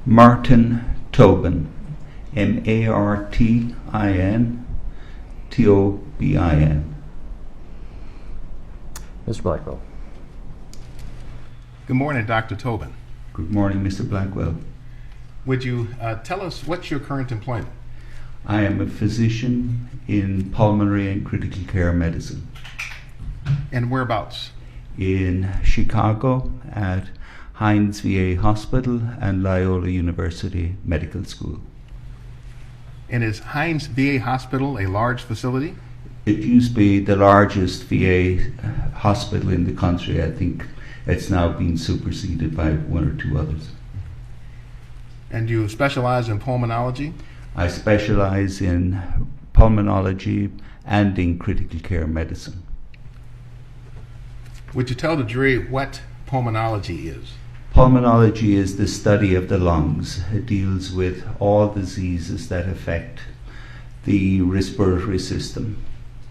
Martin Tobin, Martin Tobin. Mr. Blackwell. Good morning, Dr. Tobin. Good morning, Mr. Blackwell. Would you tell us what's your current employment? I am a physician in pulmonary and critical care medicine. And whereabouts? In Chicago at Hines VA Hospital and Loyola University Medical School. And is Hines VA Hospital a large facility? It used to be the largest VA hospital in the country. I think it's now been superseded by one or two others. And you specialize in pulmonology? I specialize in pulmonology and in critical care medicine. Would you tell the jury what pulmonology is? Pulmonology is the study of the lungs. It deals with all diseases that affect the respiratory system.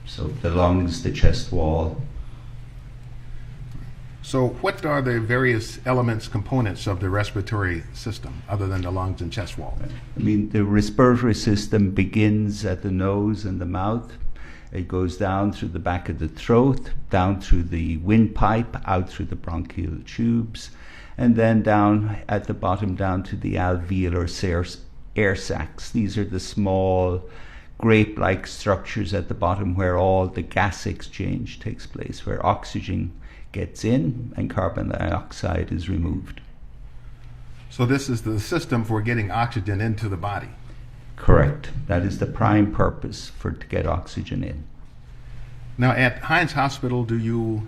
So the lungs, the chest wall. So what are the various elements, components of the respiratory system other than the lungs and chest wall? I mean, the respiratory system begins at the nose and the mouth. It goes down through the back of the throat, down through the windpipe, out through the bronchial tubes, and then down at the bottom, down to the alveolar air sacs. These are the small grape-like structures at the bottom where all the gas exchange takes place, where oxygen gets in and carbon dioxide is removed. So this is the system for getting oxygen into the body? Correct. That is the prime purpose, to get oxygen in. Now at Hines Hospital, do you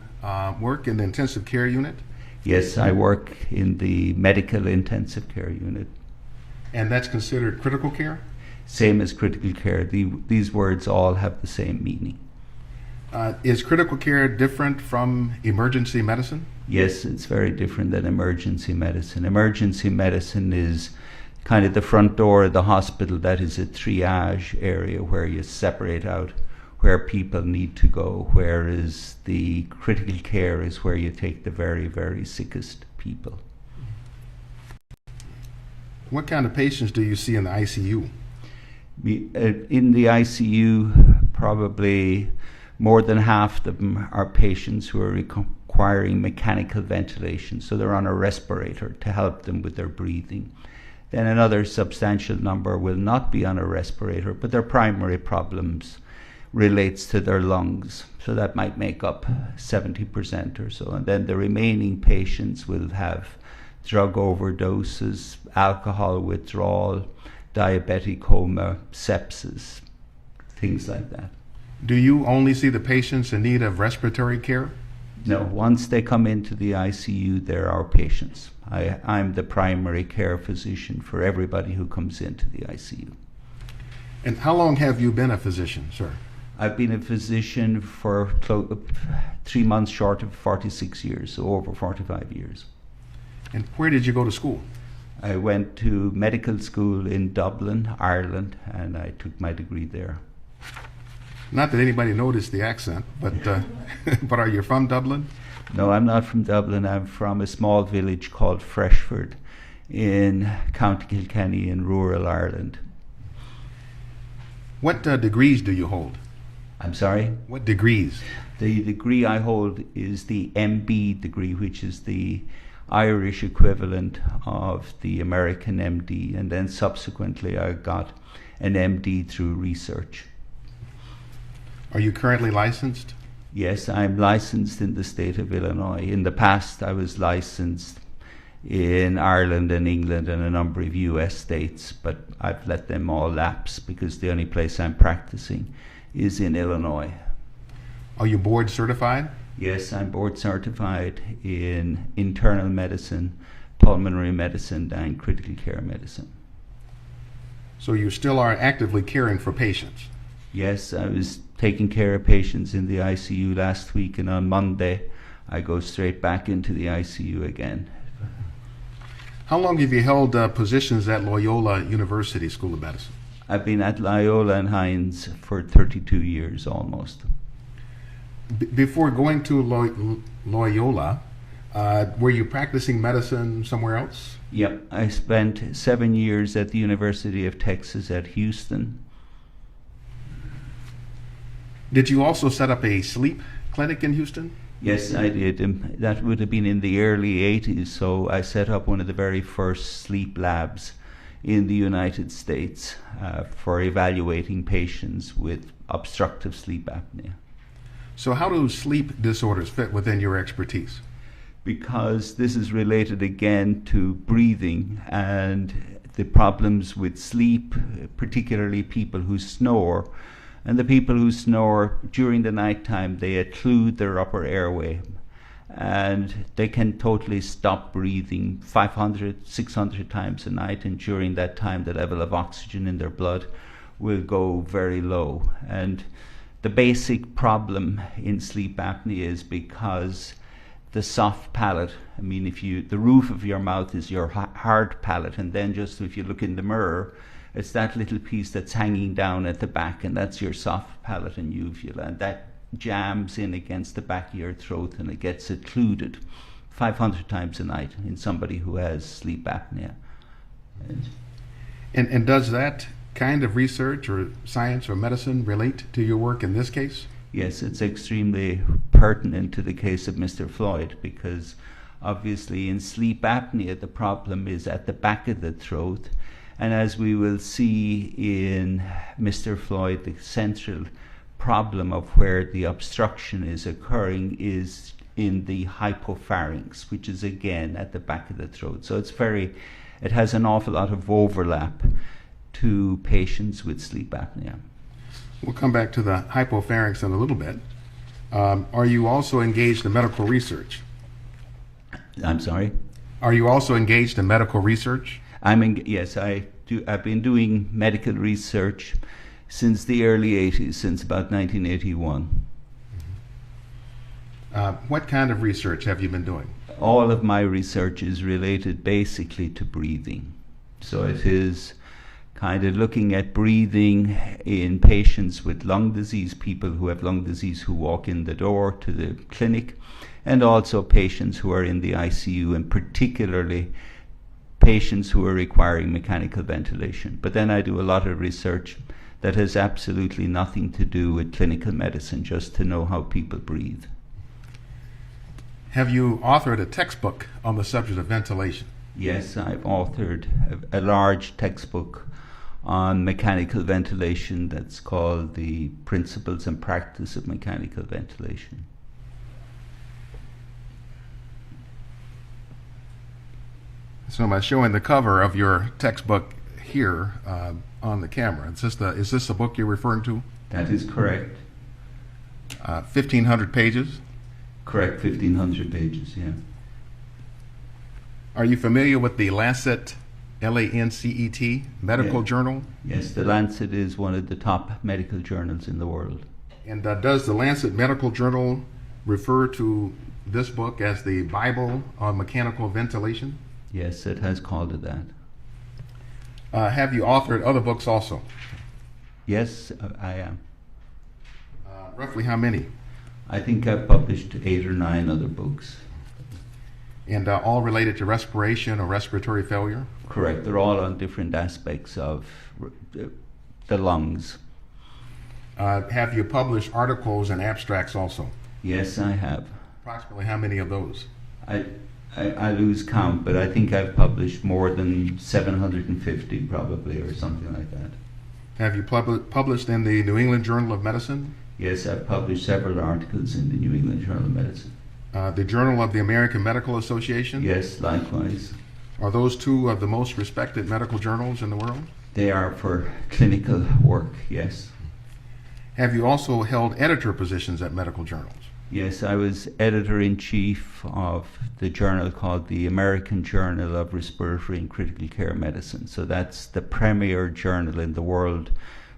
work in the intensive care unit? Yes, I work in the medical intensive care unit. And that's considered critical care? Same as critical care. These words all have the same meaning. Is critical care different from emergency medicine? Yes, it's very different than emergency medicine. Emergency medicine is kind of the front door of the hospital. That is a triage area where you separate out where people need to go, whereas the critical care is where you take the very, very sickest people. What kind of patients do you see in the ICU? In the ICU, probably more than half of them are patients who are requiring mechanical ventilation, so they're on a respirator to help them with their breathing. Then another substantial number will not be on a respirator, but their primary problems relates to their lungs, so that might make up 70% or so. And then the remaining patients will have drug overdoses, alcohol withdrawal, diabetic coma, sepsis, things like that. Do you only see the patients in need of respiratory care? No, once they come into the ICU, they're our patients. I'm the primary care physician for everybody who comes into the ICU. And how long have you been a physician, sir? I've been a physician for 3 months short of 46 years, so over 45 years. And where did you go to school? I went to medical school in Dublin, Ireland, and I took my degree there. Not that anybody noticed the accent, but but are you from Dublin? No, I'm not from Dublin. I'm from a small village called Freshford in County Kilkenny in rural Ireland. What degrees do you hold? I'm sorry? What degrees? The degree I hold is the MB degree, which is the Irish equivalent of the American MD, and then subsequently I got an MD through research. Are you currently licensed? Yes, I'm licensed in the state of Illinois. In the past, I was licensed in Ireland and England and a number of US states, but I've let them all lapse because the only place I'm practicing is in Illinois. Are you board certified? Yes, I'm board certified in internal medicine, pulmonary medicine, and critical care medicine. So you still are actively caring for patients? Yes, I was taking care of patients in the ICU last week, and on Monday I go straight back into the ICU again. How long have you held positions at Loyola University School of Medicine? I've been at Loyola and Hines for 32 years almost. Before going to Loyola, Were you practicing medicine somewhere else? Yep, I spent 7 years at the University of Texas at Houston. Did you also set up a sleep clinic in Houston? Yes, I did. That would have been in the early 80s, so I set up one of the very first sleep labs in the United States for evaluating patients with obstructive sleep apnea. So how do sleep disorders fit within your expertise? Because this is related again to breathing and the problems with sleep, particularly people who snore. And the people who snore during the nighttime, they occlude their upper airway and they can totally stop breathing 500, 600 times a night, and during that time the level of oxygen in their blood will go very low. And the basic problem in sleep apnea is because the soft palate, I mean, the roof of your mouth is your hard palate, and then just if you look in the mirror, it's that little piece that's hanging down at the back, and that's your soft palate and uvula, and that jams in against the back of your throat and it gets occluded 500 times a night in somebody who has sleep apnea. And does that kind of research or science or medicine relate to your work in this case? Yes, it's extremely pertinent to the case of Mr. Floyd, because obviously in sleep apnea the problem is at the back of the throat, and as we will see in Mr. Floyd, the central problem of where the obstruction is occurring is in the hypopharynx, which is again at the back of the throat. So it has an awful lot of overlap to patients with sleep apnea. We'll come back to the hypopharynx in a little bit. Are you also engaged in medical research? I'm sorry? Are you also engaged in medical research? Yes, I do. I've been doing medical research since the early 80s, since about 1981. What kind of research have you been doing? All of my research is related basically to breathing. So it is kind of looking at breathing in patients with lung disease, people who have lung disease who walk in the door to the clinic, and also patients who are in the ICU, and particularly patients who are requiring mechanical ventilation. But then I do a lot of research that has absolutely nothing to do with clinical medicine, just to know how people breathe. Have you authored a textbook on the subject of ventilation? Yes, I've authored a large textbook on mechanical ventilation that's called The Principles and Practice of Mechanical Ventilation. So I'm showing the cover of your textbook here on the camera. Is this the book you're referring to? That is correct. 1,500 pages? Correct, 1,500 pages, yeah. Are you familiar with the Lancet, Lancet medical journal? Yes, the Lancet is one of the top medical journals in the world. And does the Lancet medical journal refer to this book as the Bible on mechanical ventilation? Yes, it has called it that. Have you authored other books also? Yes, I am. Roughly how many? I think I've published 8 or 9 other books. And all related to respiration or respiratory failure? Correct. They're all on different aspects of the lungs. Have you published articles and abstracts also? Yes, I have. Approximately how many of those? I lose count, but I think I've published more than 750 probably, or something like that. Have you published in the New England Journal of Medicine? Yes, I've published several articles in the New England Journal of Medicine. The Journal of the American Medical Association? Yes, likewise. Are those two of the most respected medical journals in the world? They are for clinical work, yes. Have you also held editor positions at medical journals? Yes, I was editor-in-chief of the journal called the American Journal of Respiratory and Critical Care Medicine. So that's the premier journal in the world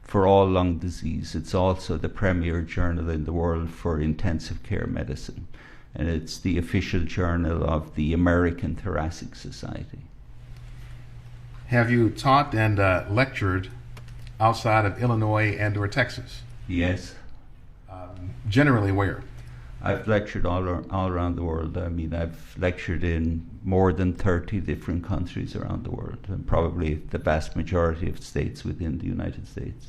for all lung disease. It's also the premier journal in the world for intensive care medicine. And it's the official journal of the American Thoracic Society. Have you taught and lectured outside of Illinois and or Texas? Yes. Generally where? I've lectured all around the world. I mean, I've lectured in more than 30 different countries around the world, and probably the vast majority of states within the United States.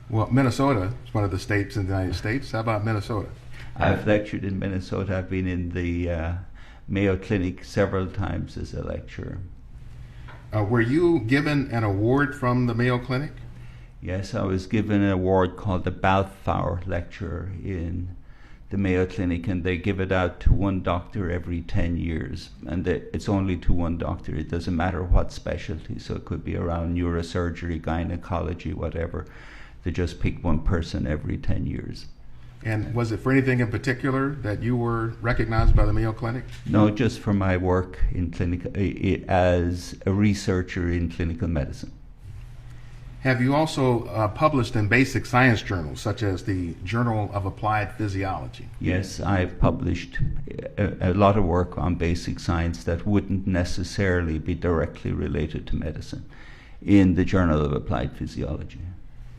Well, Minnesota is one of the states in the United States. How about Minnesota? I've lectured in Minnesota. I've been in the Mayo Clinic several times as a lecturer. Were you given an award from the Mayo Clinic? Yes, I was given an award called the Balfour Lecturer in the Mayo Clinic, and they give it out to one doctor every 10 years. And it's only to one doctor. It doesn't matter what specialty, so it could be around neurosurgery, gynecology, whatever. They just pick one person every 10 years. And was it for anything in particular that you were recognized by the Mayo Clinic? No, just for my work in as a researcher in clinical medicine. Have you also published in basic science journals, such as the Journal of Applied Physiology? Yes, I've published a lot of work on basic science that wouldn't necessarily be directly related to medicine in the Journal of Applied Physiology.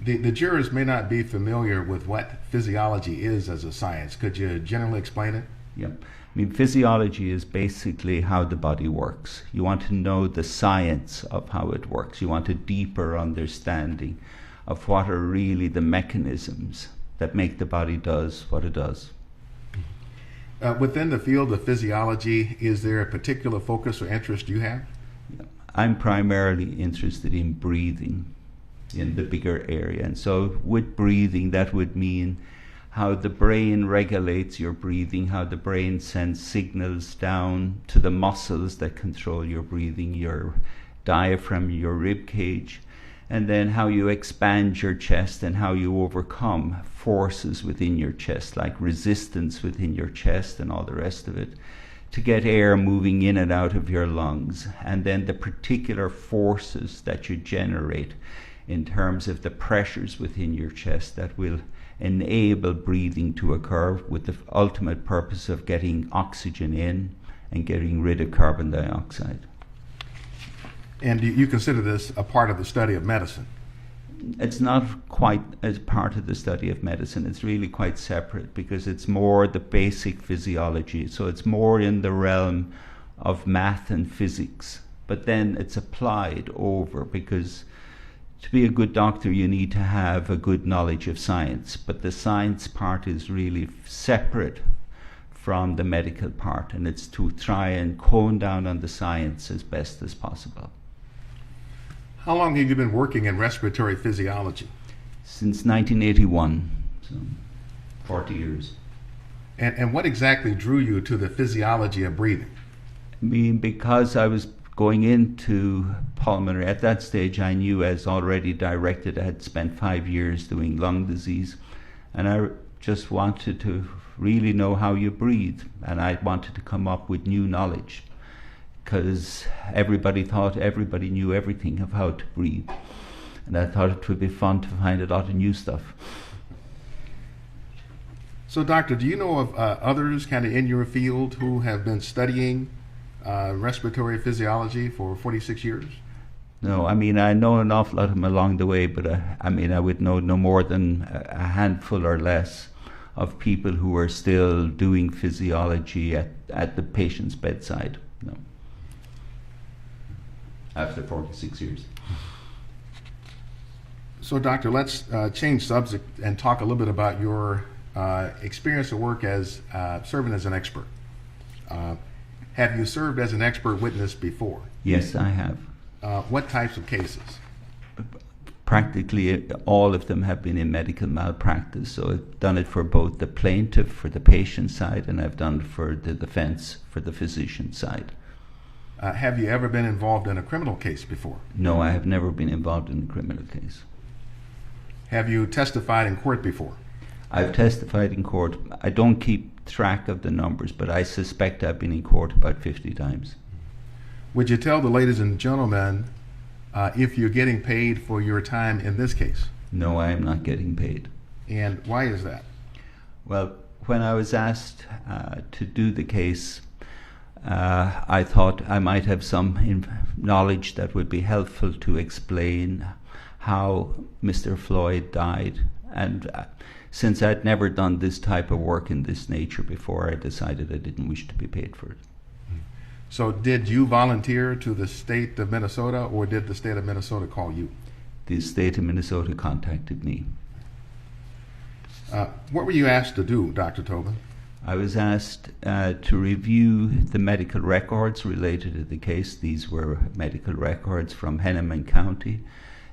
The jurors may not be familiar with what physiology is as a science. Could you generally explain it? Yeah. I mean, physiology is basically how the body works. You want to know the science of how it works. You want a deeper understanding of what are really the mechanisms that make the body does what it does. Within the field of physiology, is there a particular focus or interest you have? Yeah. I'm primarily interested in breathing in the bigger area. And so with breathing, that would mean how the brain regulates your breathing, how the brain sends signals down to the muscles that control your breathing, your diaphragm, your rib cage, and then how you expand your chest and how you overcome forces within your chest, like resistance within your chest and all the rest of it, to get air moving in and out of your lungs, and then the particular forces that you generate in terms of the pressures within your chest that will enable breathing to occur, with the ultimate purpose of getting oxygen in and getting rid of carbon dioxide. And do you consider this a part of the study of medicine? It's not quite as part of the study of medicine. It's really quite separate, because it's more the basic physiology. So it's more in the realm of math and physics, but then it's applied over, because to be a good doctor, you need to have a good knowledge of science, but the science part is really separate from the medical part, and it's to try and hone down on the science as best as possible. How long have you been working in respiratory physiology? Since 1981, so 40 years. And what exactly drew you to the physiology of breathing? I mean, because I was going into pulmonary, at that stage I knew, as already directed, I had spent 5 years doing lung disease, and I just wanted to really know how you breathe, and I wanted to come up with new knowledge, because everybody thought everybody knew everything of how to breathe, and I thought it would be fun to find a lot of new stuff. So, doctor, do you know of others kind of in your field who have been studying respiratory physiology for 46 years? No, I mean, I know an awful lot of them along the way, but I mean, I would know no more than a handful or less of people who are still doing physiology at the patient's bedside. No. After 46 years. So, doctor, let's change subject and talk a little bit about your experience of work as serving as an expert. Have you served as an expert witness before? Yes, I have. What types of cases? Practically all of them have been in medical malpractice. So I've done it for both the plaintiff, for the patient side, and I've done it for the defense, for the physician side. Have you ever been involved in a criminal case before? No, I have never been involved in a criminal case. Have you testified in court before? I've testified in court. I don't keep track of the numbers, but I suspect I've been in court about 50 times. Would you tell the ladies and gentlemen if you're getting paid for your time in this case? No, I am not getting paid. And why is that? Well, when I was asked to do the case, I thought I might have some knowledge that would be helpful to explain how Mr. Floyd died. And since I'd never done this type of work in this nature before, I decided I didn't wish to be paid for it. So did you volunteer to the state of Minnesota, or did the state of Minnesota call you? The state of Minnesota contacted me. What were you asked to do, Dr. Chauvin? I was asked to review the medical records related to the case. These were medical records from Hennepin County.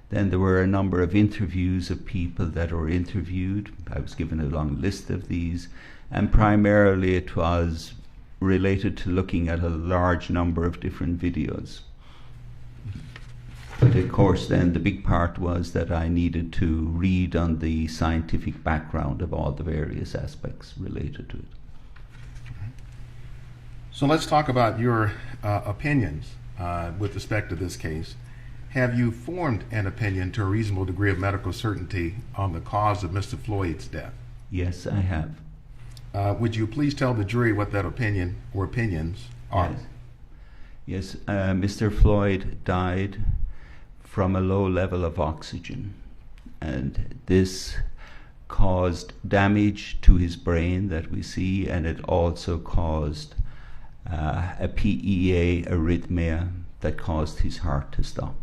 Then there were a number of interviews of people that were interviewed. I was given a long list of these, and primarily it was related to looking at a large number of different videos. But of course then the big part was that I needed to read on the scientific background of all the various aspects related to it. So let's talk about your opinions with respect to this case. Have you formed an opinion to a reasonable degree of medical certainty on the cause of Mr. Floyd's death? Yes, I have. Would you please tell the jury what that opinion or opinions are? Yes, Mr. Floyd died from a low level of oxygen, and this caused damage to his brain that we see, and it also caused a PEA arrhythmia that caused his heart to stop.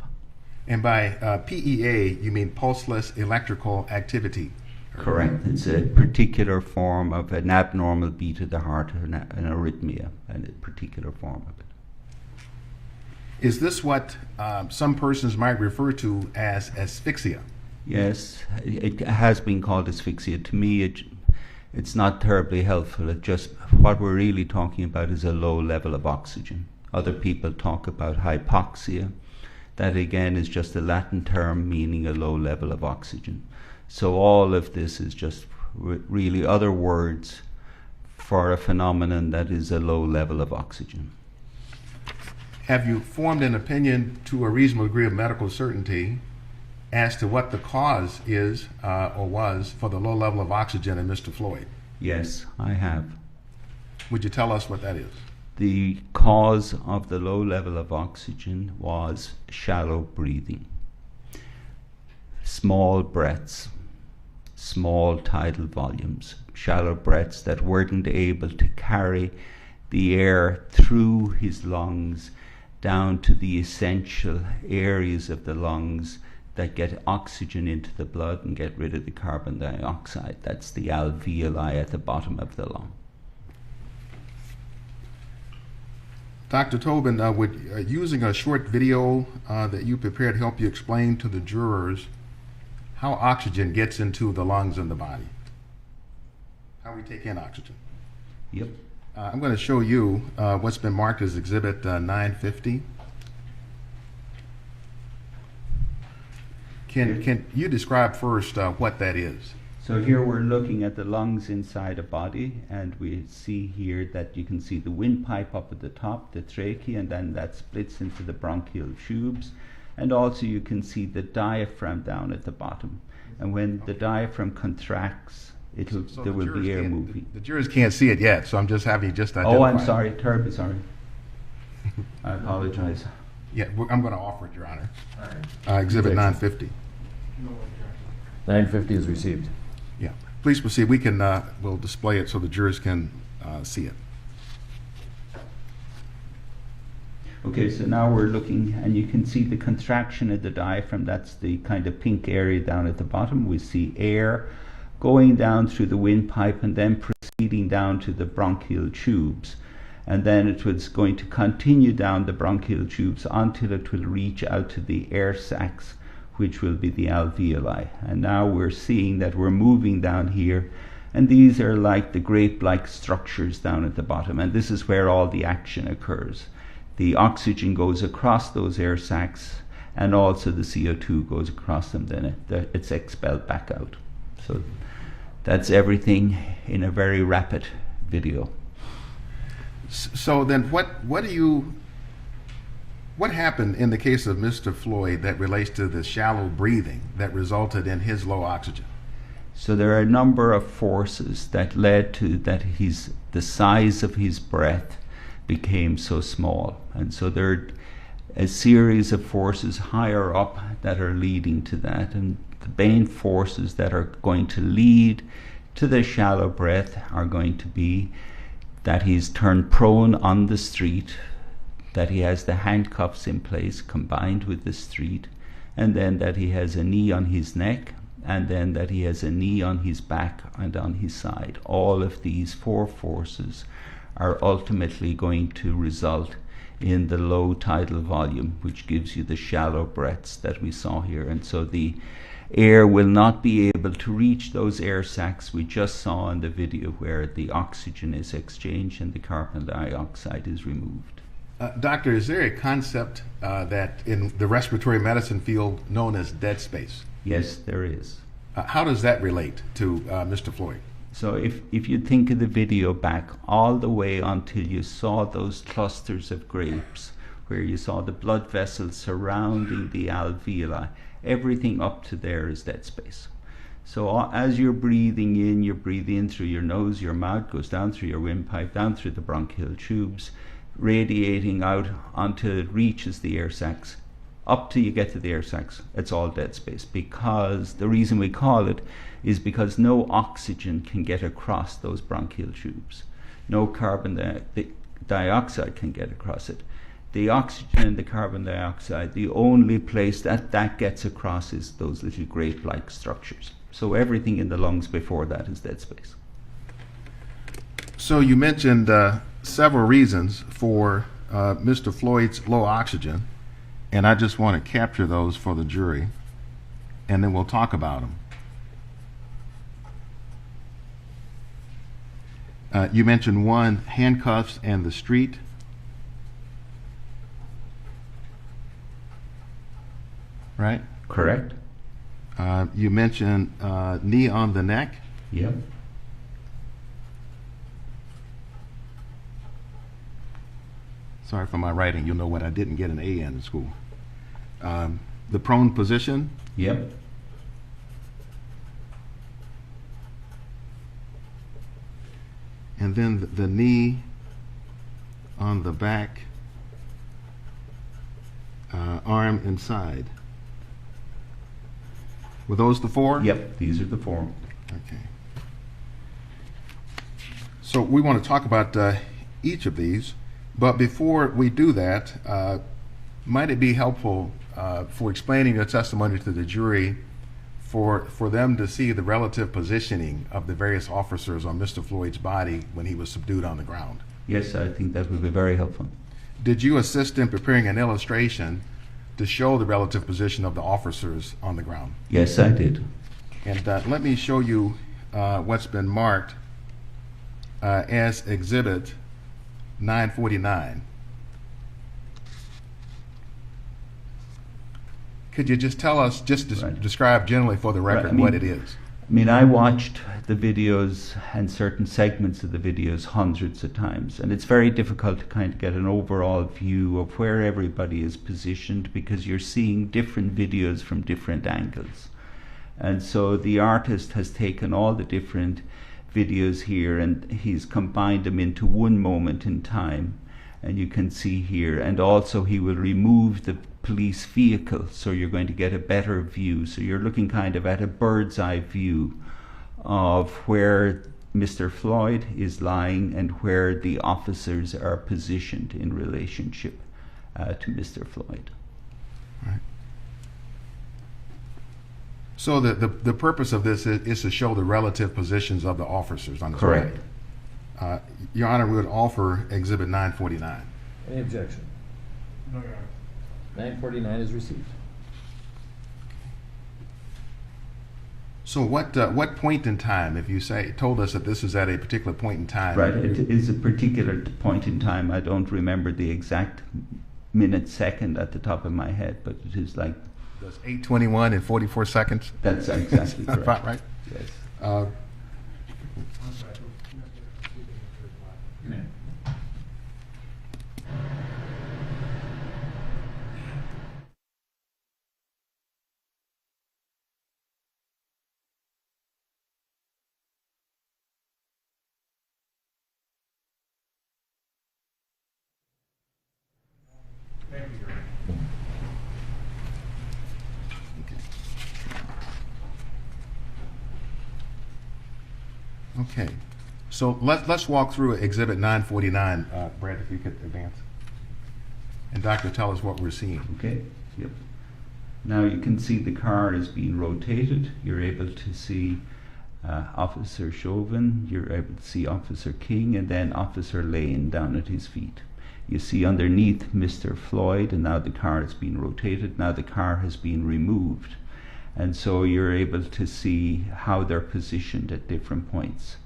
And by PEA, you mean pulseless electrical activity? Correct. It's a particular form of an abnormal beat of the heart, an arrhythmia, and a particular form of it. Is this what some persons might refer to as asphyxia? Yes, it has been called asphyxia. To me, it's not terribly helpful. It just, what we're really talking about is a low level of oxygen. Other people talk about hypoxia. That again is just a Latin term meaning a low level of oxygen. So all of this is just really other words for a phenomenon that is a low level of oxygen. Have you formed an opinion to a reasonable degree of medical certainty as to what the cause is or was for the low level of oxygen in Mr. Floyd? Yes, I have. Would you tell us what that is? The cause of the low level of oxygen was shallow breathing. Small breaths, small tidal volumes, shallow breaths that weren't able to carry the air through his lungs down to the essential areas of the lungs that get oxygen into the blood and get rid of the carbon dioxide. That's the alveoli at the bottom of the lung. Dr. Chauvin, would using a short video that you prepared help you explain to the jurors how oxygen gets into the lungs and the body? How we take in oxygen? Yep. I'm going to show you what's been marked as Exhibit 950. Can you describe first what that is? So here we're looking at the lungs inside a body, and we see here that you can see the windpipe up at the top, the trachea, and then that splits into the bronchial tubes. And also you can see the diaphragm down at the bottom. And when the diaphragm contracts, there will be air moving. The jurors can't see it yet, so I'm just having you just identify. Oh, I'm sorry, terribly sorry. I apologize. Yeah, I'm going to offer it, Your Honor. Exhibit 950. 950 is received. Yeah, please proceed. We can, we'll display it so the jurors can see it. Okay, so now we're looking, and you can see the contraction of the diaphragm. That's the kind of pink area down at the bottom. We see air going down through the windpipe and then proceeding down to the bronchial tubes. And then it was going to continue down the bronchial tubes until it will reach out to the air sacs, which will be the alveoli. And now we're seeing that we're moving down here, and these are like the grape-like structures down at the bottom, and this is where all the action occurs. The oxygen goes across those air sacs, and also the CO2 goes across them, then it's expelled back out. So that's everything in a very rapid video. So then what happened in the case of Mr. Floyd that relates to the shallow breathing that resulted in his low oxygen? So there are a number of forces that led to that the size of his breath became so small. And so there are a series of forces higher up that are leading to that. And The main forces that are going to lead to the shallow breath are going to be that he's turned prone on the street, that he has the handcuffs in place combined with the street, and then that he has a knee on his neck, and then that he has a knee on his back and on his side. All of these four forces are ultimately going to result in the low tidal volume, which gives you the shallow breaths that we saw here. And so the air will not be able to reach those air sacs we just saw in the video, where the oxygen is exchanged and the carbon dioxide is removed. Doctor, is there a concept that in the respiratory medicine field known as dead space? Yes, there is. How does that relate to Mr. Floyd? So if you think of the video back all the way until you saw those clusters of grapes, where you saw the blood vessels surrounding the alveoli, everything up to there is dead space. So as you're breathing in, you breathe in through your nose, your mouth goes down through your windpipe, down through the bronchial tubes, radiating out until it reaches the air sacs. Up till you get to the air sacs, it's all dead space, because the reason we call it is because no oxygen can get across those bronchial tubes. No carbon dioxide can get across it. The oxygen and the carbon dioxide, the only place that gets across is those little grape-like structures. So everything in the lungs before that is dead space. So you mentioned several reasons for Mr. Floyd's low oxygen, and I just want to capture those for the jury, and then we'll talk about them. You mentioned one, handcuffs and the street. Right? Correct. You mentioned knee on the neck. Yep. Sorry for my writing. You'll know what I didn't get an A in school. The prone position. Yep. And then the knee on the back, arm inside. Were those the four? Yep, these are the four. Okay. So we want to talk about each of these, but before we do that, might it be helpful for explaining your testimony to the jury for them to see the relative positioning of the various officers on Mr. Floyd's body when he was subdued on the ground? Yes, I think that would be very helpful. Did you assist in preparing an illustration to show the relative position of the officers on the ground? Yes, I did. And let me show you what's been marked as Exhibit 949. Could you just tell us, describe generally for the record what it is? I mean, I watched the videos and certain segments of the videos hundreds of times, and it's very difficult to kind of get an overall view of where everybody is positioned, because you're seeing different videos from different angles. And so the artist has taken all the different videos here and he's combined them into one moment in time, and you can see here, and also he will remove the police vehicle, so you're going to get a better view. So you're looking kind of at a bird's eye view of where Mr. Floyd is lying and where the officers are positioned in relationship to Mr. Floyd. Right. So the purpose of this is to show the relative positions of the officers on the Correct. body. Your Honor, we would offer Exhibit 949. Any objection? No, Your Honor. 949 is received. So what point in time, if you told us that this is at a particular point in time? Right, it is a particular point in time. I don't remember the exact minute, second at the top of my head, but it is like... Does 8:21 and 44 seconds? That's exactly correct. About right? Yes. Thank you, Your Honor. Okay. So let's walk through Exhibit 949, Brad, if you could advance. And Doctor, tell us what we're seeing. Okay. Yep. Now you can see the car is being rotated. You're able to see Officer Chauvin, you're able to see Officer King, and then Officer Lane down at his feet. You see underneath Mr. Floyd, and now the car is being rotated. Now the car has been removed. And so you're able to see how they're positioned at different points.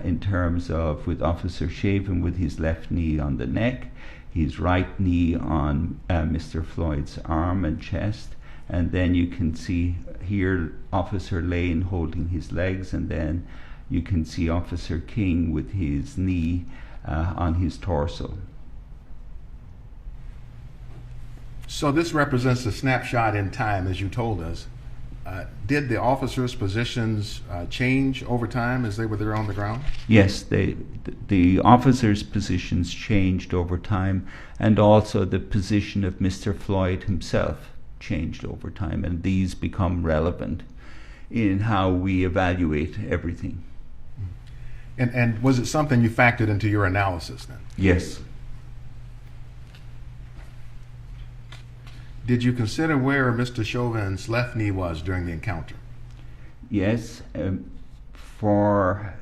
In terms of with Officer Chauvin with his left knee on the neck, his right knee on Mr. Floyd's arm and chest, and then you can see here Officer Lane holding his legs, and then you can see Officer King with his knee on his torso. So this represents a snapshot in time, as you told us. Did the officers' positions change over time as they were there on the ground? Yes, the officers' positions changed over time, and also the position of Mr. Floyd himself changed over time, and these become relevant in how we evaluate everything. And was it something you factored into your analysis then? Yes. Did you consider where Mr. Chauvin's left knee was during the encounter? Yes. For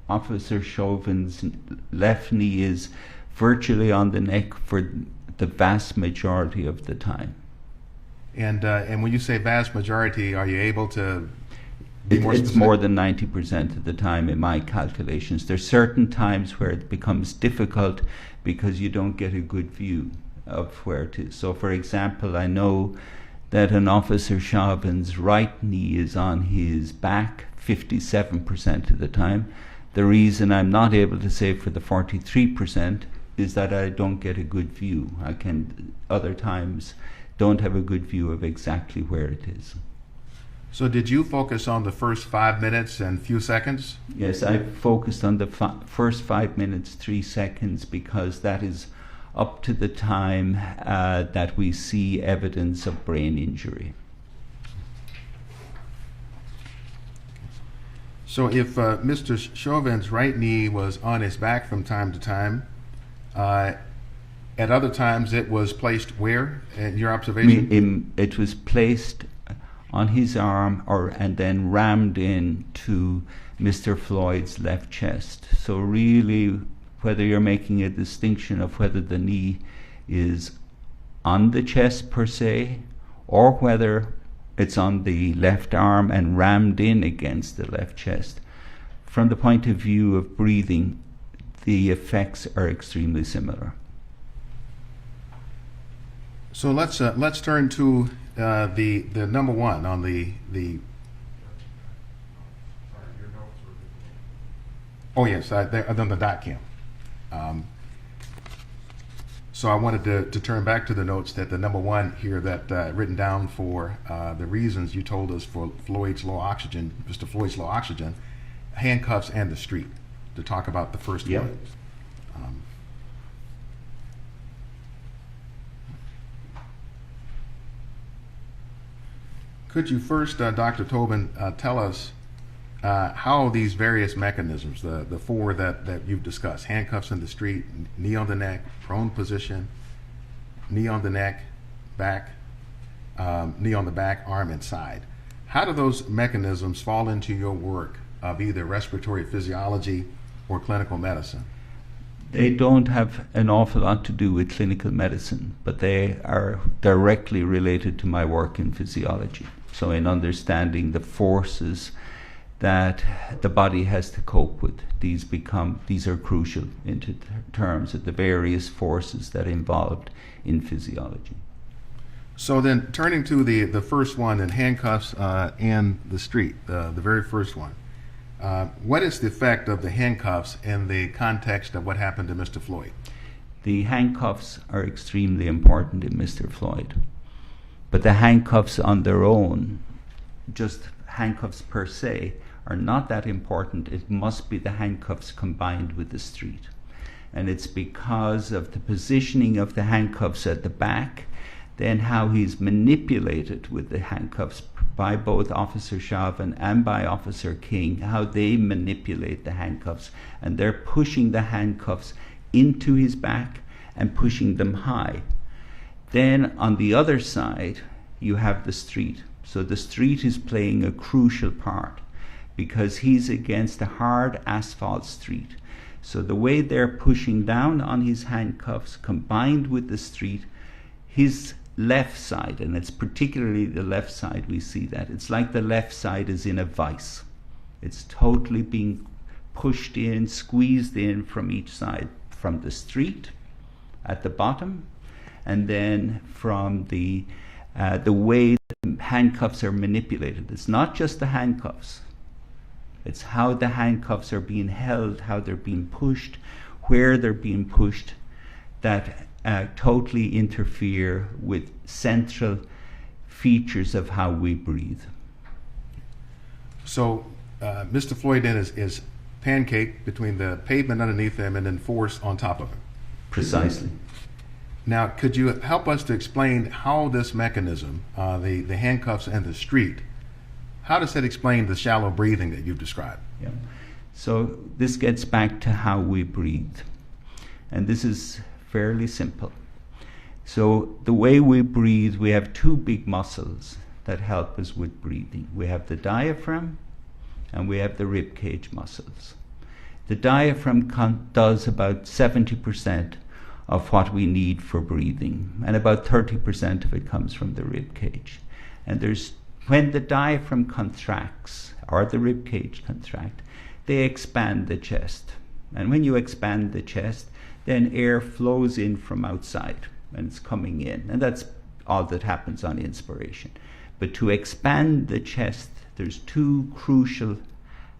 Officer Chauvin's left knee is virtually on the neck for the vast majority of the time. And when you say vast majority, are you able to be more specific? It's more than 90% of the time in my calculations. There's certain times where it becomes difficult because you don't get a good view of where it is. So for example, I know that an Officer Chauvin's right knee is on his back 57% of the time. The reason I'm not able to say for the 43% is that I don't get a good view. I can other times don't have a good view of exactly where it is. So did you focus on the first 5 minutes and few seconds? Yes, I focused on the first 5 minutes, 3 seconds, because that is up to the time that we see evidence of brain injury. So if Mr. Chauvin's right knee was on his back from time to time, at other times it was placed where, in your observation? It was placed on his arm and then rammed into Mr. Floyd's left chest. So really, whether you're making a distinction of whether the knee is on the chest per se, or whether it's on the left arm and rammed in against the left chest, from the point of view of breathing, the effects are extremely similar. So let's turn to the number one on the. Oh yes, on the dot cam. So I wanted to turn back to the notes that the number one here that written down for the reasons you told us for Floyd's low oxygen, Mr. Floyd's low oxygen, handcuffs and the street, to talk about the first one. Could you first, Dr. Tobin, tell us how these various mechanisms, the four that you've discussed, handcuffs in the street, knee on the neck, prone position, knee on the neck, back, knee on the back, arm and side, how do those mechanisms fall into your work of either respiratory physiology or clinical medicine? They don't have an awful lot to do with clinical medicine, but they are directly related to my work in physiology. So in understanding the forces that the body has to cope with, these are crucial in terms of the various forces that are involved in physiology. So then, turning to the first one, in handcuffs and the street, the very first one, what is the effect of the handcuffs in the context of what happened to Mr. Floyd? The handcuffs are extremely important in Mr. Floyd, but the handcuffs on their own, just handcuffs per se, are not that important. It must be the handcuffs combined with the street. And it's because of the positioning of the handcuffs at the back, then how he's manipulated with the handcuffs by both Officer Chauvin and by Officer King, how they manipulate the handcuffs, and they're pushing the handcuffs into his back and pushing them high. Then on the other side, you have the street. So the street is playing a crucial part because he's against a hard asphalt street. So the way they're pushing down on his handcuffs, combined with the street, his left side, and it's particularly the left side we see that. It's like the left side is in a vice. It's totally being pushed in, squeezed in from each side, from the street at the bottom, and then from the way the handcuffs are manipulated. It's not just the handcuffs. It's how the handcuffs are being held, how they're being pushed, where they're being pushed, that totally interfere with central features of how we breathe. So Mr. Floyd then is pancaked between the pavement underneath him and then force on top of him. Precisely. Now, could you help us to explain how this mechanism, the handcuffs and the street, how does that explain the shallow breathing that you've described? Yeah. So this gets back to how we breathe. And this is fairly simple. So the way we breathe, we have two big muscles that help us with breathing. We have the diaphragm and we have the rib cage muscles. The diaphragm does about 70% of what we need for breathing, and about 30% of it comes from the rib cage. And when the diaphragm contracts, or the rib cage contract, they expand the chest. And when you expand the chest, then air flows in from outside, and it's coming in. And that's all that happens on inspiration. But to expand the chest, there's two crucial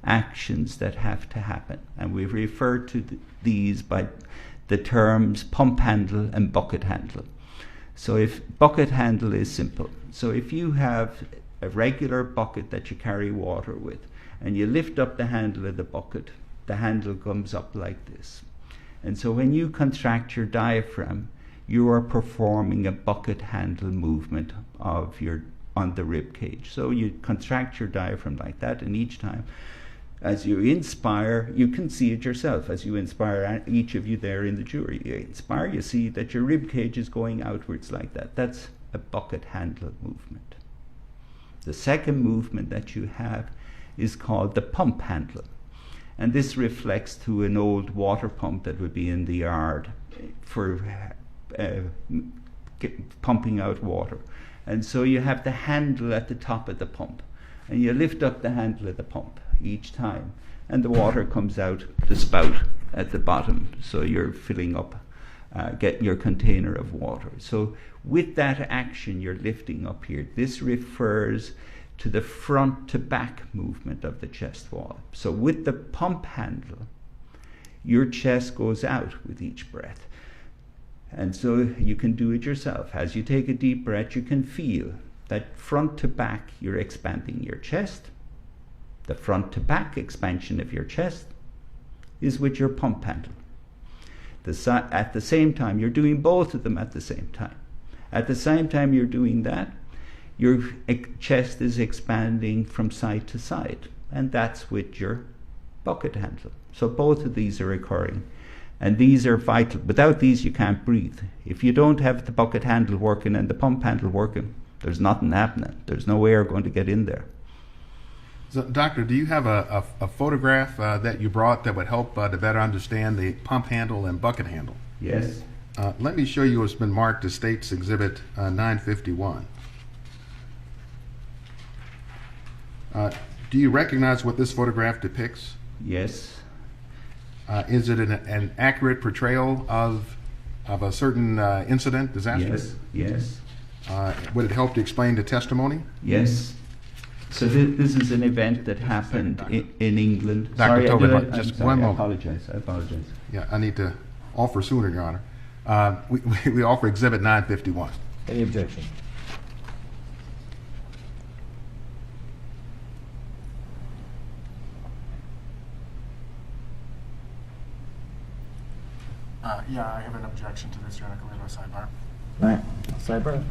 actions that have to happen. And we refer to these by the terms pump handle and bucket handle. So if bucket handle is simple. So if you have a regular bucket that you carry water with, and you lift up the handle of the bucket, the handle comes up like this. And so when you contract your diaphragm, you are performing a bucket handle movement on the rib cage. So you contract your diaphragm like that, and each time as you inspire, you can see it yourself. As you inspire, each of you there in the jury, you inspire, you see that your rib cage is going outwards like that. That's a bucket handle movement. The second movement that you have is called the pump handle. And this reflects to an old water pump that would be in the yard for pumping out water. And so you have the handle at the top of the pump, and you lift up the handle of the pump each time, and the water comes out the spout at the bottom. So you're filling up, getting your container of water. So with that action, you're lifting up here. This refers to the front to back movement of the chest wall. So with the pump handle, your chest goes out with each breath. And so you can do it yourself. As you take a deep breath, you can feel that front to back, you're expanding your chest. The front to back expansion of your chest is with your pump handle. At the same time, you're doing both of them at the same time. At the same time you're doing that, your chest is expanding from side to side, and that's with your bucket handle. So both of these are occurring, and these are vital. Without these, you can't breathe. If you don't have the bucket handle working and the pump handle working, there's nothing happening. There's no air going to get in there. So, Doctor, do you have a photograph that you brought that would help to better understand the pump handle and bucket handle? Yes. Let me show you what's been marked as State's Exhibit 951. Do you recognize what this photograph depicts? Yes. Is it an accurate portrayal of a certain incident, disaster? Yes. Would it help to explain the testimony? Yes. So this is an event that happened in England. Dr. Sorry, Tobin, just one moment. I apologize. Yeah, I need to offer sooner, Your Honor. We offer Exhibit 951. Any objection? Yeah, I have an objection to this, Your Honor. Can we have a sidebar? All right. Sidebar.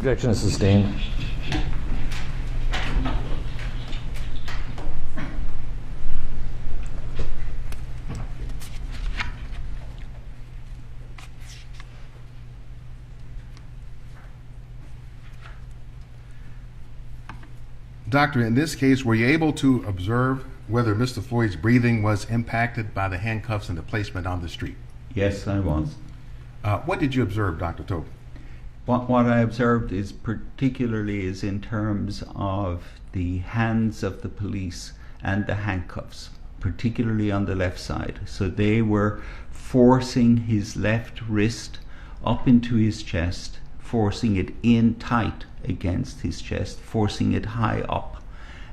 Objection is sustained. Doctor, in this case, were you able to observe whether Mr. Floyd's breathing was impacted by the handcuffs and the placement on the street? Yes, I was. What did you observe, Dr. Tobin? What I observed is particularly is in terms of the hands of the police and the handcuffs, particularly on the left side. So they were forcing his left wrist up into his chest, forcing it in tight against his chest, forcing it high up.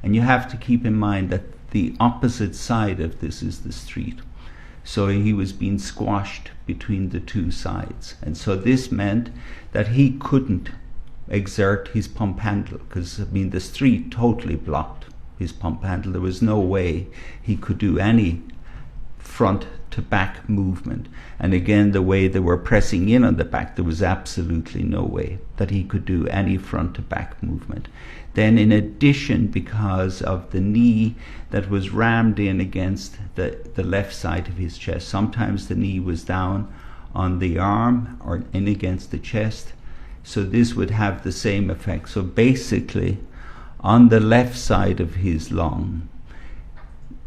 And you have to keep in mind that the opposite side of this is the street. So he was being squashed between the two sides. And so this meant that he couldn't exert his pump handle, because the street totally blocked his pump handle. There was no way he could do any front to back movement. And again, the way they were pressing in on the back, there was absolutely no way that he could do any front to back movement. Then in addition, because of the knee that was rammed in against the left side of his chest, sometimes the knee was down on the arm or in against the chest, so this would have the same effect. So basically, on the left side of his lung,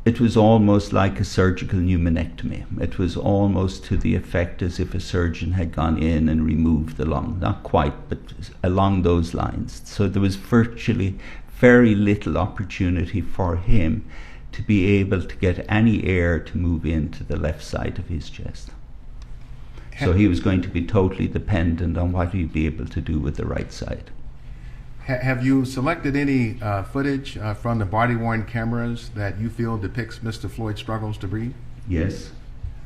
it was almost like a surgical pneumonectomy. It was almost to the effect as if a surgeon had gone in and removed the lung. Not quite, but along those lines. So there was virtually very little opportunity for him to be able to get any air to move into the left side of his chest. So he was going to be totally dependent on what he'd be able to do with the right side. Have you selected any footage from the body-worn cameras that you feel depicts Mr. Floyd's struggles to breathe? Yes.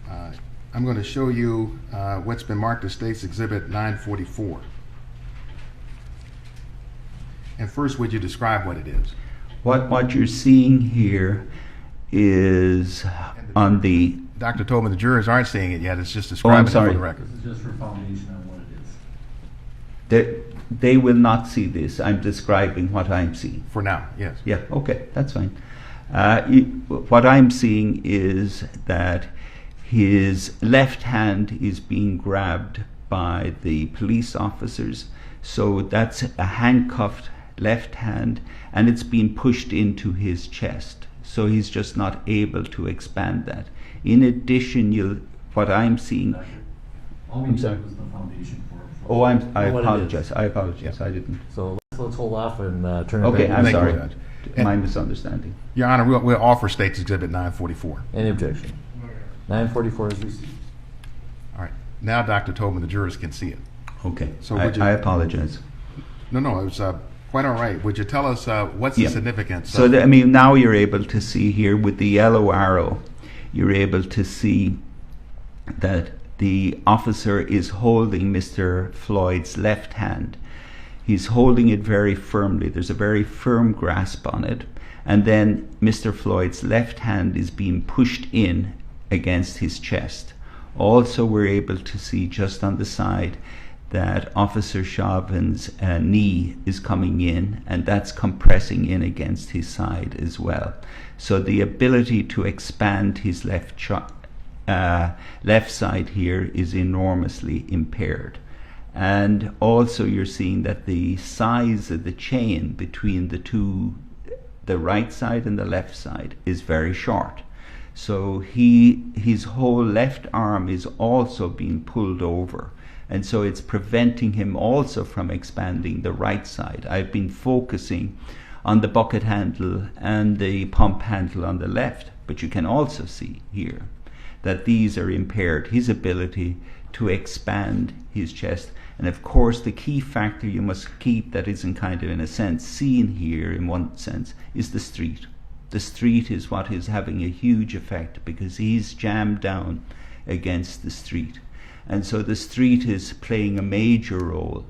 I'm going to show you what's been marked as State's Exhibit 944. And first, would you describe what it is? What you're seeing here is on the... Dr. Tobin, the jurors aren't seeing it yet. It's just describing it for the record. This is just for foundation on what it is. They will not see this. I'm describing what I'm seeing. For now, yes. Yeah, okay, that's fine. What I'm seeing is that his left hand is being grabbed by the police officers. So that's a handcuffed left hand, and it's being pushed into his chest. So he's just not able to expand that. In addition, what I'm seeing... All we needed was the foundation for Oh, I what it apologize. is. I apologize. I didn't. So let's hold off and turn it Okay, back. I'm Thank you, sorry. Judge. My misunderstanding. Your Honor, we'll offer State's Exhibit 944. Any objection? 944 is received. All right. Now, Dr. Tobin, the jurors can see it. Okay, So would you- I apologize. No, it was quite all right. Would you tell us what's Yeah. the significance? So, now you're able to see here with the yellow arrow, you're able to see that the officer is holding Mr. Floyd's left hand. He's holding it very firmly. There's a very firm grasp on it. And then Mr. Floyd's left hand is being pushed in against his chest. Also, we're able to see just on the side that Officer Chauvin's knee is coming in, and that's compressing in against his side as well. So the ability to expand his left side here is enormously impaired. And also you're seeing that the size of the chain between the two, the right side and the left side, is very short. So his whole left arm is also being pulled over, and so it's preventing him also from expanding the right side. I've been focusing on the bucket handle and the pump handle on the left, but you can also see here that these are impaired, his ability to expand his chest. And of course, the key factor you must keep that isn't kind of in a sense seen here in one sense is the street. The street is what is having a huge effect because he's jammed down against the street. And so the street is playing a major role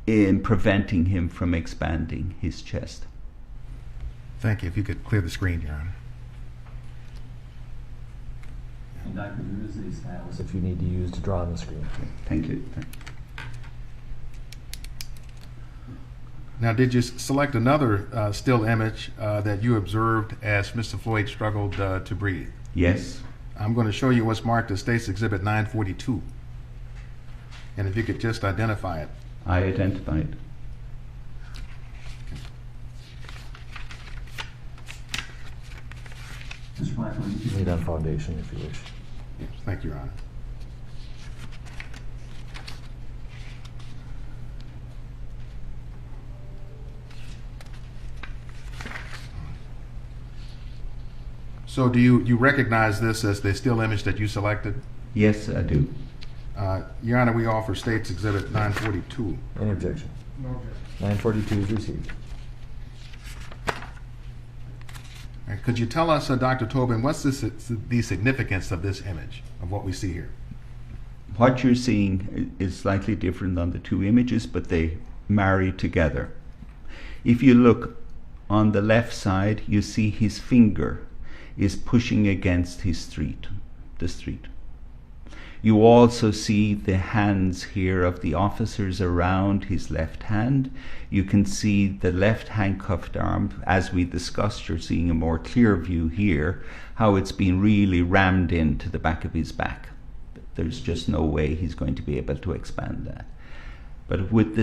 in preventing him from expanding his chest. Thank you. If you could clear the screen, Your Honor. And Doctor, there is a stylus if you need to use to draw on the screen. Thank you. Now, did you select another still image that you observed as Mr. Floyd struggled to breathe? Yes. I'm going to show you what's marked as State's Exhibit 942. And if you could just identify it. I identify it. Mr. Blackburn, you can Need on foundation if you wish. Yes, thank you, Your Honor. So do you recognize this as the still image that you selected? Yes, I do. Your Honor, we offer State's Exhibit 942. Any objection? No objection. 942 is received. And could you tell us, Dr. Tobin, what's the significance of this image, of what we see here? What you're seeing is slightly different on the two images, but they marry together. If you look on the left side, you see his finger is pushing against the street. You also see the hands here of the officers around his left hand. You can see the left handcuffed arm. As we discussed, you're seeing a more clear view here, how it's been really rammed into the back of his back. There's just no way he's going to be able to expand that. But with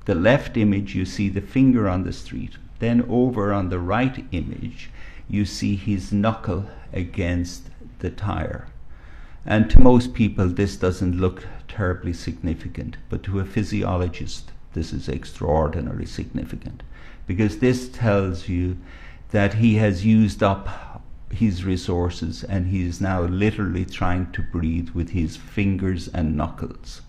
the left image, you see the finger on the street. Then over on the right image, you see his knuckle against the tire. And to most people, this doesn't look terribly significant, but to a physiologist, this is extraordinarily significant, because this tells you that he has used up his resources and he is now literally trying to breathe with his fingers and knuckles.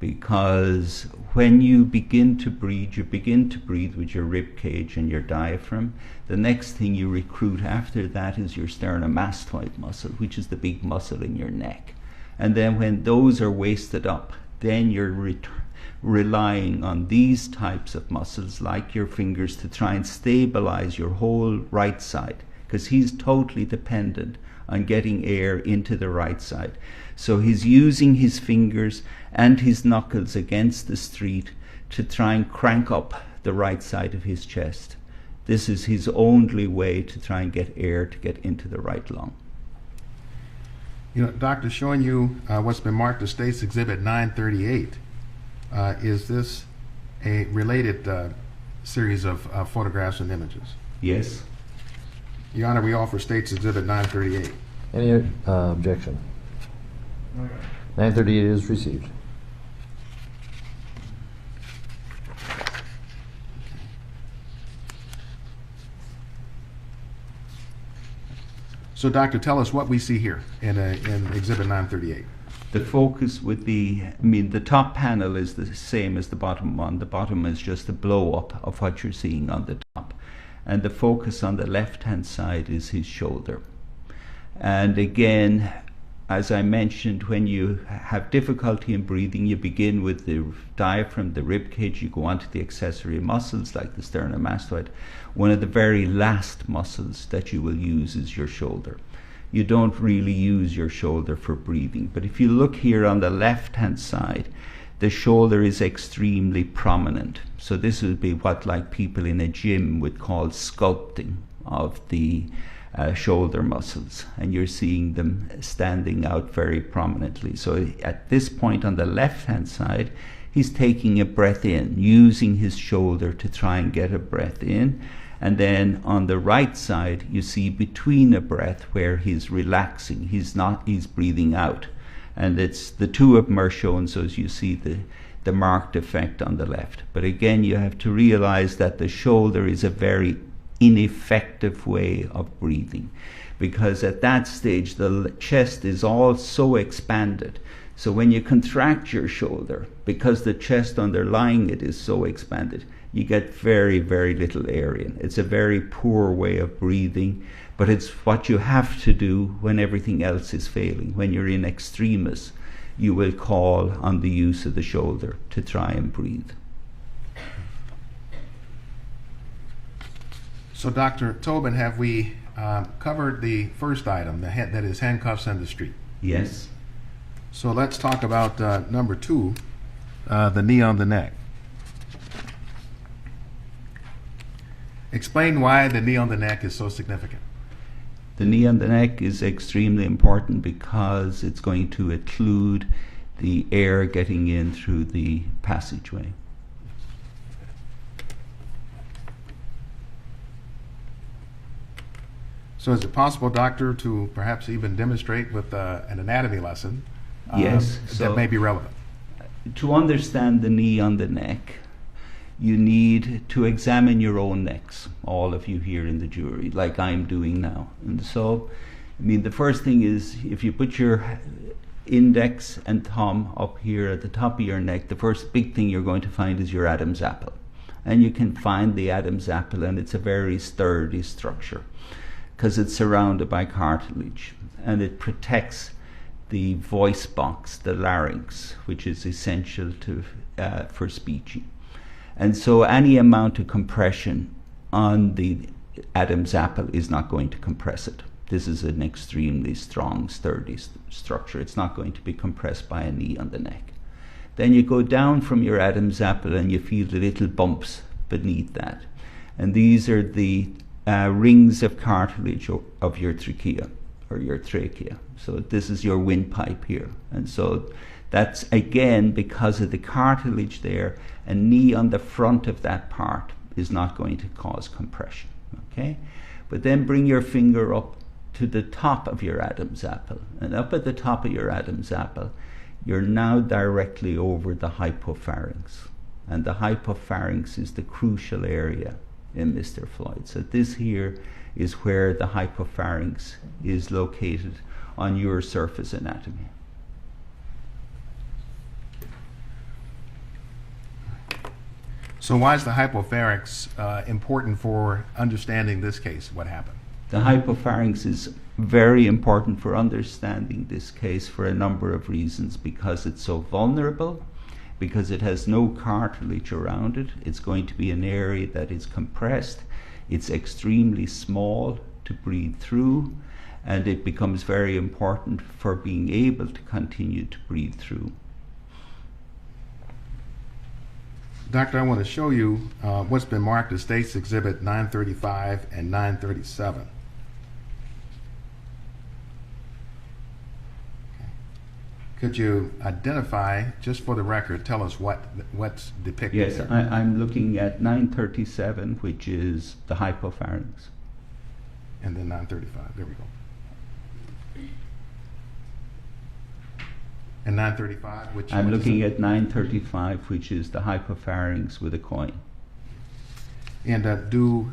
Because when you begin to breathe with your rib cage and your diaphragm. The next thing you recruit after that is your sternomastoid muscle, which is the big muscle in your neck. And then when those are wasted up, then you're relying on these types of muscles, like your fingers, to try and stabilize your whole right side, because he's totally dependent on getting air into the right side. So he's using his fingers and his knuckles against the street to try and crank up the right side of his chest. This is his only way to try and get air to get into the right lung. You know, Doctor, showing you what's been marked as State's Exhibit 938, is this a related series of photographs and images? Yes. Your Honor, we offer State's Exhibit 938. Any objection? No objection. 938 is received. So, Doctor, tell us what we see here in Exhibit 938. The focus would be, the top panel is the same as the bottom one. The bottom is just a blow up of what you're seeing on the top. And the focus on the left-hand side is his shoulder. And again, as I mentioned, when you have difficulty in breathing, you begin with the diaphragm, the rib cage, you go on to the accessory muscles like the sternomastoid. One of the very last muscles that you will use is your shoulder. You don't really use your shoulder for breathing, but if you look here on the left-hand side, the shoulder is extremely prominent. So this would be what like people in a gym would call sculpting of the shoulder muscles, and you're seeing them standing out very prominently. So at this point on the left-hand side, he's taking a breath in, using his shoulder to try and get a breath in. And then on the right side, you see between a breath where he's relaxing. He's breathing out. And it's the two of them are shown, so as you see the marked effect on the left. But again, you have to realize that the shoulder is a very ineffective way of breathing, because at that stage the chest is all so expanded. So when you contract your shoulder, because the chest underlying it is so expanded, you get very, very little air in. It's a very poor way of breathing, but it's what you have to do when everything else is failing. When you're in extremis, you will call on the use of the shoulder to try and breathe. So, Dr. Tobin, have we covered the first item, that is handcuffs and the street? Yes. So let's talk about number two, the knee on the neck. Explain why the knee on the neck is so significant. The knee on the neck is extremely important because it's going to occlude the air getting in through the passageway. So is it possible, doctor, to perhaps even demonstrate with an anatomy lesson Yes. that may be relevant? To understand the knee on the neck, you need to examine your own necks, all of you here in the jury, like I'm doing now. And so, I mean, the first thing is if you put your index and thumb up here at the top of your neck, the first big thing you're going to find is your Adam's apple. And you can find the Adam's apple, and it's a very sturdy structure because it's surrounded by cartilage, and it protects the voice box, the larynx, which is essential to for speech. And so any amount of compression on the Adam's apple is not going to compress it. This is an extremely strong, sturdy structure. It's not going to be compressed by a knee on the neck. Then you go down from your Adam's apple and you feel the little bumps beneath that. And these are the rings of cartilage of your trachea, or your trachea. So this is your windpipe here. And so that's, again, because of the cartilage there, a knee on the front of that part is not going to cause compression, okay? But then bring your finger up to the top of your Adam's apple. And up at the top of your Adam's apple, you're now directly over the hypopharynx. And the hypopharynx is the crucial area in Mr. Floyd. So this here is where the hypopharynx is located on your surface anatomy. So why is the hypopharynx important for understanding this case, what happened? The hypopharynx is very important for understanding this case for a number of reasons, because it's so vulnerable, because it has no cartilage around it. It's going to be an area that is compressed. It's extremely small to breathe through, and it becomes very important for being able to continue to breathe through. Doctor, I want to show you what's been marked as State's Exhibit 935 and 937. Could you identify, just for the record, tell us what's depicted Yes, there? I'm looking at 937, which is the hypopharynx. And then 935, there we go. And 935, which I'm what is looking it? at 935, which is the hypopharynx with a coin. And do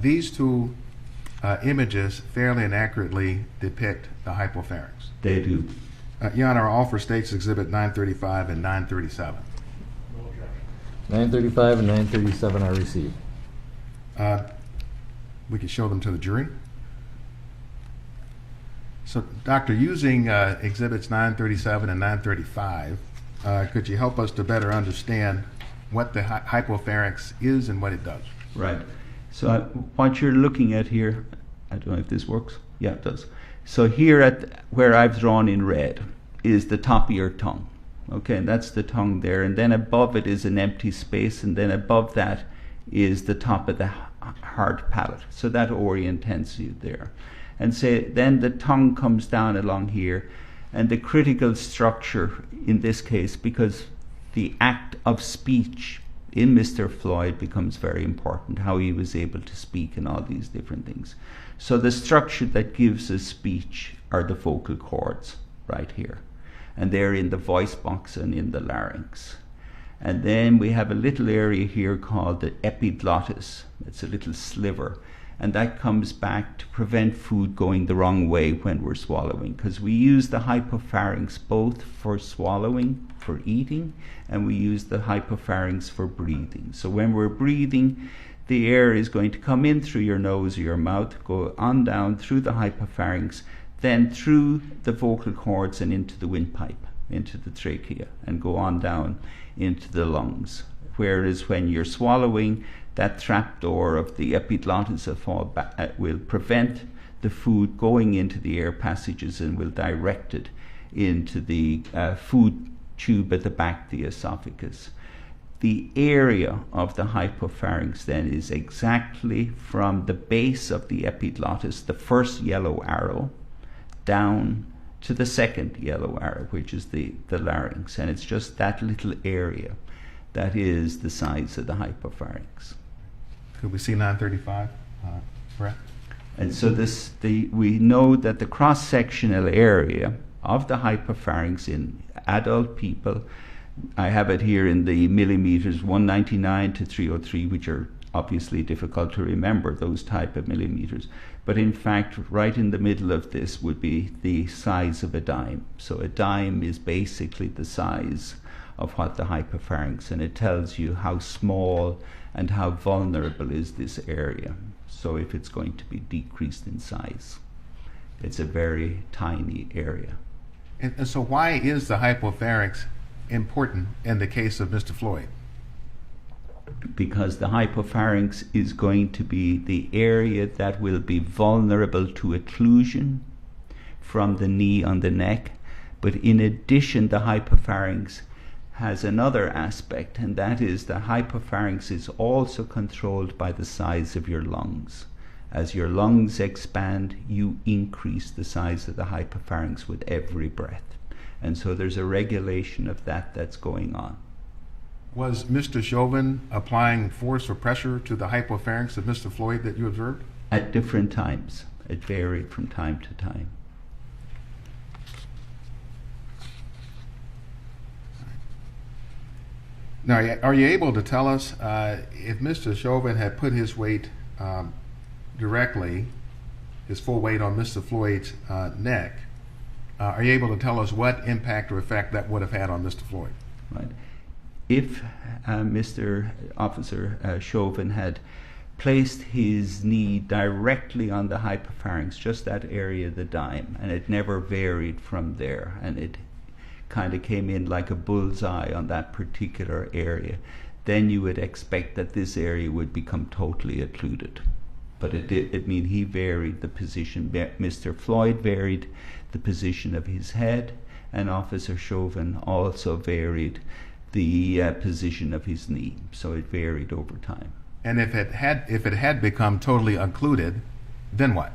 these two images fairly and accurately depict the hypopharynx? They do. Your Honor, all for State's Exhibit 935 and 937. 935 and 937 are received. We can show them to the jury. So, Doctor, using Exhibits 937 and 935, could you help us to better understand what the hypopharynx is and what it does? Right. So what you're looking at here, I don't know if this works. Yeah, it does. So here at where I've drawn in red is the top of your tongue. Okay, and that's the tongue there. And then above it is an empty space, and then above that is the top of the hard palate. So that orientates you there. And say then the tongue comes down along here, and the critical structure in this case, because the act of speech in Mr. Floyd becomes very important, how he was able to speak and all these different things. So the structure that gives us speech are the vocal cords right here, and they're in the voice box and in the larynx. And then we have a little area here called the epiglottis. It's a little sliver, and that comes back to prevent food going the wrong way when we're swallowing, because we use the hypopharynx both for swallowing, for eating, and we use the hypopharynx for breathing. So when we're breathing, the air is going to come in through your nose or your mouth, go on down through the hypopharynx, then through the vocal cords and into the windpipe, into the trachea, and go on down into the lungs. Whereas when you're swallowing, that trapdoor of the epiglottis will prevent the food going into the air passages and will direct it into the food tube at the back of the esophagus. The area of the hypopharynx then is exactly from the base of the epiglottis, the first yellow arrow, down to the second yellow arrow, which is the larynx. And it's just that little area that is the size of the hypopharynx. Could we see 935, Brett? And so we know that the cross-sectional area of the hypopharynx in adult people, I have it here in the millimeters, 199 to 303, which are obviously difficult to remember, those type of millimeters. But in fact, right in the middle of this would be the size of a dime. So a dime is basically the size of what the hypopharynx, and it tells you how small and how vulnerable is this area. So if it's going to be decreased in size, it's a very tiny area. And so why is the hypopharynx important in the case of Mr. Floyd? Because the hypopharynx is going to be the area that will be vulnerable to occlusion from the knee on the neck. But in addition, the hypopharynx has another aspect, and that is the hypopharynx is also controlled by the size of your lungs. As your lungs expand, you increase the size of the hypopharynx with every breath. And so there's a regulation of that that's going on. Was Mr. Chauvin applying force or pressure to the hypopharynx of Mr. Floyd that you observed? At different times. It varied from time to time. Now, are you able to tell us if Mr. Chauvin had put his weight directly, his full weight on Mr. Floyd's neck, are you able to tell us what impact or effect that would have had on Mr. Floyd? Right. If Mr. Officer Chauvin had placed his knee directly on the hypopharynx, just that area of the dime, and it never varied from there, and it kind of came in like a bullseye on that particular area, then you would expect that this area would become totally occluded. But it did. I mean, he varied the position. Mr. Floyd varied the position of his head, and Officer Chauvin also varied the position of his knee. So it varied over time. And if it had become totally occluded, then what?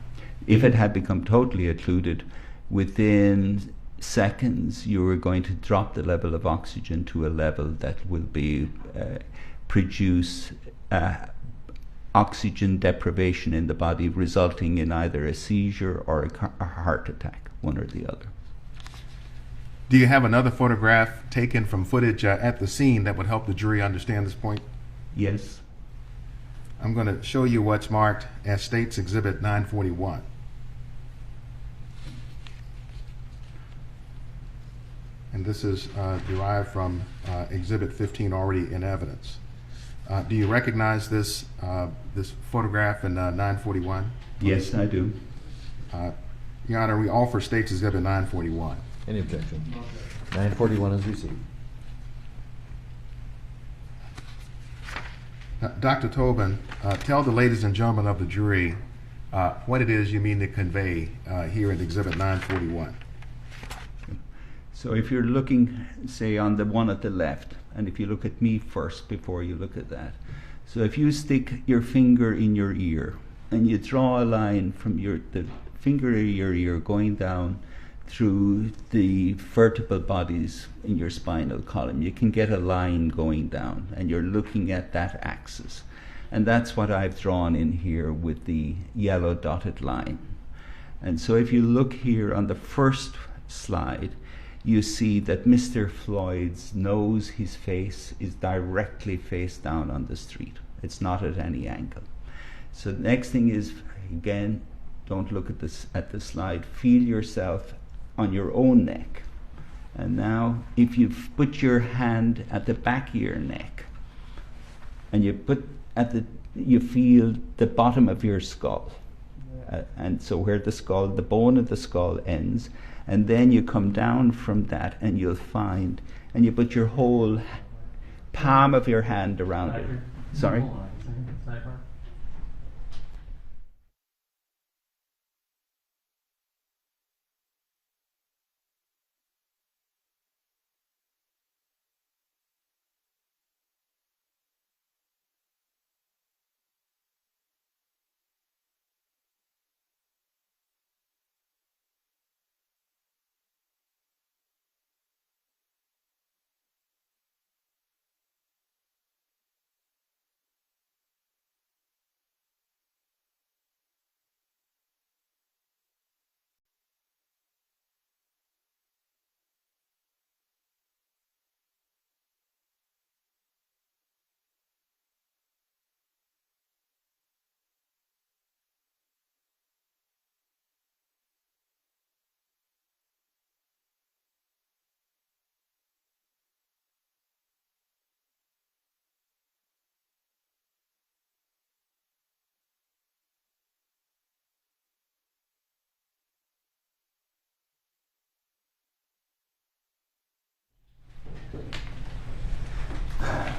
If it had become totally occluded, within seconds you were going to drop the level of oxygen to a level that will be produce oxygen deprivation in the body, resulting in either a seizure or a heart attack, one or the other. Do you have another photograph taken from footage at the scene that would help the jury understand this point? Yes. I'm going to show you what's marked as State's Exhibit 941. And this is derived from Exhibit 15 already in evidence. Do you recognize this photograph in 941? Yes, I do. Your Honor, we offer State's Exhibit 941. Any objection? 941 is received. Dr. Tobin, tell the ladies and gentlemen of the jury what it is you mean to convey here in Exhibit 941. So if you're looking, say, on the one at the left, and if you look at me first before you look at that. So if you stick your finger in your ear and you draw a line from the finger of your ear going down through the vertebral bodies in your spinal column, you can get a line going down, and you're looking at that axis. And that's what I've drawn in here with the yellow dotted line. And so if you look here on the first slide, you see that Mr. Floyd's nose, his face, is directly face down on the street. It's not at any angle. So the next thing is, again, don't look at the slide. Feel yourself on your own neck. And now, if you put your hand at the back of your neck, and you feel the bottom of your skull, and so where the bone of the skull ends, and then you come down from that, and you'll find, and you put your whole palm of your hand around it. Sorry?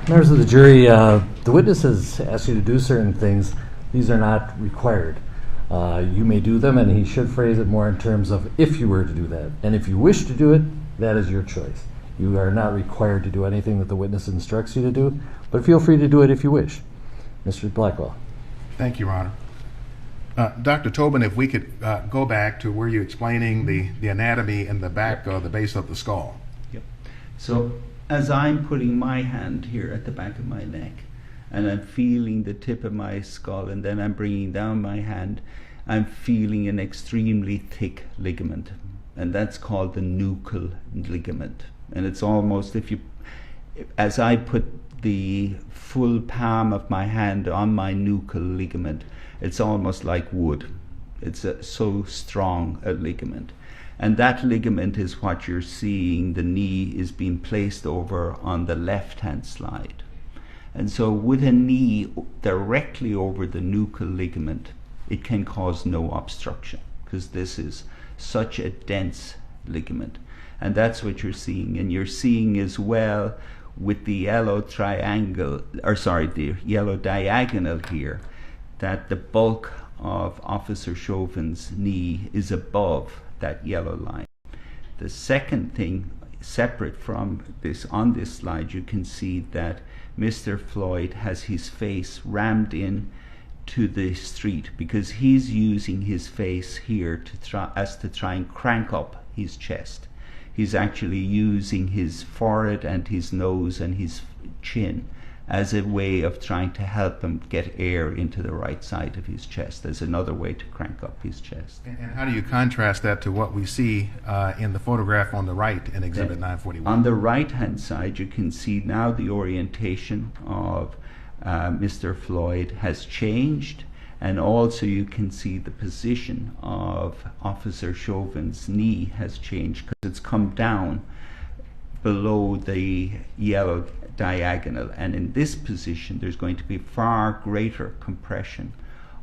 Members of the jury, the witness has asked you to do certain things. These are not required. You may do them, and he should phrase it more in terms of if you were to do that. And if you wish to do it, that is your choice. You are not required to do anything that the witness instructs you to do, but feel free to do it if you wish. Mr. Blackwell. Thank you, Your Honor. Dr. Tobin, if we could go back to where you're explaining the anatomy and the back, the base of the skull. Yep. So as I'm putting my hand here at the back of my neck, and I'm feeling the tip of my skull, and then I'm bringing down my hand, I'm feeling an extremely thick ligament, and that's called the nuchal ligament. And it's almost, as I put the full palm of my hand on my nuchal ligament, it's almost like wood. It's so strong a ligament. And that ligament is what you're seeing. The knee is being placed over on the left-hand slide. And so with a knee directly over the nuchal ligament, it can cause no obstruction, because this is such a dense ligament. And that's what you're seeing. And you're seeing as well with the yellow the yellow diagonal here, that the bulk of Officer Chauvin's knee is above that yellow line. The second thing, separate from this, on this slide, you can see that Mr. Floyd has his face rammed in to the street, because he's using his face here to try and crank up his chest. He's actually using his forehead and his nose and his chin as a way of trying to help him get air into the right side of his chest, as another way to crank up his chest. And how do you contrast that to what we see in the photograph on the right in Exhibit 941? On the right-hand side, you can see now the orientation of Mr. Floyd has changed, and also you can see the position of Officer Chauvin's knee has changed, because it's come down below the yellow diagonal, and in this position there's going to be far greater compression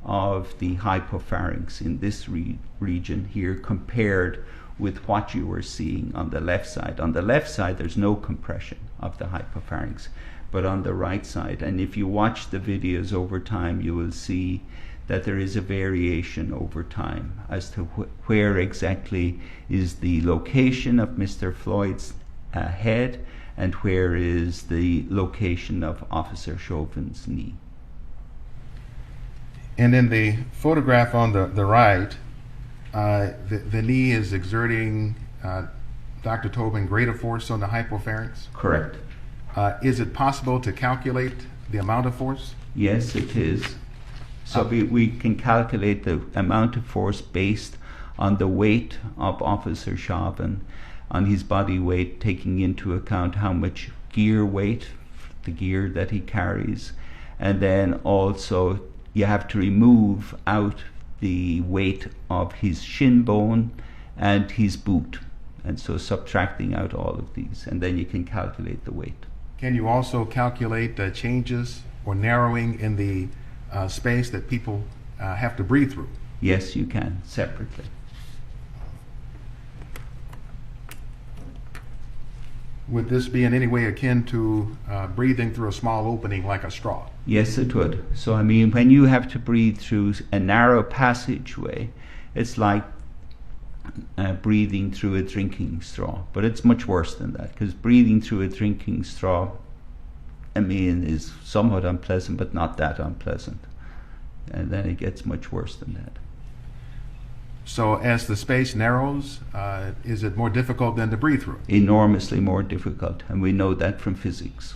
of the hypopharynx in this region here compared with what you were seeing on the left side. On the left side there's no compression of the hypopharynx, but on the right side, and if you watch the videos over time, you will see that there is a variation over time as to where exactly is the location of Mr. Floyd's head and where is the location of Officer Chauvin's knee. And in the photograph on the right, the knee is exerting, Dr. Tobin, greater force on the hypopharynx? Correct. Is it possible to calculate the amount of force? Yes, it is. So we can calculate the amount of force based on the weight of Officer Chauvin, on his body weight, taking into account how much gear weight, the gear that he carries, and then also you have to remove out the weight of his shin bone and his boot, and so subtracting out all of these, and then you can calculate the weight. Can you also calculate changes or narrowing in the space that people have to breathe through? Yes, you can, separately. Would this be in any way akin to breathing through a small opening like a straw? Yes, it would. So, I mean, when you have to breathe through a narrow passageway, it's like breathing through a drinking straw. But it's much worse than that, because breathing through a drinking straw, I mean, is somewhat unpleasant, but not that unpleasant. And then it gets much worse than that. So as the space narrows, is it more difficult than to breathe through? Enormously more difficult, and we know that from physics.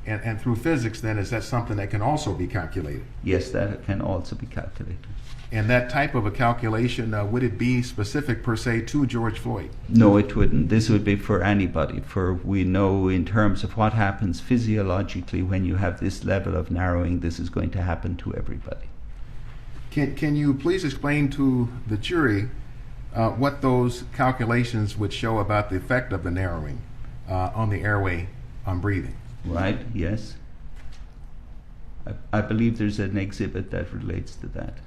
And through physics, then, is that something that can also be calculated? Yes, that can also be calculated. And that type of a calculation, would it be specific per se to George Floyd? No, it wouldn't. This would be for anybody. For we know in terms of what happens physiologically when you have this level of narrowing, this is going to happen to everybody. Can you please explain to the jury what those calculations would show about the effect of the narrowing on the airway on breathing? Right, yes. I believe there's an exhibit that relates to that.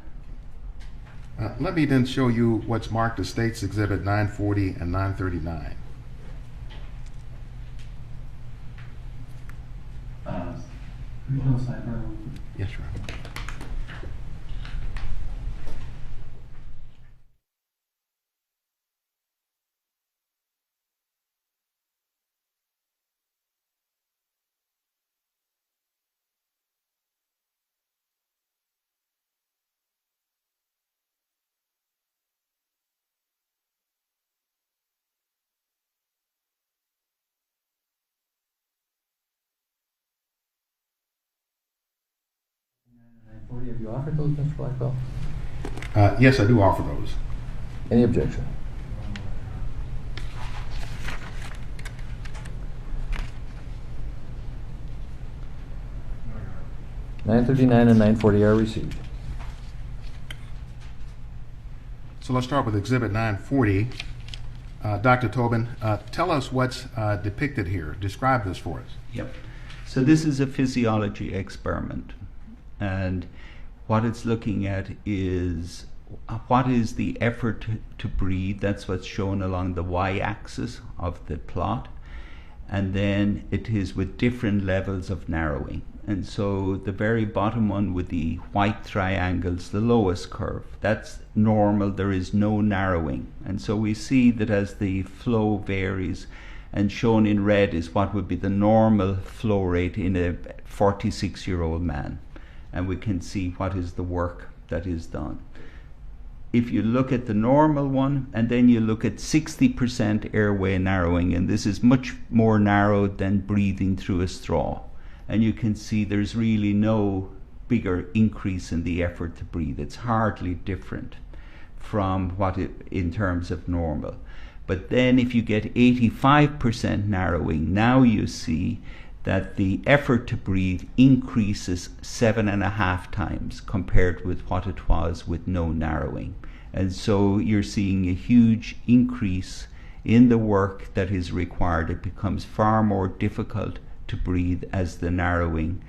Let me then show you what's marked as States Exhibit 940 and 939. Yes, Your Honor. Have you offered those, Mr. Blackwell? Yes, I do offer those. Any objection? $939 and $940 are received. So let's start with Exhibit 940. Dr. Tobin, tell us what's depicted here. Describe this for us. Yep. So this is a physiology experiment, and what it's looking at is what is the effort to breathe. That's what's shown along the y-axis of the plot, and then it is with different levels of narrowing. And so the very bottom one with the white triangles, the lowest curve, that's normal. There is no narrowing. And so we see that as the flow varies, and shown in red is what would be the normal flow rate in a 46-year-old man. And we can see what is the work that is done. If you look at the normal one, and then you look at 60% airway narrowing, and this is much more narrowed than breathing through a straw. And you can see there's really no bigger increase in the effort to breathe. It's hardly different from what it, in terms of normal. But then if you get 85% narrowing, now you see that the effort to breathe increases 7.5 times compared with what it was with no narrowing. And so you're seeing a huge increase in the work that is required. It becomes far more difficult to breathe as the narrowing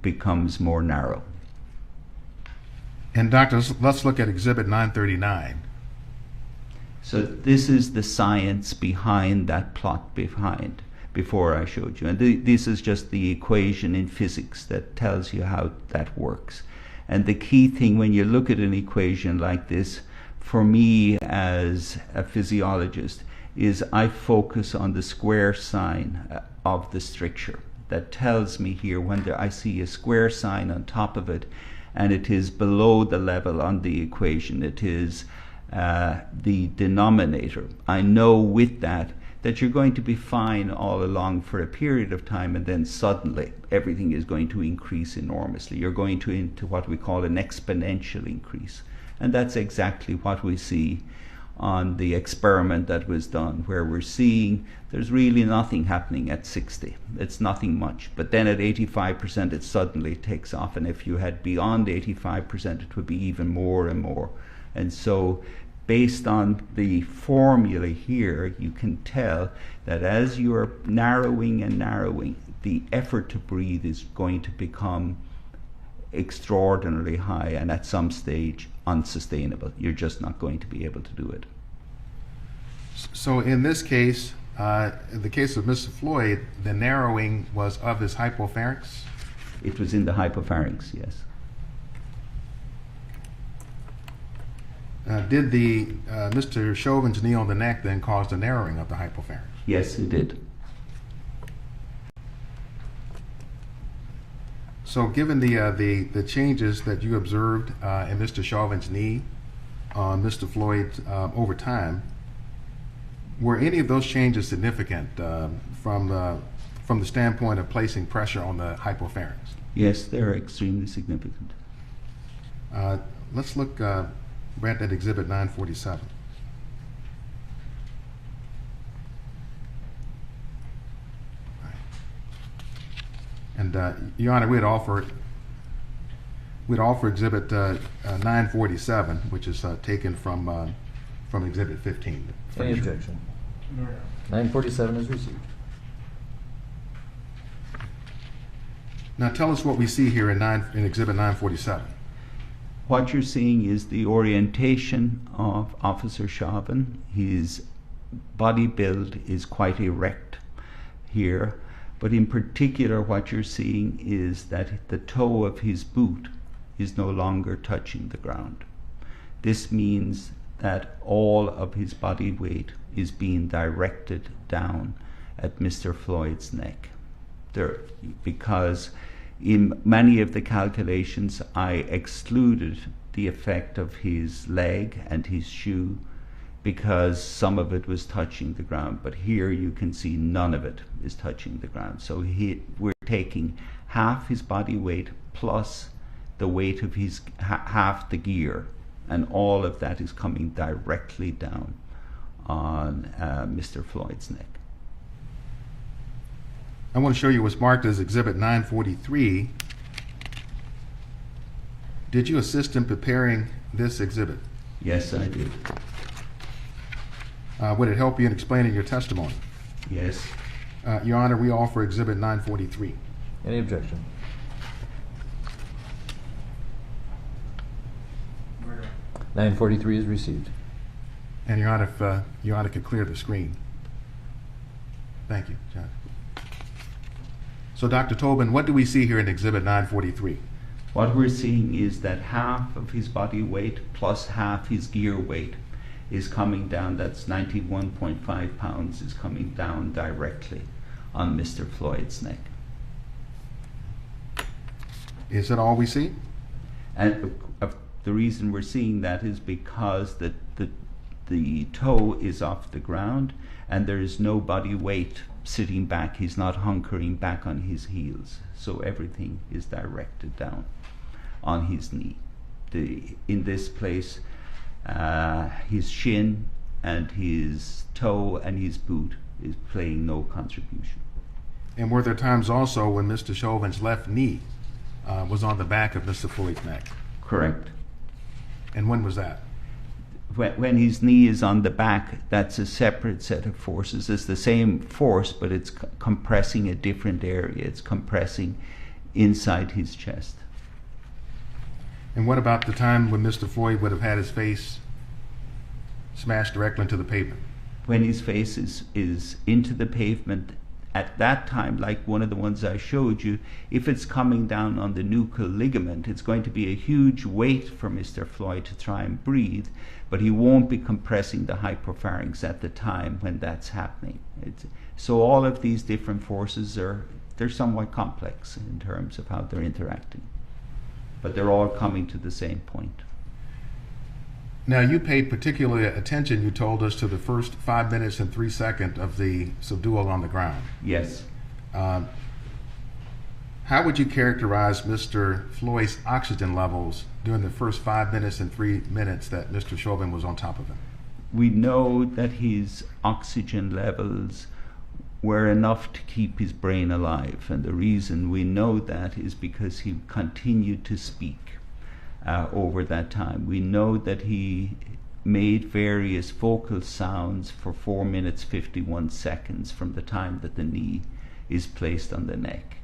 becomes more narrow. And doctors, let's look at Exhibit 939. So this is the science behind that plot before I showed you. And this is just the equation in physics that tells you how that works. And the key thing when you look at an equation like this, for me as a physiologist, is I focus on the square sign of the stricture. That tells me here when I see a square sign on top of it and it is below the level on the equation, it is the denominator. I know with that you're going to be fine all along for a period of time, and then suddenly everything is going to increase enormously. You're going into what we call an exponential increase. And that's exactly what we see on the experiment that was done, where we're seeing there's really nothing happening at 60. It's nothing much. But then at 85% it suddenly takes off, and if you had beyond 85% it would be even more and more. And so based on the formula here, you can tell that as you're narrowing and narrowing, the effort to breathe is going to become extraordinarily high, and at some stage unsustainable. You're just not going to be able to do it. So in this case, in the case of Mr. Floyd, the narrowing was of his hypopharynx? It was in the hypopharynx, yes. Did the Mr. Chauvin's knee on the neck then cause the narrowing of the hypopharynx? Yes, it did. So given the changes that you observed in Mr. Chauvin's knee on Mr. Floyd over time, were any of those changes significant from the standpoint of placing pressure on the hypopharynx? Yes, they're extremely significant. Let's look right at Exhibit 947. And Your Honor, we'd offer Exhibit 947, which is taken from Exhibit 15. Any objection? 947 is received. Now tell us what we see here in Exhibit 947. What you're seeing is the orientation of Officer Chauvin. His body build is quite erect here. But in particular, what you're seeing is that the toe of his boot is no longer touching the ground. This means that all of his body weight is being directed down at Mr. Floyd's neck. Because in many of the calculations, I excluded the effect of his leg and his shoe because some of it was touching the ground. But here you can see none of it is touching the ground. So we're taking half his body weight plus the weight of his half the gear, and all of that is coming directly down on Mr. Floyd's neck. I want to show you what's marked as Exhibit 943. Did you assist in preparing this exhibit? Yes, I did. Would it help you in explaining your testimony? Yes. Your Honor, we offer Exhibit 943. Any objection? Where? 943 is received. And Your Honor, if Your Honor could clear the screen. Thank you, Judge. So, Dr. Tobin, what do we see here in Exhibit 943? What we're seeing is that half of his body weight plus half his gear weight is coming down. That's 91.5 pounds is coming down directly on Mr. Floyd's neck. Is that all we see? And the reason we're seeing that is because the toe is off the ground and there is no body weight sitting back. He's not hunkering back on his heels. So everything is directed down on his knee. In this place, his shin and his toe and his boot is playing no contribution. And were there times also when Mr. Chauvin's left knee was on the back of Mr. Floyd's neck? Correct. And when was that? When his knee is on the back, that's a separate set of forces. It's the same force, but it's compressing a different area. It's compressing inside his chest. And what about the time when Mr. Floyd would have had his face smashed directly into the pavement? When his face is into the pavement, at that time, like one of the ones I showed you, if it's coming down on the nuchal ligament, it's going to be a huge weight for Mr. Floyd to try and breathe, but he won't be compressing the hypopharynx at the time when that's happening. So all of these different forces they're somewhat complex in terms of how they're interacting, but they're all coming to the same point. Now, you paid particular attention, you told us, to the first 5 minutes and 3 seconds of the subdual on the ground. Yes. How would you characterize Mr. Floyd's oxygen levels during the first 5 minutes and 3 minutes that Mr. Chauvin was on top of him? We know that his oxygen levels were enough to keep his brain alive, and the reason we know that is because he continued to speak over that time. We know that he made various vocal sounds for 4 minutes 51 seconds from the time that the knee is placed on the neck.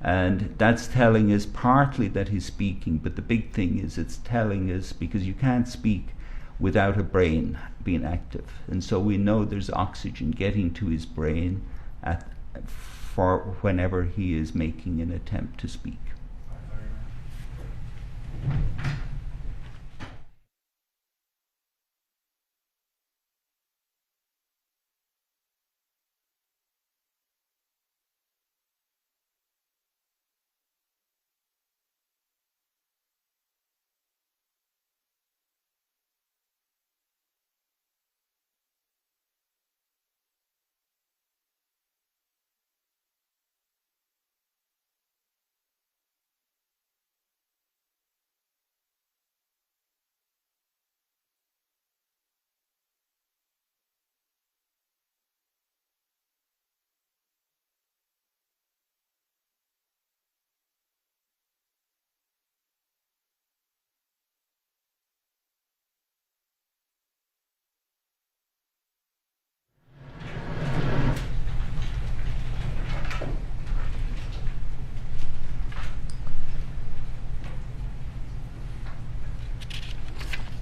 And that's telling us partly that he's speaking, but the big thing is it's telling us because you can't speak without a brain being active. And so we know there's oxygen getting to his brain for whenever he is making an attempt to speak.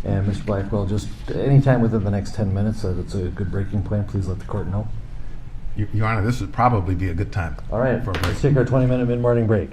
And Mr. Blackwell, just anytime within the next 10 minutes, that's a good breaking point. Please let the court know. Your Honor, this would probably be a good time. All right, for a break. let's take our 20-minute mid-morning break.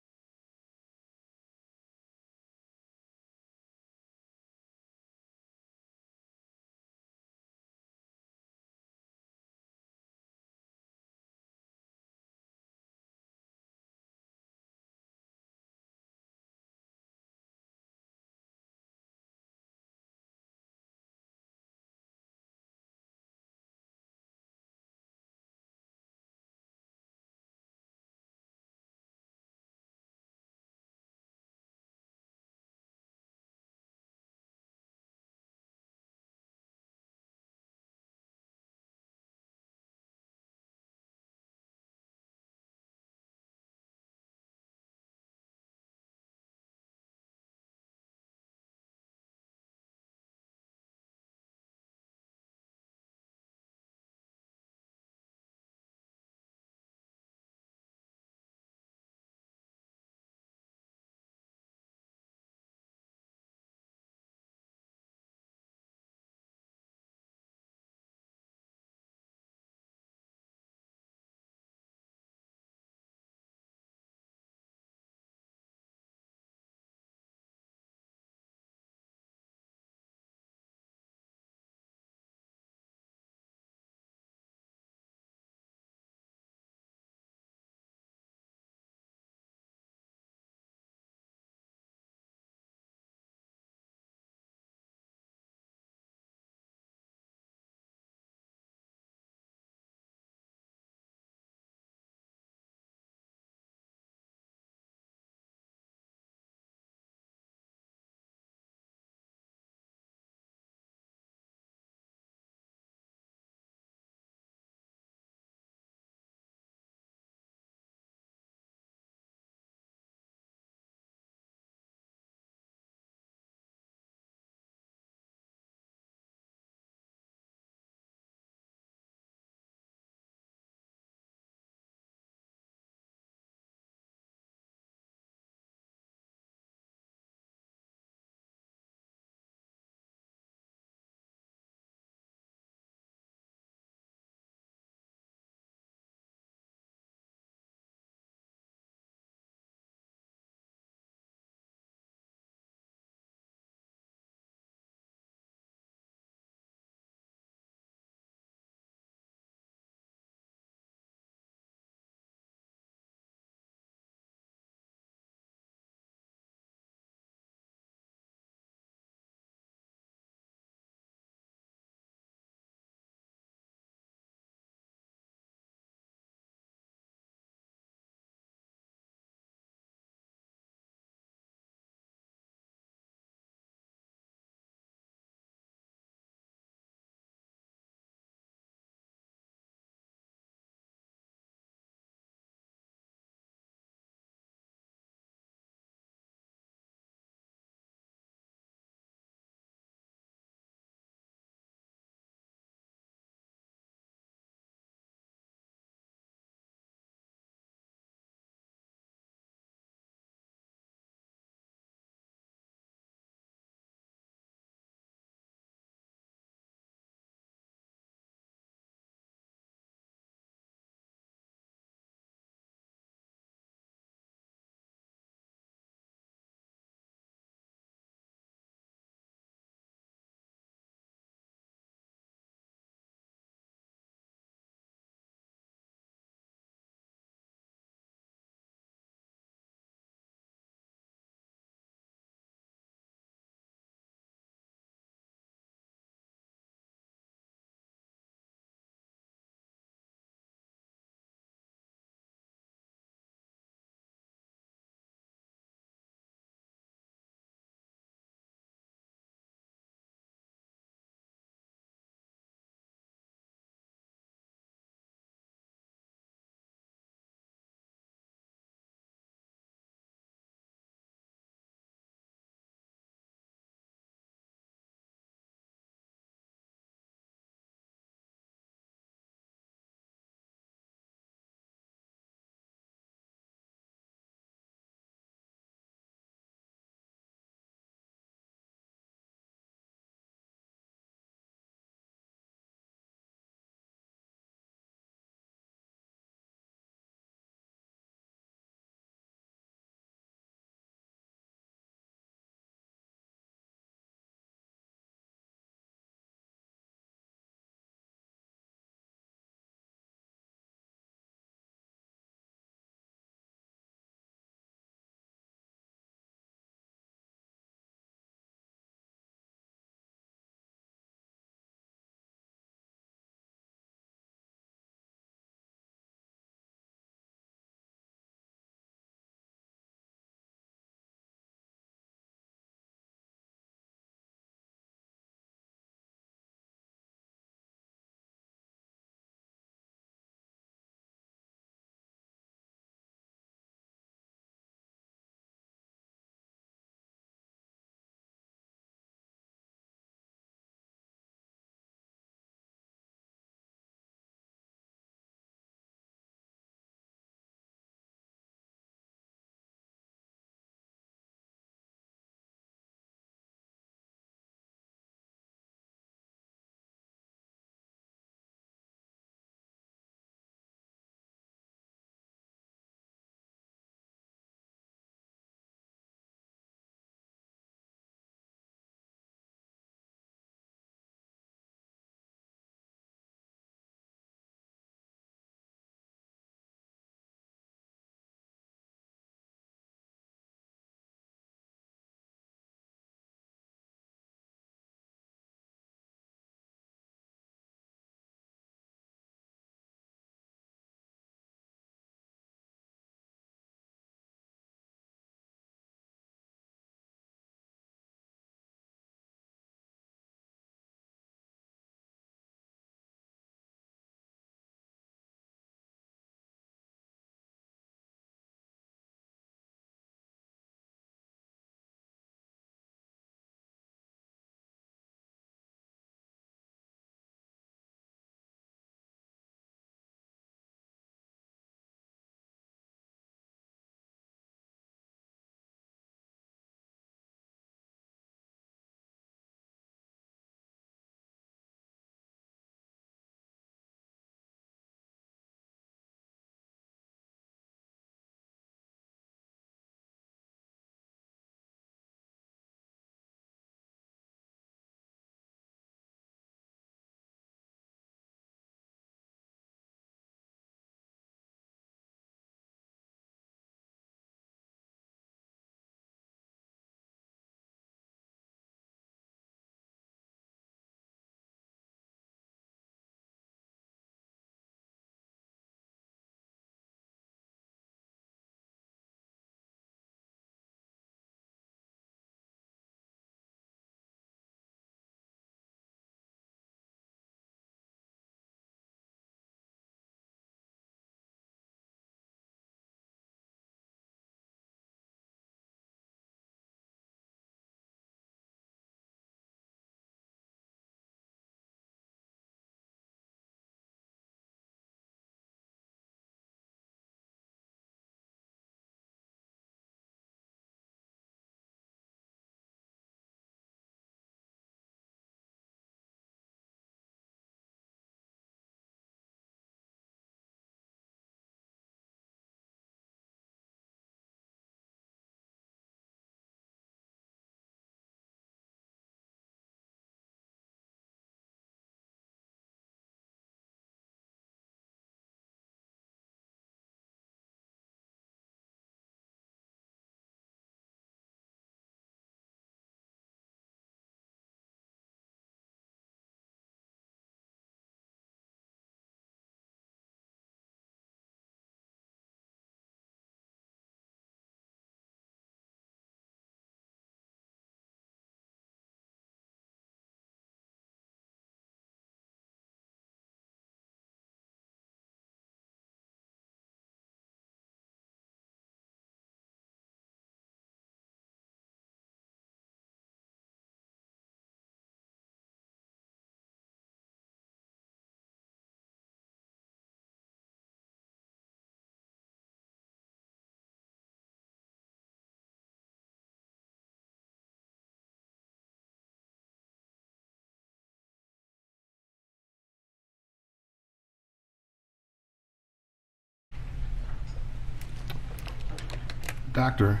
Doctor,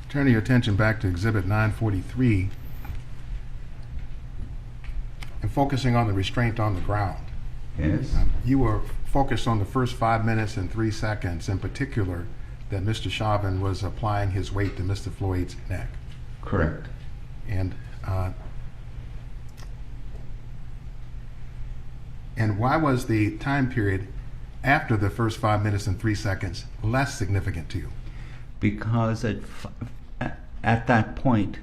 turning your attention back to Exhibit 943 and focusing on the restraint on the ground. Yes. You were focused on the first 5 minutes and 3 seconds, in particular, that Mr. Chauvin was applying his weight to Mr. Floyd's neck. Correct. And why was the time period after the first 5 minutes and 3 seconds less significant to you? Because at that point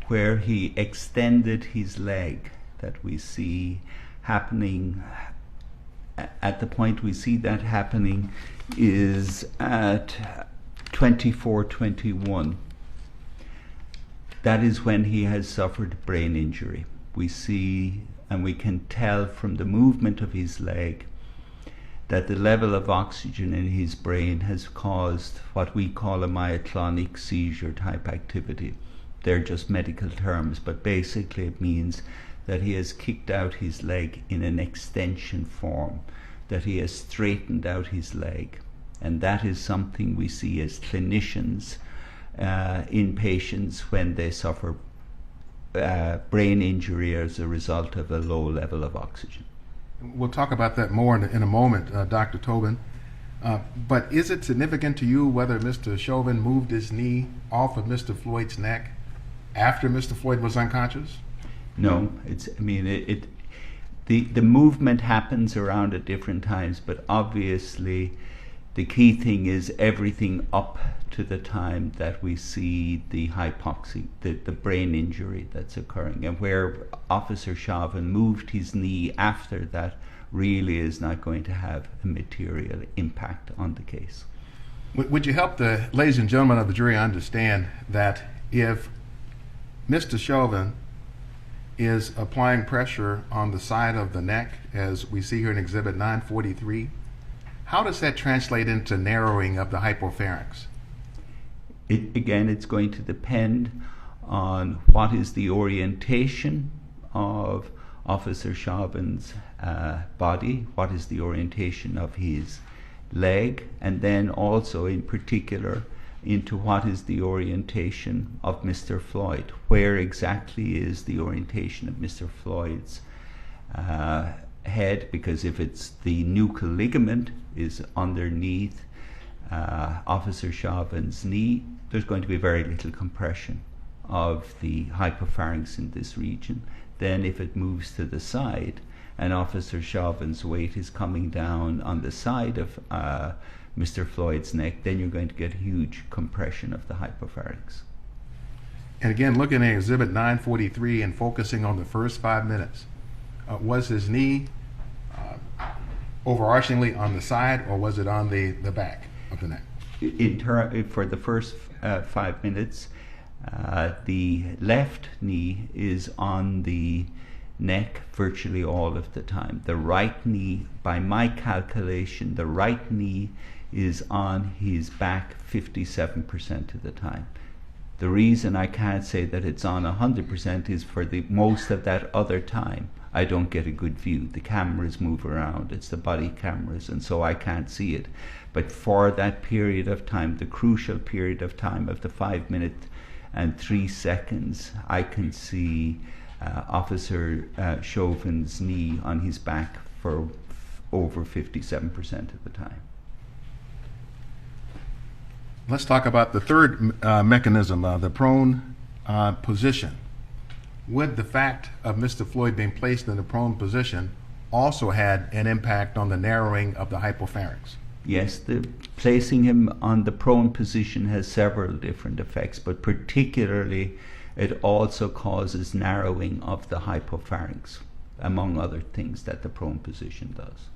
where he extended his leg, that we see happening, at the point we see that happening is at 24:21. That is when he has suffered brain injury. We see and we can tell from the movement of his leg that the level of oxygen in his brain has caused what we call a myoclonic seizure type activity. They're just medical terms, but basically it means that he has kicked out his leg in an extension form, that he has straightened out his leg. And that is something we see as clinicians in patients when they suffer brain injury as a result of a low level of oxygen. We'll talk about that more in a moment, Dr. Tobin. But is it significant to you whether Mr. Chauvin moved his knee off of Mr. Floyd's neck after Mr. Floyd was unconscious? No, the movement happens around at different times, but obviously the key thing is everything up to the time that we see the hypoxia, the brain injury that's occurring. And where Officer Chauvin moved his knee after that really is not going to have a material impact on the case. Would you help the ladies and gentlemen of the jury understand that if Mr. Chauvin is applying pressure on the side of the neck, as we see here in Exhibit 943, how does that translate into narrowing of the hypopharynx? Again, it's going to depend on what is the orientation of Officer Chauvin's body, what is the orientation of his leg, and then also in particular into what is the orientation of Mr. Floyd. Where exactly is the orientation of Mr. Floyd's head? Because if it's the nuchal ligament is underneath Officer Chauvin's knee, there's going to be very little compression of the hypopharynx in this region. Then if it moves to the side and Officer Chauvin's weight is coming down on the side of Mr. Floyd's neck, then you're going to get huge compression of the hypopharynx. And again, looking at Exhibit 943 and focusing on the first 5 minutes, was his knee overarchingly on the side, or was it on the back of the neck? For the first 5 minutes, the left knee is on the neck virtually all of the time. The right knee, by my calculation, the right knee is on his back 57% of the time. The reason I can't say that it's on 100% is for the most of that other time I don't get a good view. The cameras move around, it's the body cameras, and so I can't see it. But for that period of time, the crucial period of time of the 5 minutes and 3 seconds, I can see Officer Chauvin's knee on his back for over 57% of the time. Let's talk about the third mechanism, the prone position. Would the fact of Mr. Floyd being placed in the prone position also had an impact on the narrowing of the hypopharynx? Yes, placing him on the prone position has several different effects, but particularly it also causes narrowing of the hypopharynx, among other things that the prone position does.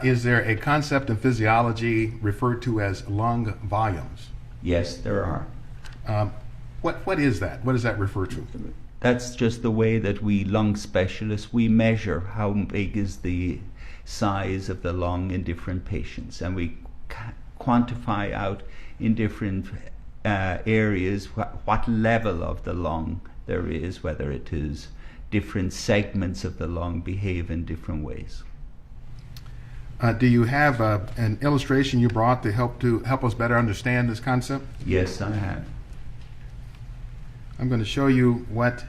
Is there a concept in physiology referred to as lung volumes? Yes, there are. What is that? What does that refer to? That's just the way that we lung specialists, we measure how big is the size of the lung in different patients, and we quantify out in different areas what level of the lung there is, whether it is different segments of the lung behave in different ways. Do you have an illustration you brought to help us better understand this concept? Yes, I have. I'm going to show you what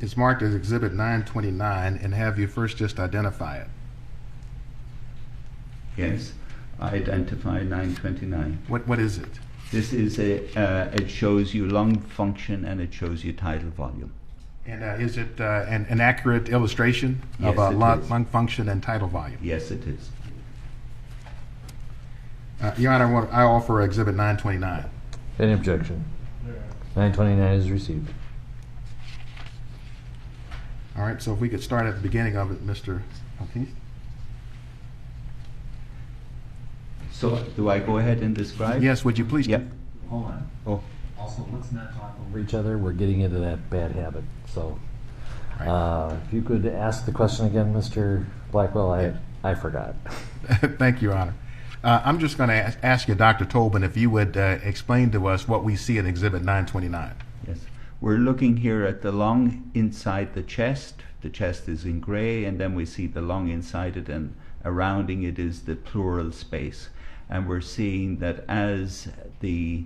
is marked as Exhibit 929 and have you first just identify it. Yes, I identify 929. What is it? This is it shows you lung function and it shows you tidal volume. And is it an accurate illustration Yes, of it is. lung function and tidal volume? Yes, it is. Your Honor, I offer Exhibit 929. Any objection? 929 is received. All right, so if we could start at the beginning of it, Mr. Altini. So do I go ahead and describe? Yes, would you please? Yep. Hold on. Oh, Also, let's not talk For over each other, we're getting into that bad habit. So, Right. if you could ask the question again, Mr. Blackwell, I forgot. Thank you, Your Honor. I'm just going to ask you, Dr. Tobin, if you would explain to us what we see in Exhibit 929. yes. We're looking here at the lung inside the chest. The chest is in gray, and then we see the lung inside it, and surrounding it is the pleural space. And we're seeing that as the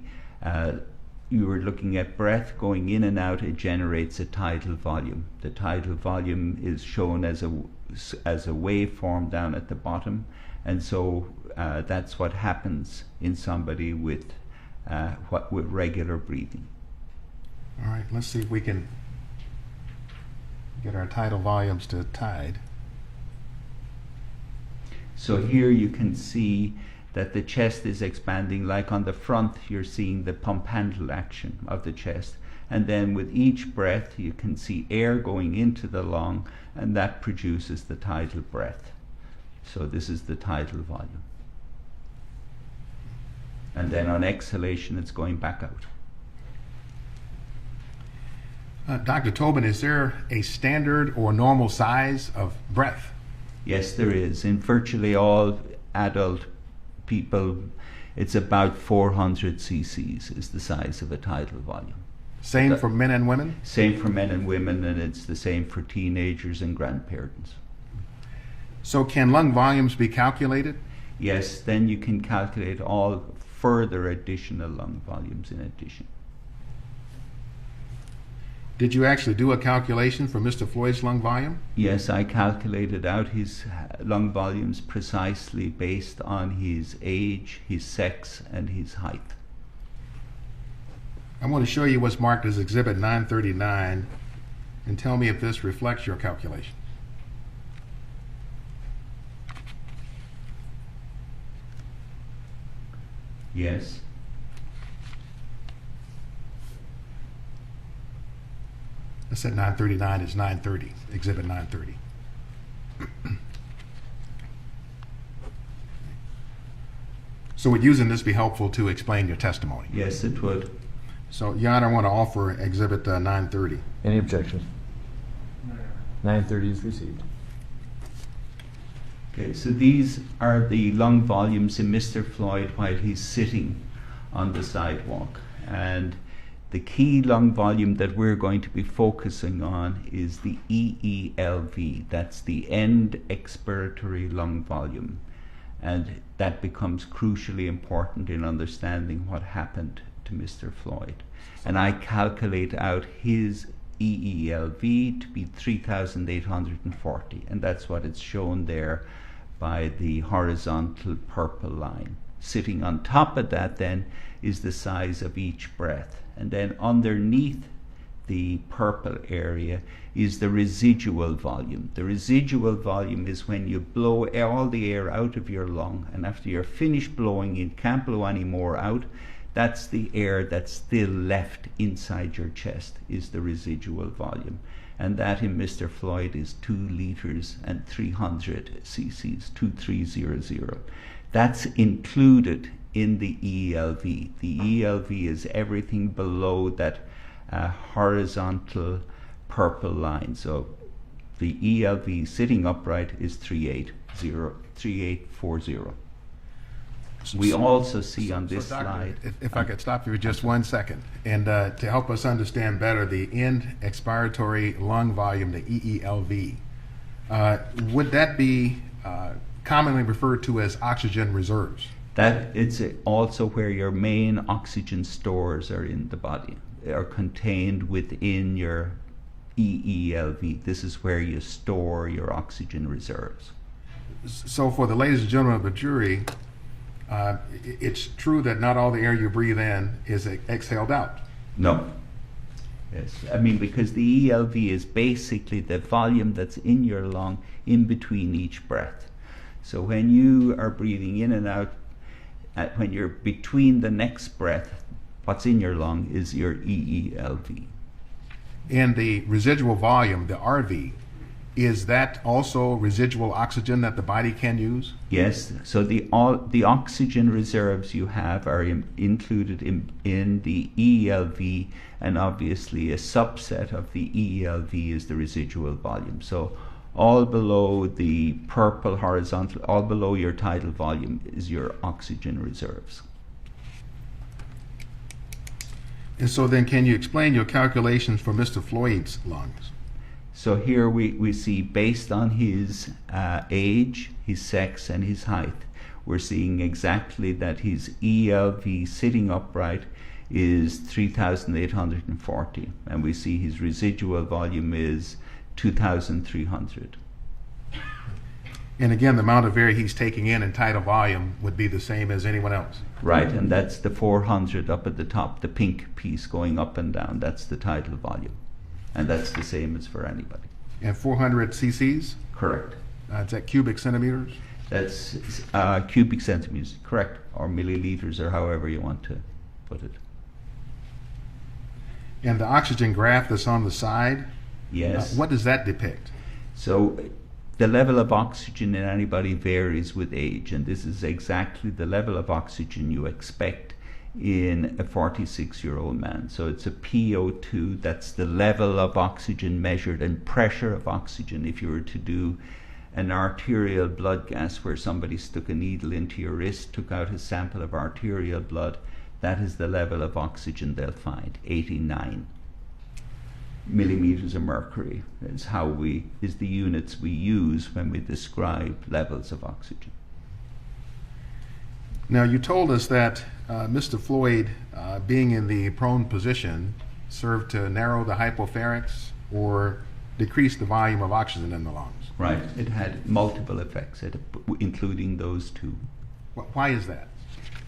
you were looking at breath going in and out, it generates a tidal volume. The tidal volume is shown as a waveform down at the bottom, and so that's what happens in somebody with regular breathing. All right, let's see if we can get our tidal volumes to tide. So here you can see that the chest is expanding. Like on the front, you're seeing the pump handle action of the chest. And then with each breath, you can see air going into the lung, and that produces the tidal breath. So this is the tidal volume. And then on exhalation, it's going back out. Dr. Tobin, is there a standard or normal size of breath? Yes, there is. In virtually all adult people, it's about 400 cc's is the size of a tidal volume. Same for men and women? Same for men and women, and it's the same for teenagers and grandparents. So can lung volumes be calculated? Yes, then you can calculate all further additional lung volumes in addition. Did you actually do a calculation for Mr. Floyd's lung volume? Yes, I calculated out his lung volumes precisely based on his age, his sex, and his height. I want to show you what's marked as Exhibit 939 and tell me if this reflects your calculation. Yes. I said 939 is 930, Exhibit 930. So would using this be helpful to explain your testimony? Yes, it would. So, Your Honor, I want to offer Exhibit 930. Any objections? 930 is received. Okay, so these are the lung volumes in Mr. Floyd while he's sitting on the sidewalk. And the key lung volume that we're going to be focusing on is the EELV. That's the end expiratory lung volume. And that becomes crucially important in understanding what happened to Mr. Floyd. And I calculate out his EELV to be 3,840. And that's what it's shown there by the horizontal purple line. Sitting on top of that then is the size of each breath. And then underneath the purple area is the residual volume. The residual volume is when you blow all the air out of your lung, and after you're finished blowing, you can't blow any more out. That's the air that's still left inside your chest, is the residual volume. And that in Mr. Floyd is 2 liters and 300 cc's, 2300. That's included in the ELV. The ELV is everything below that horizontal purple line. So the ELV sitting upright is 3840. We also see on this Doctor, slide. if I could stop you for just 1 second, and to help us understand better the end expiratory lung volume, the EELV, would that be commonly referred to as oxygen reserves. That it's also where your main oxygen stores are in the body, are contained within your EELV. This is where you store your oxygen reserves. So for the ladies and gentlemen of the jury, it's true that not all the air you breathe in is exhaled out. No. Yes, I mean, because the ELV is basically the volume that's in your lung in between each breath. So when you are breathing in and out, when you're between the next breath, what's in your lung is your EELV. And the residual volume, the RV, is that also residual oxygen that the body can use? Yes, so the oxygen reserves you have are included in the EELV, and obviously a subset of the EELV is the residual volume. So all below the purple horizontal, all below your tidal volume is your oxygen reserves. And so then can you explain your calculations for Mr. Floyd's lungs? So here we see, based on his age, his sex, and his height, we're seeing exactly that his ELV sitting upright is 3,840, and we see his residual volume is 2,300. And again, the amount of air he's taking in tidal volume would be the same as anyone else. Right, and that's the 400 up at the top, the pink piece going up and down. That's the tidal volume. And that's the same as for anybody. And 400 cc's? Correct. Is that cubic centimeters? That's cubic centimeters, correct, or milliliters, or however you want to put it. And the oxygen graph that's on the side? Yes. What does that depict? So the level of oxygen in anybody varies with age, and this is exactly the level of oxygen you expect in a 46-year-old man. So it's a PO2, that's the level of oxygen measured, and pressure of oxygen. If you were to do an arterial blood gas where somebody stuck a needle into your wrist, took out a sample of arterial blood, that is the level of oxygen they'll find, 89 millimeters of mercury is the units we use when we describe levels of oxygen. Now, you told us that Mr. Floyd, being in the prone position, served to narrow the hypopharynx or decrease the volume of oxygen in the lungs. Right. It had multiple effects, including those two. Why is that?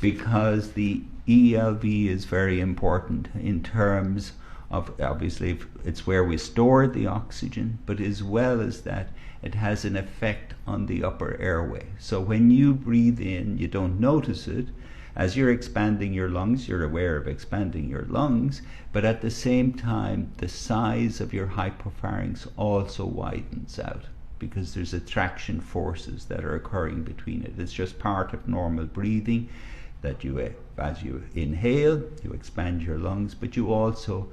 Because the ELV is very important in terms of, obviously, it's where we store the oxygen, but as well as that, it has an effect on the upper airway. So when you breathe in, you don't notice it. As you're expanding your lungs, you're aware of expanding your lungs, but at the same time, the size of your hypopharynx also widens out because there's attraction forces that are occurring between it. It's just part of normal breathing that as you inhale, you expand your lungs, but you also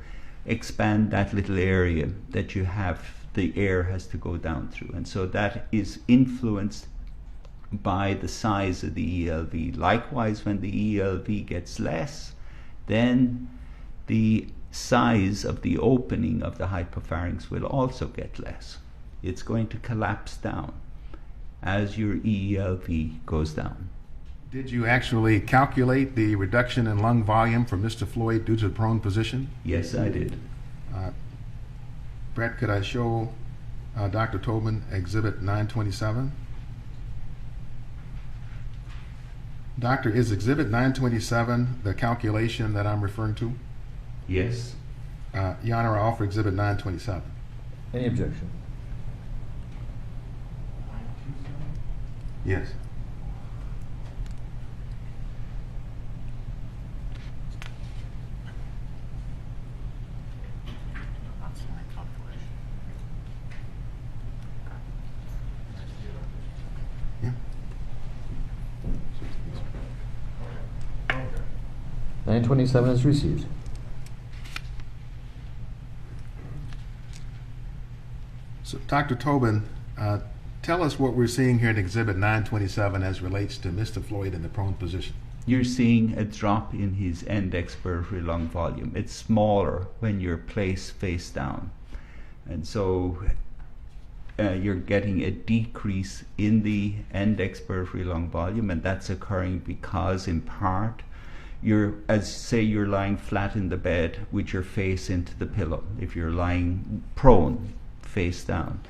expand that little area that you have, the air has to go down through. And so that is influenced by the size of the ELV. Likewise, when the ELV gets less, then the size of the opening of the hypopharynx will also get less. It's going to collapse down as your ELV goes down. Did you actually calculate the reduction in lung volume for Mr. Floyd due to the prone position? Yes, I did. Brett, could I show Dr. Tobin Exhibit 927? Doctor, is Exhibit 927 the calculation that I'm referring to? Yes. Your Honor, I offer Exhibit 927. Any objection? Yes. That's my calculation. Yeah. 927 is received. So, Dr. Tobin, tell us what we're seeing here in Exhibit 927 as relates to Mr. Floyd in the prone position. You're seeing a drop in his end expiratory lung volume. It's smaller when you're placed face down. And so you're getting a decrease in the end expiratory lung volume, and that's occurring because, in part, you're lying flat in the bed with your face into the pillow. If you're lying prone, face down,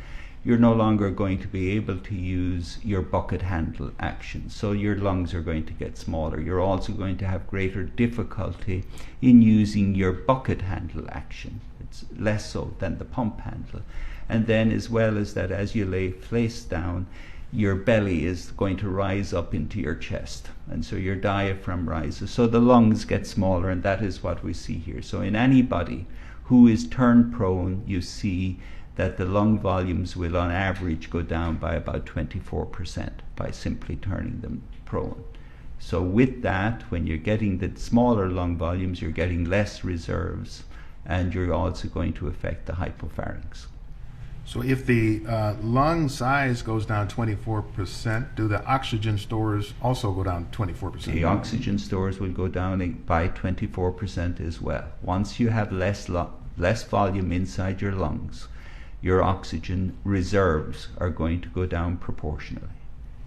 you're no longer going to be able to use your bucket handle action. So your lungs are going to get smaller. You're also going to have greater difficulty in using your bucket handle action. It's less so than the pump handle. And then, as well as that, as you lay face down, your belly is going to rise up into your chest, and so your diaphragm rises. So the lungs get smaller, and that is what we see here. So in anybody who is turned prone, you see that the lung volumes will on average go down by about 24% by simply turning them prone. So with that, when you're getting the smaller lung volumes, you're getting less reserves, and you're also going to affect the hypopharynx. So if the lung size goes down 24%, do the oxygen stores also go down 24%? The oxygen stores will go down by 24% as well. Once you have less volume inside your lungs, your oxygen reserves are going to go down proportionally.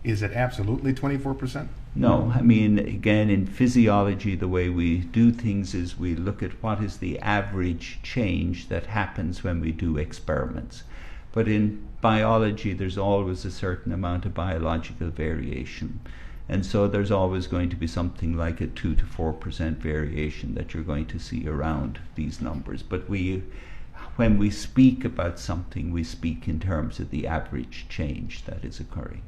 Is it absolutely 24%? No, I mean, again, in physiology, the way we do things is we look at what is the average change that happens when we do experiments. But in biology, there's always a certain amount of biological variation. And so there's always going to be something like a 2 to 4% variation that you're going to see around these numbers. But when we speak about something, we speak in terms of the average change that is occurring.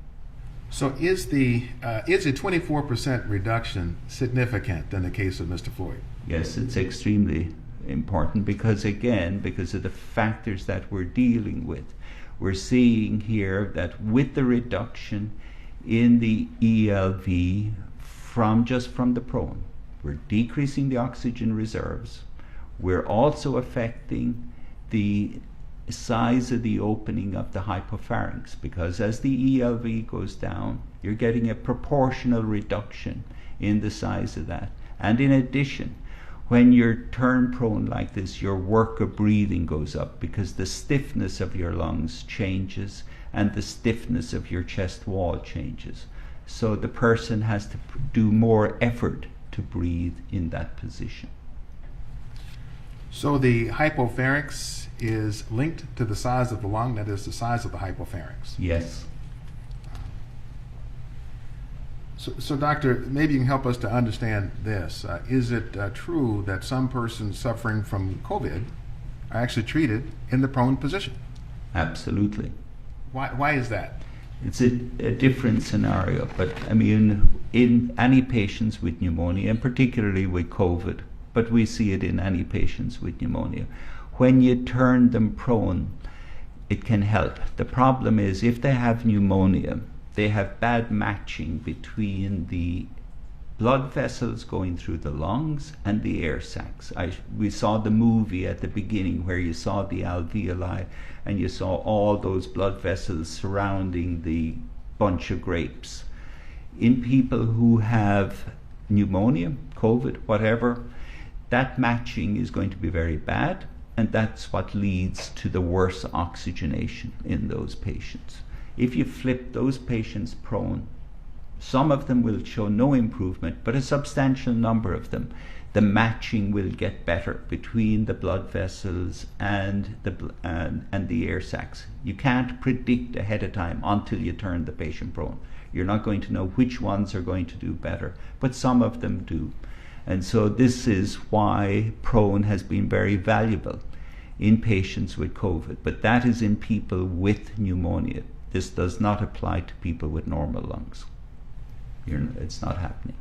So is a 24% reduction significant in the case of Mr. Floyd? Yes, it's extremely important because, again, because of the factors that we're dealing with. We're seeing here that with the reduction in the ELV from the prone, we're decreasing the oxygen reserves. We're also affecting the size of the opening of the hypopharynx, because as the ELV goes down, you're getting a proportional reduction in the size of that. And in addition, when you're turned prone like this, your work of breathing goes up because the stiffness of your lungs changes and the stiffness of your chest wall changes. So the person has to do more effort to breathe in that position. So the hypopharynx is linked to the size of the lung, that is the size of the hypopharynx. Yes. So doctor, maybe you can help us to understand this. Is it true that some persons suffering from COVID are actually treated in the prone position? Absolutely. Why is that? It's a different scenario, but I mean, in any patients with pneumonia, and particularly with COVID, but we see it in any patients with pneumonia, when you turn them prone, it can help. The problem is if they have pneumonia, they have bad matching between the blood vessels going through the lungs and the air sacs. We saw the movie at the beginning where you saw the alveoli and you saw all those blood vessels surrounding the bunch of grapes. In people who have pneumonia, COVID, whatever, that matching is going to be very bad, and that's what leads to the worse oxygenation in those patients. If you flip those patients prone, some of them will show no improvement, but a substantial number of them, the matching will get better between the blood vessels and the air sacs. You can't predict ahead of time until you turn the patient prone. You're not going to know which ones are going to do better, but some of them do. And so this is why prone has been very valuable in patients with COVID, but that is in people with pneumonia. This does not apply to people with normal lungs. It's not happening.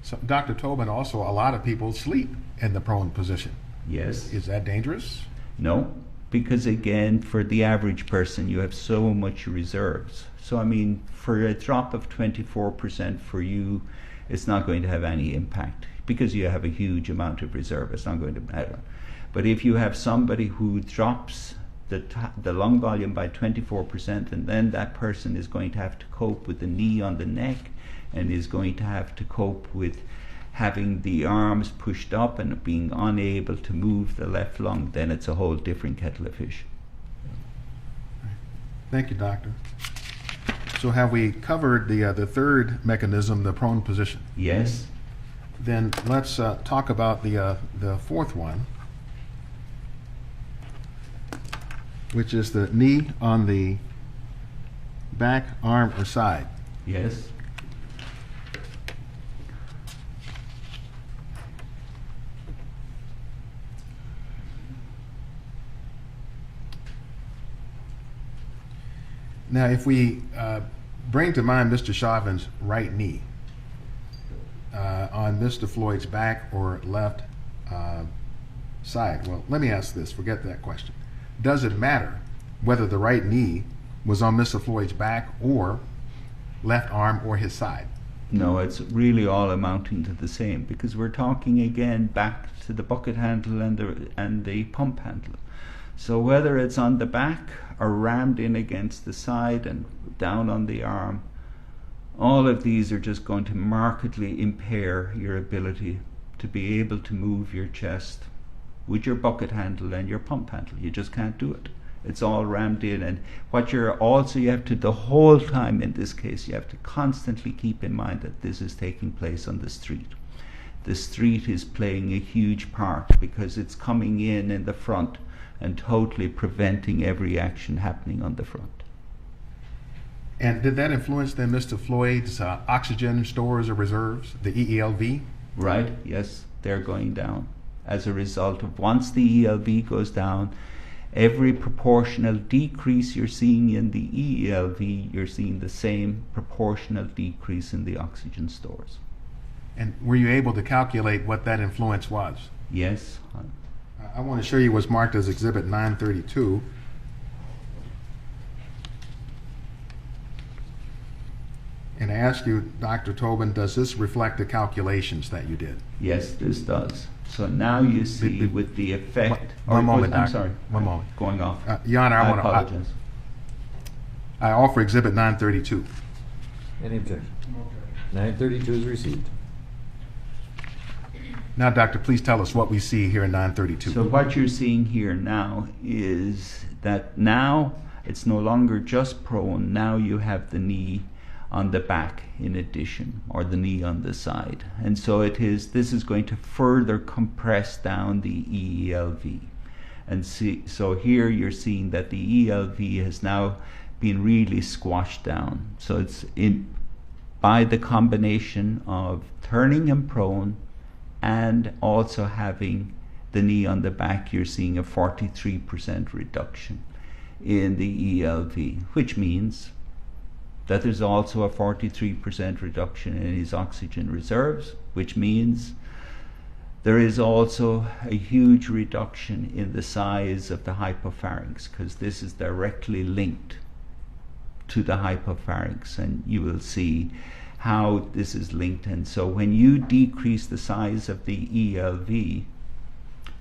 So, Dr. Tobin, also a lot of people sleep in the prone position. Yes. Is that dangerous? No, because again, for the average person, you have so much reserves. So I mean, for a drop of 24% for you, it's not going to have any impact because you have a huge amount of reserve. It's not going to matter. But if you have somebody who drops the lung volume by 24%, and then that person is going to have to cope with the knee on the neck and is going to have to cope with having the arms pushed up and being unable to move the left lung, then it's a whole different kettle of fish. Thank you, doctor. So have we covered the third mechanism, the prone position? Yes. Then let's talk about the fourth one, which is the knee on the back, arm, or side. Yes. Now, if we bring to mind Mr. Chauvin's right knee on Mr. Floyd's back or left side, well, let me ask this, forget that question. Does it matter whether the right knee was on Mr. Floyd's back or left arm or his side? No, it's really all amounting to the same, because we're talking again back to the bucket handle and the pump handle. So whether it's on the back or rammed in against the side and down on the arm, all of these are just going to markedly impair your ability to be able to move your chest with your bucket handle and your pump handle. You just can't do it. It's all rammed in. And what you have to, the whole time in this case, you have to constantly keep in mind that this is taking place on the street. The street is playing a huge part because it's coming in the front and totally preventing every action happening on the front. And did that influence then Mr. Floyd's oxygen stores or reserves, the EELV? Right, yes, they're going down. As a result of, once the ELV goes down, every proportional decrease you're seeing in the EELV, you're seeing the same proportional decrease in the oxygen stores. And were you able to calculate what that influence was? Yes. I want to show you what's marked as Exhibit 932. And I ask you, Dr. Tobin, does this reflect the calculations that you did? Yes, this does. So now you see with the effect... One moment, I'm Doctor. sorry. One moment. Going off. Your Honor, I apologize. I offer Exhibit 932. Any objection? 932 is received. Now, Doctor, please tell us what we see here in 932. So what you're seeing here now is that now it's no longer just prone. Now you have the knee on the back in addition, or the knee on the side. And so this is going to further compress down the EELV. And so here you're seeing that the ELV has now been really squashed down. So it's by the combination of turning him prone and also having the knee on the back, you're seeing a 43% reduction in the ELV, which means that there's also a 43% reduction in his oxygen reserves, which means there is also a huge reduction in the size of the hypopharynx, because this is directly linked to the hypopharynx, and you will see how this is linked. And so when you decrease the size of the ELV,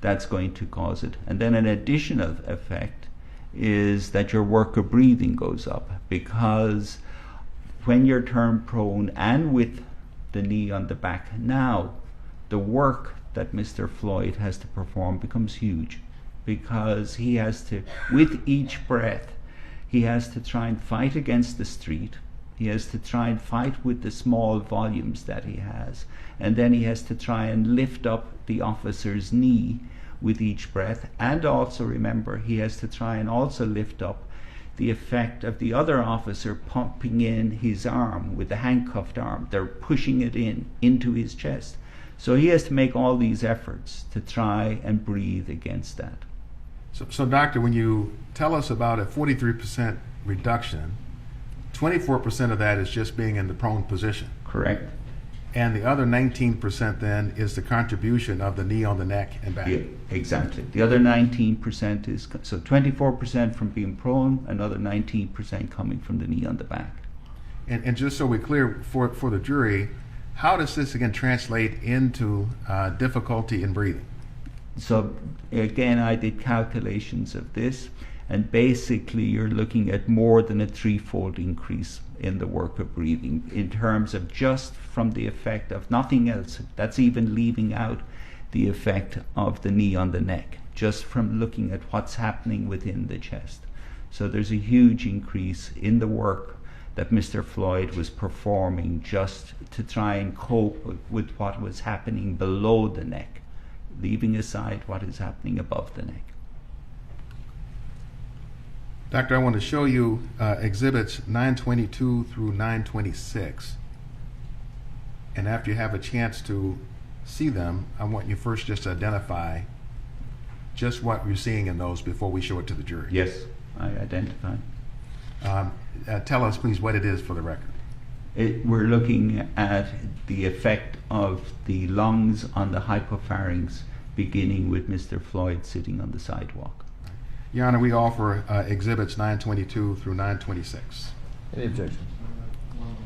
that's going to cause it. And then an additional effect is that your work of breathing goes up, because when you're turned prone and with the knee on the back, now the work that Mr. Floyd has to perform becomes huge, because he has to, with each breath, he has to try and fight against the street. He has to try and fight with the small volumes that he has. And then he has to try and lift up the officer's knee with each breath. And also remember, he has to try and also lift up the effect of the other officer pumping in his arm with the handcuffed arm. They're pushing it into his chest. So he has to make all these efforts to try and breathe against that. So doctor, when you tell us about a 43% reduction, 24% of that is just being in the prone position. Correct. And the other 19% then is the contribution of the knee on the neck and back. Yeah, exactly. The other 19% is, so 24% from being prone, another 19% coming from the knee on the back. And just so we're clear for the jury, how does this again translate into difficulty in breathing? So again, I did calculations of this, and basically you're looking at more than a threefold increase in the work of breathing in terms of just from the effect of nothing else. That's even leaving out the effect of the knee on the neck, just from looking at what's happening within the chest. So there's a huge increase in the work that Mr. Floyd was performing just to try and cope with what was happening below the neck, leaving aside what is happening above the neck. Doctor, I want to show you exhibits 922 through 926. And after you have a chance to see them, I want you first just to identify just what you're seeing in those before we show it to the jury. Yes, I identify. Tell us, please, what it is for the record. We're looking at the effect of the lungs on the hypopharynx, beginning with Mr. Floyd sitting on the sidewalk. Your Honor, we offer exhibits 922 through 926. Any objection? No objection.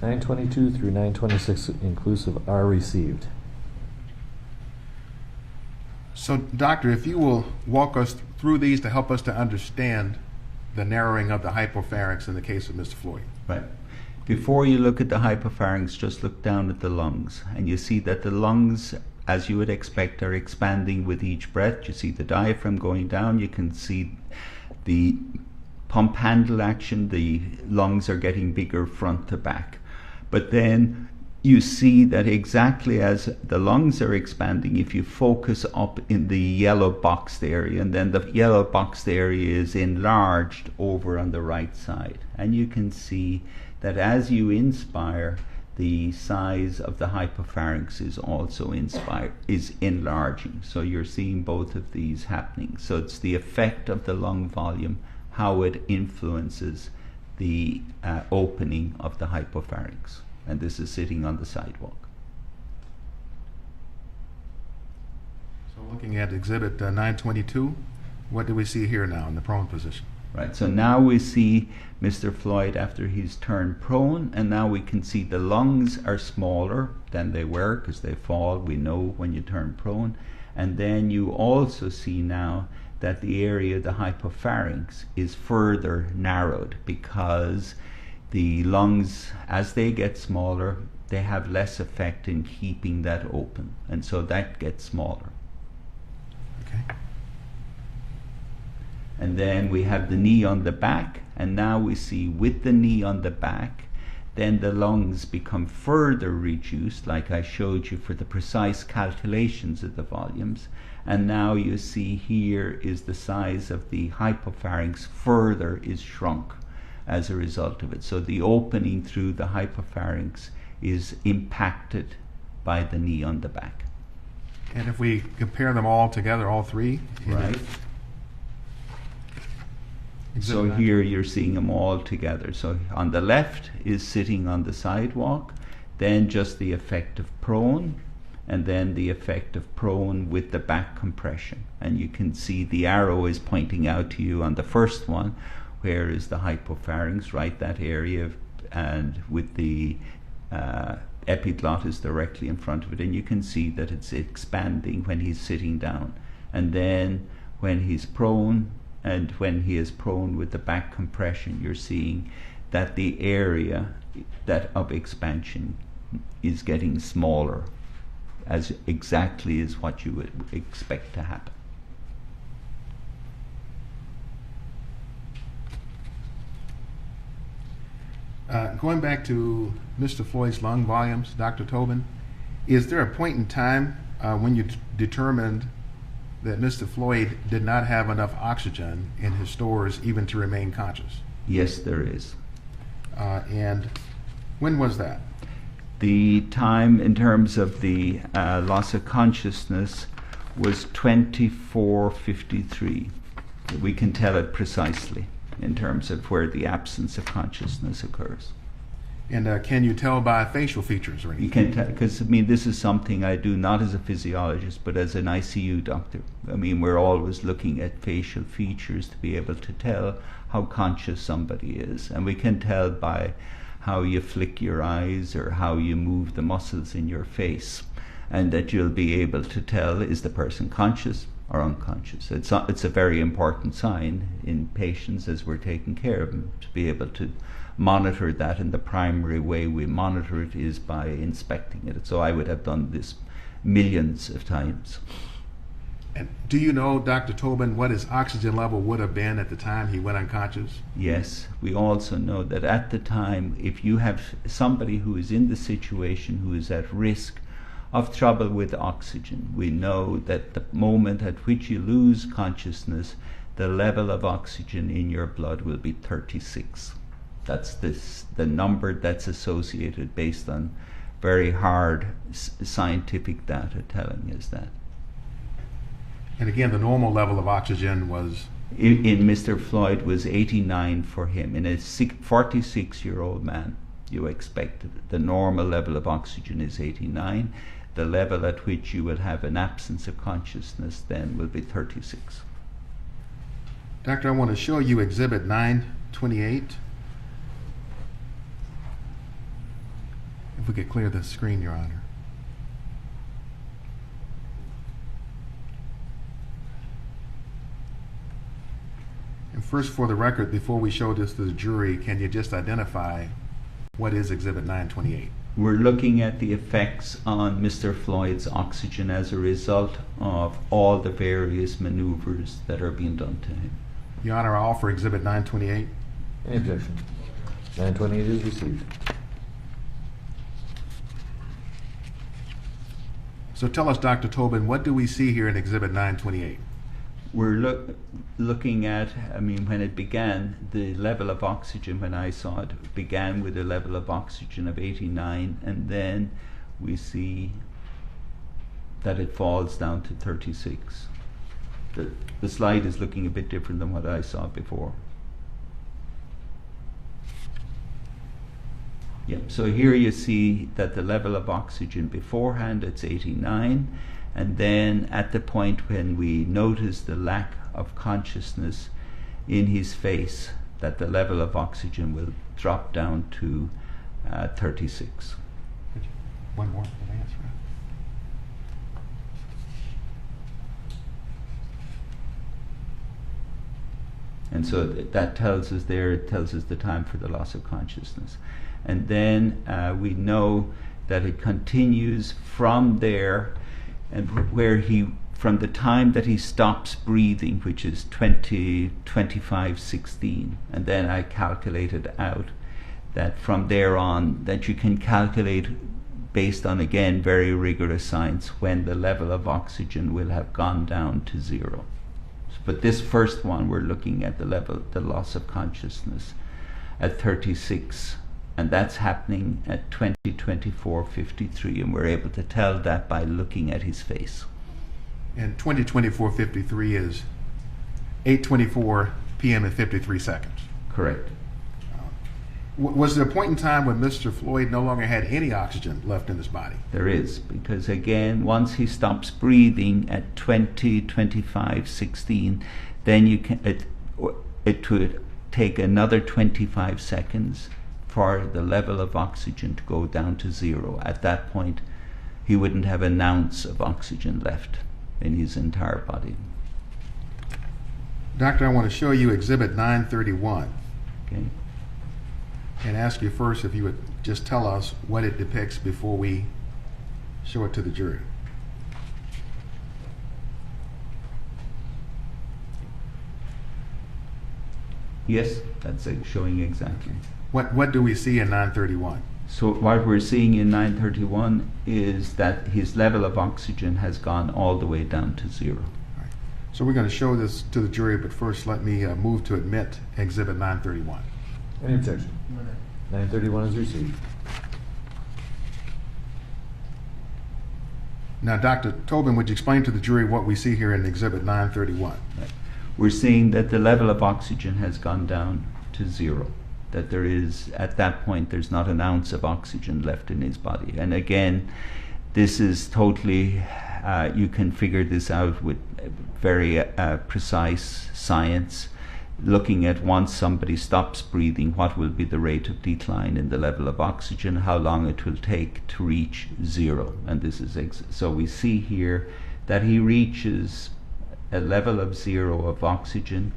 922 through 926 inclusive are received. So, Doctor, if you will walk us through these to help us to understand the narrowing of the hypopharynx in the case of Mr. Floyd. Right. Before you look at the hypopharynx, just look down at the lungs, and you see that the lungs, as you would expect, are expanding with each breath. You see the diaphragm going down. You can see the pump handle action. The lungs are getting bigger front to back. But then you see that exactly as the lungs are expanding, if you focus up in the yellow boxed area, and then the yellow boxed area is enlarged over on the right side. And you can see that as you inspire, the size of the hypopharynx is also enlarging. So you're seeing both of these happening. So it's the effect of the lung volume, how it influences the opening of the hypopharynx. And this is sitting on the sidewalk. So looking at exhibit 922, what do we see here now in the prone position? Right, so now we see Mr. Floyd after he's turned prone, and now we can see the lungs are smaller than they were because they fall, we know when you turn prone. And then you also see now that the area of the hypopharynx is further narrowed because the lungs, as they get smaller, they have less effect in keeping that open, and so that gets smaller. Okay. And then we have the knee on the back, and now we see with the knee on the back, then the lungs become further reduced, like I showed you for the precise calculations of the volumes. And now you see here is the size of the hypopharynx further is shrunk as a result of it. So the opening through the hypopharynx is impacted by the knee on the back. And if we compare them all together, all three? Right. So here you're seeing them all together. So on the left is sitting on the sidewalk, then just the effect of prone, and then the effect of prone with the back compression. And you can see the arrow is pointing out to you on the first one, where is the hypopharynx, right, that area, and with the epiglottis directly in front of it, and you can see that it's expanding when he's sitting down. And then when he's prone, and when he is prone with the back compression, you're seeing that the area that of expansion is getting smaller, as exactly as what you would expect to happen. Going back to Mr. Floyd's lung volumes, Dr. Tobin, is there a point in time when you determined that Mr. Floyd did not have enough oxygen in his stores even to remain conscious? Yes, there is. And when was that? The time in terms of the loss of consciousness was 24:53. We can tell it precisely in terms of where the absence of consciousness occurs. And can you tell by facial features or anything? You can tell, because I mean, this is something I do not as a physiologist, but as an ICU doctor. I mean, we're always looking at facial features to be able to tell how conscious somebody is. And we can tell by how you flick your eyes or how you move the muscles in your face. And that you'll be able to tell, is the person conscious or unconscious? It's a very important sign in patients as we're taking care of them, to be able to monitor that, and the primary way we monitor it is by inspecting it. So I would have done this millions of times. And do you know, Dr. Tobin, what his oxygen level would have been at the time he went unconscious? Yes, we also know that at the time, if you have somebody who is in the situation who is at risk of trouble with oxygen, we know that the moment at which you lose consciousness, the level of oxygen in your blood will be 36. That's the number that's associated based on very hard scientific data telling us that. And again, the normal level of oxygen was? In Mr. Floyd was 89 for him. In a 46-year-old man, you expect the normal level of oxygen is 89. The level at which you will have an absence of consciousness then will be 36. Doctor, I want to show you Exhibit 928. If we could clear the screen, Your Honor. And first, for the record, before we show this to the jury, can you just identify what is Exhibit 928? We're looking at the effects on Mr. Floyd's oxygen as a result of all the various maneuvers that are being done to him. Your Honor, I offer Exhibit 928. Any objection? 928 is received. So tell us, Dr. Tobin, what do we see here in Exhibit 928? We're looking at, I mean, when it began, the level of oxygen, when I saw it, began with a level of oxygen of 89, and then we see that it falls down to 36. The slide is looking a bit different than what I saw before. Yep, so here you see that the level of oxygen beforehand, it's 89, and then at the point when we notice the lack of consciousness in his face, that the level of oxygen will drop down to 36. One more advance, right? And so that tells us there, it tells us the time for the loss of consciousness. And then we know that it continues from there, and where from the time that he stops breathing, which is 25:16, and then I calculated out that from there on, that you can calculate based on, again, very rigorous science, when the level of oxygen will have gone down to 0. But this first one, we're looking at the loss of consciousness at 36. And that's happening at 20:24:53, and we're able to tell that by looking at his face. And 20:24:53 is 8:24 p.m. and 53 seconds. Correct. Was there a point in time when Mr. Floyd no longer had any oxygen left in his body? There is, because again, once he stops breathing at 20:25:16, then you can it would take another 25 seconds for the level of oxygen to go down to 0. At that point, he wouldn't have an ounce of oxygen left in his entire body. Doctor, I want to show you Exhibit 931. Okay. And ask you first if you would just tell us what it depicts before we show it to the jury. Yes, that's showing exactly. What do we see in 931? So what we're seeing in 931 is that his level of oxygen has gone all the way down to 0. Right. So we're going to show this to the jury, but first let me move to admit Exhibit 931. Any objection? 931 is received. Now, Dr. Tobin, would you explain to the jury what we see here in Exhibit 931? Right. We're seeing that the level of oxygen has gone down to 0. that there is, at that point, there's not an ounce of oxygen left in his body. And again, this is totally, you can figure this out with very precise science, looking at once somebody stops breathing, what will be the rate of decline in the level of oxygen, how long it will take to reach zero. And this is, so we see here that he reaches a level of zero of oxygen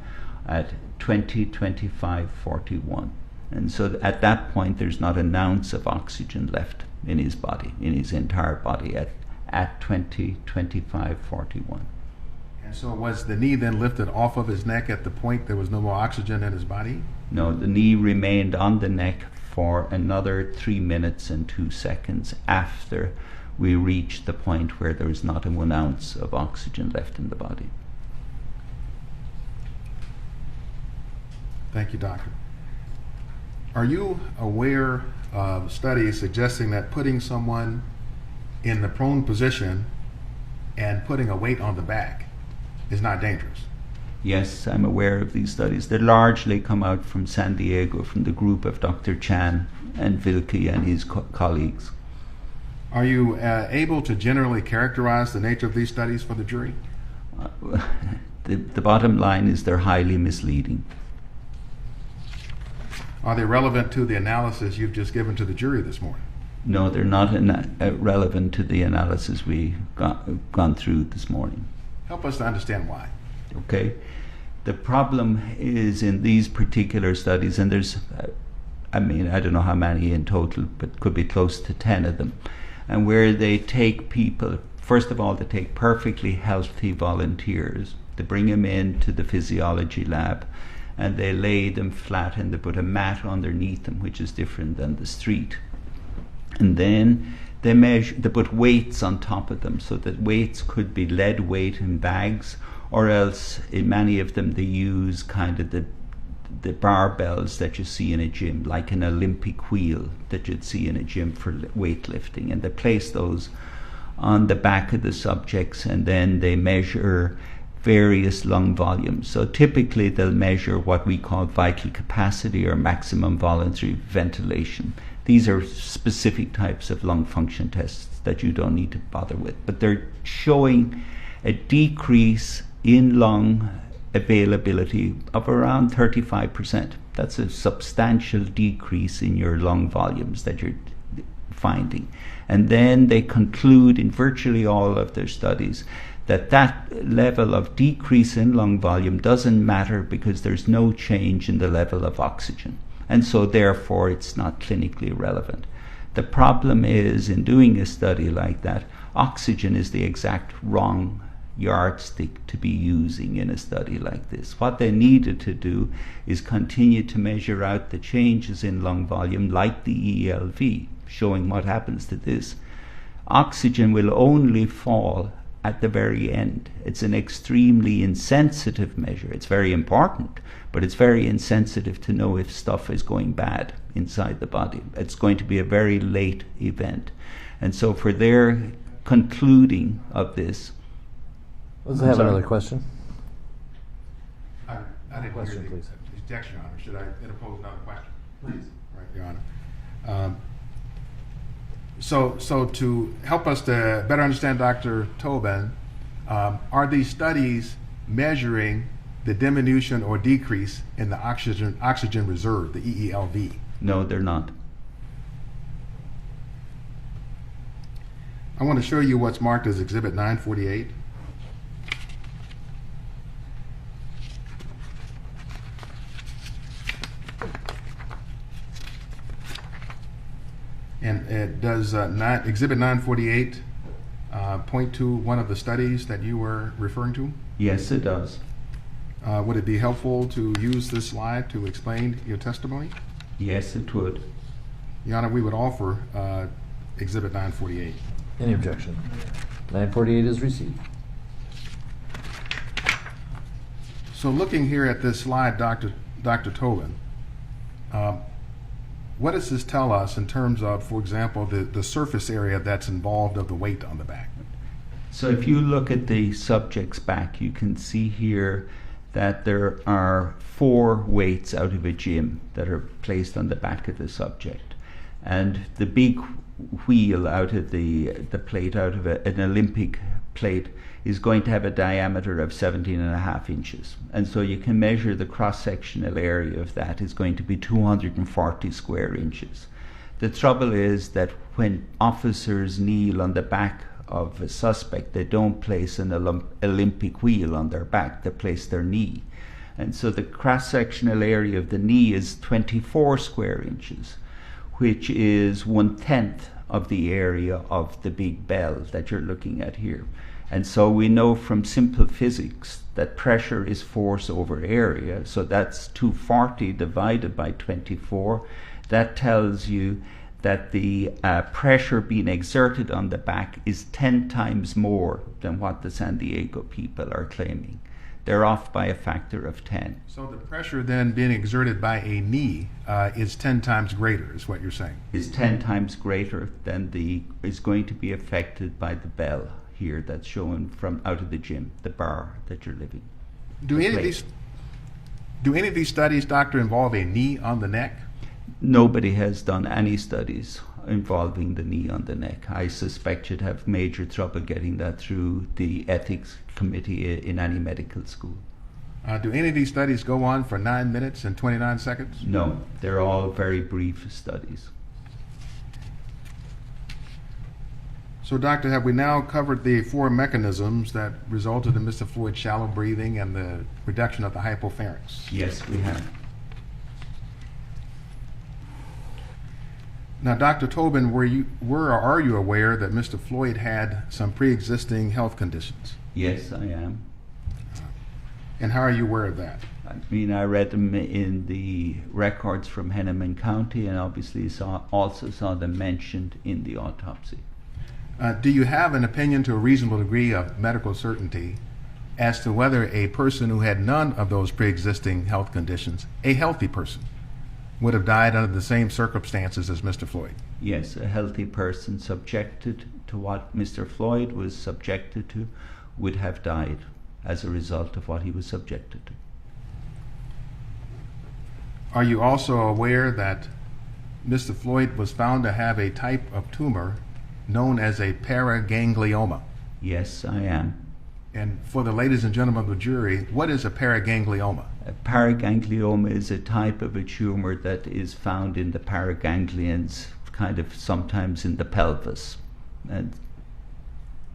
at 20, 25, 41. And so at that point, there's not an ounce of oxygen left in his body, in his entire body, at 20, 25, 41. And so was the knee then lifted off of his neck at the point there was no more oxygen in his body? No, the knee remained on the neck for another 3 minutes and 2 seconds after we reached the point where there was not a 1 ounce of oxygen left in the body. Thank you, doctor. Are you aware of studies suggesting that putting someone in the prone position and putting a weight on the back is not dangerous? Yes, I'm aware of these studies. They largely come out from San Diego, from the group of Dr. Chan and Vilke and his colleagues. Are you able to generally characterize the nature of these studies for the jury? The bottom line is they're highly misleading. Are they relevant to the analysis you've just given to the jury this morning? No, they're not relevant to the analysis we've gone through this morning. Help us to understand why. Okay. The problem is in these particular studies, and there's, I don't know how many in total, but could be close to 10 of them, and where they take people, first of all, they take perfectly healthy volunteers, they bring them into the physiology lab, and they lay them flat and they put a mat underneath them, which is different than the street. And then they put weights on top of them, so that weights could be lead weight in bags, or else in many of them they use kind of the barbells that you see in a gym, like an Olympic wheel that you'd see in a gym for weightlifting, and they place those on the back of the subjects, and then they measure various lung volumes. So typically they'll measure what we call vital capacity or maximum voluntary ventilation. These are specific types of lung function tests that you don't need to bother with, but they're showing a decrease in lung availability of around 35%. That's a substantial decrease in your lung volumes that you're finding. And then they conclude in virtually all of their studies that level of decrease in lung volume doesn't matter because there's no change in the level of oxygen. And so therefore it's not clinically relevant. The problem is, in doing a study like that, oxygen is the exact wrong yardstick to be using in a study like this. What they needed to do is continue to measure out the changes in lung volume like the ELV, showing what happens to this. Oxygen will only fall at the very end. It's an extremely insensitive measure. It's very important, but it's very insensitive to know if stuff is going bad inside the body. It's going to be a very late event. And so for their concluding of this... Let's have another question. I didn't Question, hear the please. objection, Your Honor. Should I interpose another question? Please. Right, Your Honor. So to help us to better understand Dr. Tobin, are these studies measuring the diminution or decrease in the oxygen reserve, the EELV? No, they're not. I want to show you what's marked as Exhibit 948. And it does Exhibit 948 point to one of the studies that you were referring to? Yes, it does. Would it be helpful to use this slide to explain your testimony? Yes, it would. Your Honor, we would offer Exhibit 948. Any objection? 948 is received. So looking here at this slide, Dr. Tobin, what does this tell us in terms of, for example, the surface area that's involved of the weight on the back? So if you look at the subject's back, you can see here that there are 4 weights out of a gym that are placed on the back of the subject. And the big wheel out of the plate, out of an Olympic plate, is going to have a diameter of 17.5 inches. And so you can measure the cross-sectional area of that is going to be 240 square inches. The trouble is that when officers kneel on the back of a suspect, they don't place an Olympic wheel on their back, they place their knee. And so the cross-sectional area of the knee is 24 square inches, which is 1/10 of the area of the big bell that you're looking at here. And so we know from simple physics that pressure is force over area, so that's 240 divided by 24. That tells you that the pressure being exerted on the back is 10 times more than what the San Diego people are claiming. They're off by a factor of 10. So the pressure then being exerted by a knee is 10 times greater, is what you're saying? Is 10 times greater than is going to be affected by the bell here that's shown from out of the gym, the bar that you're living. Do any of these studies, doctor, involve a knee on the neck? Nobody has done any studies involving the knee on the neck. I suspect you'd have major trouble getting that through the ethics committee in any medical school. Do any of these studies go on for 9 minutes and 29 seconds? No, they're all very brief studies. So, doctor, have we now covered the 4 mechanisms that resulted in Mr. Floyd's shallow breathing and the reduction of the hypopharynx? Yes, we have. Now, Dr. Tobin, were or are you aware that Mr. Floyd had some pre-existing health conditions? Yes, I am. And how are you aware of that? I mean, I read them in the records from Hennepin County, and obviously also saw them mentioned in the autopsy. Do you have an opinion to a reasonable degree of medical certainty as to whether a person who had none of those pre-existing health conditions, a healthy person, would have died under the same circumstances as Mr. Floyd? Yes, a healthy person subjected to what Mr. Floyd was subjected to would have died as a result of what he was subjected to. Are you also aware that Mr. Floyd was found to have a type of tumor known as a paraganglioma? Yes, I am. And for the ladies and gentlemen of the jury, what is a paraganglioma? A paraganglioma is a type of a tumor that is found in the paraganglions, kind of sometimes in the pelvis. And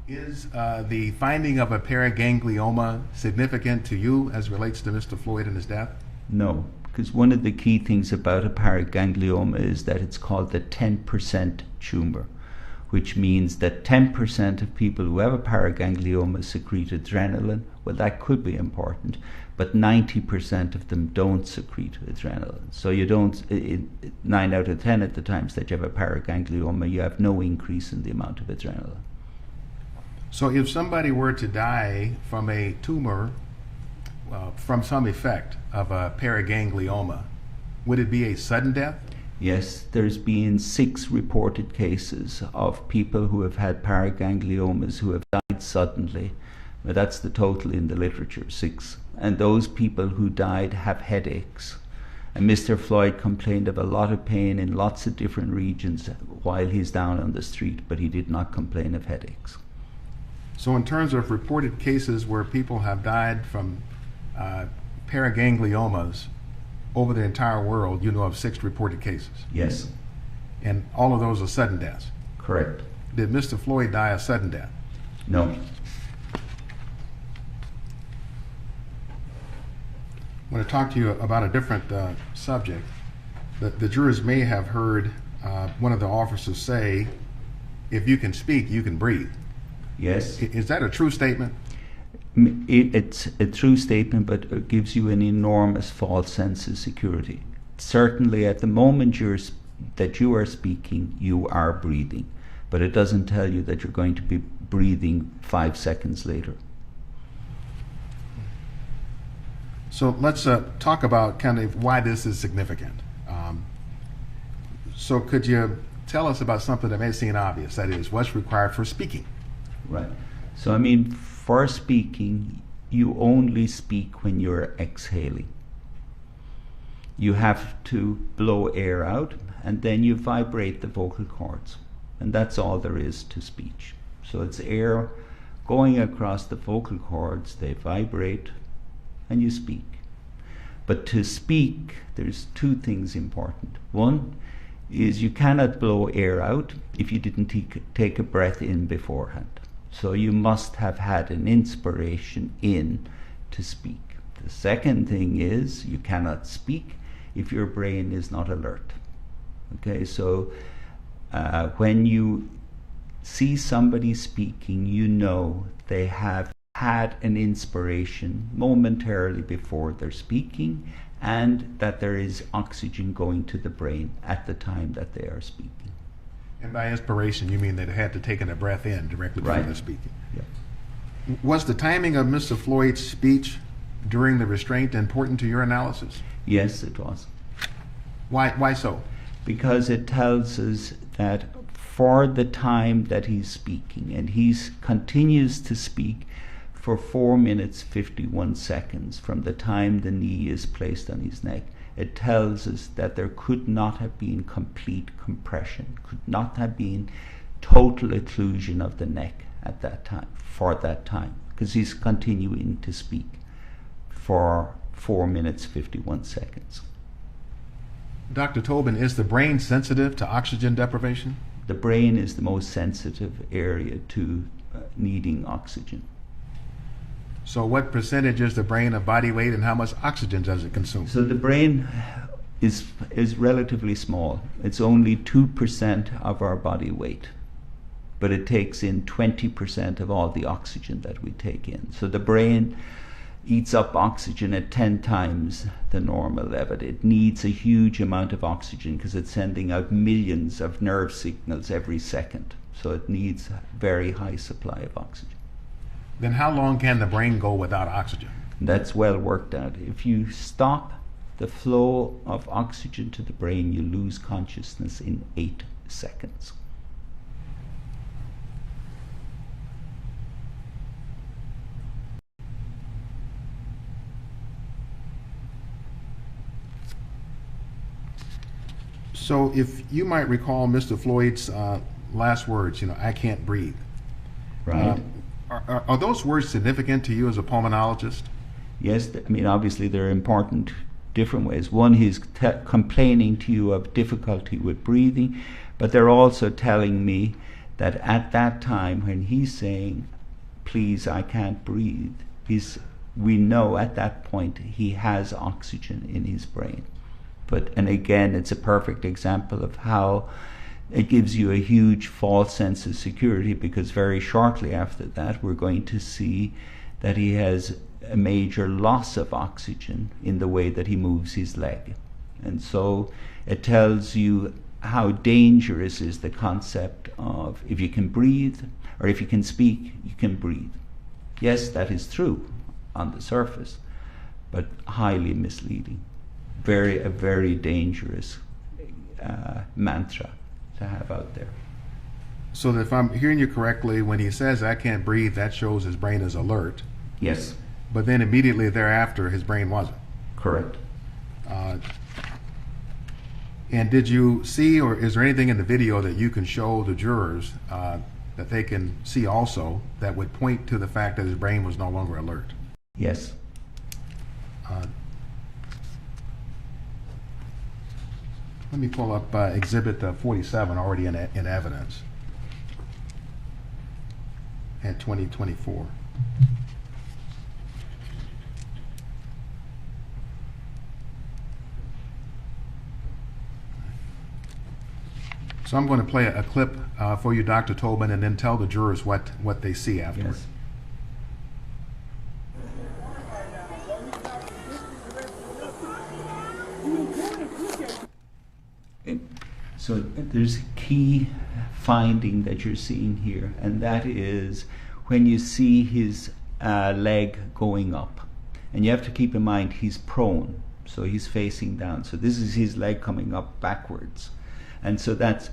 is the finding of a paraganglioma significant to you as relates to Mr. Floyd and his death? no, because one of the key things about a paraganglioma is that it's called the 10% tumor, which means that 10% of people who have a paraganglioma secrete adrenaline. Well, that could be important, but 90% of them don't secrete adrenaline. So you don't, 9 out of 10 at the times that you have a paraganglioma, you have no increase in the amount of adrenaline. So if somebody were to die from a tumor, from some effect of a paraganglioma, would it be a sudden death? Yes, there's been 6 reported cases of people who have had paragangliomas who have died suddenly. But that's the total in the literature, 6. And those people who died have headaches. And Mr. Floyd complained of a lot of pain in lots of different regions while he's down on the street, but he did not complain of headaches. So in terms of reported cases where people have died from paragangliomas over the entire world, you know of 6 reported cases? Yes, And all of those are sudden deaths? correct. Did Mr. Floyd die a sudden death? No. I want to talk to you about a different subject. The jurors may have heard one of the officers say, if you can speak, you can breathe. Yes. Is that a true statement? It's a true statement, but it gives you an enormous false sense of security. Certainly at the moment that you are speaking, you are breathing, but it doesn't tell you that you're going to be breathing 5 seconds later. So let's talk about kind of why this is significant. So could you tell us about something that may seem obvious, that is, what's required for speaking? Right. So I mean, for speaking, you only speak when you're exhaling. You have to blow air out, and then you vibrate the vocal cords. And that's all there is to speech. So it's air going across the vocal cords, they vibrate, and you speak. But to speak, there's two things important. One is you cannot blow air out if you didn't take a breath in beforehand. So you must have had an inspiration in to speak. The second thing is you cannot speak if your brain is not alert. Okay, so when you see somebody speaking, you know they have had an inspiration momentarily before they're speaking, and that there is oxygen going to the brain at the time that they are speaking. And by inspiration, you mean that they had to take a breath in directly before they're speaking. Yeah. Was the timing of Mr. Floyd's speech during the restraint important to your analysis? Yes, it was. Why so? Because it tells us that for the time that he's speaking, and he continues to speak for 4 minutes 51 seconds from the time the knee is placed on his neck, it tells us that there could not have been complete compression, could not have been total occlusion of the neck at that time, for that time, because he's continuing to speak for 4 minutes 51 seconds. Dr. Tobin, is the brain sensitive to oxygen deprivation? The brain is the most sensitive area to needing oxygen. So what percentage is the brain of body weight, and how much oxygen does it consume? So the brain is relatively small. It's only 2% of our body weight, but it takes in 20% of all the oxygen that we take in. So the brain eats up oxygen at 10 times the normal level. It needs a huge amount of oxygen because it's sending out millions of nerve signals every second. So it needs a very high supply of oxygen. Then how long can the brain go without oxygen? That's well worked out. If you stop the flow of oxygen to the brain, you lose consciousness in 8 seconds. So if you might recall Mr. Floyd's last words, I can't breathe. Right. Are those words significant to you as a pulmonologist? Yes, obviously they're important different ways. One, he's complaining to you of difficulty with breathing, but they're also telling me that at that time when he's saying, please, I can't breathe, we know at that point he has oxygen in his brain. And again, it's a perfect example of how it gives you a huge false sense of security, because very shortly after that we're going to see that he has a major loss of oxygen in the way that he moves his leg. And so it tells you how dangerous is the concept of if you can breathe, or if you can speak, you can breathe. Yes, that is true on the surface, but highly misleading. A very dangerous mantra to have out there. So that if I'm hearing you correctly, when he says I can't breathe, that shows his brain is alert. Yes. But then immediately thereafter, his brain wasn't. Correct. And did you see, or is there anything in the video that you can show the jurors that they can see also that would point to the fact that his brain was no longer alert? Yes. Let me pull up Exhibit 47, already in evidence, at 2024. So I'm going to play a clip for you, Dr. Tobin, and then tell the jurors what they see afterwards. Yes. So there's a key finding that you're seeing here, and that is when you see his leg going up. And you have to keep in mind he's prone, so he's facing down. So this is his leg coming up backwards. And so that's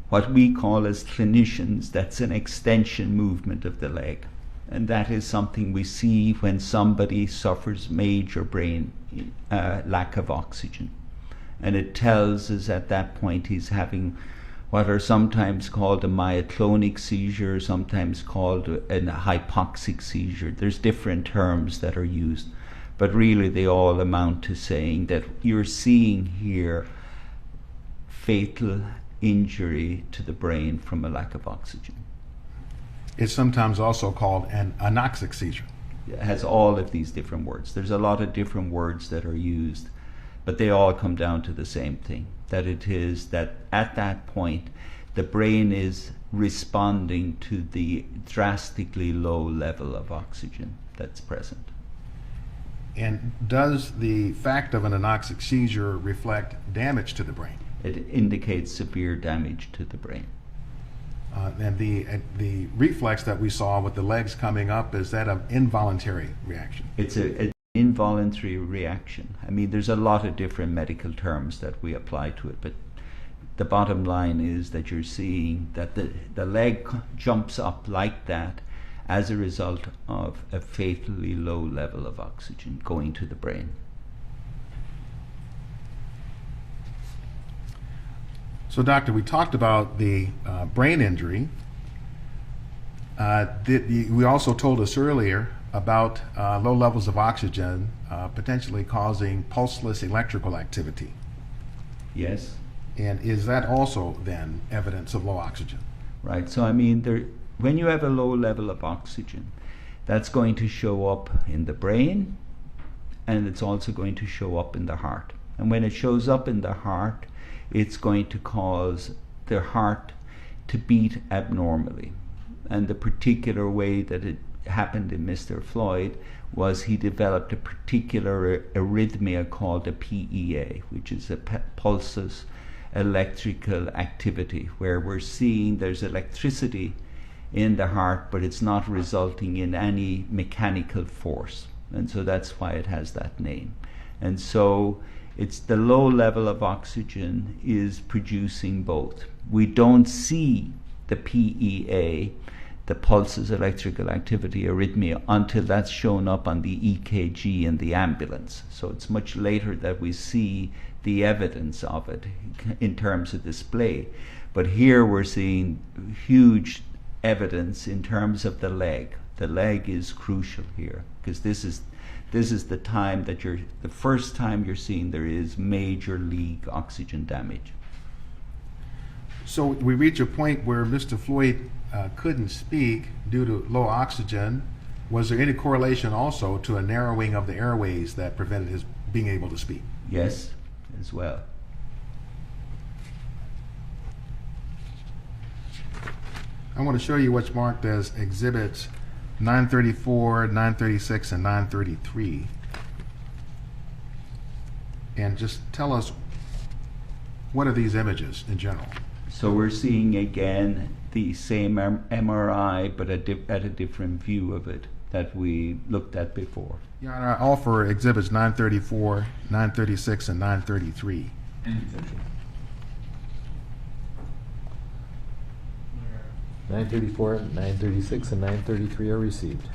what we call as clinicians, that's an extension movement of the leg. And that is something we see when somebody suffers major brain lack of oxygen. And it tells us at that point he's having what are sometimes called a myoclonic seizure, sometimes called a hypoxic seizure. There's different terms that are used, but really they all amount to saying that you're seeing here fatal injury to the brain from a lack of oxygen. It's sometimes also called an anoxic seizure. It has all of these different words. There's a lot of different words that are used, but they all come down to the same thing, that it is that at that point the brain is responding to the drastically low level of oxygen that's present. And does the fact of an anoxic seizure reflect damage to the brain? It indicates severe damage to the brain. And the reflex that we saw with the legs coming up, is that an involuntary reaction? It's an involuntary reaction. I mean, there's a lot of different medical terms that we apply to it, but the bottom line is that you're seeing that the leg jumps up like that as a result of a fatally low level of oxygen going to the brain. So, doctor, we talked about the brain injury. We also told us earlier about low levels of oxygen potentially causing pulseless electrical activity. Yes. And is that also then evidence of low oxygen? Right. So, I mean, when you have a low level of oxygen, that's going to show up in the brain, and it's also going to show up in the heart. And when it shows up in the heart, it's going to cause the heart to beat abnormally. And the particular way that it happened in Mr. Floyd was he developed a particular arrhythmia called a PEA, which is a pulsus electrical activity, where we're seeing there's electricity in the heart, but it's not resulting in any mechanical force. And so that's why it has that name. And so it's the low level of oxygen is producing both. We don't see the PEA, the pulses electrical activity arrhythmia, until that's shown up on the EKG in the ambulance. So it's much later that we see the evidence of it in terms of display. But here we're seeing huge evidence in terms of the leg. The leg is crucial here, because this is the time that the first time you're seeing there is major league oxygen damage. So we reach a point where Mr. Floyd couldn't speak due to low oxygen. Was there any correlation also to a narrowing of the airways that prevented his being able to speak? Yes, as well. I want to show you what's marked as exhibits 934, 936, and 933. And just tell us, what are these images in general? So we're seeing again the same MRI, but at a different view of it that we looked at before. Your Honor, I offer exhibits 934, 936, and 933. 934, 936, and 933 are received.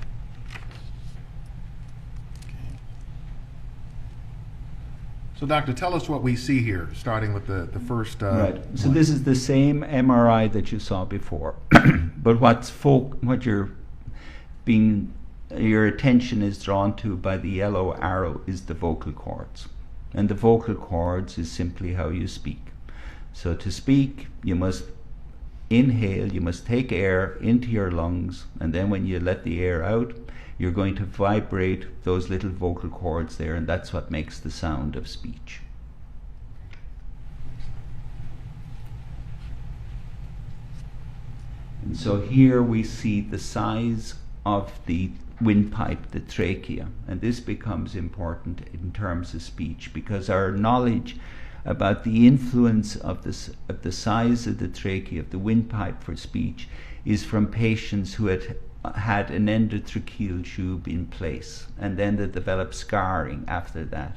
So, Doctor, tell us what we see here, starting with the first. Right. So this is the same MRI that you saw before, but your attention is drawn to by the yellow arrow is the vocal cords, and the vocal cords is simply how you speak. So to speak, you must inhale, you must take air into your lungs, and then when you let the air out, you're going to vibrate those little vocal cords there, and that's what makes the sound of speech. And so here we see the size of the windpipe, the trachea, and this becomes important in terms of speech, because our knowledge about the influence of the size of the trachea, of the windpipe for speech, is from patients who had an endotracheal tube in place, and then they developed scarring after that.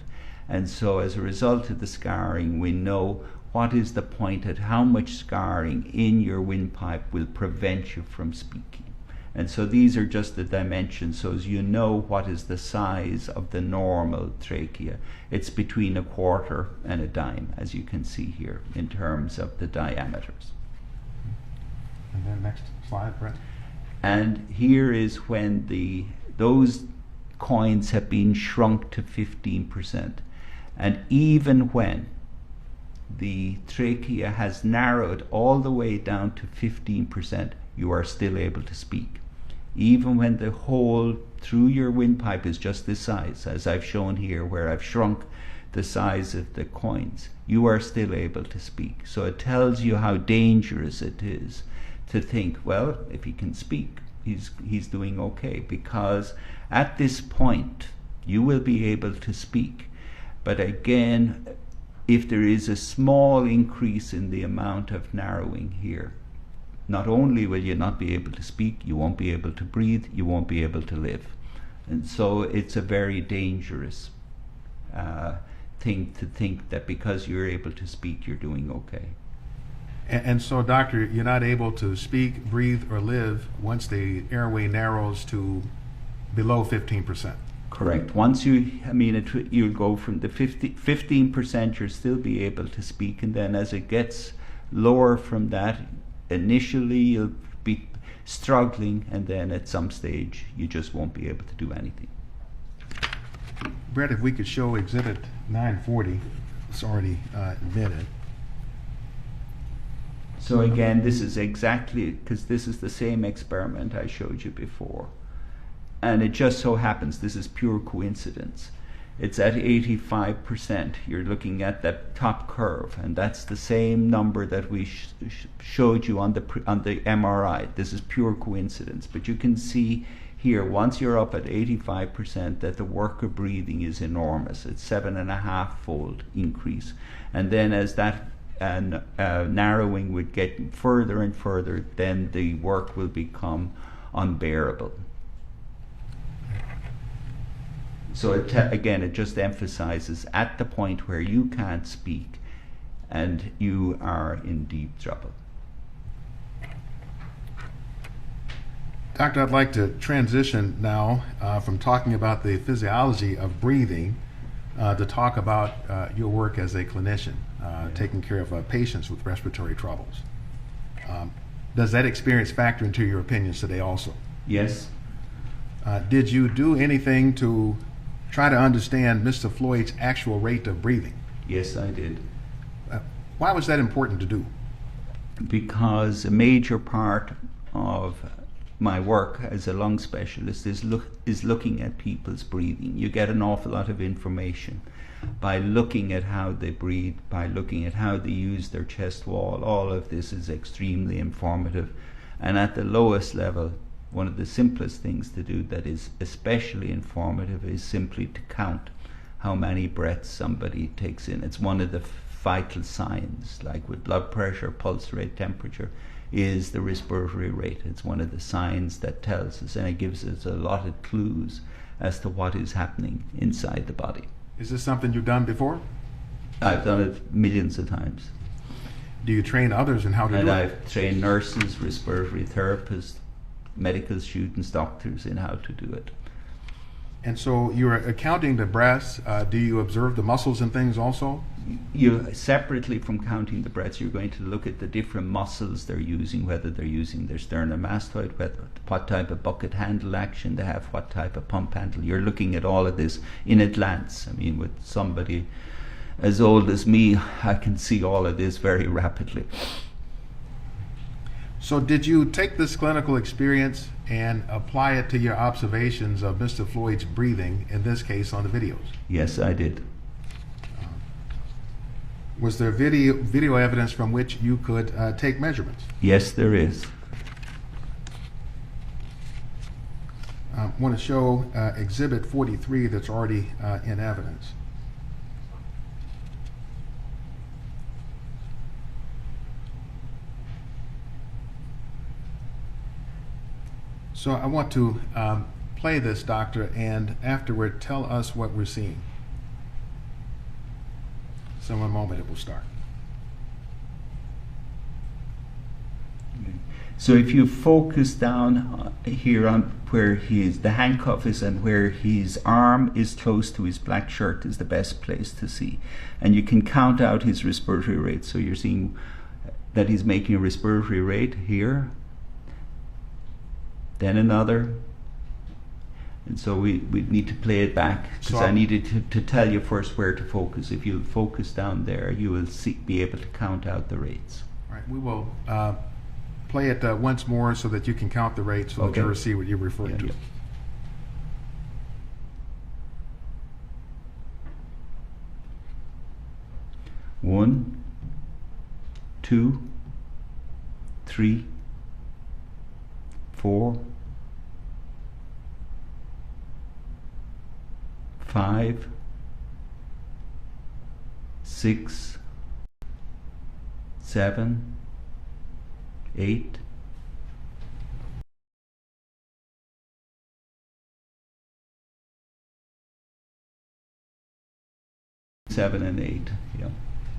And so as a result of the scarring, we know what is the point at how much scarring in your windpipe will prevent you from speaking. And so these are just the dimensions, so as you know what is the size of the normal trachea. It's between a quarter and a dime, as you can see here, in terms of the diameters. And then next slide, Brett. And here is when those coins have been shrunk to 15%. And even when the trachea has narrowed all the way down to 15%, you are still able to speak. Even when the hole through your windpipe is just this size, as I've shown here, where I've shrunk the size of the coins, you are still able to speak. So it tells you how dangerous it is to think, well, if he can speak, he's doing okay, because at this point you will be able to speak. But again, if there is a small increase in the amount of narrowing here, not only will you not be able to speak, you won't be able to breathe, you won't be able to live. And so it's a very dangerous thing to think that because you're able to speak, you're doing okay. And so, doctor, you're not able to speak, breathe, or live once the airway narrows to below 15%. Correct. Once you'll go from the 15%, you'll still be able to speak, and then as it gets lower from that, initially you'll be struggling, and then at some stage you just won't be able to do anything. Brett, if we could show Exhibit 940, it's already admitted. So again, this is exactly, because this is the same experiment I showed you before. And it just so happens, this is pure coincidence. It's at 85%. You're looking at that top curve, and that's the same number that we showed you on the MRI. This is pure coincidence. But you can see here, once you're up at 85%, that the work of breathing is enormous. It's 7.5-fold increase. And then as that narrowing would get further and further, then the work will become unbearable. So again, it just emphasizes at the point where you can't speak and you are in deep trouble. Doctor, I'd like to transition now from talking about the physiology of breathing to talk about your work as a clinician, taking care of patients with respiratory troubles. Does that experience factor into your opinions today also? Yes. Did you do anything to try to understand Mr. Floyd's actual rate of breathing? Yes, I did. Why was that important to do? Because a major part of my work as a lung specialist is looking at people's breathing. You get an awful lot of information by looking at how they breathe, by looking at how they use their chest wall. All of this is extremely informative. And at the lowest level, one of the simplest things to do that is especially informative is simply to count how many breaths somebody takes in. It's one of the vital signs, like with blood pressure, pulse rate, temperature, is the respiratory rate. It's one of the signs that tells us, and it gives us a lot of clues as to what is happening inside the body. Is this something you've done before? I've done it millions of times. Do you train others in how to do it? And I've trained nurses, respiratory therapists, medical students, doctors in how to do it. And so you're counting the breaths. Do you observe the muscles and things also? You separately from counting the breaths, you're going to look at the different muscles they're using, whether they're using their sternomastoid, what type of bucket handle action they have, what type of pump handle. You're looking at all of this in a glance. I mean, with somebody as old as me, I can see all of this very rapidly. So did you take this clinical experience and apply it to your observations of Mr. Floyd's breathing, in this case on the videos? Yes, I did. Was there video evidence from which you could take measurements? Yes, there is. I want to show Exhibit 43 that's already in evidence. So I want to play this, doctor, and afterward tell us what we're seeing. So in a moment it will start. So if you focus down here on where the handcuff is and where his arm is close to his black shirt is the best place to see. And you can count out his respiratory rate. So you're seeing that he's making a respiratory rate here, then another. And so we need to play it back, because I needed to tell you first where to focus. If you focus down there, you will be able to count out the rates. All right, we will play it once more so that you can count the rates so the jurors see what you're referring to. Yeah. 1, 2, 3, 4, 5, 6, 7, 8, 7 and 8. Yeah.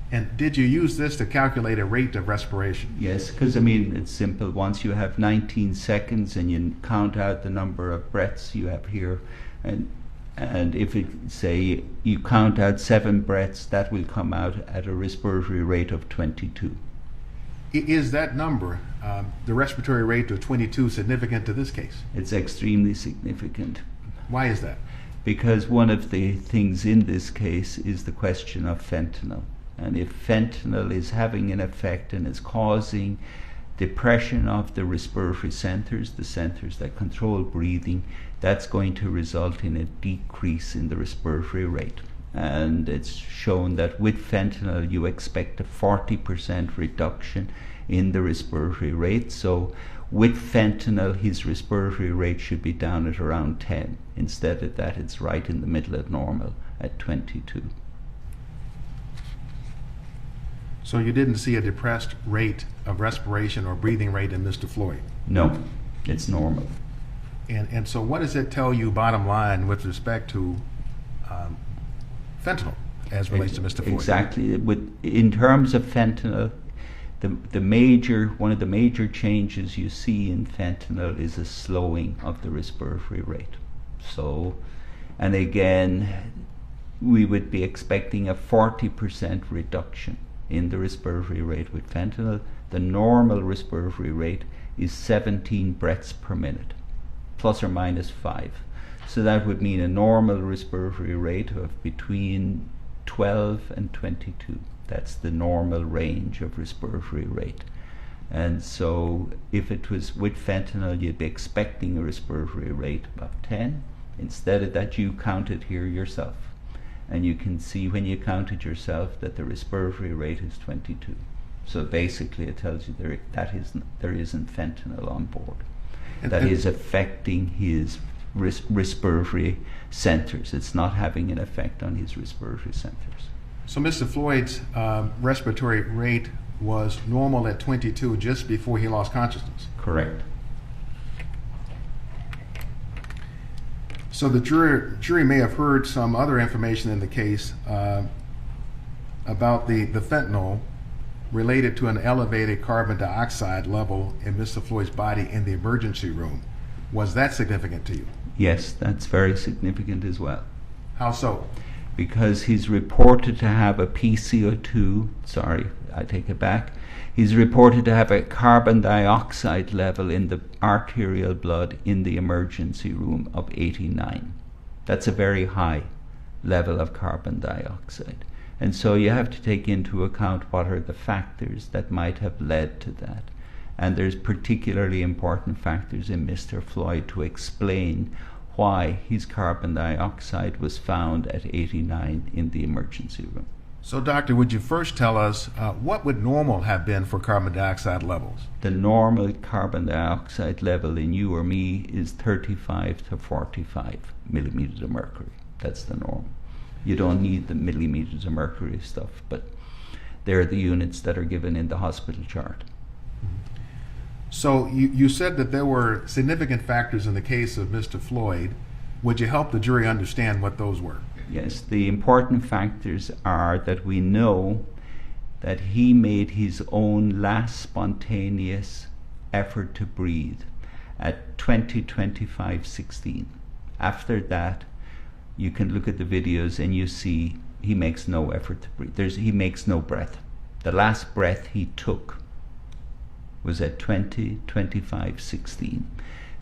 And did you use this to calculate a rate of respiration? Yes, because I mean it's simple. Once you have 19 seconds and you count out the number of breaths you have here, and if it say you count out 7 breaths, that will come out at a respiratory rate of 22. Is that number, the respiratory rate of 22, significant to this case? It's extremely significant. Why is that? Because one of the things in this case is the question of fentanyl. And if fentanyl is having an effect and is causing depression of the respiratory centers, the centers that control breathing, that's going to result in a decrease in the respiratory rate. And it's shown that with fentanyl you expect a 40% reduction in the respiratory rate. So with fentanyl his respiratory rate should be down at around 10. Instead of that, it's right in the middle of normal at 22. So you didn't see a depressed rate of respiration or breathing rate in Mr. Floyd? No, it's normal. And so what does it tell you, bottom line, with respect to fentanyl as relates to Mr. Floyd? Exactly. In terms of fentanyl, one of the major changes you see in fentanyl is a slowing of the respiratory rate. So, and again, we would be expecting a 40% reduction in the respiratory rate with fentanyl. The normal respiratory rate is 17 breaths per minute, plus or minus 5. So that would mean a normal respiratory rate of between 12 and 22. That's the normal range of respiratory rate. And so if it was with fentanyl, you'd be expecting a respiratory rate of 10. Instead of that, you count it here yourself. And you can see when you count it yourself that the respiratory rate is 22. So basically it tells you there isn't fentanyl on board. That is affecting his respiratory centers. It's not having an effect on his respiratory centers. So Mr. Floyd's respiratory rate was normal at 22 just before he lost consciousness? Correct. So the jury may have heard some other information in the case about the fentanyl related to an elevated carbon dioxide level in Mr. Floyd's body in the emergency room. Was that significant to you? Yes, that's very significant as well. How so? Because he's reported to have a PCO2, sorry, I take it back. He's reported to have a carbon dioxide level in the arterial blood in the emergency room of 89. That's a very high level of carbon dioxide. And so you have to take into account what are the factors that might have led to that. And there's particularly important factors in Mr. Floyd to explain why his carbon dioxide was found at 89 in the emergency room. So, doctor, would you first tell us what would normal have been for carbon dioxide levels? The normal carbon dioxide level in you or me is 35 to 45 millimeters of mercury. That's the norm. You don't need the millimeters of mercury stuff, but they're the units that are given in the hospital chart. So you said that there were significant factors in the case of Mr. Floyd. Would you help the jury understand what those were? Yes, the important factors are that we know that he made his own last spontaneous effort to breathe at 20, 25, 16. After that, you can look at the videos and you see he makes no effort to breathe. He makes no breath. The last breath he took was at 20, 25, 16.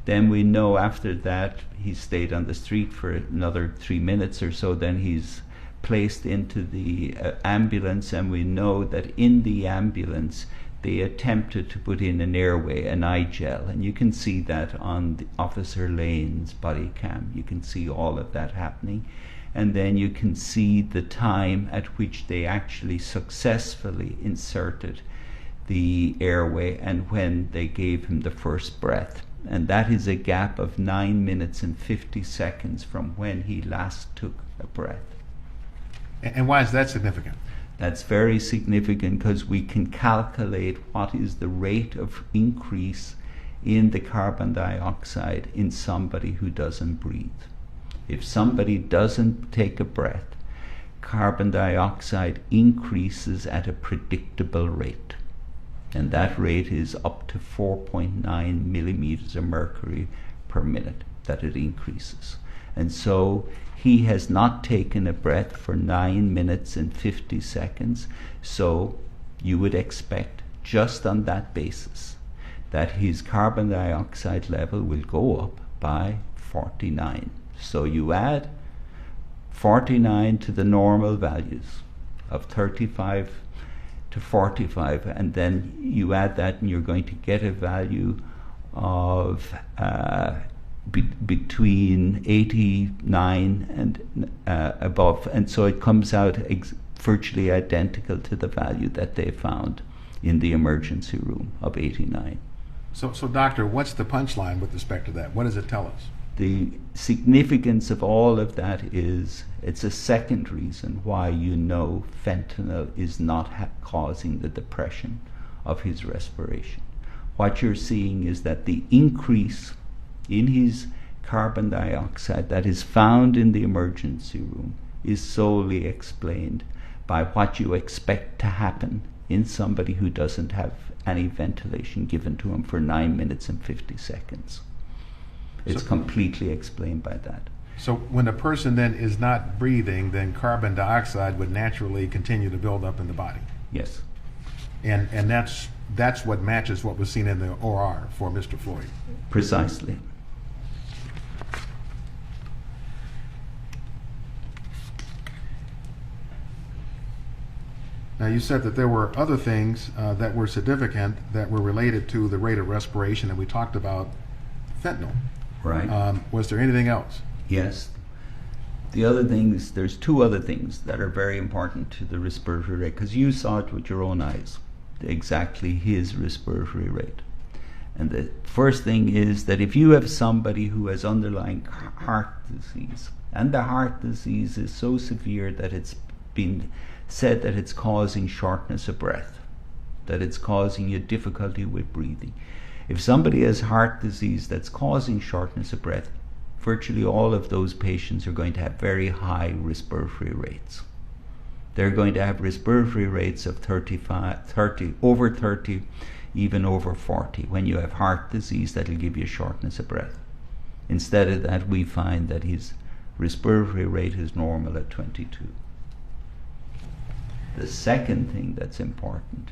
Then we know after that he stayed on the street for another 3 minutes or so. Then he's placed into the ambulance, and we know that in the ambulance they attempted to put in an airway, an eye gel, and you can see that on the Officer Lane's body cam. You can see all of that happening, and then you can see the time at which they actually successfully inserted the airway and when they gave him the first breath. And that is a gap of 9 minutes and 50 seconds from when he last took a breath. And why is that significant? That's very significant because we can calculate what is the rate of increase in the carbon dioxide in somebody who doesn't breathe. If somebody doesn't take a breath, carbon dioxide increases at a predictable rate. And that rate is up to 4.9 millimeters of mercury per minute that it increases. And so he has not taken a breath for 9 minutes and 50 seconds. So you would expect, just on that basis, that his carbon dioxide level will go up by 49. So you add 49 to the normal values of 35 to 45, and then you add that and you're going to get a value of between 89 and above, and so it comes out virtually identical to the value that they found in the emergency room of 89. So doctor, what's the punchline with respect to that? What does it tell us? The significance of all of that is it's a second reason why you know fentanyl is not causing the depression of his respiration. What you're seeing is that the increase in his carbon dioxide that is found in the emergency room is solely explained by what you expect to happen in somebody who doesn't have any ventilation given to him for 9 minutes and 50 seconds. It's completely explained by that. So when a person then is not breathing, then carbon dioxide would naturally continue to build up in the body. Yes. And that's what matches what was seen in the OR for Mr. Floyd. Precisely. Now you said that there were other things that were significant that were related to the rate of respiration, and we talked about fentanyl. Right. Was there anything else? Yes. The other things, there's two other things that are very important to the respiratory rate, because you saw it with your own eyes, exactly his respiratory rate. And the first thing is that if you have somebody who has underlying heart disease, and the heart disease is so severe that it's been said that it's causing shortness of breath, that it's causing you difficulty with breathing. If somebody has heart disease that's causing shortness of breath, virtually all of those patients are going to have very high respiratory rates. They're going to have respiratory rates of 30, over 30, even over 40. When you have heart disease, that'll give you shortness of breath. Instead of that, we find that his respiratory rate is normal at 22. The second thing that's important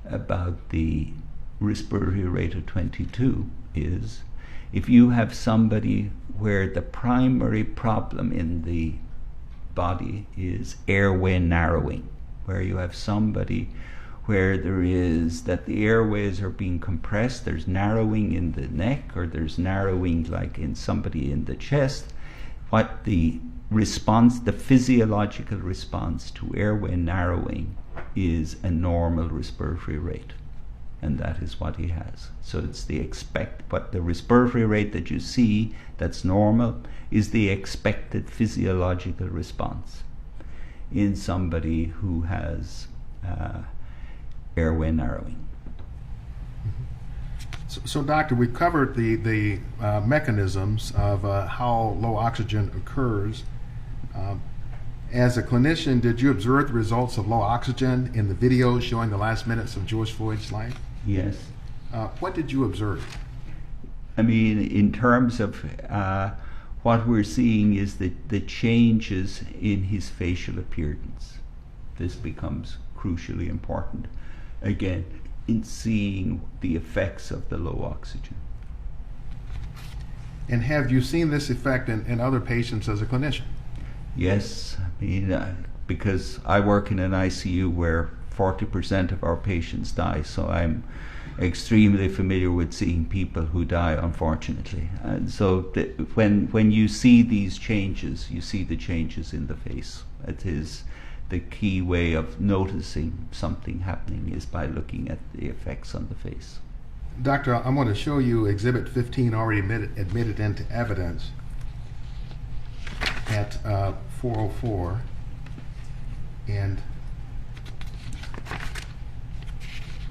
about the respiratory rate of 22 is if you have somebody where the primary problem in the body is airway narrowing, where you have somebody where there is that the airways are being compressed, there's narrowing in the neck, or there's narrowing like in somebody in the chest, what the response, the physiological response to airway narrowing is a normal respiratory rate. And that is what he has. So it's but the respiratory rate that you see that's normal is the expected physiological response in somebody who has airway narrowing. So doctor, we covered the mechanisms of how low oxygen occurs. As a clinician, did you observe the results of low oxygen in the video showing the last minutes of George Floyd's life? Yes. What did you observe? I mean, in terms of what we're seeing is the changes in his facial appearance. This becomes crucially important, again, in seeing the effects of the low oxygen. And have you seen this effect in other patients as a clinician? Yes, I mean, because I work in an ICU where 40% of our patients die, so I'm extremely familiar with seeing people who die, unfortunately. And so when you see these changes, you see the changes in the face. It is the key way of noticing something happening is by looking at the effects on the face. Doctor, I'm going to show you Exhibit 15 already admitted into evidence at 404. And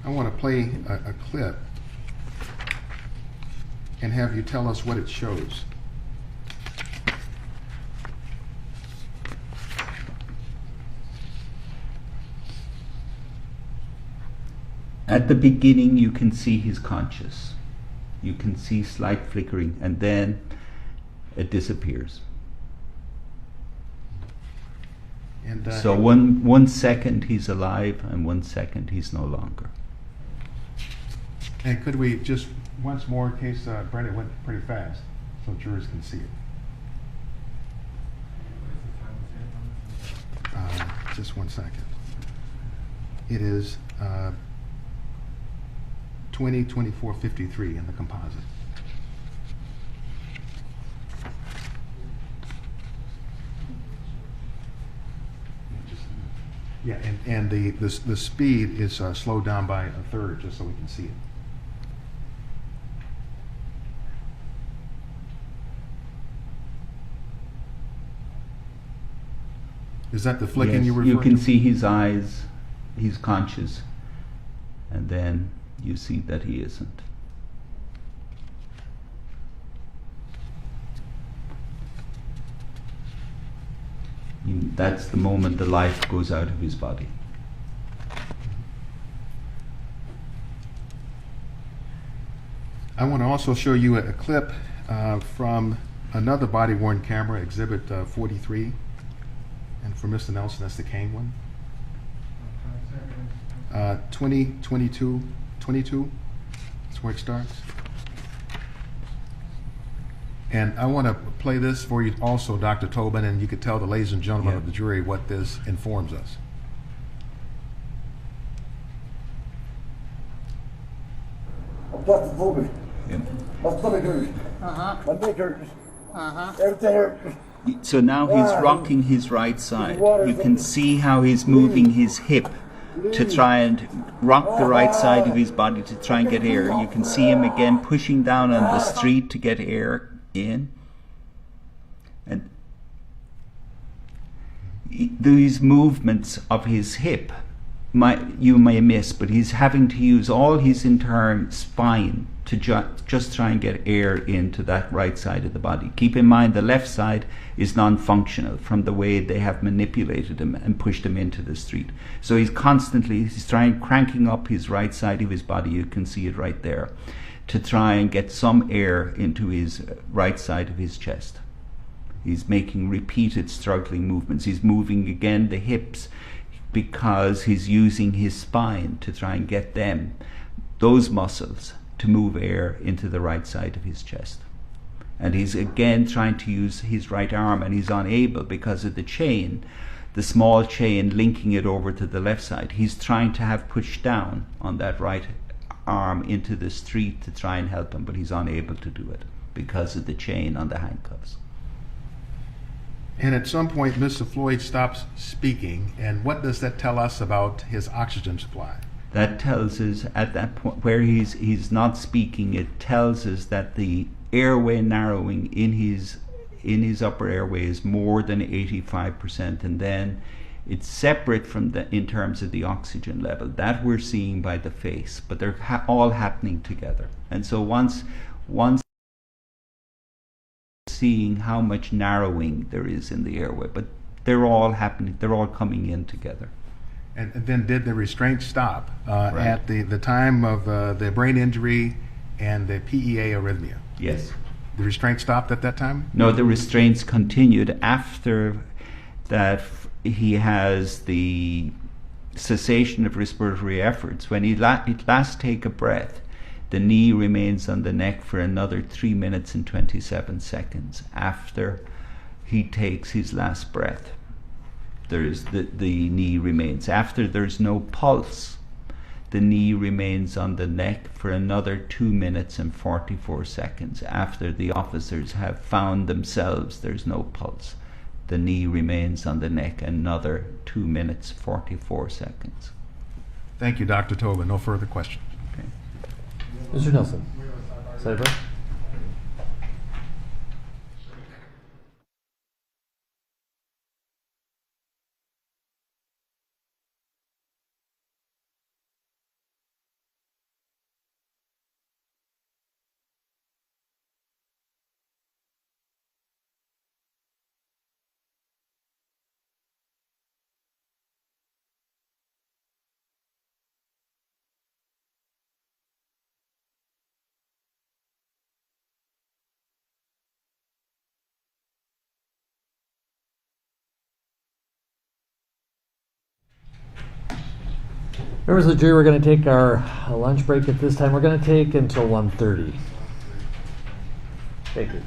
I want to play a clip and have you tell us what it shows. At the beginning, you can see he's conscious. You can see slight flickering, and then it disappears. And So one second he's alive, and 1 second he's no longer. and could we just once more, in case Brenda went pretty fast, so jurors can see it. Just 1 second. It is 20:24:53 in the composite. Yeah, and the speed is slowed down by a third, just so we can see it. Is that the flicking Yes, you were you referring can to? see his eyes, he's conscious, and then you see that he isn't. That's the moment the life goes out of his body. I want to also show you a clip from another body-worn camera, Exhibit 43. And for Mr. Nelson, that's the Kane one. 22. That's where it starts. And I want to play this for you also, Dr. Tobin, and you could tell the ladies and gentlemen of the jury what this informs us. Dr. Tobin. Yeah. My stomach hurts. My neck hurts. Everything hurts. So now he's rocking his right side. You can see how he's moving his hip to try and rock the right side of his body to try and get air. You can see him again pushing down on the street to get air in. And these movements of his hip you may miss, but he's having to use all his internal spine to just try and get air into that right side of the body. Keep in mind the left side is non-functional from the way they have manipulated him and pushed him into the street. So he's cranking up his right side of his body, you can see it right there, to try and get some air into his right side of his chest. He's making repeated struggling movements. He's moving again the hips because he's using his spine to try and get those muscles to move air into the right side of his chest. And he's again trying to use his right arm, and he's unable because of the chain, the small chain linking it over to the left side. He's trying to have pushed down on that right arm into the street to try and help him, but he's unable to do it because of the chain on the handcuffs. And at some point, Mr. Floyd stops speaking, and what does that tell us about his oxygen supply? That tells us at that point where he's not speaking, it tells us that the airway narrowing in his upper airway is more than 85%, and then it's separate from in terms of the oxygen level. That we're seeing by the face, but they're all happening together. And so once seeing how much narrowing there is in the airway, but they're all happening, they're all coming in together. And then did the restraint stop Right. at the time of the brain injury and the PEA arrhythmia? Yes. The restraint stopped at that time? No, the restraints continued after that. He has the cessation of respiratory efforts. When he last take a breath, the knee remains on the neck for another 3 minutes and 27 seconds after he takes his last breath. There's the knee remains. After there's no pulse, the knee remains on the neck for another 2 minutes and 44 seconds. After the officers have found themselves there's no pulse, the knee remains on the neck another 2 minutes 44 seconds. Thank you, Dr. Tobin. No further questions. Okay. Mr. Nelson. Cyber. Members of the jury, we're going to take our lunch break at this time. We're going to take until 1:30. Thank you.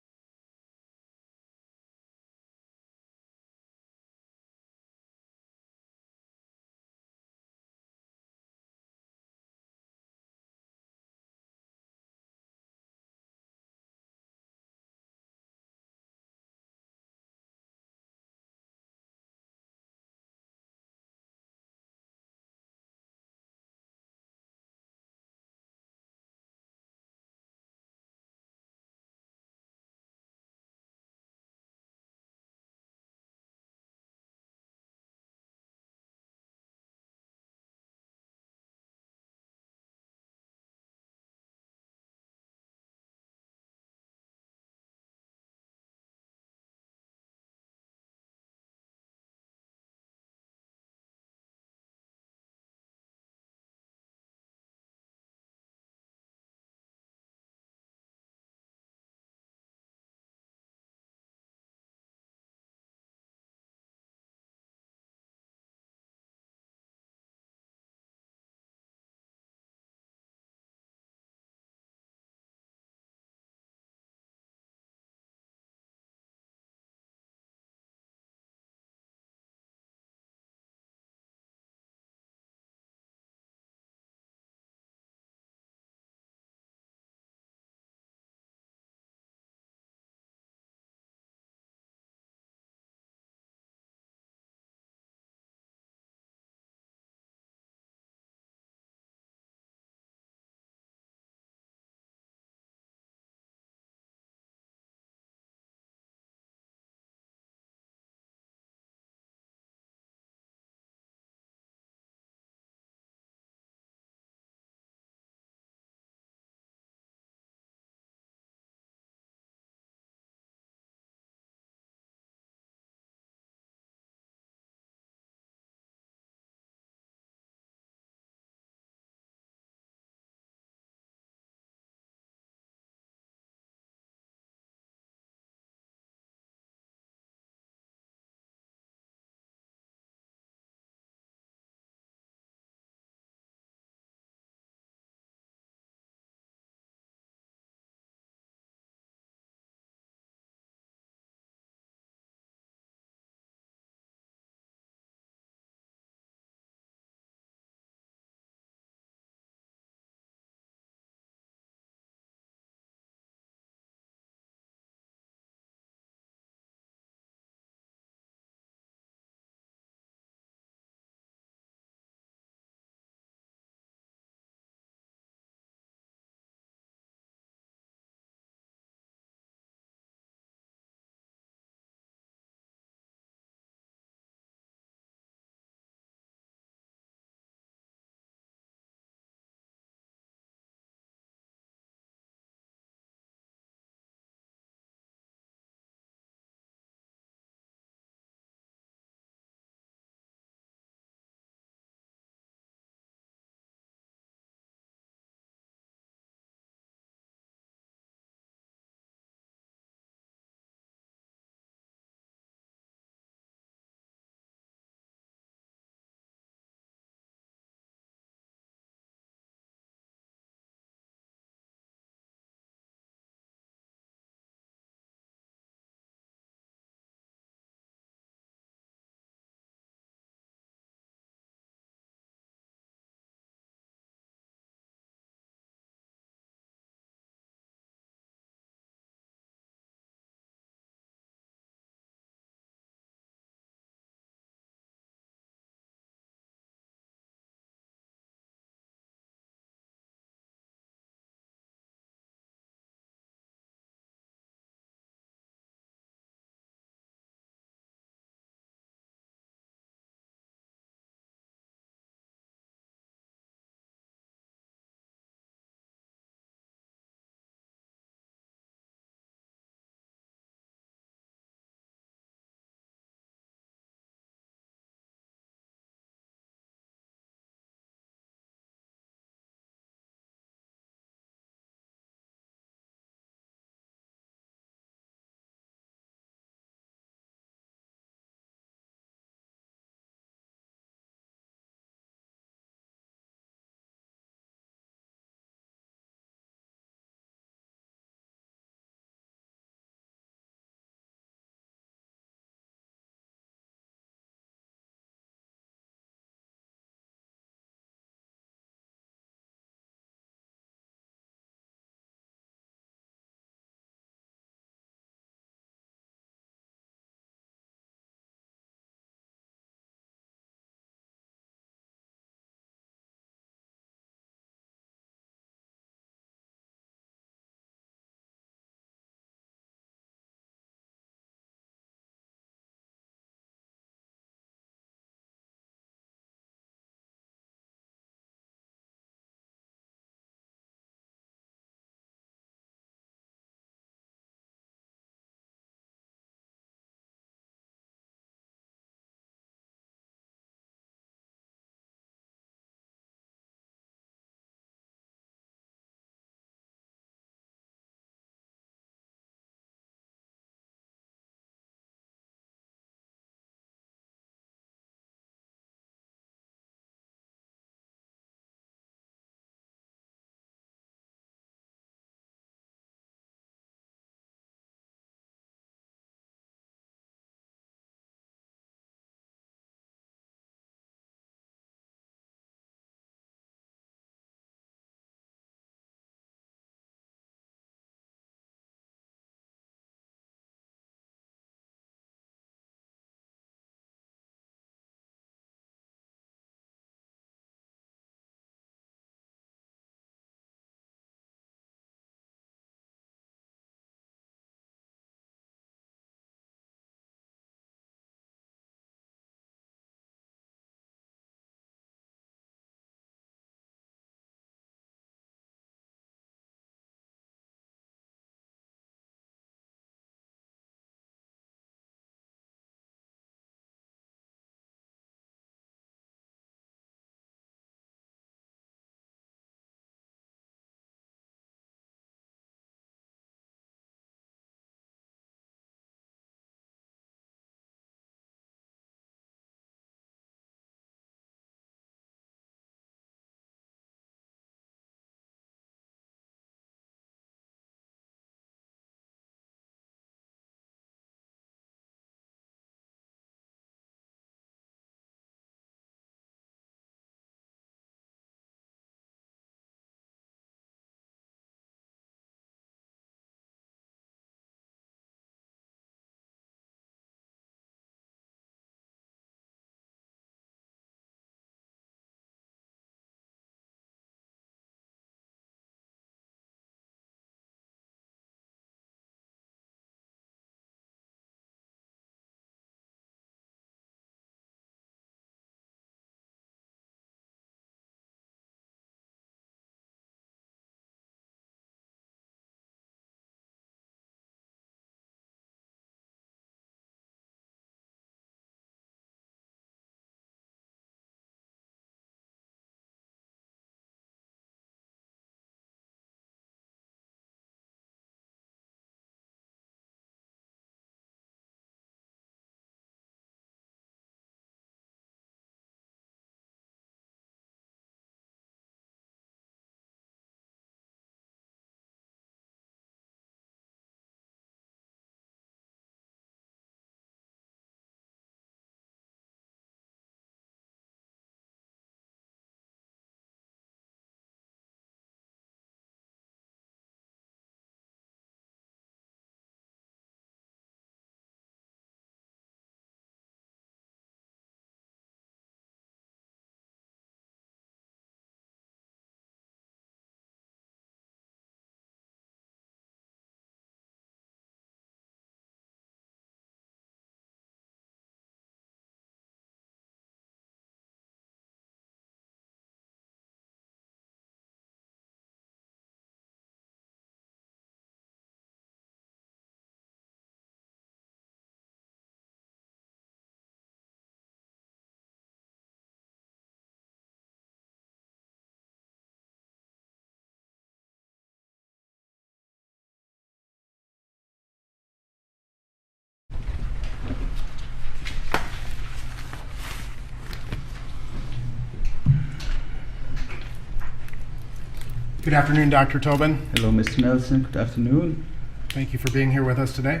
Good afternoon, Dr. Tobin. Hello, Mr. Nelson. Good afternoon. Thank you for being here with us today.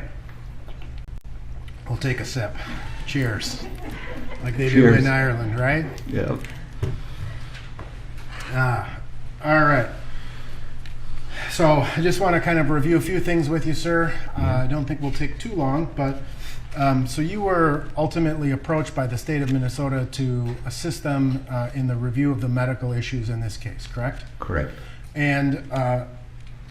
We'll take a sip. Cheers. Like they do Cheers. in Ireland, right? Yeah. All right. So I just want to kind of review a few things with you, sir. I don't think we'll take too long, but so you were ultimately approached by the state of Minnesota to assist them in the review of the medical issues in this case, correct? Correct. And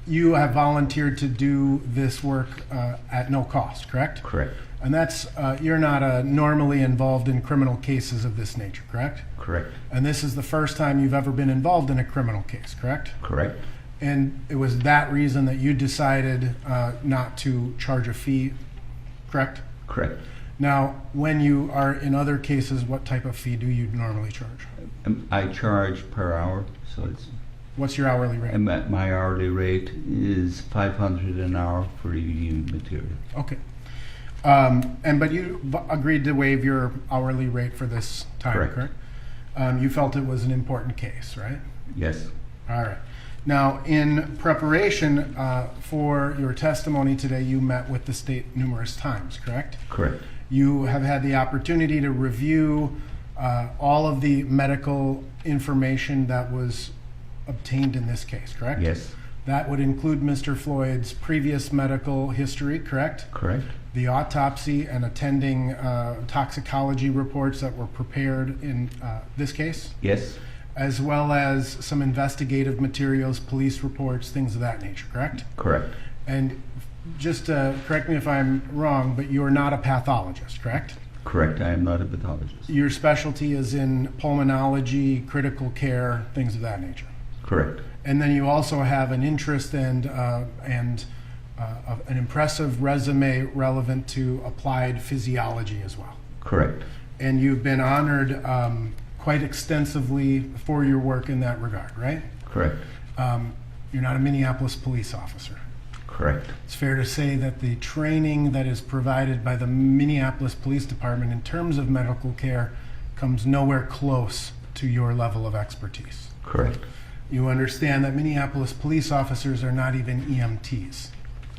you have volunteered to do this work at no cost, correct? Correct. And that's, you're not normally involved in criminal cases of this nature, correct? Correct. And this is the first time you've ever been involved in a criminal case, correct? Correct. And it was that reason that you decided not to charge a fee, correct? Correct. Now, when you are in other cases, what type of fee do you normally charge? I charge per hour, so it's. What's your hourly rate? And my hourly rate is $500 an hour for reviewing material. Okay. But you agreed to waive your hourly rate for this time, Correct. You felt it was an important case, right? Yes. All right. Now, in preparation for your testimony today, you met with the state numerous times, correct? Correct. You have had the opportunity to review all of the medical information that was obtained in this case, correct? Yes. That would include Mr. Floyd's previous medical history, correct? Correct. The autopsy and attending toxicology reports that were prepared in this case, Yes. as well as some investigative materials, police reports, things of that nature, correct? Correct. And just correct me if I'm wrong, but you're not a pathologist, correct? Correct. I am not a pathologist. Your specialty is in pulmonology, critical care, things of that nature. Correct. And then you also have an interest and an impressive resume relevant to applied physiology as well. Correct. And you've been honored quite extensively for your work in that regard, right? Correct. You're not a Minneapolis police officer. Correct. It's fair to say that the training that is provided by the Minneapolis Police Department in terms of medical care comes nowhere close to your level of expertise. Correct. You understand that Minneapolis police officers are not even EMTs.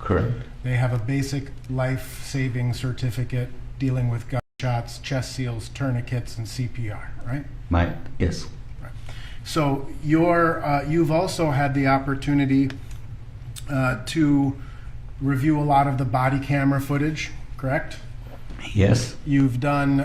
Correct. They have a basic life-saving certificate dealing with gunshots, chest seals, tourniquets, and CPR, right? Yes. Right. So you've also had the opportunity to review a lot of the body camera footage, correct? Yes. You've done,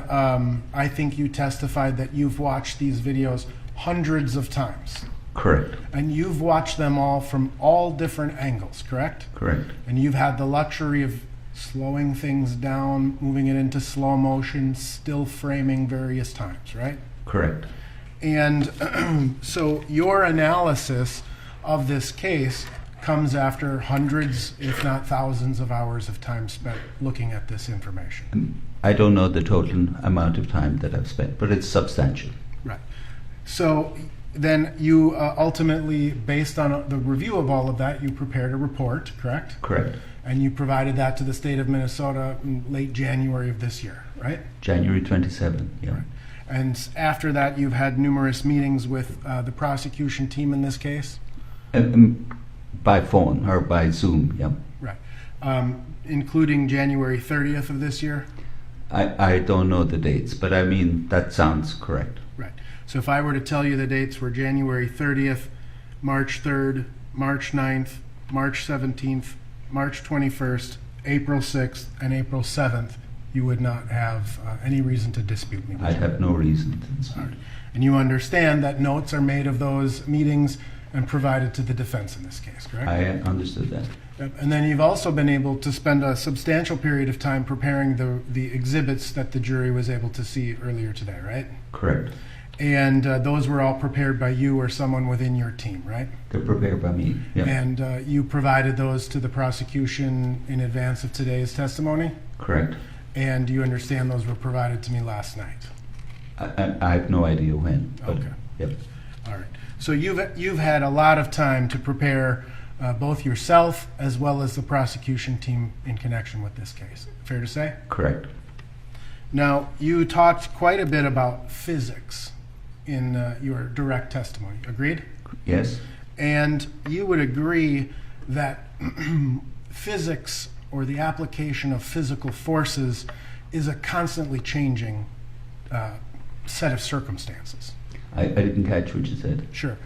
I think you testified that you've watched these videos hundreds of times. Correct. And you've watched them all from all different angles, correct? Correct. And you've had the luxury of slowing things down, moving it into slow motion, still framing various times, right? Correct. And so your analysis of this case comes after hundreds, if not thousands, of hours of time spent looking at this information. I don't know the total amount of time that I've spent, but it's substantial. Right. So then you ultimately, based on the review of all of that, you prepared a report, correct? Correct. And you provided that to the state of Minnesota in late January of this year, right? January 27, yeah. Right. And after that, you've had numerous meetings with the prosecution team in this case? By phone or by Zoom, yeah. Right. Including January 30th of this year? I don't know the dates, but I mean, that sounds correct. Right. So if I were to tell you the dates were January 30th, March 3rd, March 9th, March 17th, March 21st, April 6th, and April 7th, you would not have any reason to dispute me. I'd have no reason to dispute. And you understand that notes are made of those meetings and provided to the defense in this case, correct? I understood that. Yep. And then you've also been able to spend a substantial period of time preparing the exhibits that the jury was able to see earlier today, right? Correct. And those were all prepared by you or someone within your team, right? They're prepared by me, yeah. And you provided those to the prosecution in advance of today's testimony? Correct. And you understand those were provided to me last night? I have no idea when. But, Okay. Yep. All right. So you've had a lot of time to prepare both yourself as well as the prosecution team in connection with this case. Fair to say? Correct. Now, you talked quite a bit about physics in your direct testimony. Agreed? Yes. And you would agree that physics or the application of physical forces is a constantly changing set of circumstances. I didn't catch what you said. Sure.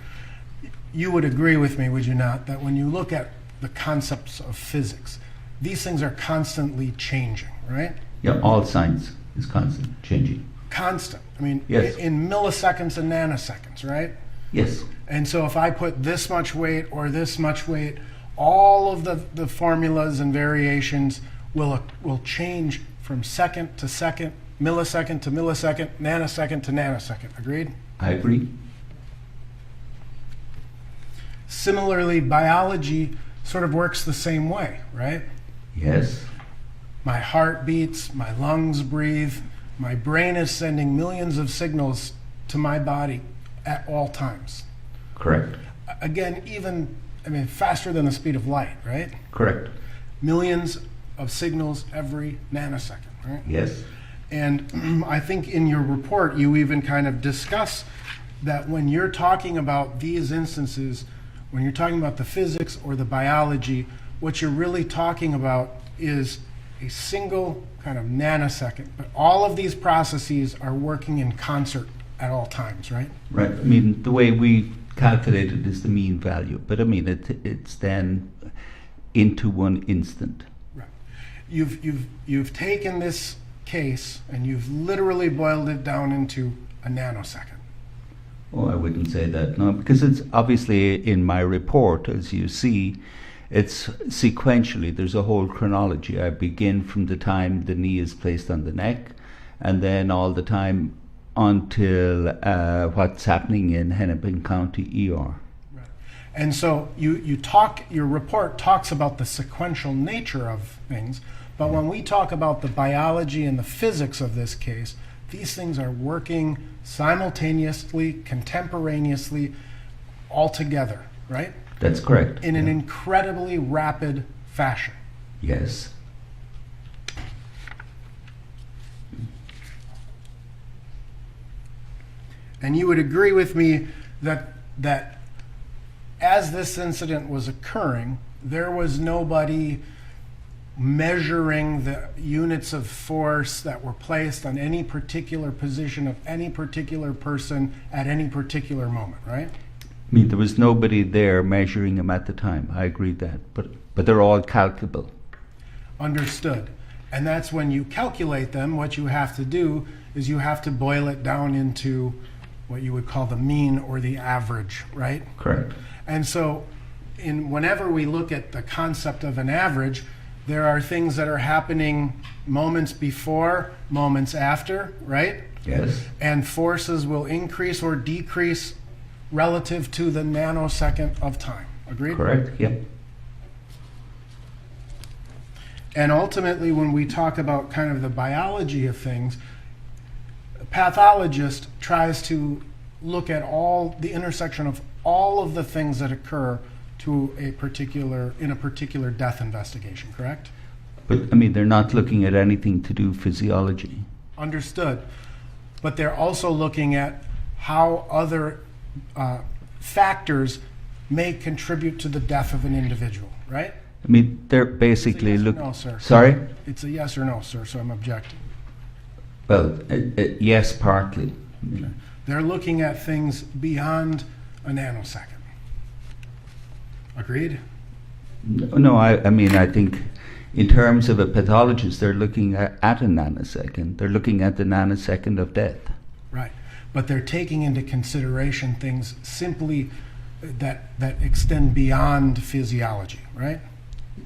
You would agree with me, would you not, that when you look at the concepts of physics, these things are constantly changing, right? Yeah, all science is constant changing. Constant. I mean, Yes. in milliseconds and nanoseconds, right? Yes, And so if I put this much weight or this much weight, all of the formulas and variations will change from second to second, millisecond to millisecond, nanosecond to nanosecond. Agreed? I agree. Similarly, biology sort of works the same way, right? Yes, My heart beats, my lungs breathe, my brain is sending millions of signals to my body at all times. correct. Again, faster than the speed of light, right? Correct. Millions of signals every nanosecond, right? Yes. And I think in your report, you even kind of discuss that when you're talking about these instances, when you're talking about the physics or the biology, what you're really talking about is a single kind of nanosecond. But all of these processes are working in concert at all times, right? Right. I mean, the way we calculate it is the mean value, but I mean, it's then into one instant. Right. You've taken this case and you've literally boiled it down into a nanosecond. Oh, I wouldn't say that, no, because it's obviously in my report, as you see, it's sequentially, there's a whole chronology. I begin from the time the knee is placed on the neck, and then all the time until what's happening in Hennepin County ER. Right. And so your report talks about the sequential nature of things, but when we talk about the biology and the physics of this case, these things are working simultaneously, contemporaneously, all together, right? That's correct. In an Yeah. incredibly rapid fashion. Yes. And you would agree with me that as this incident was occurring, there was nobody measuring the units of force that were placed on any particular position of any particular person at any particular moment, right? I mean, there was nobody there measuring them at the time. I agree that, but they're all calculable. Understood. And that's when you calculate them, what you have to do is you have to boil it down into what you would call the mean or the average, right? Correct. And so whenever we look at the concept of an average, there are things that are happening moments before, moments after, right? Yes. And forces will increase or decrease relative to the nanosecond of time. Agreed? Correct. Yep. And ultimately, when we talk about kind of the biology of things, a pathologist tries to look at all the intersection of all of the things that occur to in a particular death investigation, correct? But I mean, they're not looking at anything to do physiology. Understood. But they're also looking at how other factors may contribute to the death of an individual, right? I mean, they're basically It's a yes or looking. no, sir. Sorry. It's a yes or no, sir, so I'm objecting. Well, yes, partly. They're looking at things beyond a nanosecond. Agreed? No, I mean, I think in terms of a pathologist, they're looking at a nanosecond. They're looking at the nanosecond of death. Right. But they're taking into consideration things simply that extend beyond physiology, right?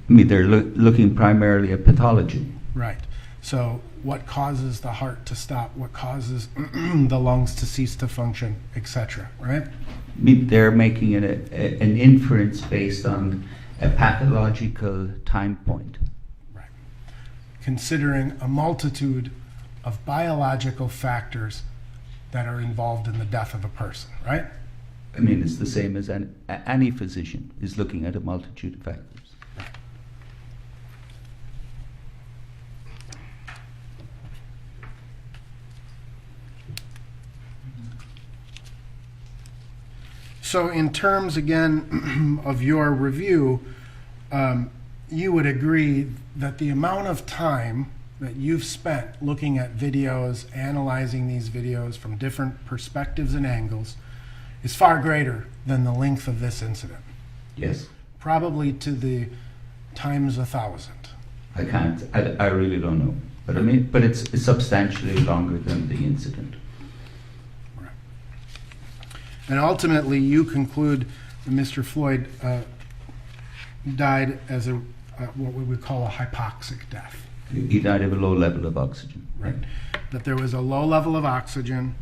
I mean, they're looking primarily at pathology. Right. So what causes the heart to stop? What causes the lungs to cease to function, etc., right? I mean, they're making an inference based on a pathological time point. Right. Considering a multitude of biological factors that are involved in the death of a person, right? I mean, it's the same as any physician is looking at a multitude of factors. So in terms, again, of your review, you would agree that the amount of time that you've spent looking at videos, analyzing these videos from different perspectives and angles is far greater than the length of this incident. Yes. Probably to the times 1,000. I can't. I really don't know. But I mean, but it's substantially longer than the incident. Right. And ultimately, you conclude that Mr. Floyd died as what we would call a hypoxic death. He died of a low level of oxygen. Right. That there was a low level of oxygen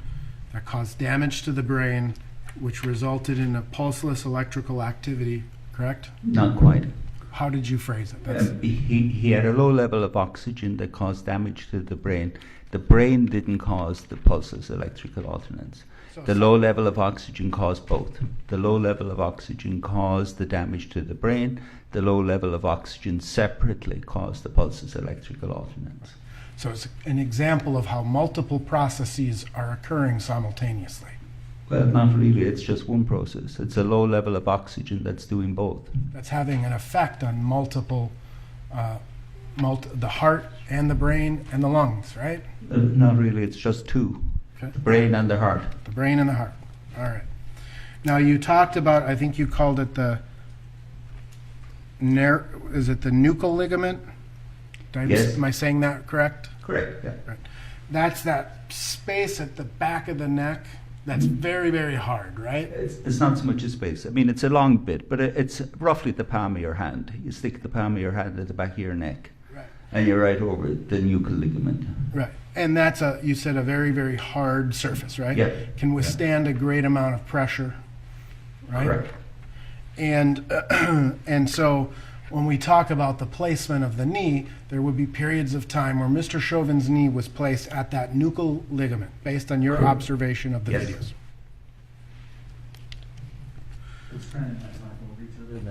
that caused damage to the brain, which resulted in a pulseless electrical activity, correct? Not quite. How did you phrase it? He had a low level of oxygen that caused damage to the brain. The brain didn't cause the pulseless electrical alternance. The low level of oxygen caused both. The low level of oxygen caused the damage to the brain. The low level of oxygen separately caused the pulseless electrical alternance. So it's an example of how multiple processes are occurring simultaneously. Well, not really. It's just one process. It's a low level of oxygen that's doing both. That's having an effect on multiple, the heart and the brain and the lungs, right? Not really. It's just two. Okay. The brain and the heart. The brain and the heart. All right. Now you talked about, I think you called it is it the nuchal ligament? Yes. Am I saying that correct? Correct, yeah. Right. That's that space at the back of the neck that's very, very hard, right? It's not so much a space. I mean, it's a long bit, but it's roughly the palm of your hand. You stick the palm of your hand at the back of your neck, Right. and you're right over the nuchal ligament. Right. And that's you said a very, very hard surface, right? Yeah. Can withstand a great amount of pressure, right? Correct. And so when we talk about the placement of the knee, there would be periods of time where Mr. Chauvin's knee was placed at that nuchal ligament, based on your Correct. observation of the Yes. videos.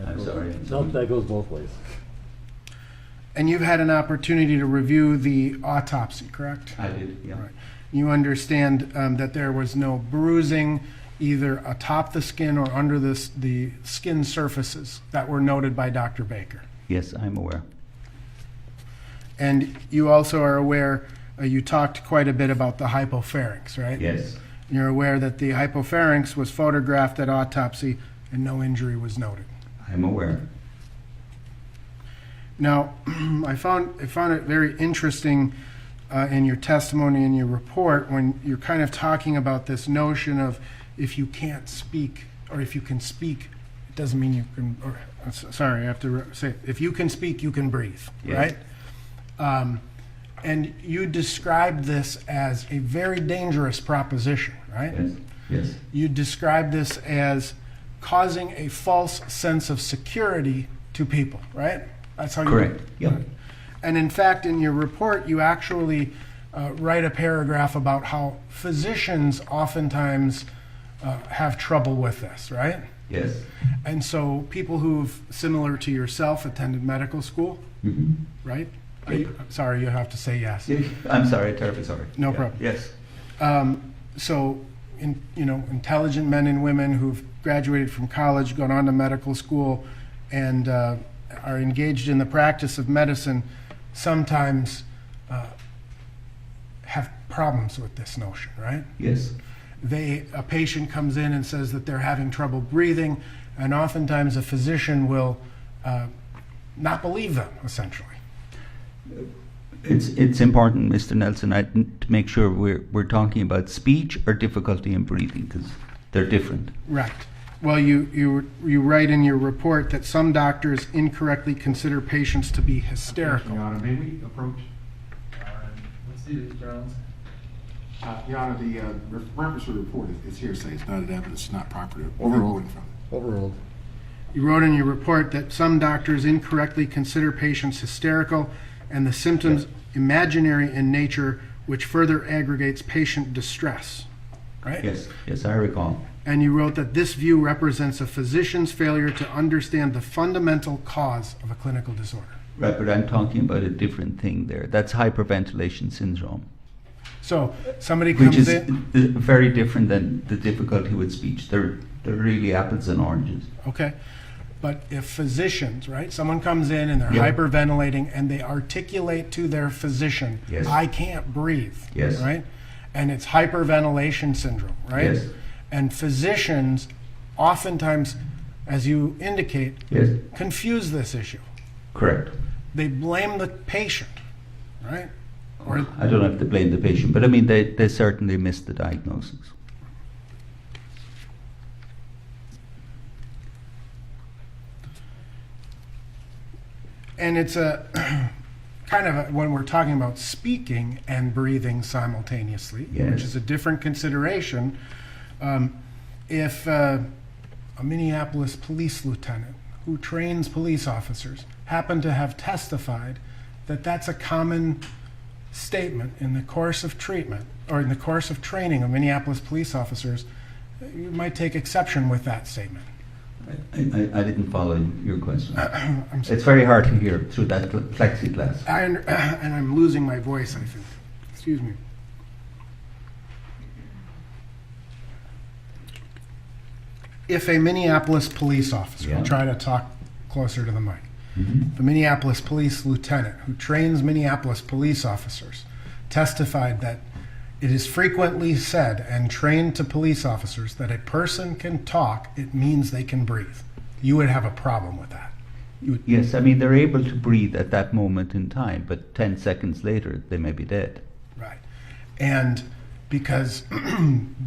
I'm sorry. No, that goes both ways. And you've had an opportunity to review the autopsy, correct? I did, yeah. Right. You understand that there was no bruising either atop the skin or under the skin surfaces that were noted by Dr. Baker. Yes, I'm aware. And you also are aware, you talked quite a bit about the hypopharynx, right? Yes. You're aware that the hypopharynx was photographed at autopsy and no injury was noted. I'm aware. Now, I found it very interesting in your testimony and your report when you're kind of talking about this notion of if you can't speak or if you can speak, it doesn't mean you can, sorry, I have to say it. If you can speak, you can breathe, Yes. right? And you described this as a very dangerous proposition, right? Yes. Yes. You described this as causing a false sense of security to people, right? That's how you Correct. Yep. And in fact, in your report, you actually write a paragraph about how physicians oftentimes have trouble with this, right? Yes. And so people who've, similar to yourself, attended medical school, Mm-hmm. right? Sorry, you have to say yes. I'm sorry, terribly sorry. No Yeah. problem. Yes. So, intelligent men and women who've graduated from college, gone on to medical school, and are engaged in the practice of medicine sometimes have problems with this notion, right? Yes. A patient comes in and says that they're having trouble breathing, and oftentimes a physician will not believe them, essentially. It's important, Mr. Nelson, to make sure we're talking about speech or difficulty in breathing, because they're different. Right. Well, you write in your report that some doctors incorrectly consider patients to be hysterical. Your Honor, may we approach? Let's see this, Jones. Your Honor, the reference to the report is hearsay. It's not evidence. It's not proper. Overruled. Overruled. You wrote in your report that some doctors incorrectly consider patients hysterical and the symptoms imaginary in nature, which further aggregates patient distress, right? Yes. Yes, I recall. And you wrote that this view represents a physician's failure to understand the fundamental cause of a clinical disorder. Right, but I'm talking about a different thing there. That's hyperventilation syndrome, So somebody which comes is in. very different than the difficulty with speech. They're They're really apples and oranges. Okay. But if physicians, right, someone comes in and they're Yeah. hyperventilating and they articulate to their physician, Yes. I can't breathe, Yes. right? And it's hyperventilation syndrome, right? Yes. And physicians oftentimes, as you indicate, Yes, confuse this issue. correct. They blame the patient, right? Or I don't have to blame the patient, but I mean, they certainly missed the diagnosis. and it's a kind of when we're talking about speaking and breathing simultaneously, Yes. which is a different consideration. If a Minneapolis police lieutenant who trains police officers happened to have testified that that's a common statement in the course of treatment or in the course of training of Minneapolis police officers, you might take exception with that statement. I didn't follow your question. I'm It's very hard to hear through that plexiglass. and I'm losing my voice, I think. Excuse me. If a Minneapolis police officer, Yeah. I'll try to talk closer to the mic. Mhm. The Minneapolis police lieutenant who trains Minneapolis police officers testified that it is frequently said and trained to police officers that a person can talk, it means they can breathe. You would have a problem with that. You would, Yes, I mean, they're able to breathe at that moment in time, but 10 seconds later, they may be dead. right. And because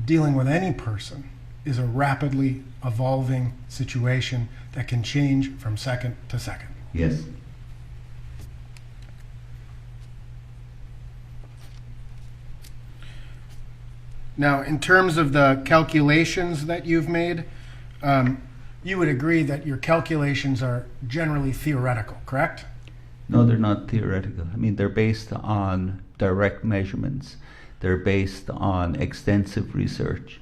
dealing with any person is a rapidly evolving situation that can change from second to second. Yes. Now, in terms of the calculations that you've made, you would agree that your calculations are generally theoretical, correct? No, they're not theoretical. I mean, they're based on direct measurements. They're based on extensive research.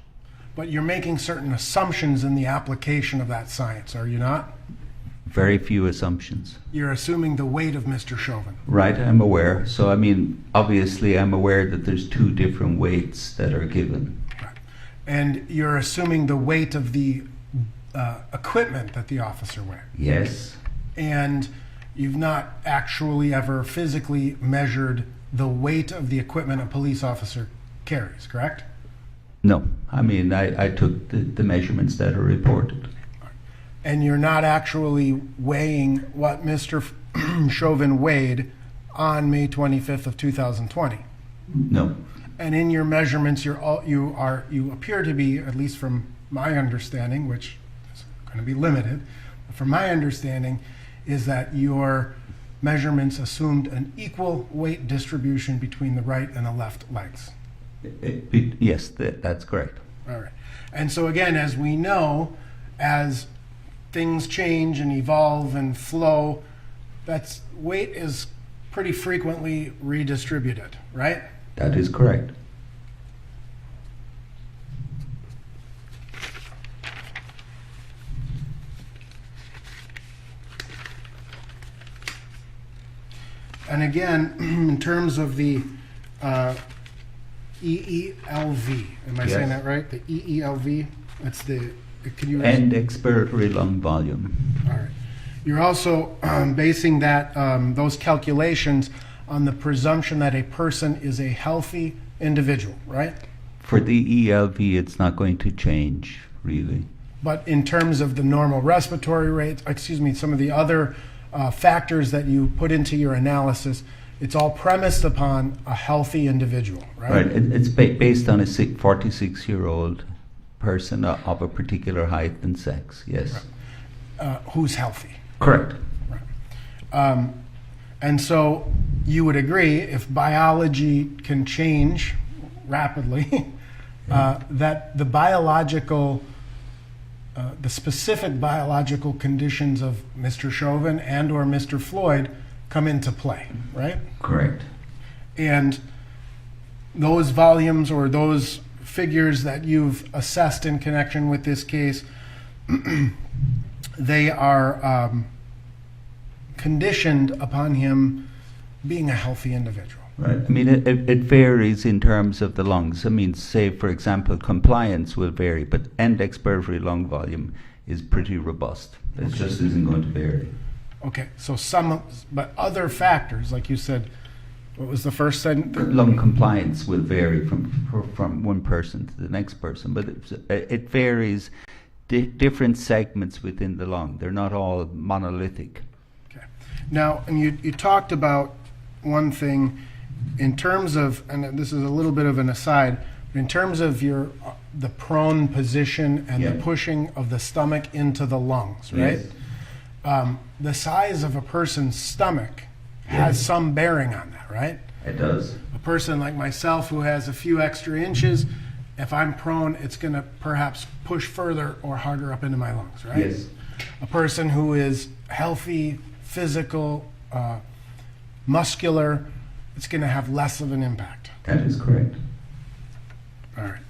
But you're making certain assumptions in the application of that science, are you not? Very few assumptions. You're assuming the weight of Mr. Chauvin. Right, I'm aware. So, I mean, obviously, I'm aware that there's two different weights that are given. Right. And you're assuming the weight of the equipment that the officer wears. Yes. And you've not actually ever physically measured the weight of the equipment a police officer carries, correct? No, I mean, I took the measurements that are reported. And you're not actually weighing what Mr. Chauvin weighed on May 25th of 2020. No. And in your measurements, you appear to be, at least from my understanding, which is going to be limited, but from my understanding, is that your measurements assumed an equal weight distribution between the right and the left legs. Yes, that's correct. All right. And so again, as we know, as things change and evolve and flow, that's weight is pretty frequently redistributed, right? That is correct. And again, in terms of the EELV, am I saying Yes. that right? The EELV, that's the, can you? End expiratory lung volume. All right. You're also basing that those calculations on the presumption that a person is a healthy individual, right? For the ELV, it's not going to change, really. But in terms of the normal respiratory rate, some of the other factors that you put into your analysis, it's all premised upon a healthy individual, right? Right. It's based on a 46-year-old person of a particular height and sex. Yes. Who's healthy. Correct. And so you would agree if biology can change rapidly, that the biological, the specific biological conditions of Mr. Chauvin and or Mr. Floyd come into play, right? Correct. And those volumes or those figures that you've assessed in connection with this case, they are conditioned upon him being a healthy individual. Right. I mean, it varies in terms of the lungs. I mean, say, for example, compliance will vary, but end expiratory lung volume is pretty robust. It just isn't going to vary. Okay, so but other factors, like you said, what was the first sentence? Lung compliance will vary from one person to the next person, but it varies different segments within the lung. They're not all monolithic. Okay. Now, and you talked about one thing in terms of, and this is a little bit of an aside, in terms of the prone position and the pushing of the stomach into the lungs, right? Yes. The size of a person's stomach has some bearing on that, right? It does. A person like myself who has a few extra inches, if I'm prone, it's going to perhaps push further or harder up into my lungs, right? Yes. A person who is healthy, physical, muscular, it's going to have less of an impact. That is correct. All right.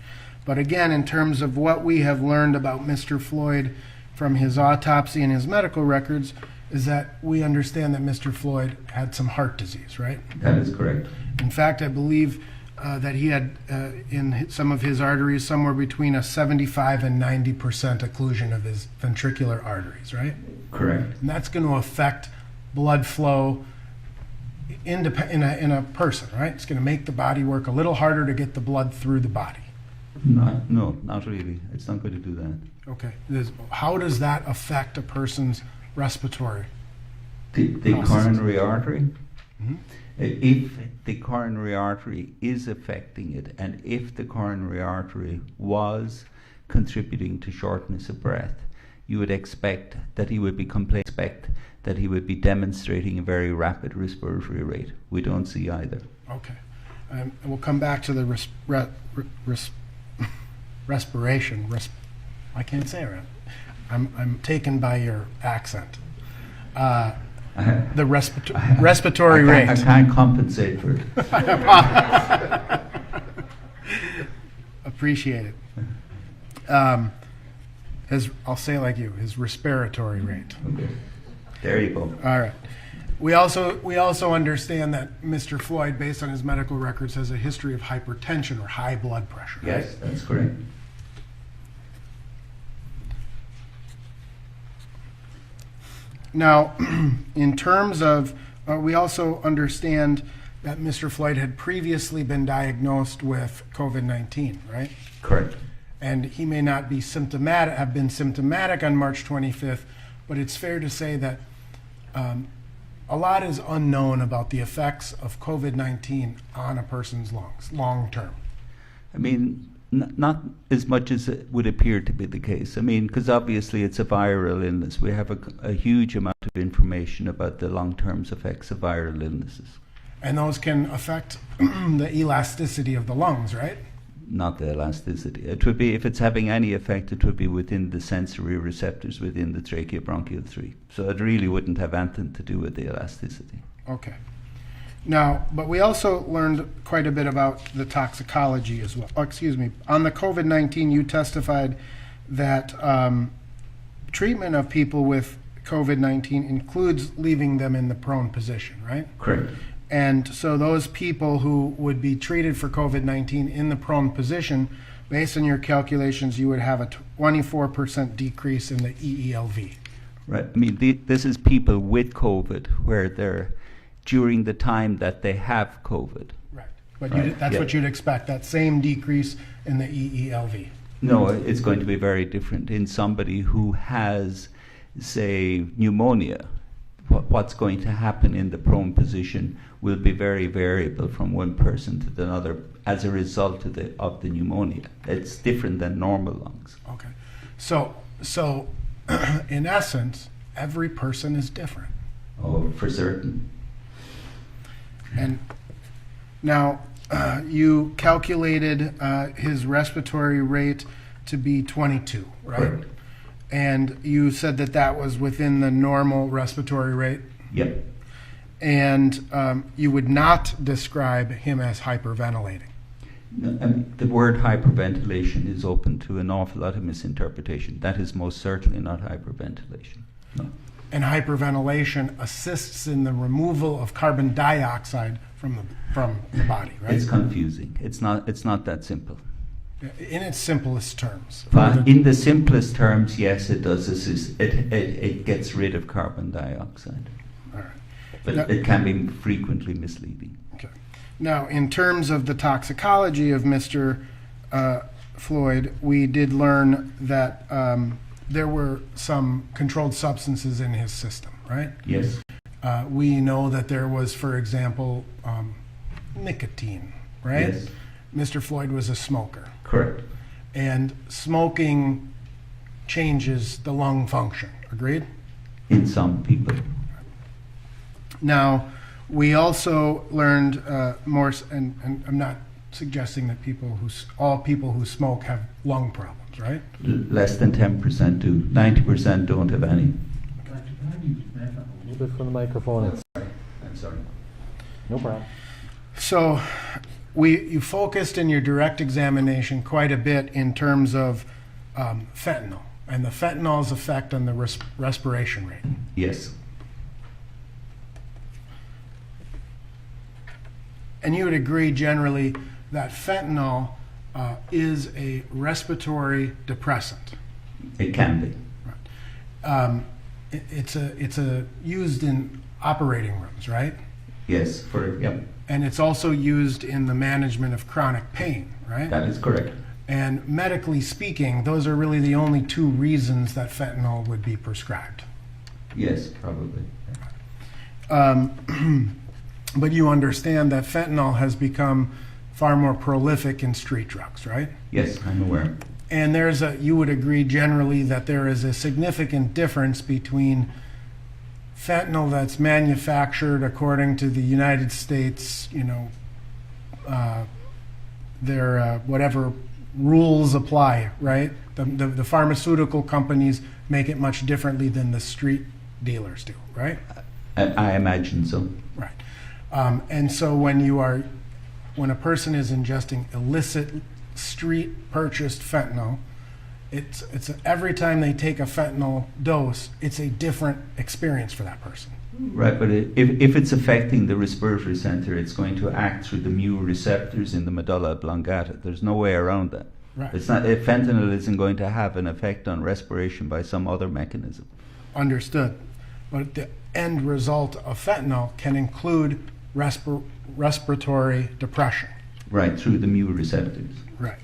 But again, in terms of what we have learned about Mr. Floyd from his autopsy and his medical records, is that we understand that Mr. Floyd had some heart disease, right? That is correct. In fact, I believe that he had in some of his arteries somewhere between a 75 and 90% occlusion of his ventricular arteries, right? Correct. And that's going to affect blood flow in a person, right? It's going to make the body work a little harder to get the blood through the body. No, not really. It's not going to do that. Okay. How does that affect a person's respiratory? The coronary artery? Mm-hmm. If the coronary artery is affecting it, and if the coronary artery was contributing to shortness of breath, you would expect that he would be demonstrating a very rapid respiratory rate. We don't see either. Okay. And we'll come back to the respiration. I can't say it right. I'm taken by your accent. The respiratory rate. I can't compensate for it. Appreciate it. I'll say it like you, his respiratory rate. Okay. There you go. All right. We also understand that Mr. Floyd, based on his medical records, has a history of hypertension or high blood pressure. Yes, right? that's correct. Now, in terms of, we also understand that Mr. Floyd had previously been diagnosed with COVID-19, right? Correct. And he may not be have been symptomatic on March 25th, but it's fair to say that a lot is unknown about the effects of COVID-19 on a person's lungs, long term. I mean, not as much as it would appear to be the case. I mean, because obviously it's a viral illness. We have a huge amount of information about the long-term effects of viral illnesses. And those can affect the elasticity of the lungs, right? Not the elasticity. It would be, if it's having any effect, it would be within the sensory receptors within the tracheobronchial 3. So it really wouldn't have anything to do with the elasticity. Okay. Now, but we also learned quite a bit about the toxicology as well. Oh, excuse me. On the COVID-19, you testified that treatment of people with COVID-19 includes leaving them in the prone position, right? Correct. And so those people who would be treated for COVID-19 in the prone position, based on your calculations, you would have a 24% decrease in the EELV. Right. I mean, this is people with COVID where they're during the time that they have COVID. Right. But Right. that's Yeah. what you'd expect, that same decrease in the EELV. No, it's going to be very different in somebody who has, say, pneumonia. What's going to happen in the prone position will be very variable from one person to another as a result of the pneumonia. It's different than normal lungs. Okay. So in essence, every person is different. Oh, for certain. And now you calculated his respiratory rate to be 22, right? Correct. And you said that was within the normal respiratory rate? Yep. And you would not describe him as hyperventilating. The word hyperventilation is open to an awful lot of misinterpretation. That is most certainly not hyperventilation. No. and hyperventilation assists in the removal of carbon dioxide from the body, right? It's confusing. It's not that simple. In its simplest terms. But in the simplest terms, yes, it does assist. It gets rid of carbon dioxide. All right. But Now- it can be frequently misleading. Okay. Now, in terms of the toxicology of Mr. Floyd, we did learn that there were some controlled substances in his system, right? Yes, We know that there was, for example, nicotine, right? yes, Mr. Floyd was a smoker, correct. and smoking changes the lung function. Agreed? In some people. Now, we also learned and I'm not suggesting that all people who smoke have lung problems, right? Less than 10% do. 90% don't have any. Dr. Can you back up A a little bit from the microphone. I'm sorry. No problem. So, you focused in your direct examination quite a bit in terms of fentanyl and the fentanyl's effect on the respiration rate. Yes, And you would agree generally that fentanyl is a respiratory depressant. it can be. It's used in operating rooms, right? Yes, And it's also used in the management of chronic pain, right? that is correct. And medically speaking, those are really the only two reasons that fentanyl would be prescribed. Yes, probably. But you understand that fentanyl has become far more prolific in street drugs, right? Yes, I'm aware. And you would agree generally that there is a significant difference between fentanyl that's manufactured according to the United States, their whatever rules apply, right? The pharmaceutical companies make it much differently than the street dealers do, right? I imagine so. Right. And so when a person is ingesting illicit street purchased fentanyl, it's every time they take a fentanyl dose, it's a different experience for that person. Right, but if it's affecting the respiratory center, it's going to act through the mu receptors in the medulla oblongata. There's no way around that. Right. It's not. Fentanyl isn't going to have an effect on respiration by some other mechanism. Understood. But the end result of fentanyl can include respiratory depression. Right, through the mu receptors. Right.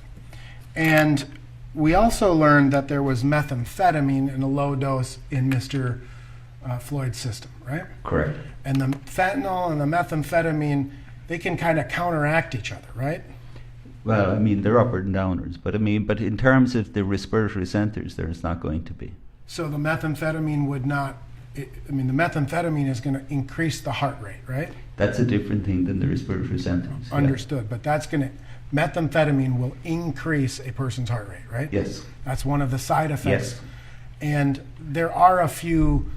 And we also learned that there was methamphetamine in a low dose in Mr. Floyd's system, right? Correct. And the fentanyl and the methamphetamine, they can kind of counteract each other, right? Well, I mean, they're up and downers, but in terms of the respiratory centers, there's not going to be. So the methamphetamine would not, the methamphetamine is going to increase the heart rate, right? That's a different thing than the respiratory centers. Yeah. Understood, but methamphetamine will increase a person's heart rate, right? Yes. That's one of the side effects. Yes. And there are a few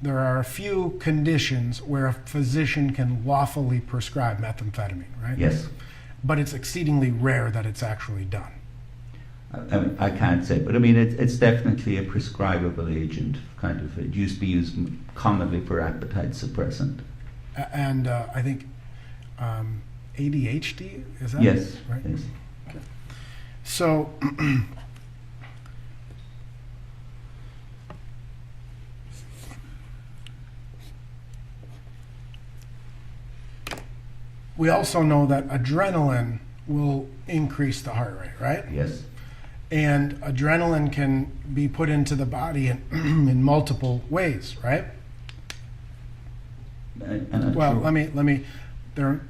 there are a few conditions where a physician can lawfully prescribe methamphetamine, right? Yes. But it's exceedingly rare that it's actually done. I can't say, but I mean, it's definitely a prescribable agent. Kind of, it used to be used commonly for appetite suppressant. And I think ADHD, is that Yes. right? Yes. Okay. So we also know that adrenaline will increase the heart rate, right? Yes. And adrenaline can be put into the body in multiple ways, right? Well, Sure. let me. There are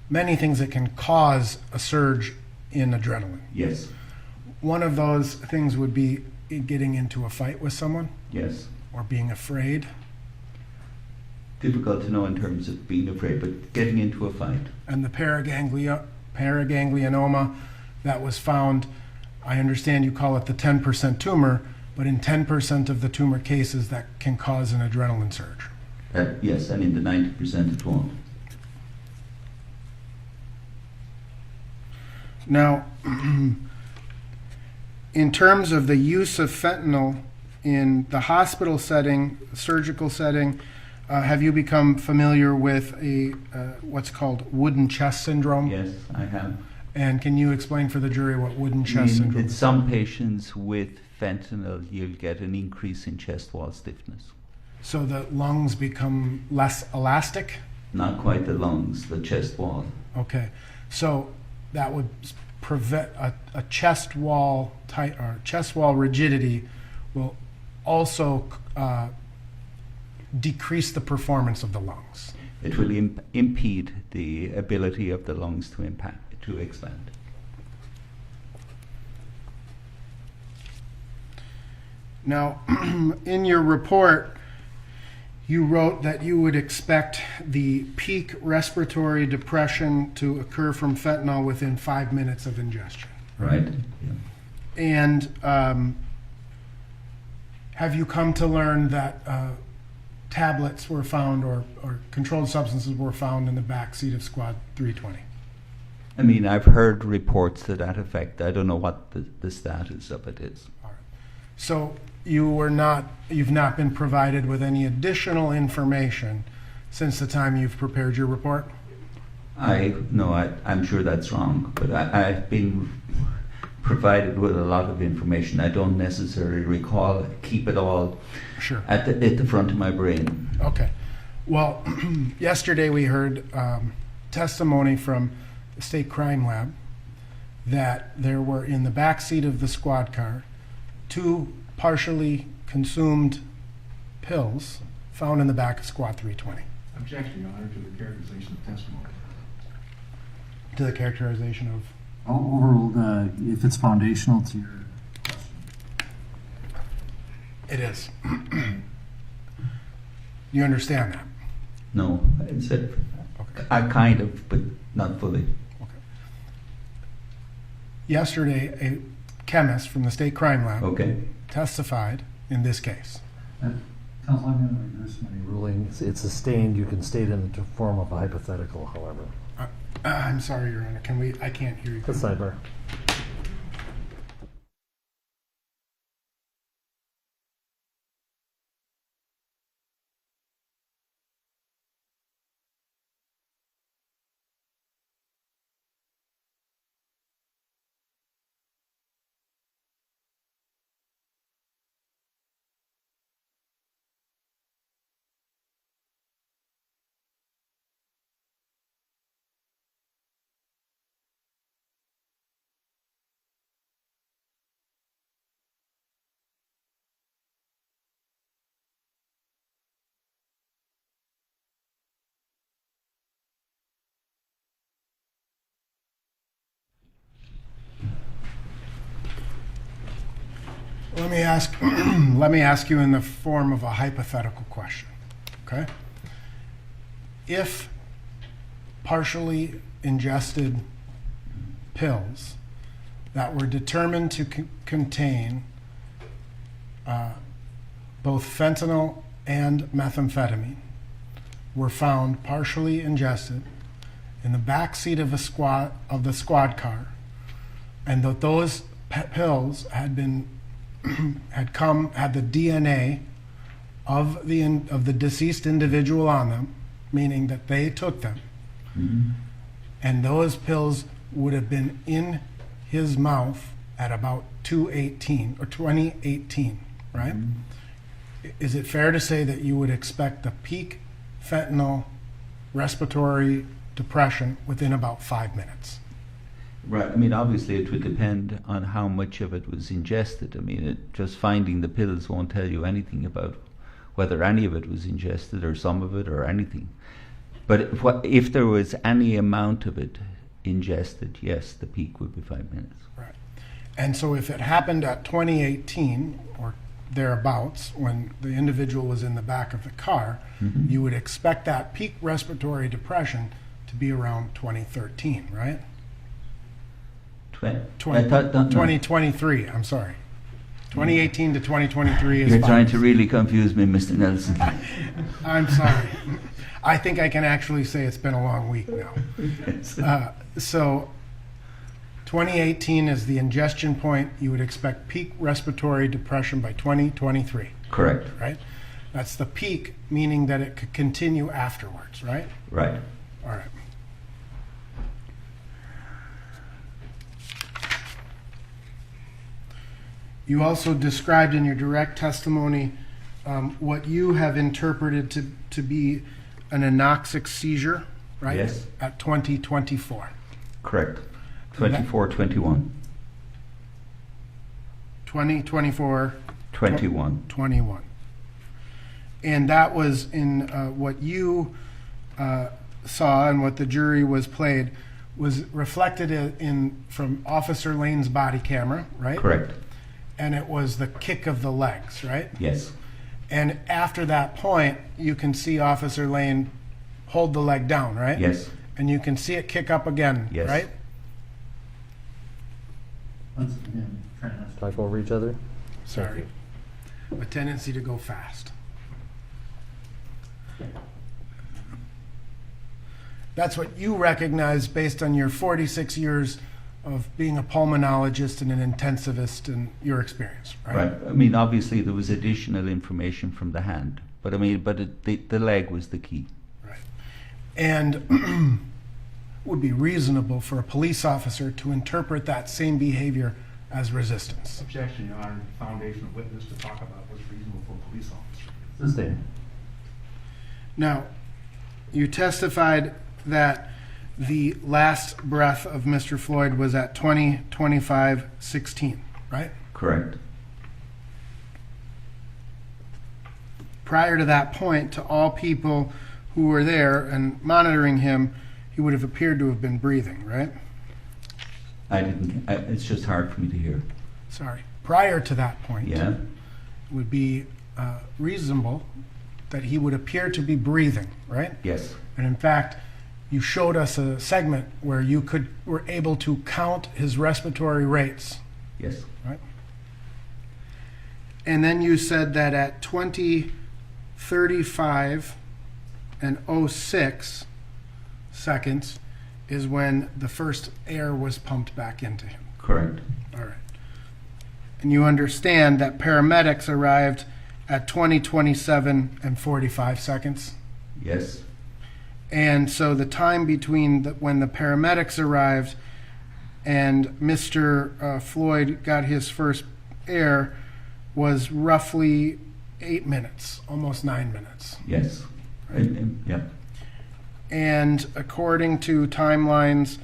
many things that can cause a surge in adrenaline. Yes. One of those things would be getting into a fight with someone Yes. or being afraid. Difficult to know in terms of being afraid, but getting into a fight. And the paraganglionoma that was found, I understand you call it the 10% tumor, but in 10% of the tumor cases that can cause an adrenaline surge. Yes, and in the 90% it won't. Now, in terms of the use of fentanyl in the hospital setting, surgical setting, have you become familiar with a what's called wooden chest syndrome? Yes, I have. And can you explain for the jury what wooden I chest mean, syndrome in is? some patients with fentanyl, you'll get an increase in chest wall stiffness. So the lungs become less elastic? Not quite the lungs, the chest wall. Okay. So that would prevent a chest wall tight or chest wall rigidity will also decrease the performance of the lungs. It will impede the ability of the lungs to expand. Now, in your report, you wrote that you would expect the peak respiratory depression to occur from fentanyl within 5 minutes of ingestion. Right? Yeah. And have you come to learn that tablets were found or controlled substances were found in the back seat of Squad 320? I mean, I've heard reports to that effect. I don't know what the status of it is. All right. So you've not been provided with any additional information since the time you've prepared your report? I'm sure that's wrong, but I've been provided with a lot of information. I don't necessarily recall, keep it all Sure. at the front of my brain. Okay. Well, yesterday we heard testimony from the state crime lab that there were in the back seat of the squad car 2 partially consumed pills found in the back of Squad 320. Objection, Your Honor, to the characterization of testimony. To the characterization of? Overruled if it's foundational to your question. It is. You understand that? No, it's I kind of, but not fully. Yesterday, a chemist from the state crime lab Okay. testified in this case. Counsel, I'm going to reverse my Ruling, it's sustained, you can state it in the form of a hypothetical, however. I'm sorry, Your Honor. I can't hear you. The sidebar. Let me ask you in the form of a hypothetical question, okay? If partially ingested pills that were determined to contain both fentanyl and methamphetamine were found partially ingested in the back seat of the squad car, and that those pills had the DNA of the deceased individual on them, meaning that they took them, and those pills would have been in his mouth at about 2018, right? Is it fair to say that you would expect the peak fentanyl respiratory depression within about 5 minutes? Right. I mean, obviously, it would depend on how much of it was ingested. I mean, just finding the pills won't tell you anything about whether any of it was ingested or some of it or anything. But if there was any amount of it ingested, yes, the peak would be 5 minutes. Right. And so if it happened at 2018 or thereabouts, when the individual was in the back of the car, you would expect that peak respiratory depression to be around 2013, right? 2023, I'm sorry. 2018 to 2023 is You're 5 trying years. to really confuse me, Mr. Nelson. I'm sorry. I think I can actually say it's been a long week now. Yes. So 2018 is the ingestion point. You would expect peak respiratory depression by 2023, Correct. right? That's the peak, meaning that it could continue afterwards, right? Right. All right. You also described in your direct testimony what you have interpreted to be an anoxic seizure, right? Yes. At 2024. Correct. 24, 21. 2024, 21. 21. And that was in what you saw and what the jury was played was reflected in from Officer Lane's body camera, right? Correct. And it was the kick of the legs, right? Yes. And after that point, you can see Officer Lane hold the leg down, right? Yes. And you can see it kick up again, Yes. right? Once again, try not to Talk over each other. Sorry. A tendency to go fast. That's what you recognize based on your 46 years of being a pulmonologist and an intensivist and your experience, right? Right. I mean, obviously there was additional information from the hand, but I mean, the leg was the key. Right. And would be reasonable for a police officer to interpret that same behavior as resistance. Objection, Your Honor. The foundational witness to talk about what's reasonable for a police officer. sustain. Now, you testified that the last breath of Mr. Floyd was at 20:25:16, right? Correct. Prior to that point, to all people who were there and monitoring him, he would have appeared to have been breathing, right? It's just hard for me to hear. Sorry. Prior to that point, Yeah. it would be reasonable that he would appear to be breathing, right? Yes. And in fact, you showed us a segment where you were able to count his respiratory rates, Yes. right? And then you said that at 20:35 and 06 seconds is when the first air was pumped back into him. Correct. All right. And you understand that paramedics arrived at 20:27 and 45 seconds? Yes. And so the time between when the paramedics arrived and Mr. Floyd got his first air was roughly 8 minutes, almost 9 minutes. Yes. Yeah. And according to timelines,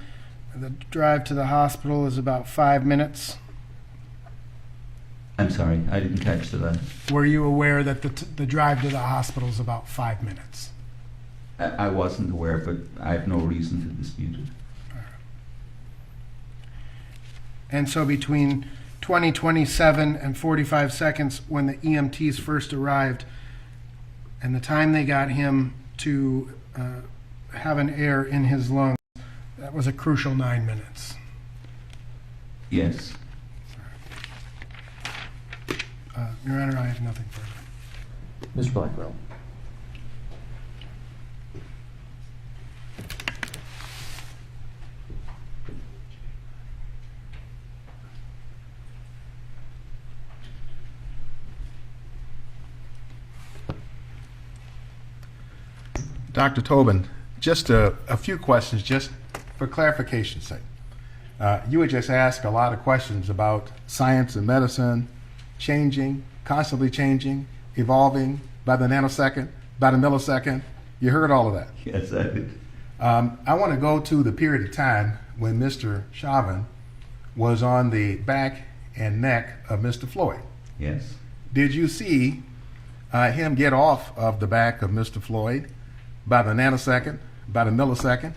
the drive to the hospital is about 5 minutes. I'm sorry, I didn't catch that. Were you aware that the drive to the hospital is about 5 minutes? I wasn't aware, but I have no reason to dispute it. And so between 20:27 and 45 seconds when the EMTs first arrived and the time they got him to have an air in his lungs, that was a crucial 9 minutes. Yes. Your Honor, I have nothing further. Mr. Blackwell. Dr. Tobin, just a few questions, just for clarification's sake. You had just asked a lot of questions about science and medicine, changing, constantly changing, evolving by the nanosecond, by the millisecond. You heard all of that. Yes, I did. I want to go to the period of time when Mr. Chauvin was on the back and neck of Mr. Floyd. Yes. Did you see him get off of the back of Mr. Floyd by the nanosecond, by the millisecond,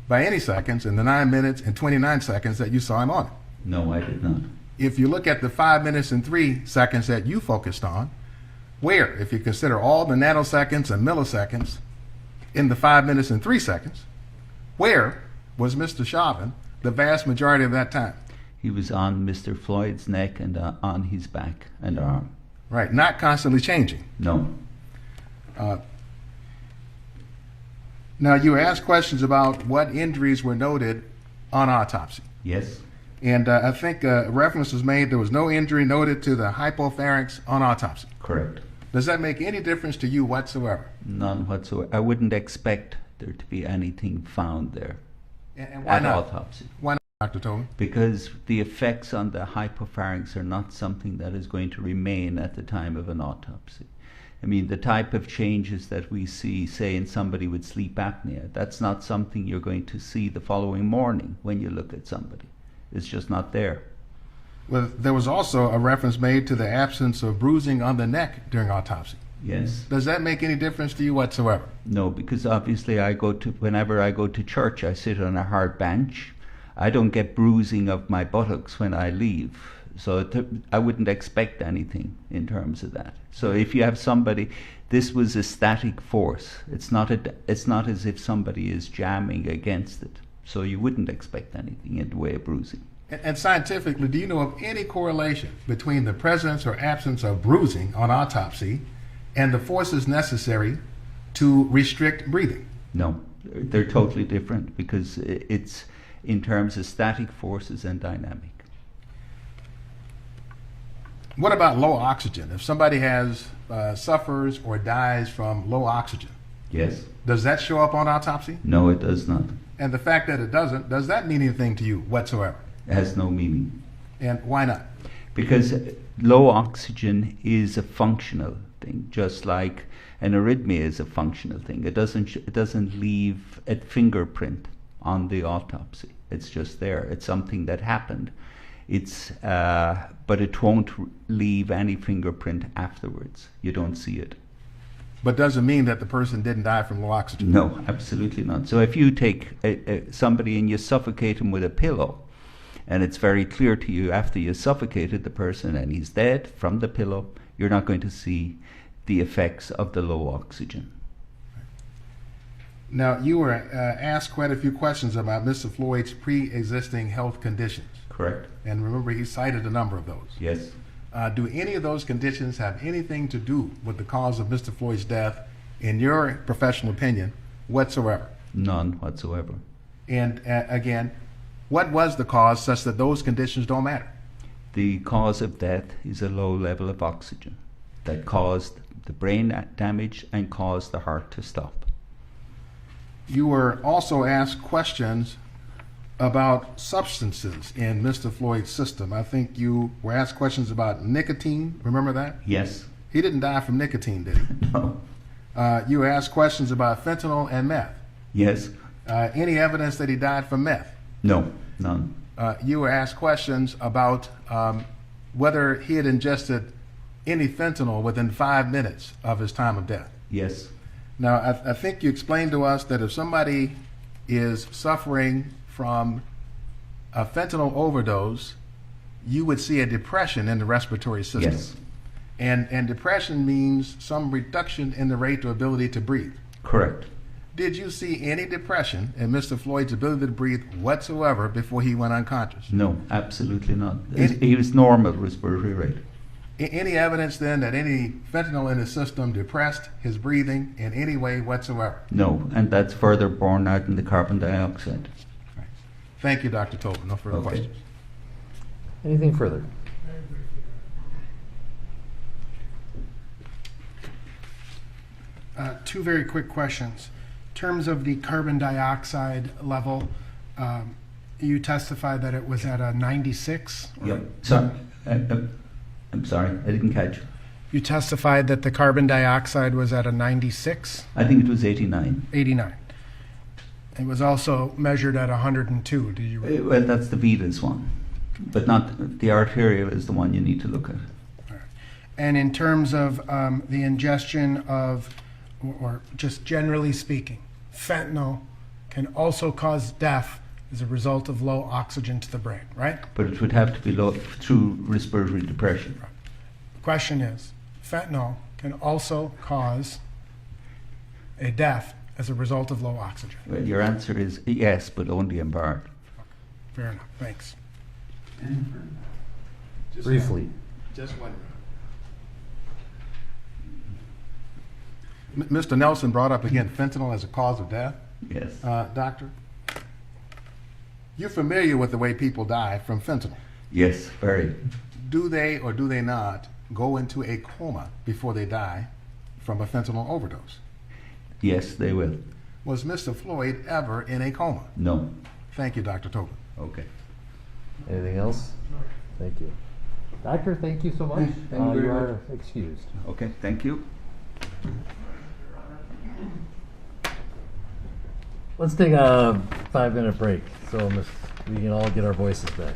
by any seconds in the 9 minutes and 29 seconds that you saw him on it? No, I did not. If you look at the 5 minutes and 3 seconds that you focused on, where, if you consider all the nanoseconds and milliseconds in the 5 minutes and 3 seconds, where was Mr. Chauvin the vast majority of that time? He was on Mr. Floyd's neck and on his back and arm. Right, not constantly changing. No. Now, you were asked questions about what injuries were noted on autopsy. Yes. And I think reference was made, there was no injury noted to the hypopharynx on autopsy. Correct. Does that make any difference to you whatsoever? None whatsoever. I wouldn't expect there to be anything found there And why at not? autopsy. Why not, Dr. Tobin? Because the effects on the hypopharynx are not something that is going to remain at the time of an autopsy. I mean, the type of changes that we see, say, in somebody with sleep apnea, that's not something you're going to see the following morning when you look at somebody. It's just not there. Well, there was also a reference made to the absence of bruising on the neck during autopsy. Yes. Does that make any difference to you whatsoever? No, because obviously whenever I go to church, I sit on a hard bench. I don't get bruising of my buttocks when I leave. So I wouldn't expect anything in terms of that. So if you have somebody, this was a static force. It's not as if somebody is jamming against it. So you wouldn't expect anything in the way of bruising. And scientifically, do you know of any correlation between the presence or absence of bruising on autopsy and the forces necessary to restrict breathing? No, they're totally different because it's in terms of static forces and dynamic. What about low oxygen? If somebody suffers or dies from low oxygen, Yes. does that show up on autopsy? No, it does not. And the fact that it doesn't, does that mean anything to you whatsoever? It has no meaning. And why not? Because low oxygen is a functional thing, just like an arrhythmia is a functional thing. It doesn't leave a fingerprint on the autopsy. It's just there. It's something that happened. But it won't leave any fingerprint afterwards. You don't see it. But doesn't mean that the person didn't die from low oxygen. No, absolutely not. So if you take somebody and you suffocate him with a pillow, and it's very clear to you after you suffocated the person and he's dead from the pillow, you're not going to see the effects of the low oxygen. Now, you were asked quite a few questions about Mr. Floyd's pre-existing health conditions. Correct? And remember, he cited a number of those. Yes. Do any of those conditions have anything to do with the cause of Mr. Floyd's death, in your professional opinion, whatsoever? None whatsoever. And again, what was the cause such that those conditions don't matter? The cause of death is a low level of oxygen that caused the brain damage and caused the heart to stop. You were also asked questions about substances in Mr. Floyd's system. I think you were asked questions about nicotine. Remember that? Yes. He didn't die from nicotine, did he? No. You were asked questions about fentanyl and meth. Yes. Any evidence that he died from meth? No. None. You were asked questions about whether he had ingested any fentanyl within 5 minutes of his time of death. Yes. Now, I think you explained to us that if somebody is suffering from a fentanyl overdose, you would see a depression in the respiratory system. Yes. And depression means some reduction in the rate or ability to breathe. Correct. Did you see any depression in Mr. Floyd's ability to breathe whatsoever before he went unconscious? No, absolutely not. He was normal respiratory rate. Any evidence then that any fentanyl in his system depressed his breathing in any way whatsoever? No, and that's further borne out in the carbon dioxide. Right. Thank you, Dr. Tobin. No further Okay. questions. Anything further? Two very quick questions. In terms of the carbon dioxide level, you testified that it was at a 96? Yep. So, I'm sorry, I didn't catch. You testified that the carbon dioxide was at a 96? I think it was 89. 89. It was also measured at 102. Did you? Well, that's the venous one, but not the arterial is the one you need to look at. And in terms of the ingestion of, or just generally speaking, fentanyl can also cause death as a result of low oxygen to the brain, right? But it would have to be low through respiratory depression. The question is, fentanyl can also cause a death as a result of low oxygen. Well, your answer is yes, but only in part. Fair enough. Thanks. Briefly. Just one. Mr. Nelson brought up again fentanyl as a cause of death. Yes. Doctor? You're familiar with the way people die from fentanyl. Yes, very. Do they or do they not go into a coma before they die from a fentanyl overdose? Yes, they will. Was Mr. Floyd ever in a coma? No. Thank you, Dr. Tobin. Okay. Anything else? Thank you. Doctor, thank you so much. Thank you very you much. are excused. Okay, thank you. Let's take a 5-minute break so we can all get our voices back.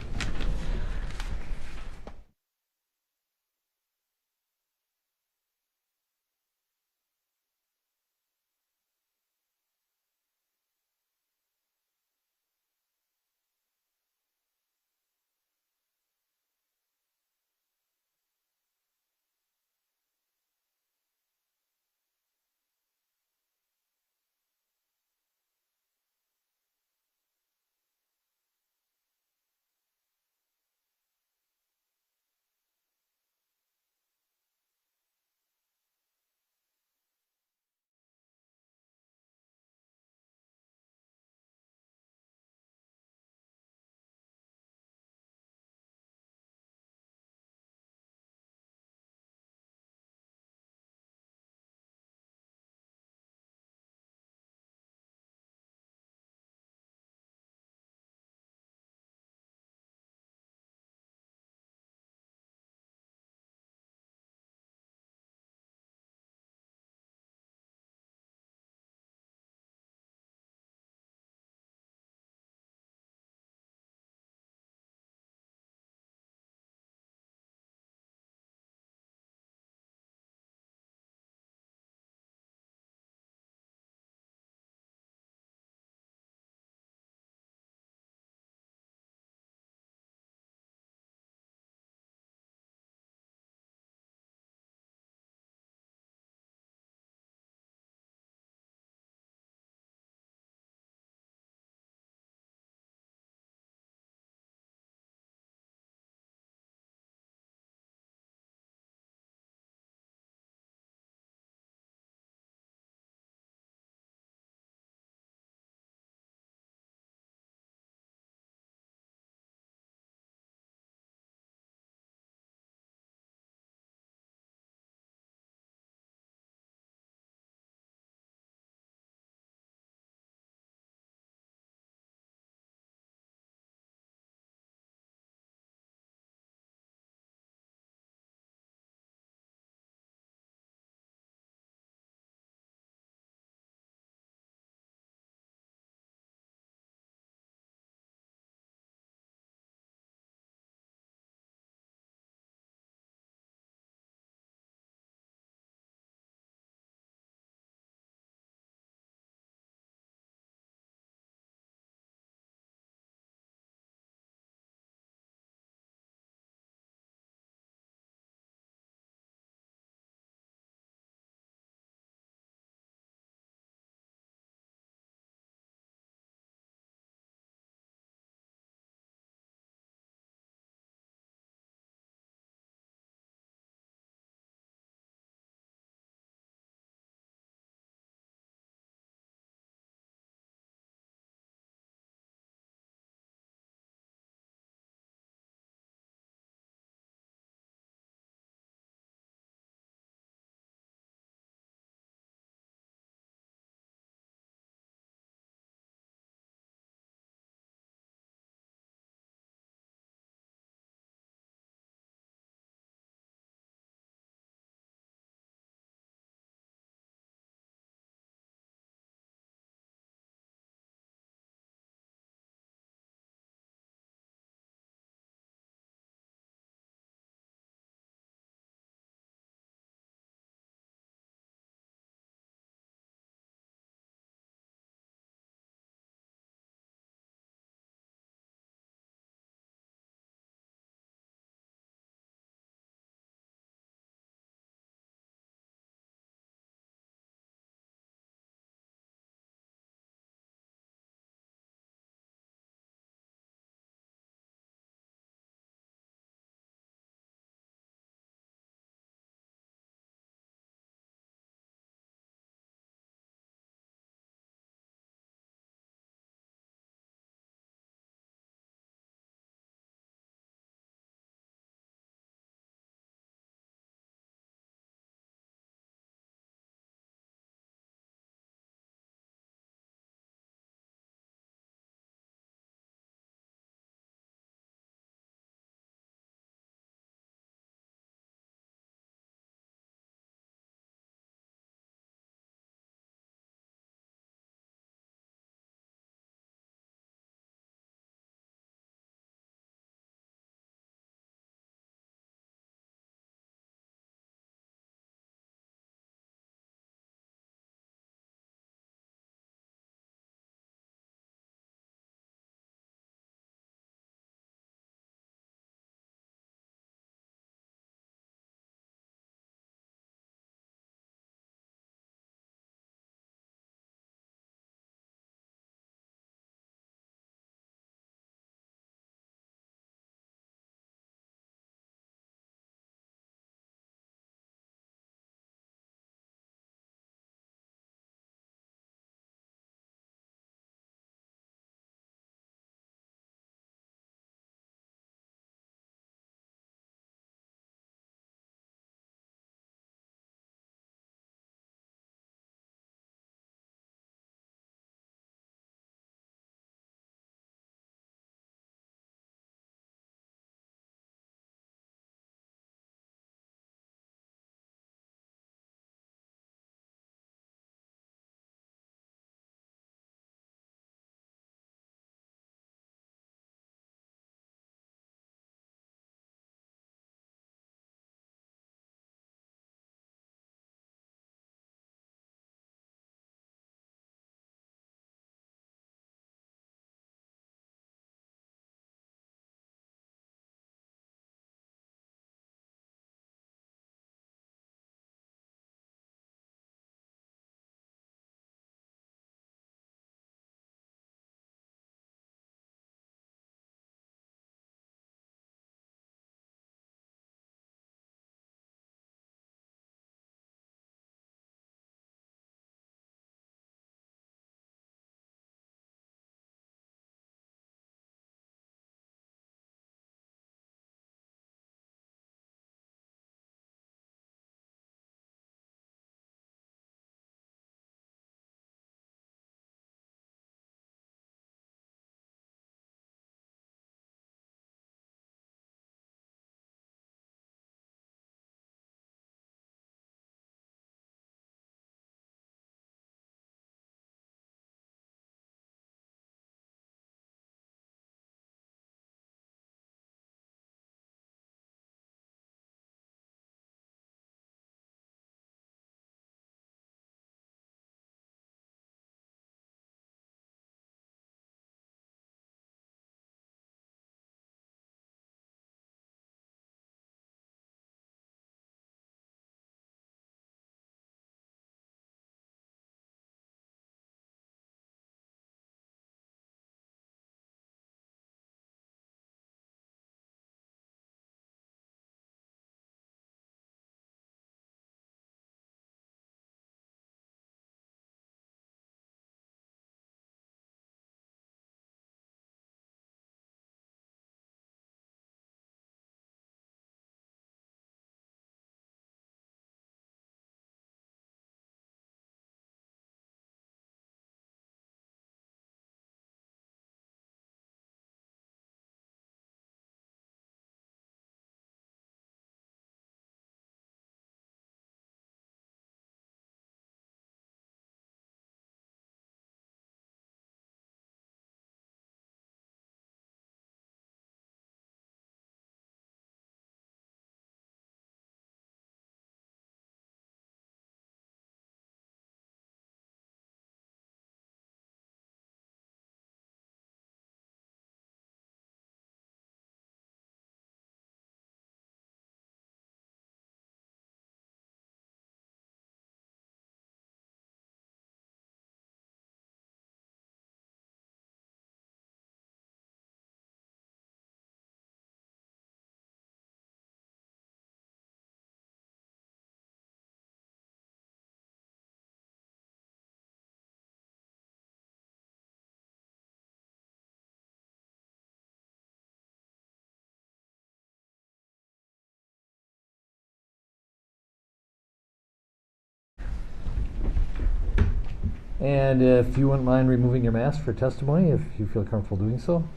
And if you wouldn't mind removing your mask for testimony, if you feel comfortable doing so.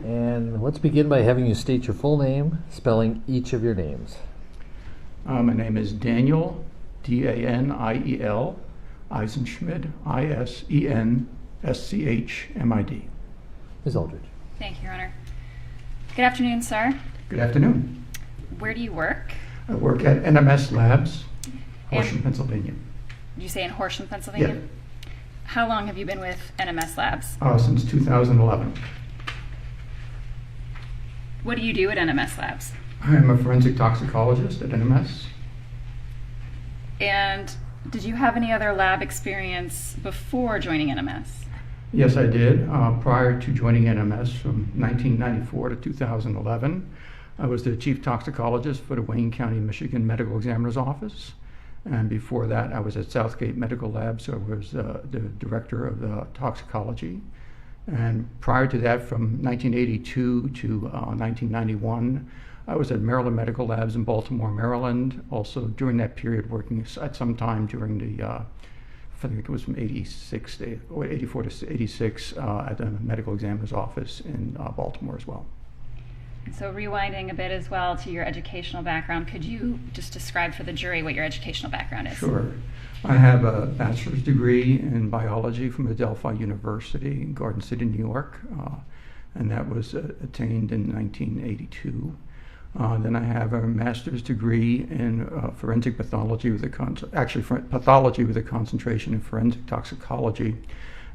And let's begin by having you state your full name, spelling each of your names. My name is Daniel, Daniel, Eisenschmidt, Isenschmid. Ms. Aldridge. Thank you, Your Honor. Good afternoon, sir. Good afternoon. Where do you work? I work at NMS Labs, Horsham, And- Pennsylvania. Did you say in Horsham, Pennsylvania? Yeah. How long have you been with NMS Labs? Since 2011. What do you do at NMS Labs? I'm a forensic toxicologist at NMS. And did you have any other lab experience before joining NMS? Yes, I did. Prior to joining NMS from 1994 to 2011, I was the chief toxicologist for the Wayne County, Michigan Medical Examiner's Office. And before that, I was at Southgate Medical Lab, so I was the director of the toxicology. And prior to that, from 1982 to 1991, I was at Maryland Medical Labs in Baltimore, Maryland. Also during that period, working at some time during the, I think it was from 86 to, or 84 to 86 at the Medical Examiner's Office in Baltimore as well. So rewinding a bit as well to your educational background, could you just describe for the jury what your educational background is? Sure. I have a bachelor's degree in biology from Adelphi University in Garden City, New York, and that was attained in 1982. Then I have a master's degree in forensic pathology with pathology with a concentration in forensic toxicology,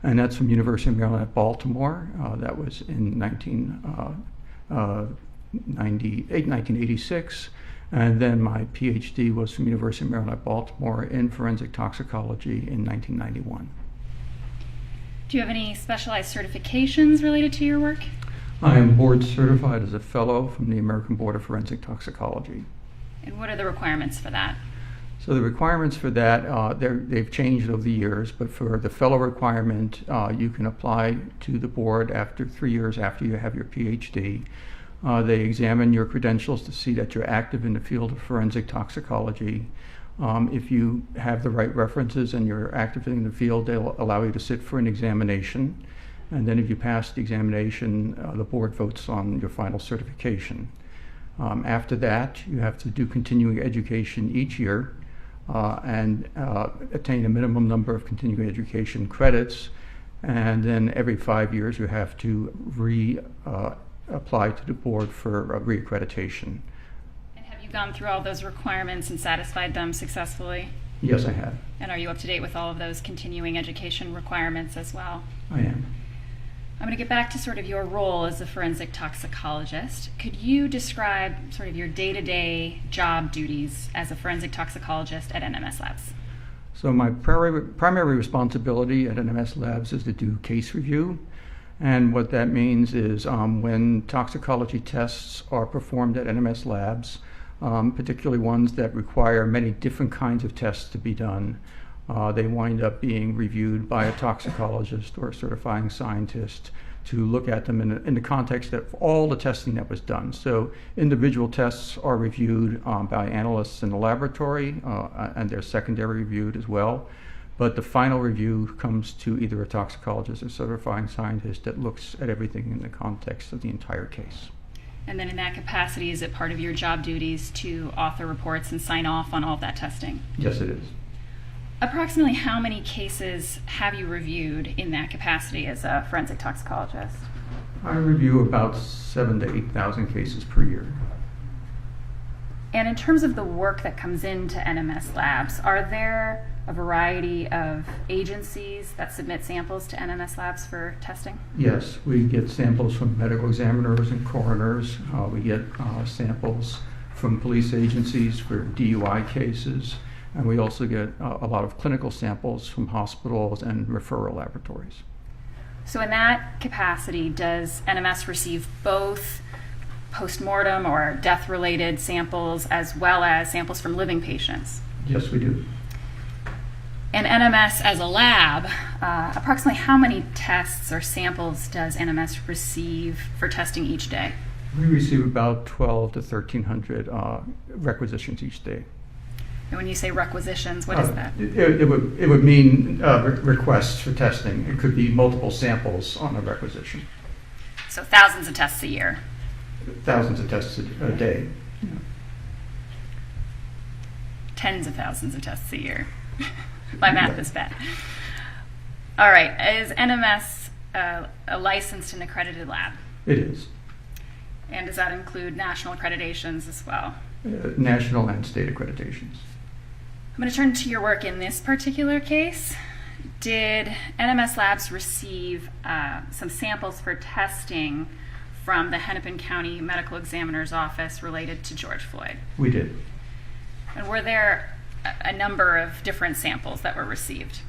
and that's from University of Maryland at Baltimore. That was in 1986. And then my PhD was from University of Maryland at Baltimore in forensic toxicology in 1991. Do you have any specialized certifications related to your work? I am board certified as a fellow from the American Board of Forensic Toxicology. And what are the requirements for that? So the requirements for that, they've changed over the years, but for the fellow requirement, you can apply to the board after 3 years after you have your PhD. They examine your credentials to see that you're active in the field of forensic toxicology. If you have the right references and you're active in the field, they'll allow you to sit for an examination. And then if you pass the examination, the board votes on your final certification. After that, you have to do continuing education each year and attain a minimum number of continuing education credits. And then every 5 years, you have to apply to the board for reaccreditation. And have you gone through all those requirements and satisfied them successfully? Yes, I have. And are you up to date with all of those continuing education requirements as well? I am. I'm going to get back to sort of your role as a forensic toxicologist. Could you describe sort of your day-to-day job duties as a forensic toxicologist at NMS Labs? So my primary responsibility at NMS Labs is to do case review. And what that means is when toxicology tests are performed at NMS Labs, particularly ones that require many different kinds of tests to be done, they wind up being reviewed by a toxicologist or a certifying scientist to look at them in the context of all the testing that was done. So individual tests are reviewed by analysts in the laboratory, and they're secondary reviewed as well. But the final review comes to either a toxicologist or certifying scientist that looks at everything in the context of the entire case. And then in that capacity, is it part of your job duties to author reports and sign off on all of that testing? Yes, it is. Approximately how many cases have you reviewed in that capacity as a forensic toxicologist? I review about 7,000 to 8,000 cases per year. And in terms of the work that comes into NMS Labs, are there a variety of agencies that submit samples to NMS Labs for testing? Yes, we get samples from medical examiners and coroners. We get samples from police agencies for DUI cases. And we also get a lot of clinical samples from hospitals and referral laboratories. So in that capacity, does NMS receive both post-mortem or death-related samples as well as samples from living patients? Yes, we do. And NMS as a lab, approximately how many tests or samples does NMS receive for testing each day? We receive about 1,200 to 1,300 requisitions each day. And when you say requisitions, what is that? It would mean requests for testing. It could be multiple samples on a requisition. So thousands of tests a year. Thousands of tests a day. Tens of thousands of tests a year. My math is bad. All right. Is NMS a licensed and accredited lab? It is. And does that include national accreditations as well? National and state accreditations. I'm going to turn to your work in this particular case. Did NMS Labs receive some samples for testing from the Hennepin County Medical Examiner's Office related to George Floyd? We did. And were there a number of different samples that were received?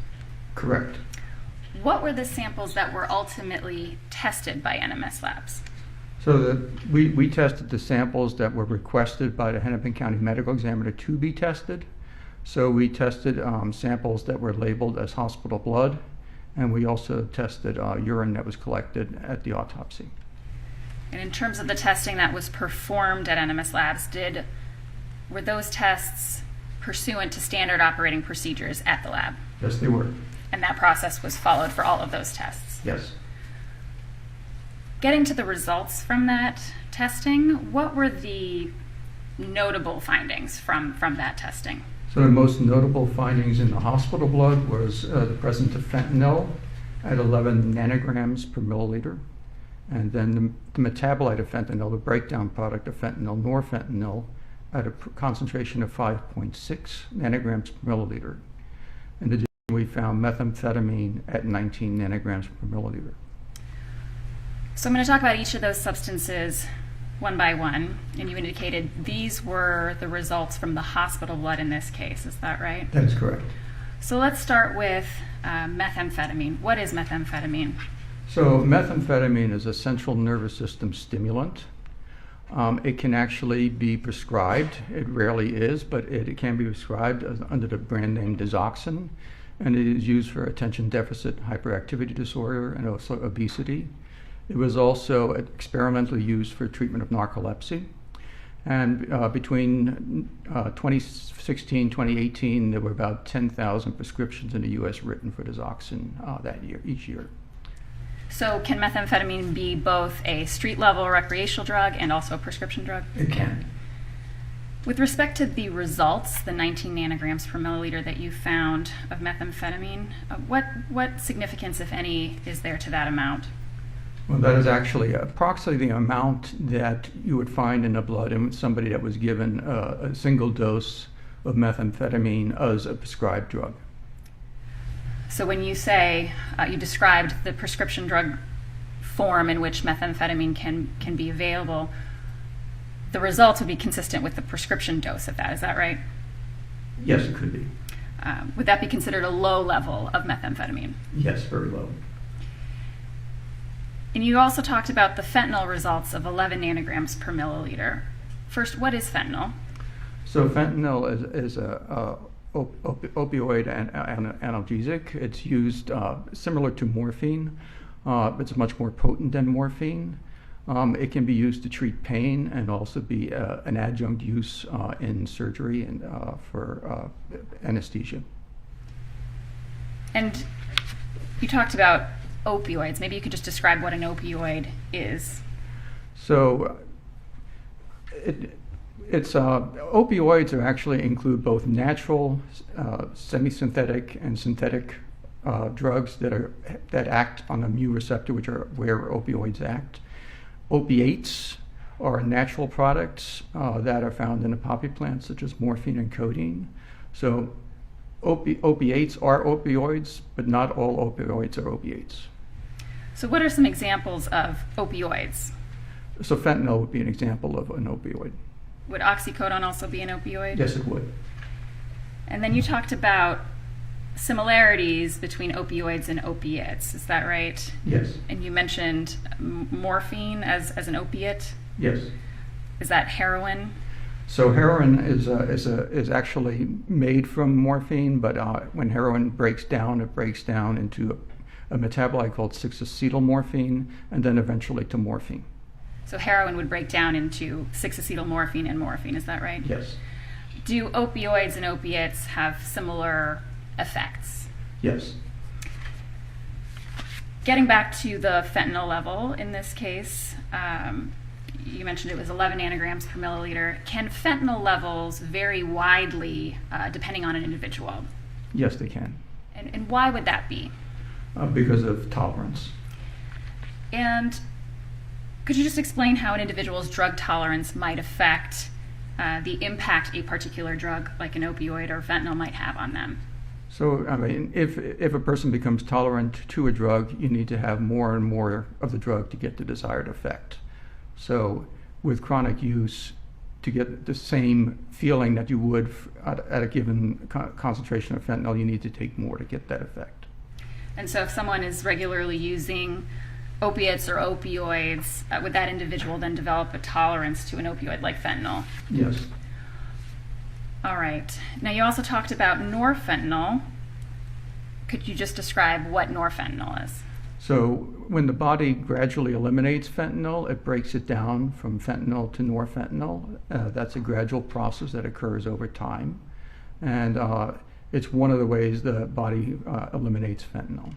Correct. What were the samples that were ultimately tested by NMS Labs? So we tested the samples that were requested by the Hennepin County Medical Examiner to be tested. So we tested samples that were labeled as hospital blood, and we also tested urine that was collected at the autopsy. And in terms of the testing that was performed at NMS Labs, were those tests pursuant to standard operating procedures at the lab? Yes, they were. And that process was followed for all of those tests? Yes. Getting to the results from that testing, what were the notable findings from that testing? So the most notable findings in the hospital blood was the presence of fentanyl at 11 nanograms per milliliter. And then the metabolite of fentanyl, the breakdown product of fentanyl, norfentanyl, at a concentration of 5.6 nanograms per milliliter. In addition, we found methamphetamine at 19 nanograms per milliliter. So I'm going to talk about each of those substances one by one, and you indicated these were the results from the hospital blood in this case. Is that right? That is correct. So let's start with methamphetamine. What is methamphetamine? So methamphetamine is a central nervous system stimulant. It can actually be prescribed. It rarely is, but it can be prescribed under the brand name Digoxin, and it is used for attention deficit hyperactivity disorder and also obesity. It was also experimentally used for treatment of narcolepsy. And between 2016 2018, there were about 10,000 prescriptions in the U.S. written for Digoxin that year, each year. So can methamphetamine be both a street-level recreational drug and also a prescription drug? It can. With respect to the results, the 19 nanograms per milliliter that you found of methamphetamine, what significance, if any, is there to that amount? Well, that is actually approximately the amount that you would find in the blood in somebody that was given a single dose of methamphetamine as a prescribed drug. So when you say you described the prescription drug form in which methamphetamine can be available, the results would be consistent with the prescription dose of that. Is that right? Yes, it could be. Would that be considered a low level of methamphetamine? Yes, very low. And you also talked about the fentanyl results of 11 nanograms per milliliter. First, what is fentanyl? So fentanyl is a opioid and analgesic. It's used similar to morphine. It's much more potent than morphine. It can be used to treat pain and also be an adjunct use in surgery and for anesthesia. And you talked about opioids. Maybe you could just describe what an opioid is. So opioids actually include both natural, semi-synthetic, and synthetic drugs that act on a mu receptor, which are where opioids act. Opiates are natural products that are found in the poppy plants, such as morphine and codeine. So opiates are opioids, but not all opioids are opiates. So what are some examples of opioids? So fentanyl would be an example of an opioid. Would oxycodone also be an opioid? Yes, it would. And then you talked about similarities between opioids and opiates. Is that right? Yes. And you mentioned morphine as an opiate. Yes. Is that heroin? So heroin is actually made from morphine, but when heroin breaks down, it breaks down into a metabolite called 6-acetylmorphine, and then eventually to morphine. So heroin would break down into 6-acetylmorphine and morphine. Is that right? Yes. Do opioids and opiates have similar effects? Yes. Getting back to the fentanyl level in this case, you mentioned it was 11 nanograms per milliliter. Can fentanyl levels vary widely depending on an individual? Yes, they can. And why would that be? Because of tolerance. And could you just explain how an individual's drug tolerance might affect the impact a particular drug, like an opioid or fentanyl, might have on them? So, I mean, if a person becomes tolerant to a drug, you need to have more and more of the drug to get the desired effect. So, with chronic use, to get the same feeling that you would at a given concentration of fentanyl, you need to take more to get that effect. And so if someone is regularly using opiates or opioids, would that individual then develop a tolerance to an opioid like fentanyl? Yes. All right. Now you also talked about norfentanyl. Could you just describe what norfentanyl is? So when the body gradually eliminates fentanyl, it breaks it down from fentanyl to norfentanyl. That's a gradual process that occurs over time. And it's one of the ways the body eliminates fentanyl.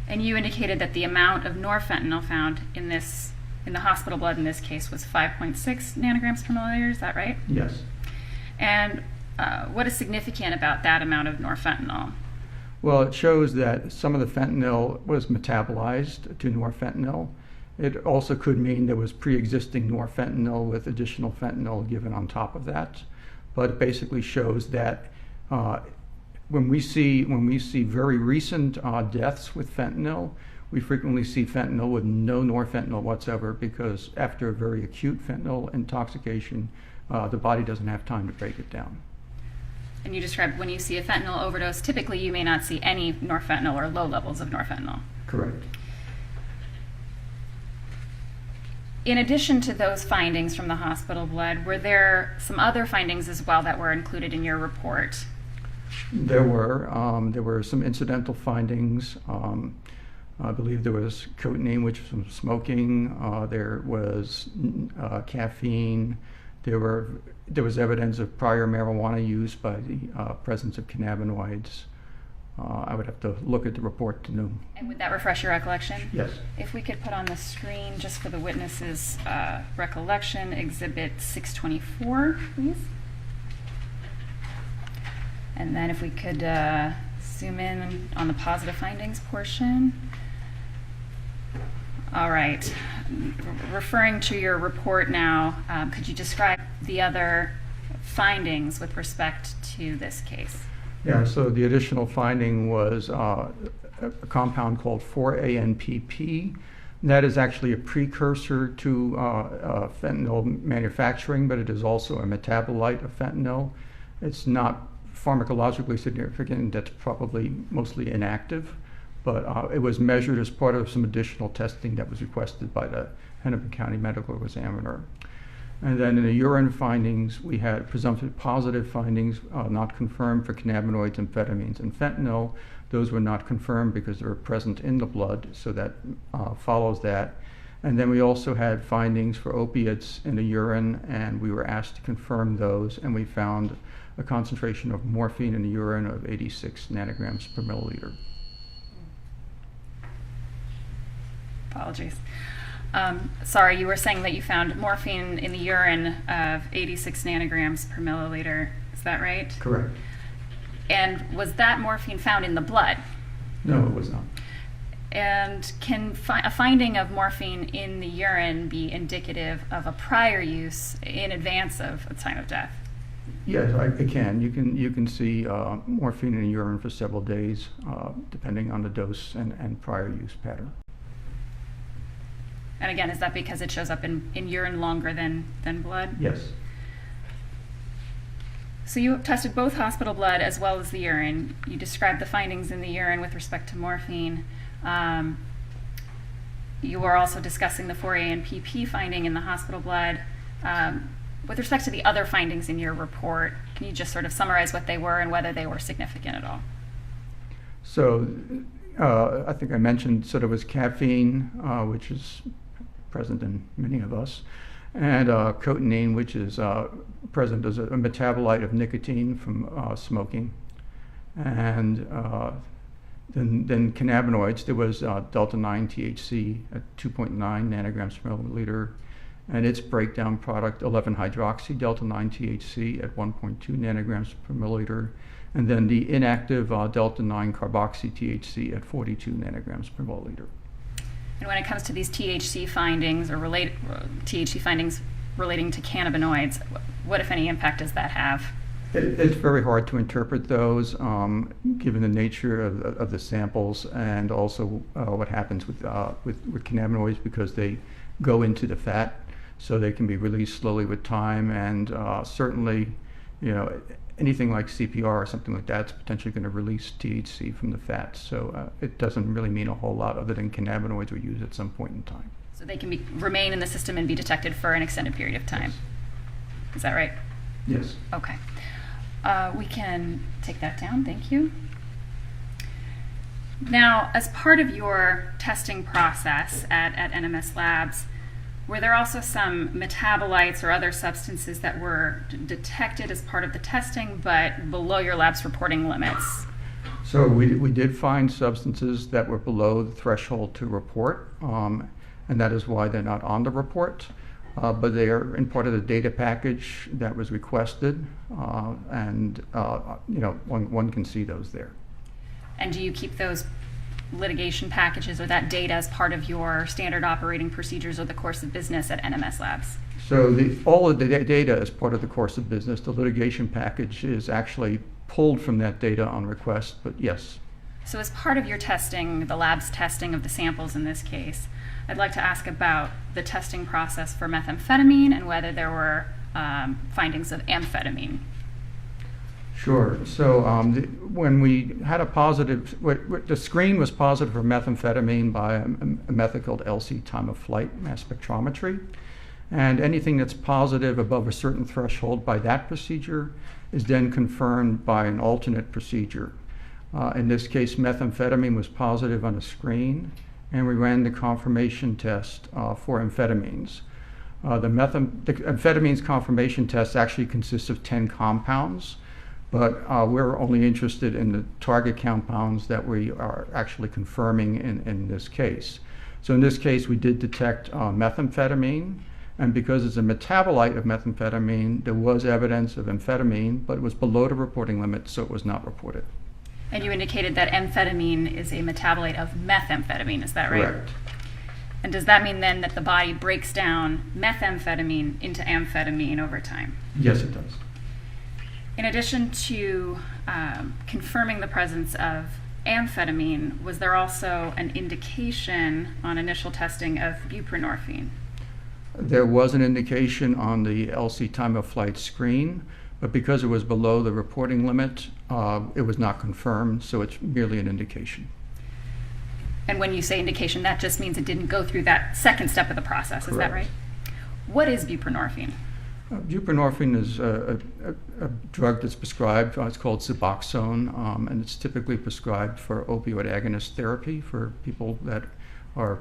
And you indicated that the amount of norfentanyl found in the hospital blood in this case was 5.6 nanograms per milliliter, is that right? Yes. And what is significant about that amount of norfentanyl? Well, it shows that some of the fentanyl was metabolized to norfentanyl. It also could mean there was pre-existing norfentanyl with additional fentanyl given on top of that. But it basically shows that when we see very recent deaths with fentanyl, we frequently see fentanyl with no norfentanyl whatsoever, because after a very acute fentanyl intoxication, the body doesn't have time to break it down. And you described when you see a fentanyl overdose, typically you may not see any norfentanyl or low levels of norfentanyl. Correct. In addition to those findings from the hospital blood, were there some other findings as well that were included in your report? There were some incidental findings. I believe there was cotinine, which was from smoking. There was caffeine. There was evidence of prior marijuana use by the presence of cannabinoids. I would have to look at the report to know. And would that refresh your recollection? Yes. If we could put on the screen, just for the witness's recollection, Exhibit 624, please. And then if we could zoom in on the positive findings portion. All right. Referring to your report now, could you describe the other findings with respect to this case? Yeah, so the additional finding was a compound called 4-ANPP. That is actually a precursor to fentanyl manufacturing, but it is also a metabolite of fentanyl. It's not pharmacologically significant. That's probably mostly inactive, but it was measured as part of some additional testing that was requested by the Hennepin County Medical Examiner. And then in the urine findings, we had presumptive positive findings not confirmed for cannabinoids, amphetamines, and fentanyl. Those were not confirmed because they were present in the blood, so that follows that. And then we also had findings for opiates in the urine, and we were asked to confirm those, and we found a concentration of morphine in the urine of 86 nanograms per milliliter. Apologies. Sorry, you were saying that you found morphine in the urine of 86 nanograms per milliliter. Is that right? Correct. And was that morphine found in the blood? No, it was not. And can a finding of morphine in the urine be indicative of a prior use in advance of a time of death? Yes, it can. You can see morphine in the urine for several days, depending on the dose and prior use pattern. And again, is that because it shows up in urine longer than blood? Yes. So you tested both hospital blood as well as the urine. You described the findings in the urine with respect to morphine. You were also discussing the 4-ANPP finding in the hospital blood. With respect to the other findings in your report, can you just sort of summarize what they were and whether they were significant at all? So I think I mentioned, so there was caffeine, which is present in many of us. and cotinine, which is present as a metabolite of nicotine from smoking, and then cannabinoids. There was delta-9 THC at 2.9 nanograms per milliliter, and its breakdown product 11-hydroxy delta-9 THC at 1.2 nanograms per milliliter, and then the inactive delta-9 carboxy THC at 42 nanograms per milliliter. And when it comes to these THC findings or THC findings relating to cannabinoids, what, if any, impact does that have? It's very hard to interpret those, given the nature of the samples, and also what happens with cannabinoids, because they go into the fat, so they can be released slowly with time. And certainly, anything like CPR or something like that's potentially going to release THC from the fat. So it doesn't really mean a whole lot other than cannabinoids were used at some point in time. So they can remain in the system and be detected for an extended period of time. Yes. Is that right? Yes. Okay. We can take that down. Thank you. Now, as part of your testing process at NMS Labs, were there also some metabolites or other substances that were detected as part of the testing but below your lab's reporting limits? So we did find substances that were below the threshold to report, and that is why they're not on the report. But they are in part of the data package that was requested, and one can see those there. And do you keep those litigation packages or that data as part of your standard operating procedures or the course of business at NMS Labs? So all of the data is part of the course of business. The litigation package is actually pulled from that data on request, but yes. So as part of your testing, the lab's testing of the samples in this case, I'd like to ask about the testing process for methamphetamine and whether there were findings of amphetamine. Sure. So when we had a positive, the screen was positive for methamphetamine by a method called LC time of flight mass spectrometry. And anything that's positive above a certain threshold by that procedure is then confirmed by an alternate procedure. In this case, methamphetamine was positive on a screen, and we ran the confirmation test for amphetamines. The amphetamines confirmation test actually consists of 10 compounds, but we're only interested in the target compounds that we are actually confirming in this case. So in this case, we did detect methamphetamine, and because it's a metabolite of methamphetamine, there was evidence of amphetamine, but it was below the reporting limit, so it was not reported. And you indicated that amphetamine is a metabolite of methamphetamine, is that right? Correct. And does that mean then that the body breaks down methamphetamine into amphetamine over time? Yes, it does. In addition to confirming the presence of amphetamine, was there also an indication on initial testing of buprenorphine? There was an indication on the LC time of flight screen, but because it was below the reporting limit, it was not confirmed, so it's merely an indication. And when you say indication, that just means it didn't go through that second step of the process, is that Correct. right? What is buprenorphine? Buprenorphine is a drug that's prescribed. It's called Suboxone, and it's typically prescribed for opioid agonist therapy for people that are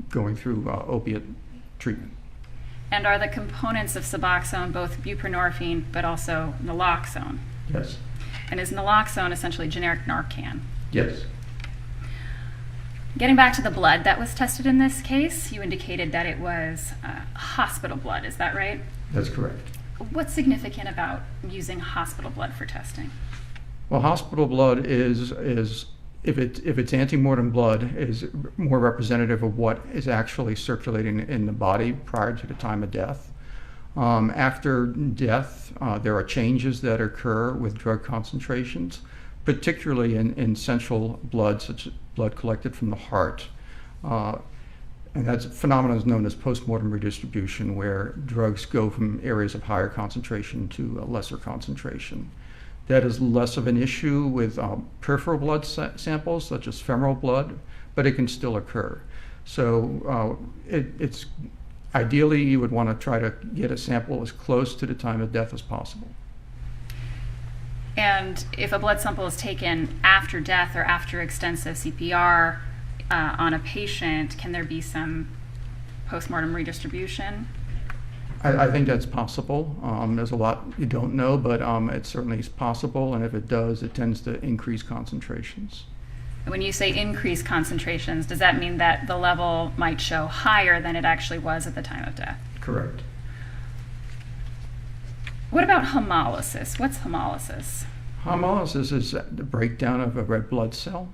going through opiate treatment. And are the components of Suboxone both buprenorphine but also naloxone? Yes. And is naloxone essentially generic Narcan? Yes. Getting back to the blood that was tested in this case, you indicated that it was hospital blood, is that right? That's correct. What's significant about using hospital blood for testing? Well, hospital blood is if it's antemortem blood, is more representative of what is actually circulating in the body prior to the time of death. After death, there are changes that occur with drug concentrations, particularly in central blood, such as blood collected from the heart. And that phenomenon is known as postmortem redistribution, where drugs go from areas of higher concentration to a lesser concentration. That is less of an issue with peripheral blood samples, such as femoral blood, but it can still occur. So it's ideally you would want to try to get a sample as close to the time of death as possible. And if a blood sample is taken after death or after extensive CPR on a patient, can there be some postmortem redistribution? I think that's possible. There's a lot you don't know, but it certainly is possible, and if it does, it tends to increase concentrations. When you say increased concentrations, does that mean that the level might show higher than it actually was at the time of death? Correct. What about hemolysis? What's hemolysis? Hemolysis is the breakdown of a red blood cell.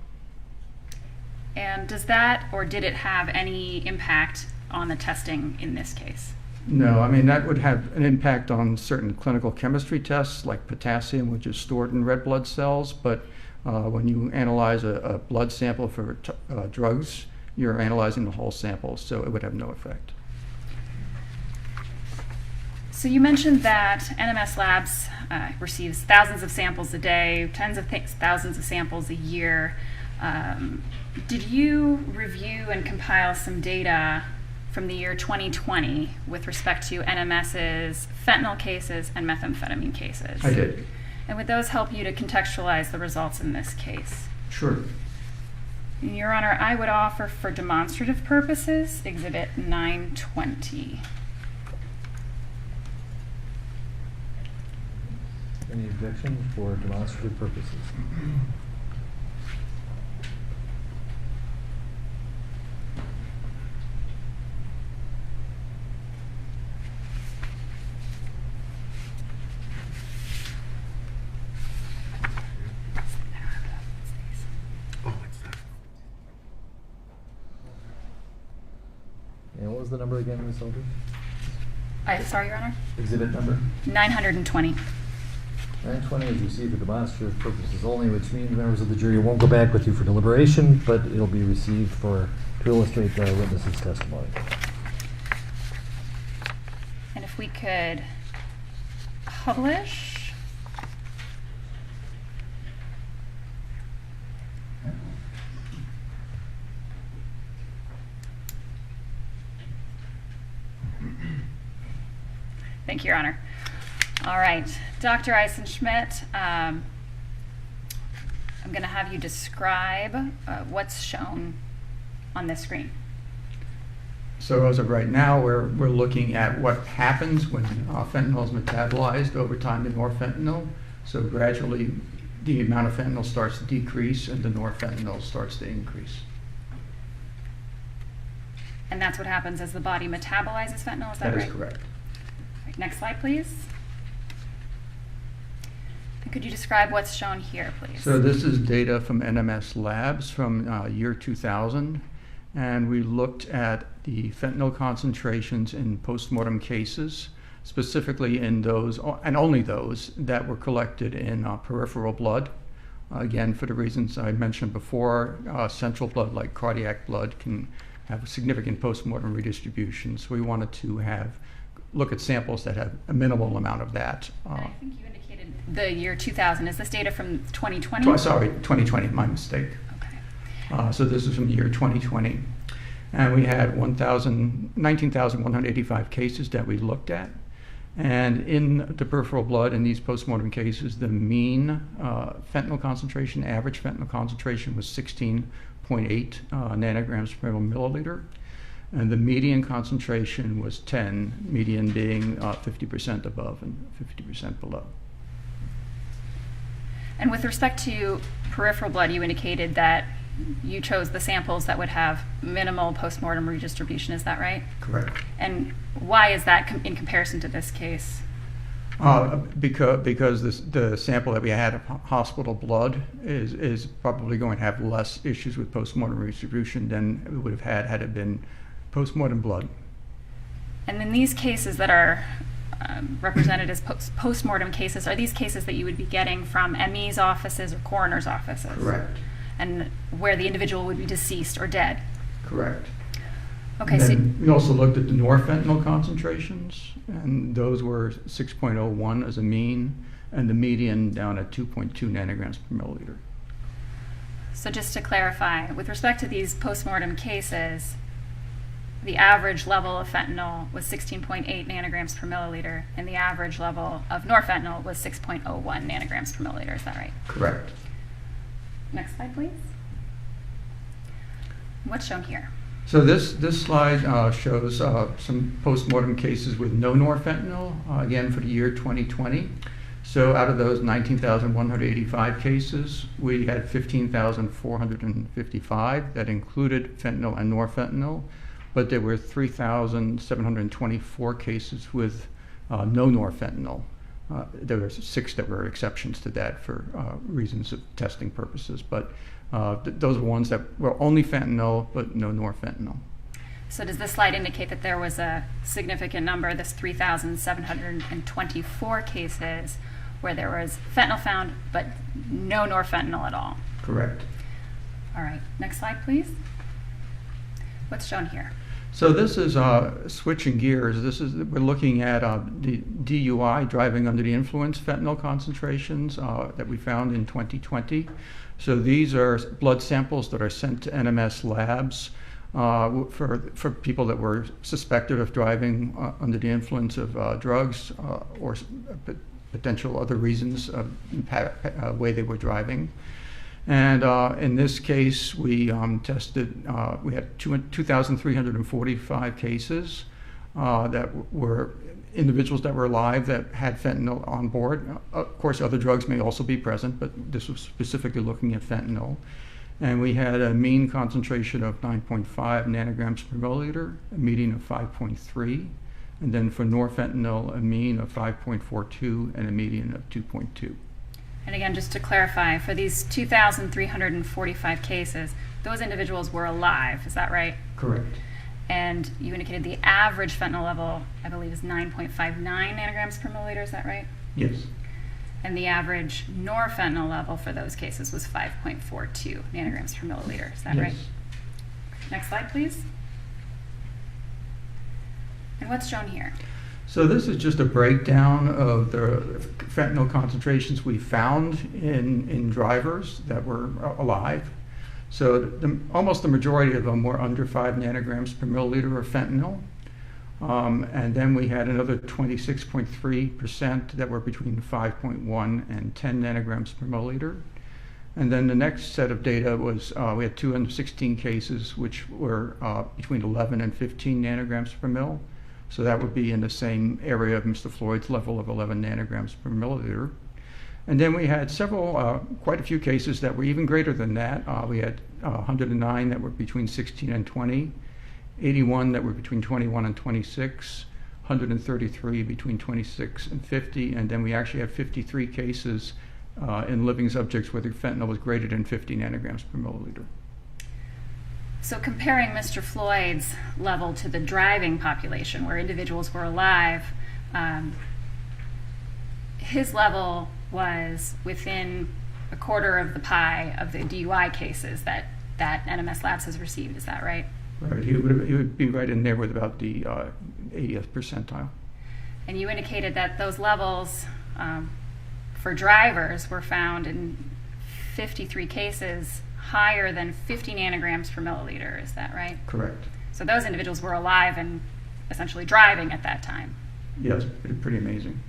And does that, or did it have any impact on the testing in this case? No, I mean, that would have an impact on certain clinical chemistry tests like potassium, which is stored in red blood cells, but when you analyze a blood sample for drugs, you're analyzing the whole sample, so it would have no effect. So you mentioned that NMS Labs receives thousands of samples a day, tens of thousands of samples a year. Did you review and compile some data from the year 2020 with respect to NMS's fentanyl cases and methamphetamine cases? I did. And would those help you to contextualize the results in this case? Sure. Your Honor, I would offer for demonstrative purposes Exhibit 920. Any objection for demonstrative purposes? And what was the number again, Ms. Eldridge? Sorry, Your Honor? Exhibit number? 920. 920 is received for demonstrative purposes only, which means members of the jury won't go back with you for deliberation, but it'll be received to illustrate the witness's testimony. And if we could publish. Thank you, Your Honor. All right, Dr. Eisenschmidt, I'm going to have you describe what's shown on this screen. So as of right now, we're looking at what happens when fentanyl is metabolized over time to norfentanyl. So gradually, the amount of fentanyl starts to decrease and the norfentanyl starts to increase. And that's what happens as the body metabolizes fentanyl, is that right? That is correct. Right, next slide, please. And could you describe what's shown here, please? So this is data from NMS Labs from year 2000, and we looked at the fentanyl concentrations in postmortem cases, specifically in those, and only those, that were collected in peripheral blood. Again, for the reasons I mentioned before, central blood, like cardiac blood, can have a significant postmortem redistribution. So we wanted to look at samples that have a minimal amount of that. I think you indicated the year 2000. Is this data from 2020? Sorry, 2020, my mistake. Okay. So this is from the year 2020. And we had 19,185 cases that we looked at. And in the peripheral blood, in these postmortem cases, the mean fentanyl concentration, average fentanyl concentration was 16.8 nanograms per milliliter. And the median concentration was 10, median being 50% above and 50% below. And with respect to peripheral blood, you indicated that you chose the samples that would have minimal postmortem redistribution, is that right? Correct. And why is that in comparison to this case? Because the sample that we had of hospital blood is probably going to have less issues with postmortem redistribution than we would have had it been postmortem blood. And in these cases that are represented as postmortem cases, are these cases that you would be getting from ME's offices or coroner's offices? Correct. And where the individual would be deceased or dead? Correct. Okay, so we also looked at the norfentanyl concentrations, and those were 6.01 as a mean, and the median down at 2.2 nanograms per milliliter. So just to clarify, with respect to these postmortem cases, the average level of fentanyl was 16.8 nanograms per milliliter, and the average level of norfentanyl was 6.01 nanograms per milliliter. Is that right? Correct. Next slide, please. What's shown here? So this slide shows some postmortem cases with no norfentanyl, again for the year 2020. So out of those 19,185 cases, we had 15,455 that included fentanyl and norfentanyl, but there were 3,724 cases with no norfentanyl. There were 6 that were exceptions to that for reasons of testing purposes, but those were ones that were only fentanyl but no norfentanyl. So does this slide indicate that there was a significant number, this 3,724 cases, where there was fentanyl found but no norfentanyl at all? Correct. All right, next slide, please. What's shown here? So this is switching gears. We're looking at the DUI, driving under the influence, fentanyl concentrations that we found in 2020. So these are blood samples that are sent to NMS labs for people that were suspected of driving under the influence of drugs or potential other reasons of way they were driving. And in this case, we tested, we had 2,345 cases that were individuals that were alive that had fentanyl on board. Of course, other drugs may also be present, but this was specifically looking at fentanyl. And we had a mean concentration of 9.5 nanograms per milliliter, a median of 5.3, and then for norfentanyl, a mean of 5.42 and a median of 2.2. And again, just to clarify, for these 2,345 cases, those individuals were alive, is that right? Correct. And you indicated the average fentanyl level, I believe, is 9.59 nanograms per milliliter, is that right? Yes. And the average norfentanyl level for those cases was 5.42 nanograms per milliliter, is that Yes. right? Next slide, please. And what's shown here? So this is just a breakdown of the fentanyl concentrations we found in drivers that were alive. So almost the majority of them were under 5 nanograms per milliliter of fentanyl. And then we had another 26.3% that were between 5.1 and 10 nanograms per milliliter. And then the next set of data was we had 216 cases which were between 11 and 15 nanograms per mil. So that would be in the same area of Mr. Floyd's level of 11 nanograms per milliliter. And then we had quite a few cases that were even greater than that. We had 109 that were between 16 and 20, 81 that were between 21 and 26, 133 between 26 and 50, and then we actually had 53 cases in living subjects where the fentanyl was greater than 50 nanograms per milliliter. So comparing Mr. Floyd's level to the driving population, where individuals were alive, his level was within a quarter of the pie of the DUI cases that NMS Labs has received. Is that right? Right. He would be right in there with about the 80th percentile. And you indicated that those levels for drivers were found in 53 cases higher than 50 nanograms per milliliter. Is that right? Correct. So those individuals were alive and essentially driving at that time. Yes, pretty amazing.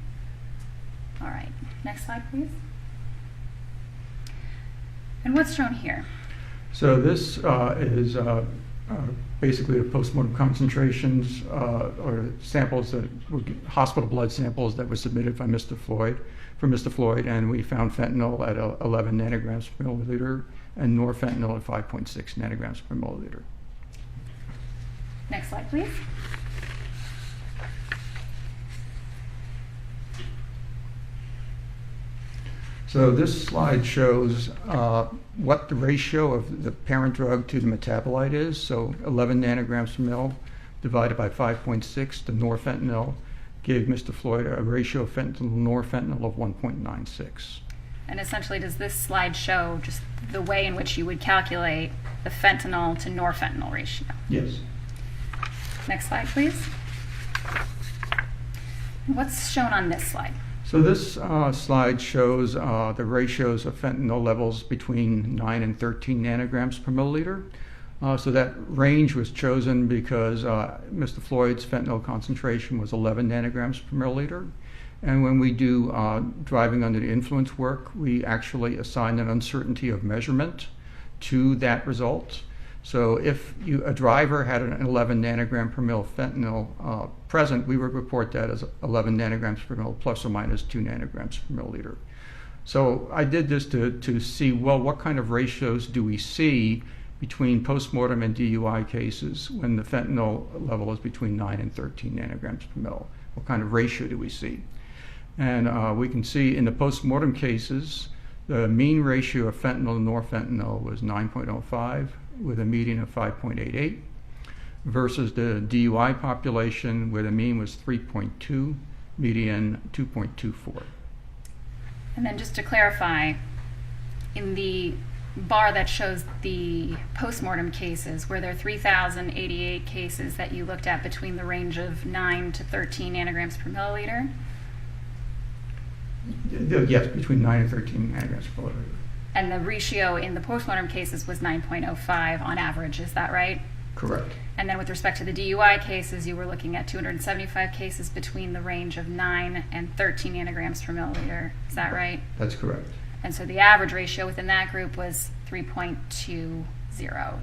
All right. Next slide, please. And what's shown here? So this is basically the postmortem concentrations or samples that were hospital blood samples that were submitted by Mr. Floyd, for Mr. Floyd, and we found fentanyl at 11 nanograms per milliliter and norfentanyl at 5.6 nanograms per milliliter. Next slide, please. So this slide shows what the ratio of the parent drug to the metabolite is. So 11 nanograms per mil divided by 5.6, the norfentanyl gave Mr. Floyd a ratio of fentanyl to norfentanyl of 1.96. And essentially, does this slide show just the way in which you would calculate the fentanyl to norfentanyl ratio? Yes. Next slide, please. What's shown on this slide? So this slide shows the ratios of fentanyl levels between 9 and 13 nanograms per milliliter. So that range was chosen because Mr. Floyd's fentanyl concentration was 11 nanograms per milliliter. And when we do driving under the influence work, we actually assign an uncertainty of measurement to that result. So if a driver had an 11 nanogram per mil fentanyl present, we would report that as 11 nanograms per mil plus or minus 2 nanograms per milliliter. So I did this to see, well, what kind of ratios do we see between postmortem and DUI cases when the fentanyl level is between 9 and 13 nanograms per mil? What kind of ratio do we see? And we can see in the postmortem cases, the mean ratio of fentanyl to norfentanyl was 9.05 with a median of 5.88 versus the DUI population where the mean was 3.2, median 2.24. And then just to clarify, in the bar that shows the postmortem cases, were there 3,088 cases that you looked at between the range of 9 to 13 nanograms per milliliter? Yes, between 9 and 13 nanograms per milliliter. And the ratio in the postmortem cases was 9.05 on average, is that right? Correct. And then with respect to the DUI cases, you were looking at 275 cases between the range of 9 and 13 nanograms per milliliter, is that right? That's correct. And so the average ratio within that group was 3.20,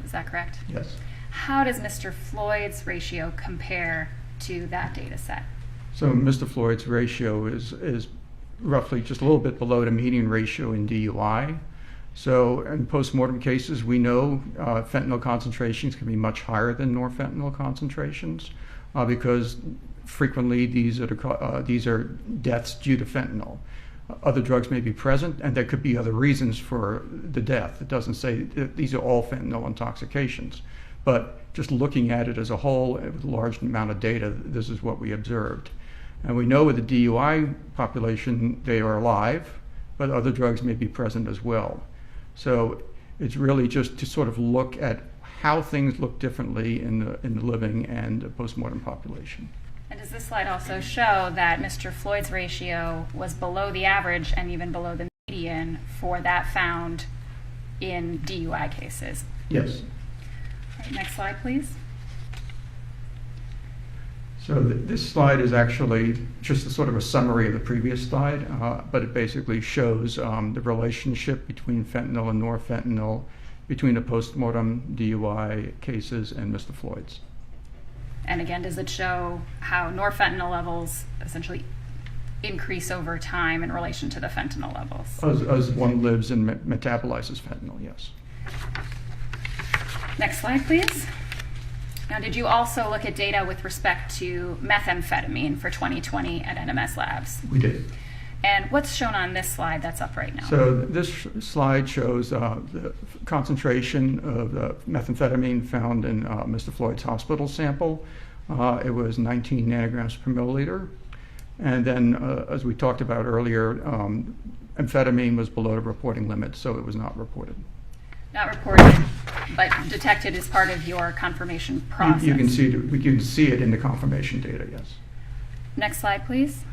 is that correct? Yes. How does Mr. Floyd's ratio compare to that data set? So Mr. Floyd's ratio is roughly just a little bit below the median ratio in DUI. So in postmortem cases, we know fentanyl concentrations can be much higher than norfentanyl concentrations because frequently these are deaths due to fentanyl. Other drugs may be present, and there could be other reasons for the death. It doesn't say that these are all fentanyl intoxications. But just looking at it as a whole, with a large amount of data, this is what we observed. And we know with the DUI population, they are alive, but other drugs may be present as well. So it's really just to sort of look at how things look differently in the living and postmortem population. And does this slide also show that Mr. Floyd's ratio was below the average and even below the median for that found in DUI cases? Yes. All right, next slide, please. So this slide is actually just a sort of a summary of the previous slide, but it basically shows the relationship between fentanyl and norfentanyl between the postmortem DUI cases and Mr. Floyd's. And again, does it show how norfentanyl levels essentially increase over time in relation to the fentanyl levels? As one lives and metabolizes fentanyl, yes. Next slide, please. Now, did you also look at data with respect to methamphetamine for 2020 at NMS Labs? We did. And what's shown on this slide that's up right now? So this slide shows the concentration of the methamphetamine found in Mr. Floyd's hospital sample. It was 19 nanograms per milliliter. And then, as we talked about earlier, amphetamine was below the reporting limit, so it was not reported. Not reported, but detected as part of your confirmation process. You can see it in the confirmation data, yes. Next slide, please.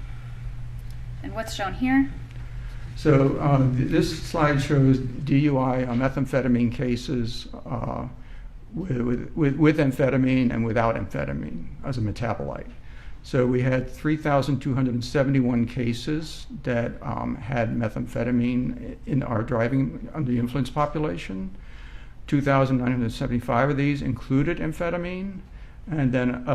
And what's shown here? So this slide shows DUI on methamphetamine cases with amphetamine and without amphetamine as a metabolite. So we had 3,271 cases that had methamphetamine in our driving under the influence population. 2,975 of these included amphetamine, and then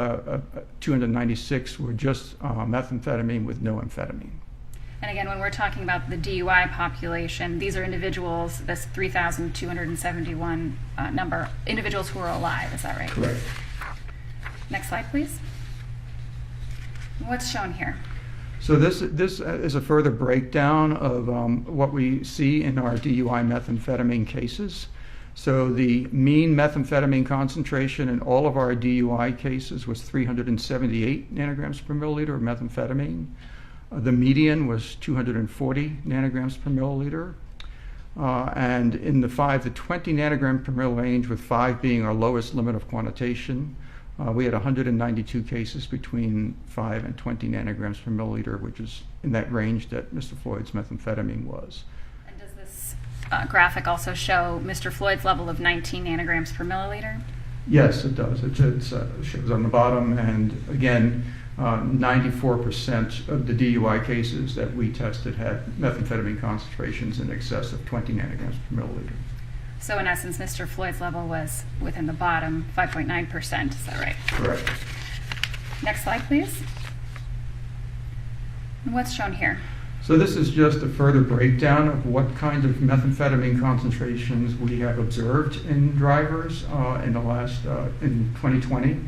296 were just methamphetamine with no amphetamine. And again, when we're talking about the DUI population, these are individuals, this 3,271 number, individuals who are alive, is that right? Correct. Next slide, please. What's shown here? So this is a further breakdown of what we see in our DUI methamphetamine cases. So the mean methamphetamine concentration in all of our DUI cases was 378 nanograms per milliliter of methamphetamine. The median was 240 nanograms per milliliter. And in the 5 to 20 nanogram per mil range, with 5 being our lowest limit of quantitation, we had 192 cases between 5 and 20 nanograms per milliliter, which is in that range that Mr. Floyd's methamphetamine was. And does this graphic also show Mr. Floyd's level of 19 nanograms per milliliter? Yes, it does. It shows on the bottom, and again, 94% of the DUI cases that we tested had methamphetamine concentrations in excess of 20 nanograms per milliliter. So in essence, Mr. Floyd's level was within the bottom 5.9%. Is that right? Correct. Next slide, please. And what's shown here? So this is just a further breakdown of what kind of methamphetamine concentrations we have observed in drivers in 2020.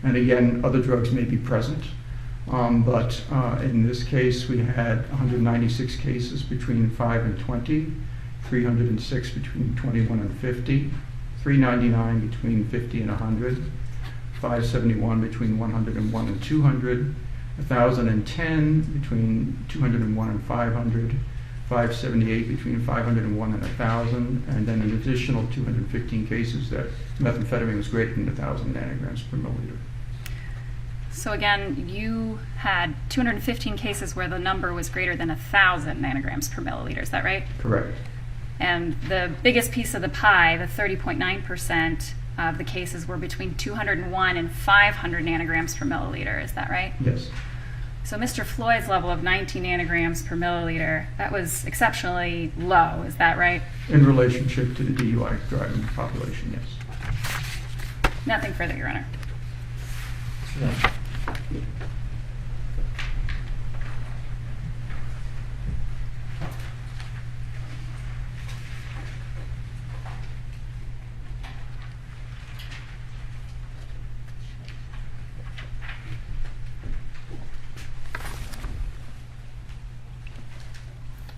And again, other drugs may be present. But in this case, we had 196 cases between 5 and 20, 306 between 21 and 50, 399 between 50 and 100, 571 between 101 and 200, 1,010 between 201 and 500, 578 between 501 and 1,000, and then an additional 215 cases that methamphetamine was greater than 1,000 nanograms per milliliter. So again, you had 215 cases where the number was greater than 1,000 nanograms per milliliter. Is that right? Correct. And the biggest piece of the pie, the 30.9% of the cases were between 201 and 500 nanograms per milliliter. Is that right? Yes. So Mr. Floyd's level of 19 nanograms per milliliter, that was exceptionally low. Is that right? In relationship to the DUI driving population, yes. Nothing further, Your Honor.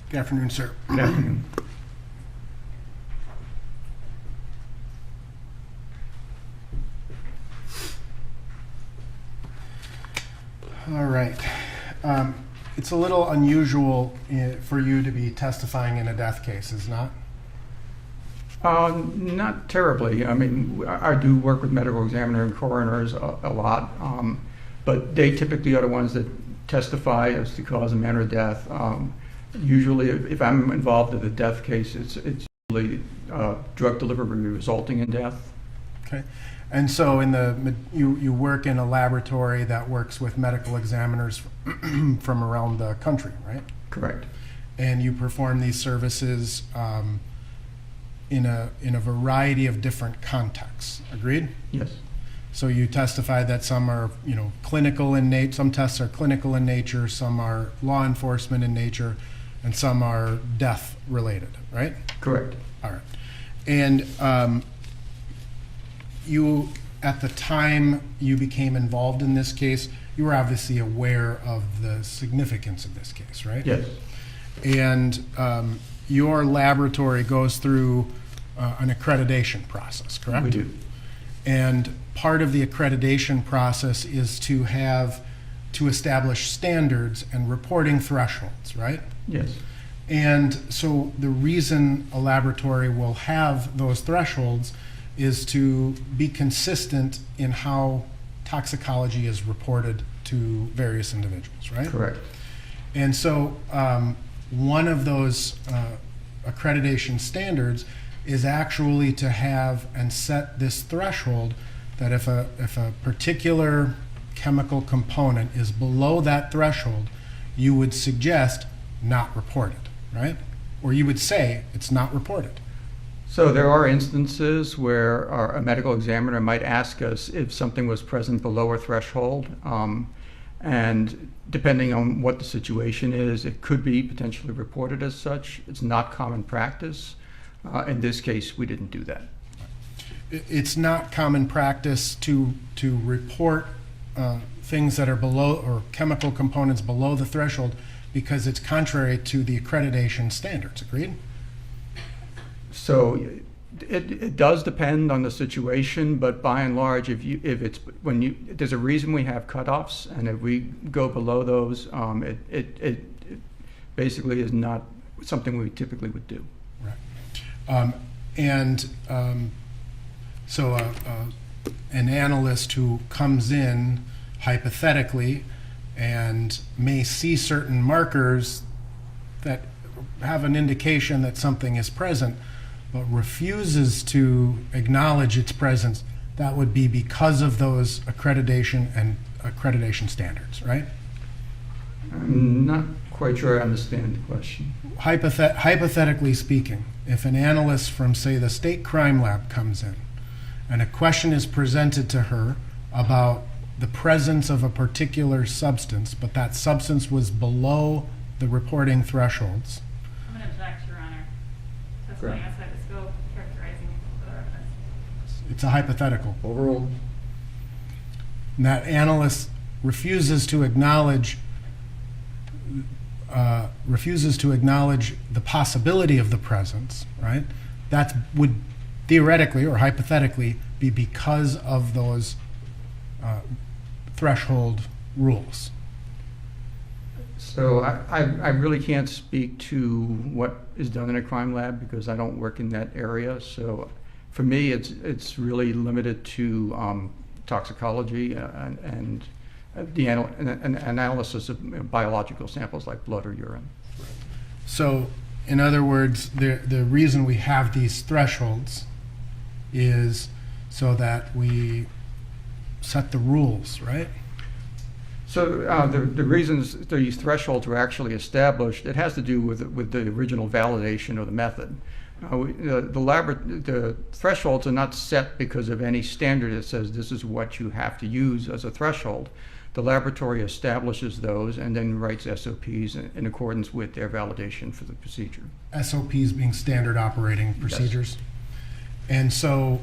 Good afternoon, sir. Good afternoon. All right. It's a little unusual for you to be testifying in a death case, is not? Not terribly. I mean, I do work with medical examiner and coroners a lot, but they typically are the ones that testify as to cause and manner of death. Usually, if I'm involved in a death case, it's usually drug delivery resulting in death. Okay. And so you work in a laboratory that works with medical examiners from around the country, right? Correct. And you perform these services in a variety of different contexts. Agreed? Yes. So you testified that some are, clinical in nature, some tests are clinical in nature, some are law enforcement in nature, and some are death related, right? Correct. All right. And you, at the time you became involved in this case, you were obviously aware of the significance of this case, right? Yes. And your laboratory goes through an accreditation process, correct? We do. And part of the accreditation process is to establish standards and reporting thresholds, right? Yes. And so the reason a laboratory will have those thresholds is to be consistent in how toxicology is reported to various individuals, right? Correct. And so one of those accreditation standards is actually to have and set this threshold that if a particular chemical component is below that threshold, you would suggest not reported, right? Or you would say it's not reported. So there are instances where a medical examiner might ask us if something was present below a threshold, and depending on what the situation is, it could be potentially reported as such. It's not common practice. In this case, we didn't do that. It's not common practice to report things that are below, or chemical components below the threshold, because it's contrary to the accreditation standards. Agreed? So it does depend on the situation, but by and large, there's a reason we have cutoffs, and if we go below those, it basically is not something we typically would do. Right. So an analyst who comes in hypothetically and may see certain markers that have an indication that something is present, but refuses to acknowledge its presence, that would be because of those accreditation standards, right? I'm not quite sure I understand the question. Hypothetically speaking, if an analyst from, say, the state crime lab comes in and a question is presented to her about the presence of a particular substance, but that substance was below the reporting thresholds. I'm going to object, Your Honor. Testifying outside the scope, characterizing other evidence. It's a hypothetical. Overruled. And that analyst refuses to acknowledge the possibility of the presence, right? That would theoretically or hypothetically be because of those threshold rules. So I really can't speak to what is done in a crime lab because I don't work in that area. So for me, it's really limited to toxicology and the analysis of biological samples like blood or urine. So, in other words, the reason we have these thresholds is so that we set the rules, right? So the reasons these thresholds were actually established, it has to do with the original validation of the method. The thresholds are not set because of any standard that says this is what you have to use as a threshold. The laboratory establishes those and then writes SOPs in accordance with their validation for the procedure. SOPs being standard operating procedures. Yes. And so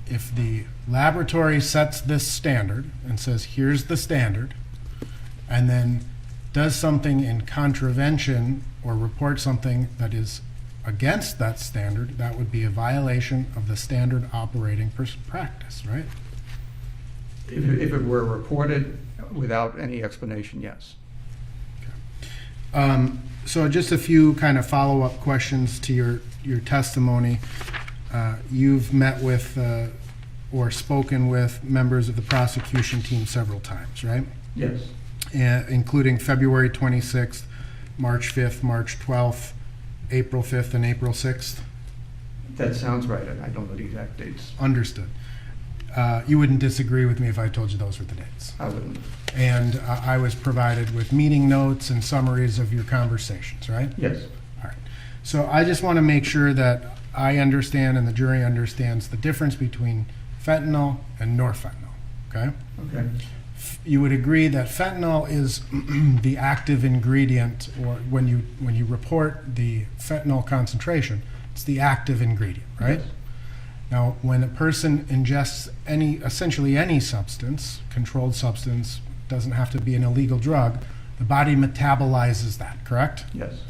if the laboratory sets this standard and says, here's the standard, and then does something in contravention or reports something that is against that standard, that would be a violation of the standard operating practice, right? If it were reported without any explanation, yes. Okay. So just a few kind of follow-up questions to your testimony. You've met with or spoken with members of the prosecution team several times, right? Yes. Including February 26th, March 5th, March 12th, April 5th, and April 6th? That sounds right. I don't know the exact dates. Understood. You wouldn't disagree with me if I told you those were the dates? I wouldn't. And I was provided with meeting notes and summaries of your conversations, right? Yes. All right. So I just want to make sure that I understand and the jury understands the difference between fentanyl and norfentanyl, okay? Okay. You would agree that fentanyl is the active ingredient, or when you report the fentanyl concentration, it's the active ingredient, right? Yes. Now, when a person ingests essentially any substance, controlled substance, doesn't have to be an illegal drug, the body metabolizes that, correct? Yes.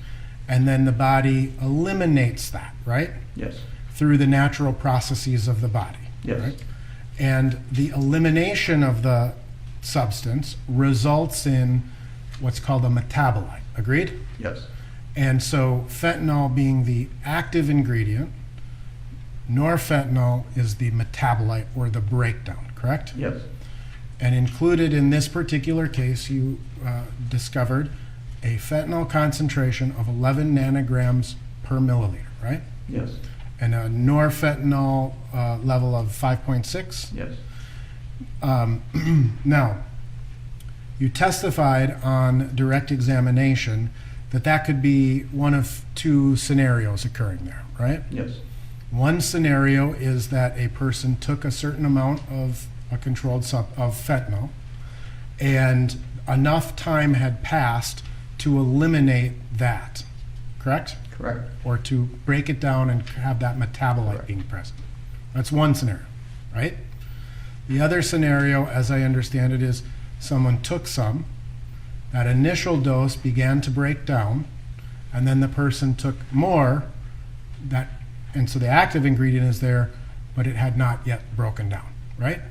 And then the body eliminates that, right? Yes. Through the natural processes of the body. Yes. Right? And the elimination of the substance results in what's called a metabolite. Agreed? Yes. And so fentanyl being the active ingredient, norfentanyl is the metabolite or the breakdown, correct? Yes. And included in this particular case, you discovered a fentanyl concentration of 11 nanograms per milliliter, right? Yes. And a norfentanyl level of 5.6? Yes. Now, you testified on direct examination that could be one of two scenarios occurring there, right? Yes. One scenario is that a person took a certain amount of a controlled of fentanyl, and enough time had passed to eliminate that, correct? Correct. Or to break it down and have that metabolite Correct. being present. That's one scenario, right? The other scenario, as I understand it, is someone took some, that initial dose began to break down, and then the person took more, and so the active ingredient is there, but it had not yet broken down, right?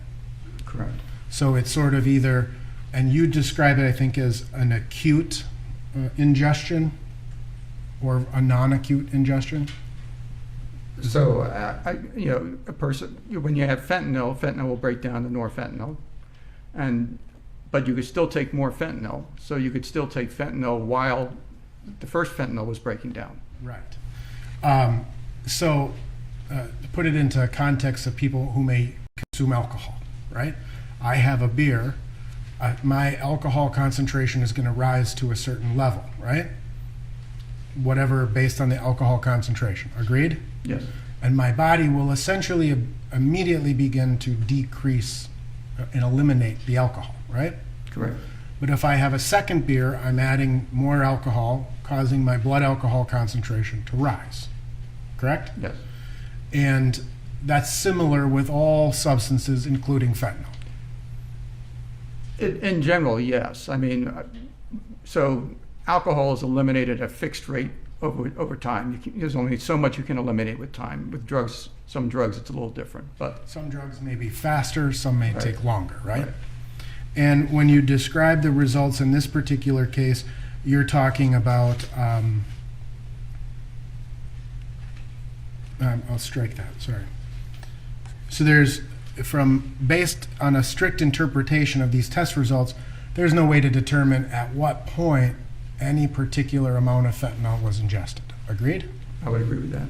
Correct. So it's sort of either, and you describe it, I think, as an acute ingestion or a non-acute ingestion? So, a person, when you have fentanyl will break down to norfentanyl, but you could still take more fentanyl. So you could still take fentanyl while the first fentanyl was breaking down. Right. So to put it into context of people who may consume alcohol, right? I have a beer, my alcohol concentration is going to rise to a certain level, right? whatever based on the alcohol concentration. Agreed? Yes. And my body will essentially immediately begin to decrease and eliminate the alcohol, right? Correct. But if I have a second beer, I'm adding more alcohol, causing my blood alcohol concentration to rise. Correct? Yes. And that's similar with all substances, including fentanyl. In general, yes. I mean, so alcohol is eliminated at a fixed rate over time. There's only so much you can eliminate with time. With drugs, some drugs, it's a little different. But some drugs may be faster, some may take longer, right? Right. And when you describe the results in this particular case, you're talking about, I'll strike that, sorry. So there's, based on a strict interpretation of these test results, there's no way to determine at what point any particular amount of fentanyl was ingested. Agreed? I would agree with that.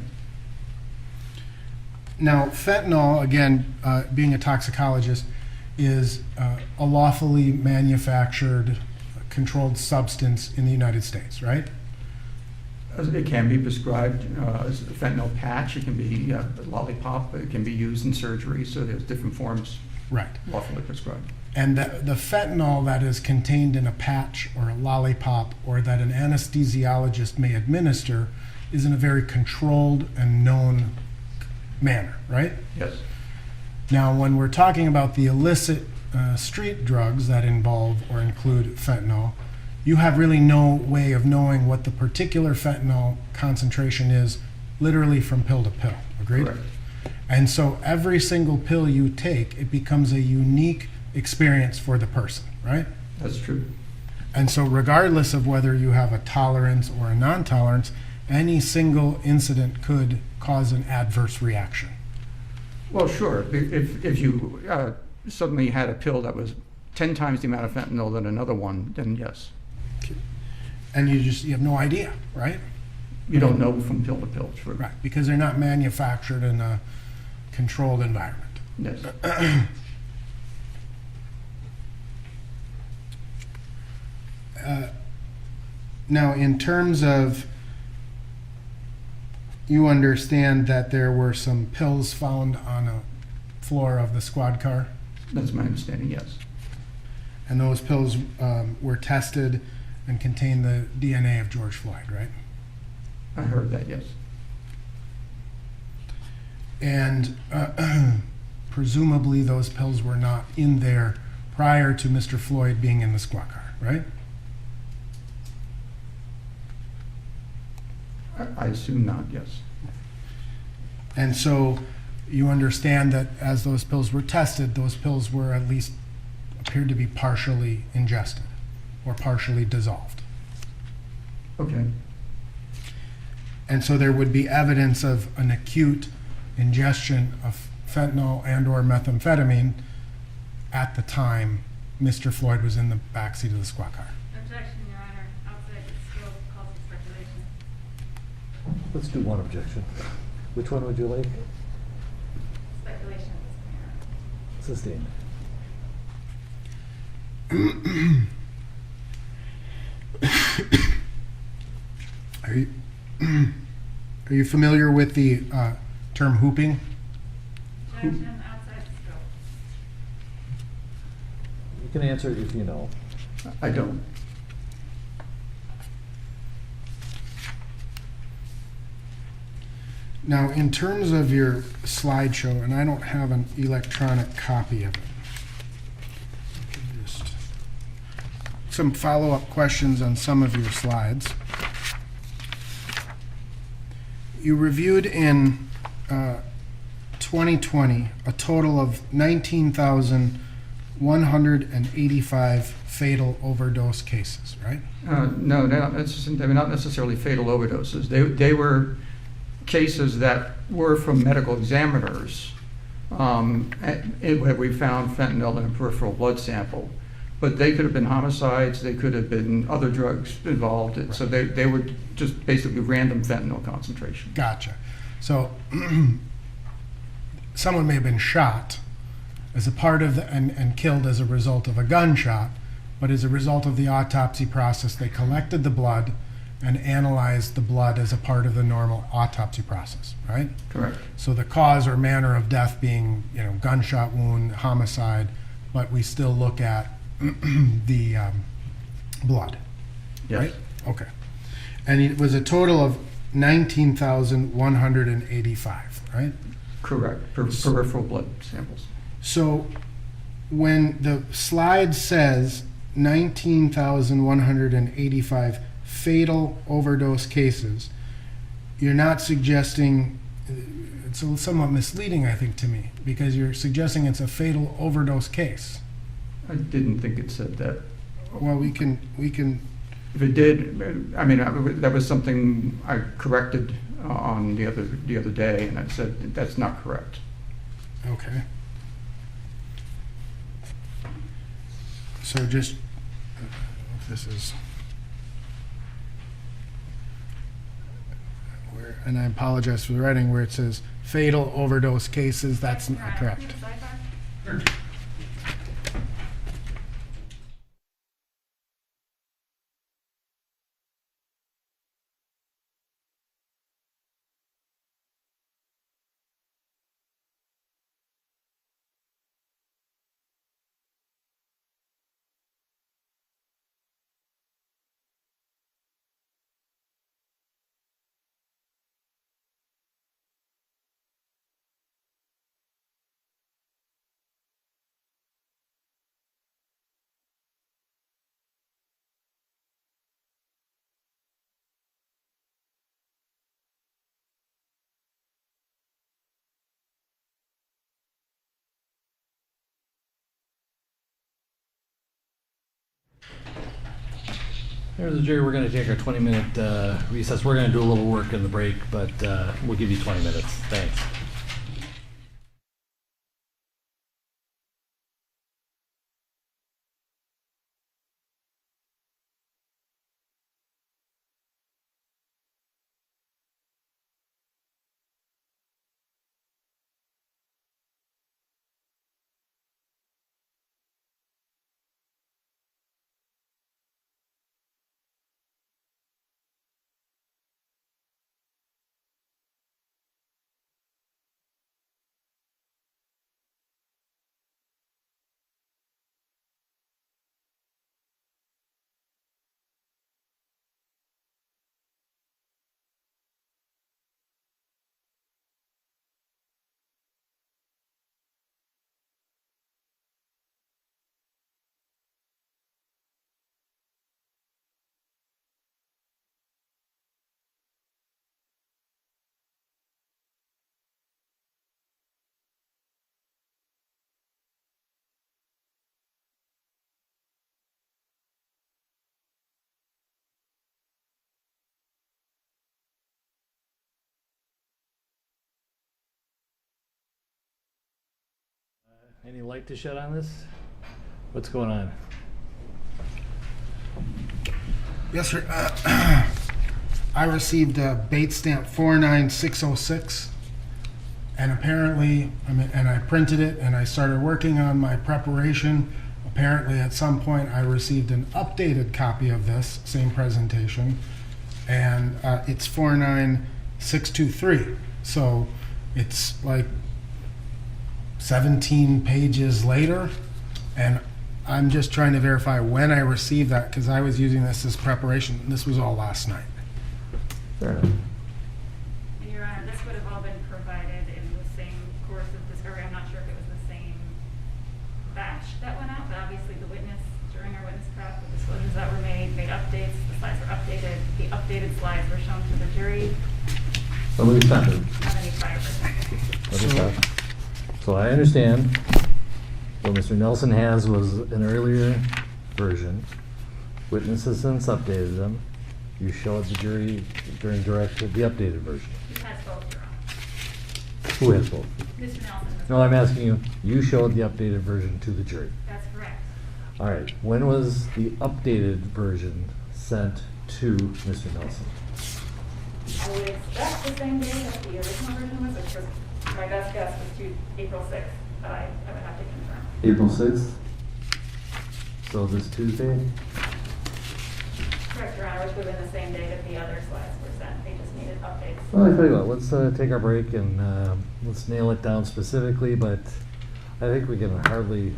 Now, fentanyl, again, being a toxicologist, is a lawfully manufactured, controlled substance in the United States, right? It can be prescribed as a fentanyl patch. It can be a lollipop. It can be used in surgery. So there's different forms Right. lawfully prescribed. And the fentanyl that is contained in a patch or a lollipop or that an anesthesiologist may administer is in a very controlled and known manner, right? Yes. Now, when we're talking about the illicit street drugs that involve or include fentanyl, you have really no way of knowing what the particular fentanyl concentration is literally from pill to pill. Agreed? Correct. And so every single pill you take, it becomes a unique experience for the person, right? That's true. And so regardless of whether you have a tolerance or a non-tolerance, any single incident could cause an adverse reaction. Well, sure. If you suddenly had a pill that was 10 times the amount of fentanyl than another one, then yes. And you have no idea, right? You don't know from pill to pill, sure. Right, because they're not manufactured in a controlled environment. Yes. Now, in terms of, you understand that there were some pills found on a floor of the squad car? That's my understanding, yes. And those pills were tested and contained the DNA of George Floyd, right? I heard that, yes. And presumably those pills were not in there prior to Mr. Floyd being in the squad car, right? I assume not, yes. And so you understand that as those pills were tested, those pills were at least appeared to be partially ingested or partially dissolved. Okay. And so there would be evidence of an acute ingestion of fentanyl and or methamphetamine at the time Mr. Floyd was in the backseat of the squad car. Objection, Your Honor. Outside the scope calls for speculation. Let's do one objection. Which one would you like? Speculation at this point, Are Sustained. you familiar with the term hooping? Objection outside the scope. You can answer it if you know. I don't. Now, in terms of your slideshow, and I don't have an electronic copy of it. Just some follow-up questions on some of your slides. You reviewed in 2020 a total of 19,185 fatal overdose cases, right? No, they were not necessarily fatal overdoses. They were cases that were from medical examiners where we found fentanyl in a peripheral blood sample. But they could have been homicides, they could have been other drugs involved. Right. So they were just basically random fentanyl concentration. Gotcha. So someone may have been shot as a part of and killed as a result of a gunshot, but as a result of the autopsy process, they collected the blood and analyzed the blood as a part of the normal autopsy process, right? Correct. So the cause or manner of death being, gunshot wound, homicide, but we still look at the blood, Yes. right? Okay. And it was a total of 19,185, right? Correct. Peripheral blood samples. So when the slide says 19,185 fatal overdose cases, you're not suggesting, it's somewhat misleading, I think, to me, because you're suggesting it's a fatal overdose case. I didn't think it said that. Well, we can, If it did, I mean, that was something I corrected on the other day, and I said that's not correct. okay. So just, this is, and I apologize for the writing, where it says fatal overdose cases, that's not correct. Here's the jury. We're going to take our 20-minute recess. We're going to do a little work in the break, but we'll give you 20 minutes. Thanks. Any light to shed on this? What's going on? Yes, sir. I received a Bates stamp 49606, and apparently, and I printed it, and I started working on my preparation. Apparently, at some point, I received an updated copy of this same presentation, and it's 49623. So it's like 17 pages later, and I'm just trying to verify when I received that, because I was using this as preparation. This was all last night. Fair enough. Your Honor, this would have all been provided in the same course of discovery. I'm not sure if it was the same batch that went out, but obviously the witness, during our witness prep, the disclosures that were made updates, the slides were updated, the updated slides were shown to the jury. Let me stop it. Not any prior perspective. Let me stop. So I understand what Mr. Nelson has was an earlier version. Witness has since updated them. You showed the jury during direct the updated version. He has both, Your Honor. Who has both? Mr. Nelson. No, I'm asking you. You showed the updated version to the jury. That's correct. All right. When was the updated version sent to Mr. Nelson? I would expect the same day that the original version was, which was, my best guess was to April 6th, but I would have to confirm. April 6th? So this Tuesday? Correct, Your Honor, which would have been the same day that the other slides were sent. They just needed updates. Well, I tell you what, let's take our break and let's nail it down specifically, but I think we can hardly,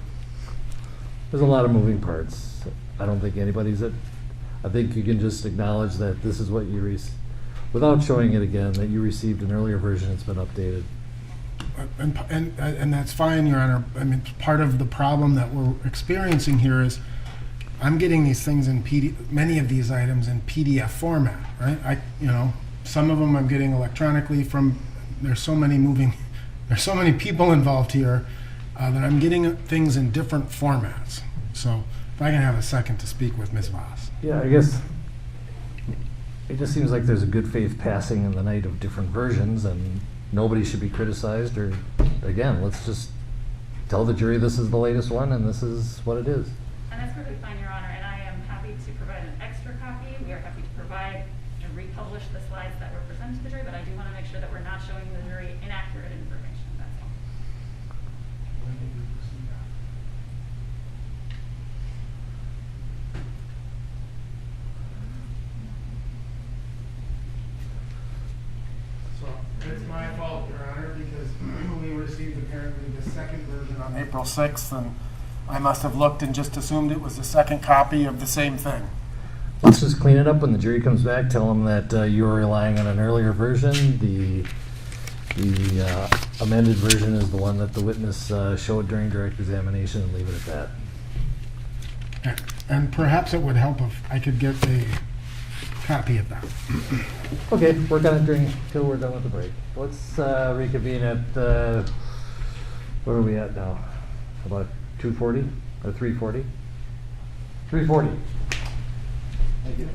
there's a lot of moving parts. I don't think anybody's I think you can just acknowledge that this is what you without showing it again, that you received an earlier version, it's been updated. And that's fine, Your Honor. I mean, part of the problem that we're experiencing here is I'm getting these things in many of these items in PDF format, right? Some of them I'm getting electronically from, there's so many people involved here that I'm getting things in different formats. So if I can have a second to speak with Ms. Voss. Yeah, I guess it just seems like there's a good faith passing in the night of different versions, and nobody should be criticized. Or again, let's just tell the jury this is the latest one and this is what it is. And that's perfectly fine, Your Honor, and I am happy to provide an extra copy. We are happy to provide and republish the slides that were presented to the jury, but I do want to make sure that we're not showing the jury inaccurate information, that's all. When did we receive that? So it's my fault, Your Honor, because we received apparently the second version on April 6th, and I must have looked and just assumed it was the second copy of the same thing. Let's just clean it up when the jury comes back. Tell them that you were relying on an earlier version. The amended version is the one that the witness showed during direct examination, and leave it at that. And perhaps it would help if I could get a copy of that. Okay, work on it till we're done with the break. Let's reconvene at, what are we at now? About 2:40 or 3:40? 3:40. Thank you.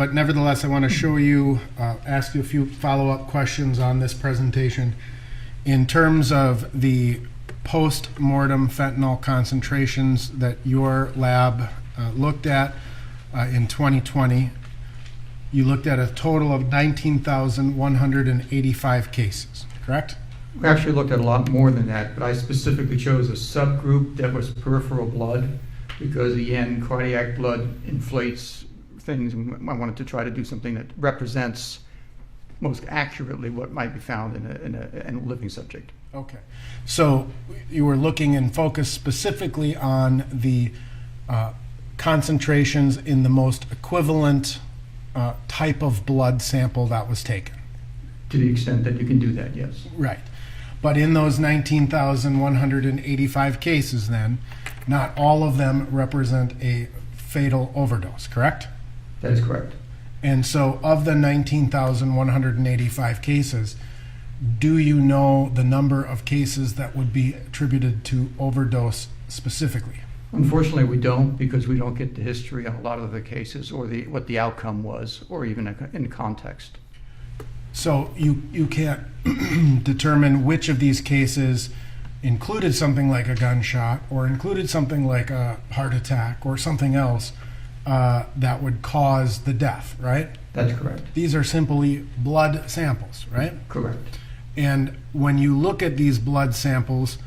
but nevertheless, I want to show you, ask you a few follow-up questions on this presentation. In terms of the post-mortem fentanyl concentrations that your lab looked at in 2020, you looked at a total of 19,185 cases, correct? We actually looked at a lot more than that, but I specifically chose a subgroup that was peripheral blood because, again, cardiac blood inflates things, and I wanted to try to do something that represents most accurately what might be found in a living subject. Okay. So you were looking and focused specifically on the concentrations in the most equivalent type of blood sample that was taken. To the extent that you can do that, yes. Right. But in those 19,185 cases then, not all of them represent a fatal overdose, correct? That is correct. And so of the 19,185 cases, do you know the number of cases that would be attributed to overdose specifically? Unfortunately, we don't, because we don't get the history on a lot of the cases or what the outcome was, or even in context. So you can't determine which of these cases included something like a gunshot or included something like a heart attack or something else that would cause the death, right? That's correct. These are simply blood samples, right? Correct. And when you look at these blood samples,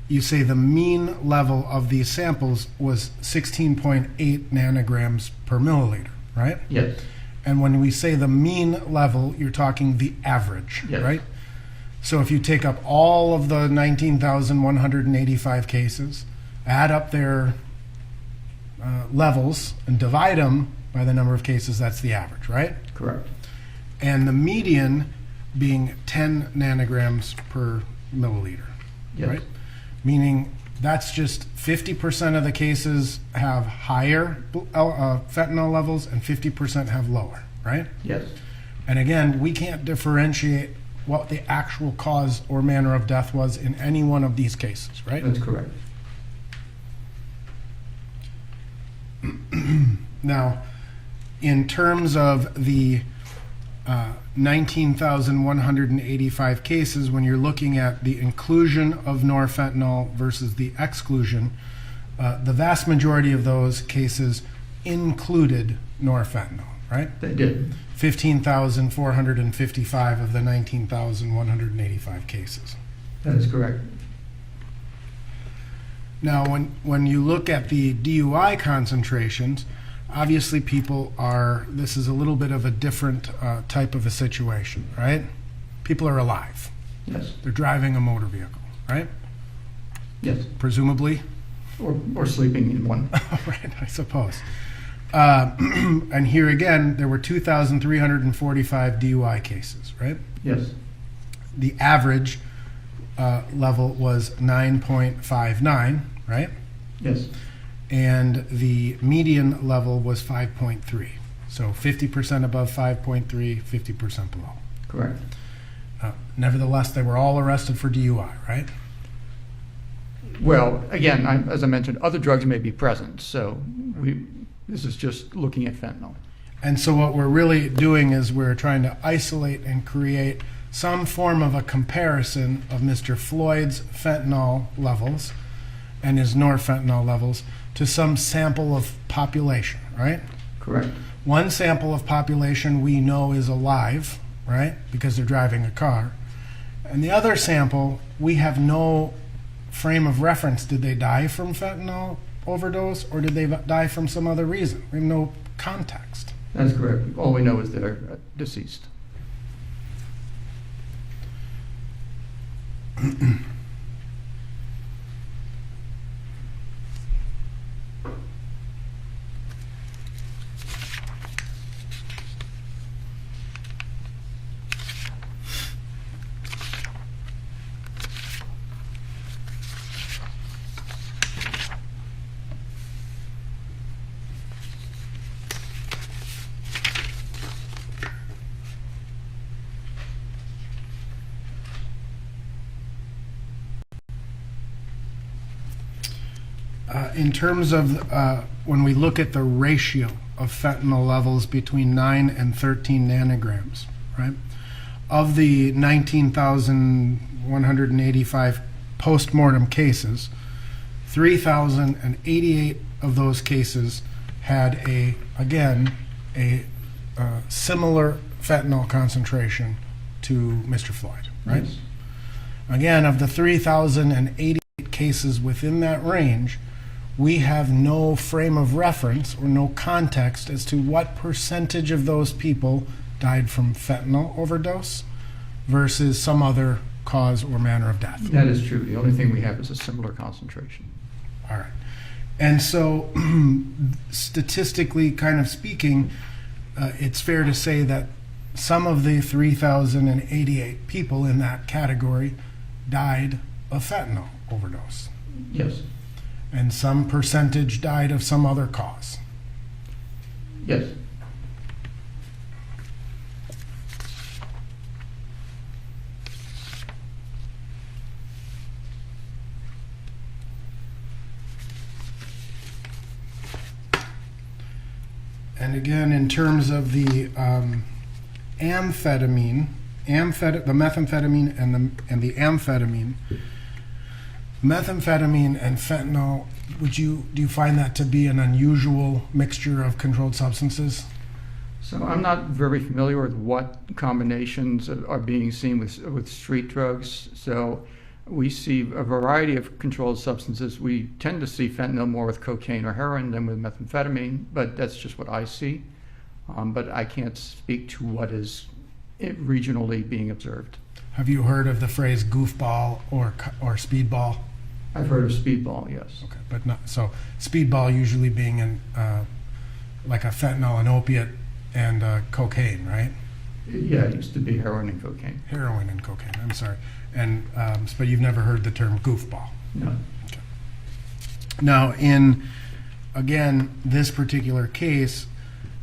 you say the mean level of these samples was 16.8 nanograms per milliliter, right? Yes. And when we say the mean level, you're talking the average, Yes. right? So if you take up all of the 19,185 cases, add up their levels, and divide them by the number of cases, that's the average, right? Correct. And the median being 10 nanograms per milliliter, Yes. right? Meaning that's just 50% of the cases have higher fentanyl levels and 50% have lower, right? Yes. And again, we can't differentiate what the actual cause or manner of death was in any one of these cases, right? That's correct. Now, in terms of the 19,185 cases, when you're looking at the inclusion of norfentanyl versus the exclusion, the vast majority of those cases included norfentanyl, right? They did. 15,455 of the 19,185 cases. That is correct. Now, when you look at the DUI concentrations, obviously this is a little bit of a different type of a situation, right? People are alive. Yes. They're driving a motor vehicle, right? Yes. Presumably. Or sleeping in one. Right, I suppose. And here again, there were 2,345 DUI cases, right? Yes. The average level was 9.59, right? Yes. And the median level was 5.3. So 50% above 5.3, 50% below. Correct. Nevertheless, they were all arrested for DUI, right? Well, again, as I mentioned, other drugs may be present, so this is just looking at fentanyl. And so what we're really doing is we're trying to isolate and create some form of a comparison of Mr. Floyd's fentanyl levels and his norfentanyl levels to some sample of population, right? Correct. One sample of population we know is alive, right? Because they're driving a car. And the other sample, we have no frame of reference. Did they die from fentanyl overdose or did they die from some other reason? We have no context. That's correct. All we know is they're deceased. In terms of when we look at the ratio of fentanyl levels between 9 and 13 nanograms, right? Of the 19,185 postmortem cases, 3,088 of those cases had a similar fentanyl concentration to Mr. Floyd, right? Yes. Again, of the 3,088 cases within that range, we have no frame of reference or no context as to what percentage of those people died from fentanyl overdose versus some other cause or manner of death. That is true. The only thing we have is a similar concentration. All right. And so, statistically kind of speaking, it's fair to say that some of the 3,088 people in that category died of fentanyl overdose. Yes. And some percentage died of some other cause. Yes. And again, in terms of the amphetamine, the methamphetamine and the amphetamine, methamphetamine and fentanyl, do you find that to be an unusual mixture of controlled substances? So I'm not very familiar with what combinations are being seen with street drugs. So we see a variety of controlled substances. We tend to see fentanyl more with cocaine or heroin than with methamphetamine, but that's just what I see. But I can't speak to what is regionally being observed. Have you heard of the phrase goofball or speedball? I've heard of speedball, yes. Okay, but not so. Speedball usually being like a fentanyl, an opiate, and cocaine, right? Yeah, it used to be heroin and cocaine. Heroin and cocaine. I'm sorry. And but you've never heard the term goofball. No. Okay. Now, in again this particular case,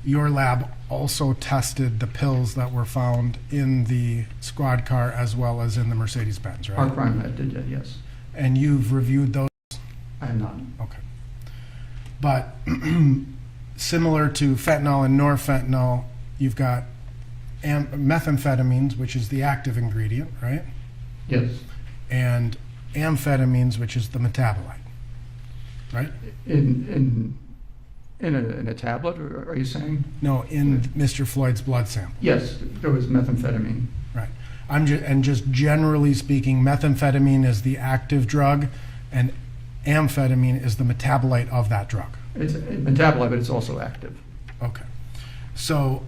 your lab also tested the pills that were found in the squad car as well as in the Mercedes-Benz, right? Our crime lab did that, yes. And you've reviewed those? I have not. Okay. But similar to fentanyl and norfentanyl, you've got methamphetamines, which is the active ingredient, right? Yes. And amphetamines, which is the metabolite, right? In a tablet, or are you saying? No, in Mr. Floyd's blood sample. Yes, there was methamphetamine. Right. And just generally speaking, methamphetamine is the active drug, and amphetamine is the metabolite of that drug. It's a metabolite, but it's also active. Okay. So,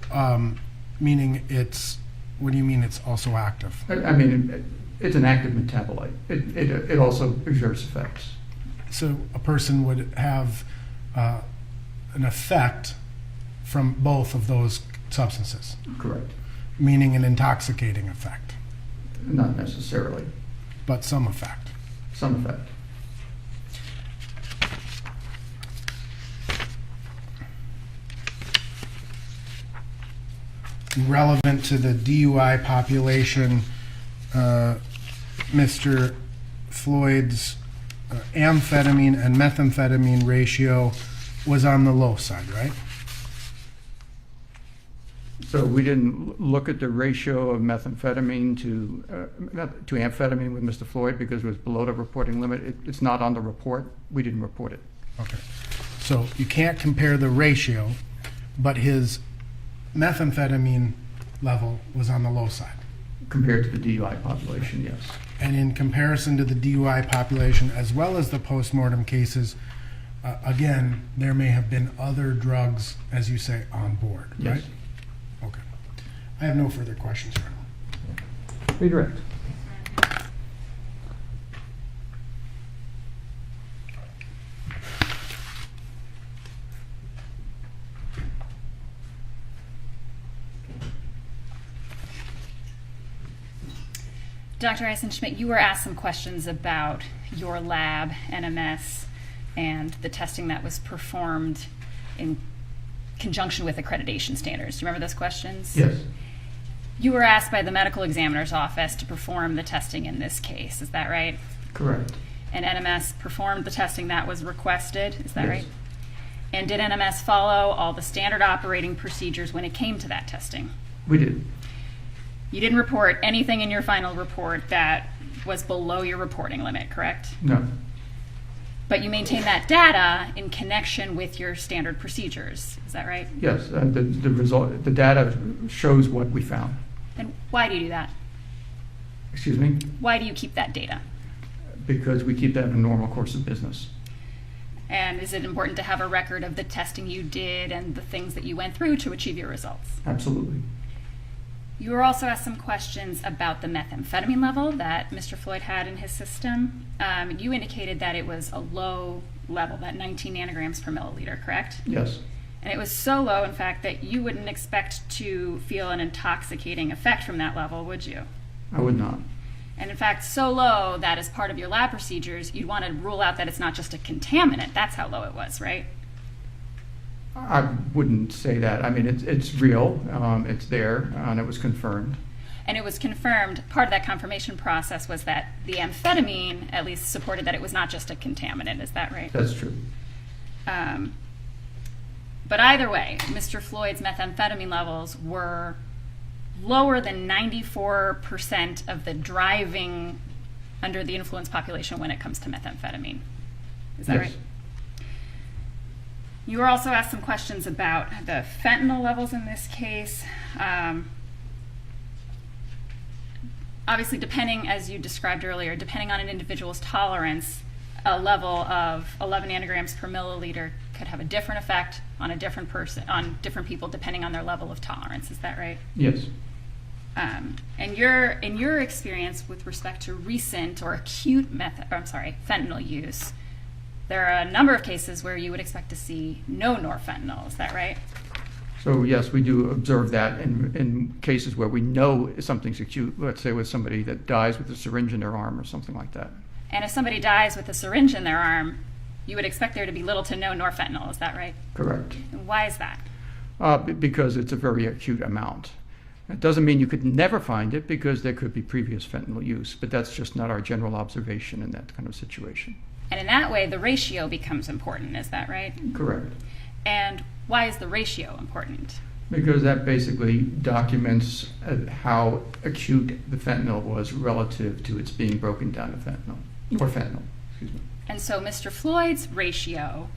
meaning it's, what do you mean it's also active? I mean, it's an active metabolite. It also exerts effects. So a person would have an effect from both of those substances. Correct. Meaning an intoxicating effect. Not necessarily. But some effect. Some effect. Relevant to the DUI population, Mr. Floyd's amphetamine and methamphetamine ratio was on the low side, right? So we didn't look at the ratio of methamphetamine to amphetamine with Mr. Floyd because it was below the reporting limit. It's not on the report. We didn't report it. Okay. So you can't compare the ratio, but his methamphetamine level was on the low side. Compared to the DUI population, yes. And in comparison to the DUI population, as well as the postmortem cases, again, there may have been other drugs, as you say, on board, Yes. right? Okay. I have no further questions, Colonel. Redirect. Dr. Eisenschmidt, you were asked some questions about your lab, NMS, and the testing that was performed in conjunction with accreditation standards. Do you remember those questions? Yes. You were asked by the medical examiner's office to perform the testing in this case. Is that right? Correct. And NMS performed the testing that was requested. Is that Yes. right? And did NMS follow all the standard operating procedures when it came to that testing? We did. You didn't report anything in your final report that was below your reporting limit, correct? No. But you maintain that data in connection with your standard procedures. Is that right? Yes, the data shows what we found. And why do you do that? Excuse me? Why do you keep that data? Because we keep that in a normal course of business. And is it important to have a record of the testing you did and the things that you went through to achieve your results? Absolutely. You were also asked some questions about the methamphetamine level that Mr. Floyd had in his system. You indicated that it was a low level, that 19 nanograms per milliliter, correct? Yes. And it was so low, in fact, that you wouldn't expect to feel an intoxicating effect from that level, would you? I would not. And in fact, so low that as part of your lab procedures, you'd want to rule out that it's not just a contaminant. That's how low it was, right? I wouldn't say that. I mean, it's real. It's there, and it was confirmed. And it was confirmed, part of that confirmation process was that the amphetamine at least supported that it was not just a contaminant. Is that right? That's true. But either way, Mr. Floyd's methamphetamine levels were lower than 94% of the driving under the influence population when it comes to methamphetamine. Is that Yes. right? You were also asked some questions about the fentanyl levels in this case. Obviously, depending, as you described earlier, depending on an individual's tolerance, a level of 11 nanograms per milliliter could have a different effect on a different person, on different people, depending on their level of tolerance. Is that right? Yes. And in your experience with respect to recent or acute fentanyl use, there are a number of cases where you would expect to see no norfentanyl. Is that right? So yes, we do observe that in cases where we know something's acute. Let's say with somebody that dies with a syringe in their arm or something like that. And if somebody dies with a syringe in their arm, you would expect there to be little to no norfentanyl. Is that right? Correct. And why is that? Because it's a very acute amount. It doesn't mean you could never find it, because there could be previous fentanyl use, but that's just not our general observation in that kind of situation. And in that way, the ratio becomes important. Is that right? Correct. And why is the ratio important? Because that basically documents how acute the fentanyl was relative to its being broken down to fentanyl, or fentanyl, excuse me. And so Mr. Floyd's ratio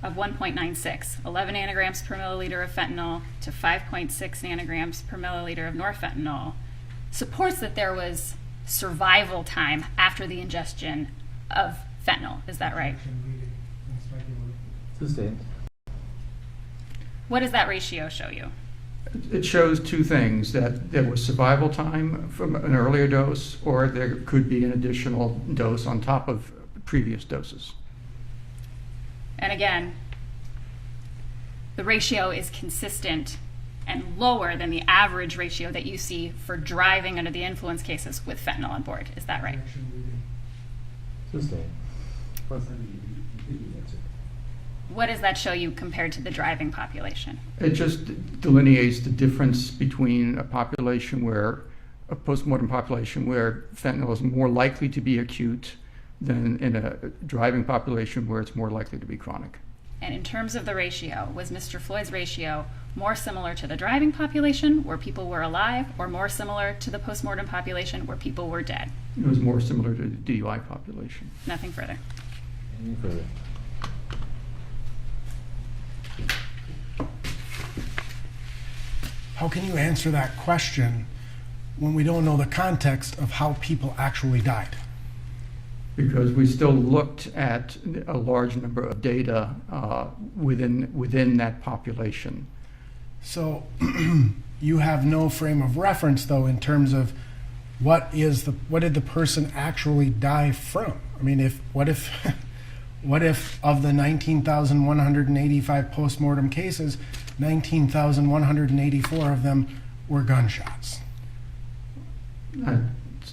of 1.96, 11 nanograms per milliliter of fentanyl to 5.6 nanograms per milliliter of norfentanyl, supports that there was survival time after the ingestion of fentanyl. Is that right? Sustained. What does that ratio show you? It shows two things: that there was survival time from an earlier dose, or there could be an additional dose on top of previous doses. And again, the ratio is consistent and lower than the average ratio that you see for driving under the influence cases with fentanyl on board. Is that right? Sustained. What does that show you compared to the driving population? It just delineates the difference between a postmortem population where fentanyl is more likely to be acute than in a driving population where it's more likely to be chronic. And in terms of the ratio, was Mr. Floyd's ratio more similar to the driving population where people were alive, or more similar to the postmortem population where people were dead? It was more similar to the DUI population. Nothing further. Any further? How can you answer that question when we don't know the context of how people actually died? Because we still looked at a large number of data within that population. So you have no frame of reference, though, in terms of what did the person actually die from? I mean, what if of the 19,185 postmortem cases, 19,184 of them were gunshots?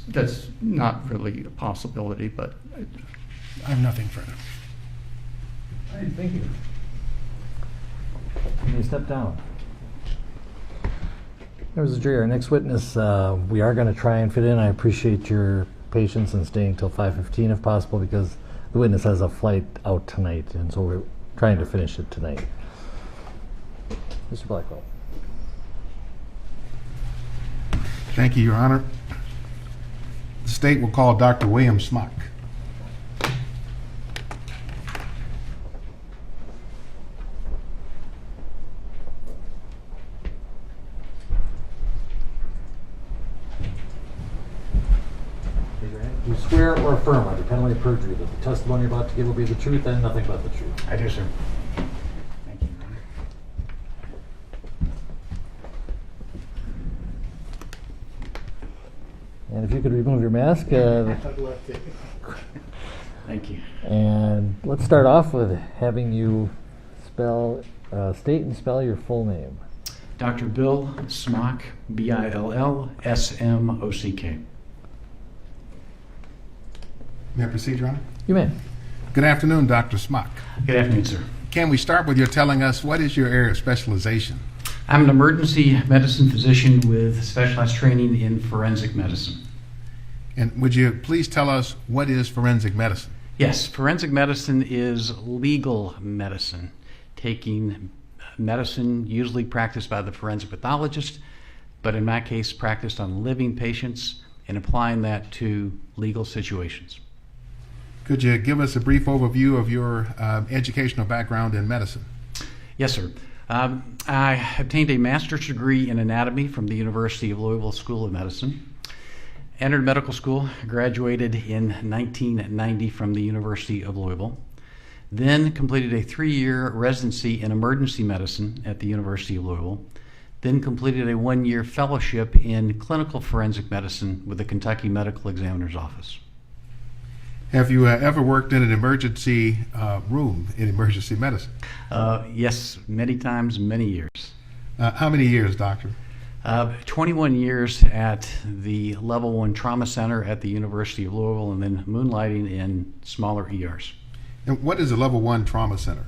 That's not really a possibility, but I have nothing further. All right, thank you. Can you step down? Members of the jury, our next witness, we are going to try and fit in. I appreciate your patience and staying till 5:15 if possible, because the witness has a flight out tonight, and so trying to finish it tonight. Mr. Blackwell. Thank you, Your Honor. The state will call Dr. William Smock. Do you swear or affirm under penalty of perjury that the testimony you're about to give will be the truth and nothing but the truth? I do, sir. Thank you. And if you could remove your mask. Thank you. And let's start off with having you state and spell your full name. Dr. Bill Smock, Billsmock. May I proceed, Your Honor? You may. Good afternoon, Dr. Smock. Good afternoon, sir. Can we start with your telling us what is your area of specialization? I'm an emergency medicine physician with specialized training in forensic medicine. And would you please tell us what is forensic medicine? Yes, forensic medicine is legal medicine, taking medicine usually practiced by the forensic pathologist, but in my case practiced on living patients and applying that to legal situations. Could you give us a brief overview of your educational background in medicine? Yes, sir. I obtained a master's degree in anatomy from the University of Louisville School of Medicine. Entered medical school, graduated in 1990 from the University of Louisville. Then completed a 3-year residency in emergency medicine at the University of Louisville. Then completed a 1-year fellowship in clinical forensic medicine with the Kentucky Medical Examiner's Office. Have you ever worked in an emergency room in emergency medicine? Yes, many times, many years. How many years, doctor? 21 years at the Level 1 Trauma Center at the University of Louisville, and then moonlighting in smaller ERs. And what is a Level 1 Trauma Center?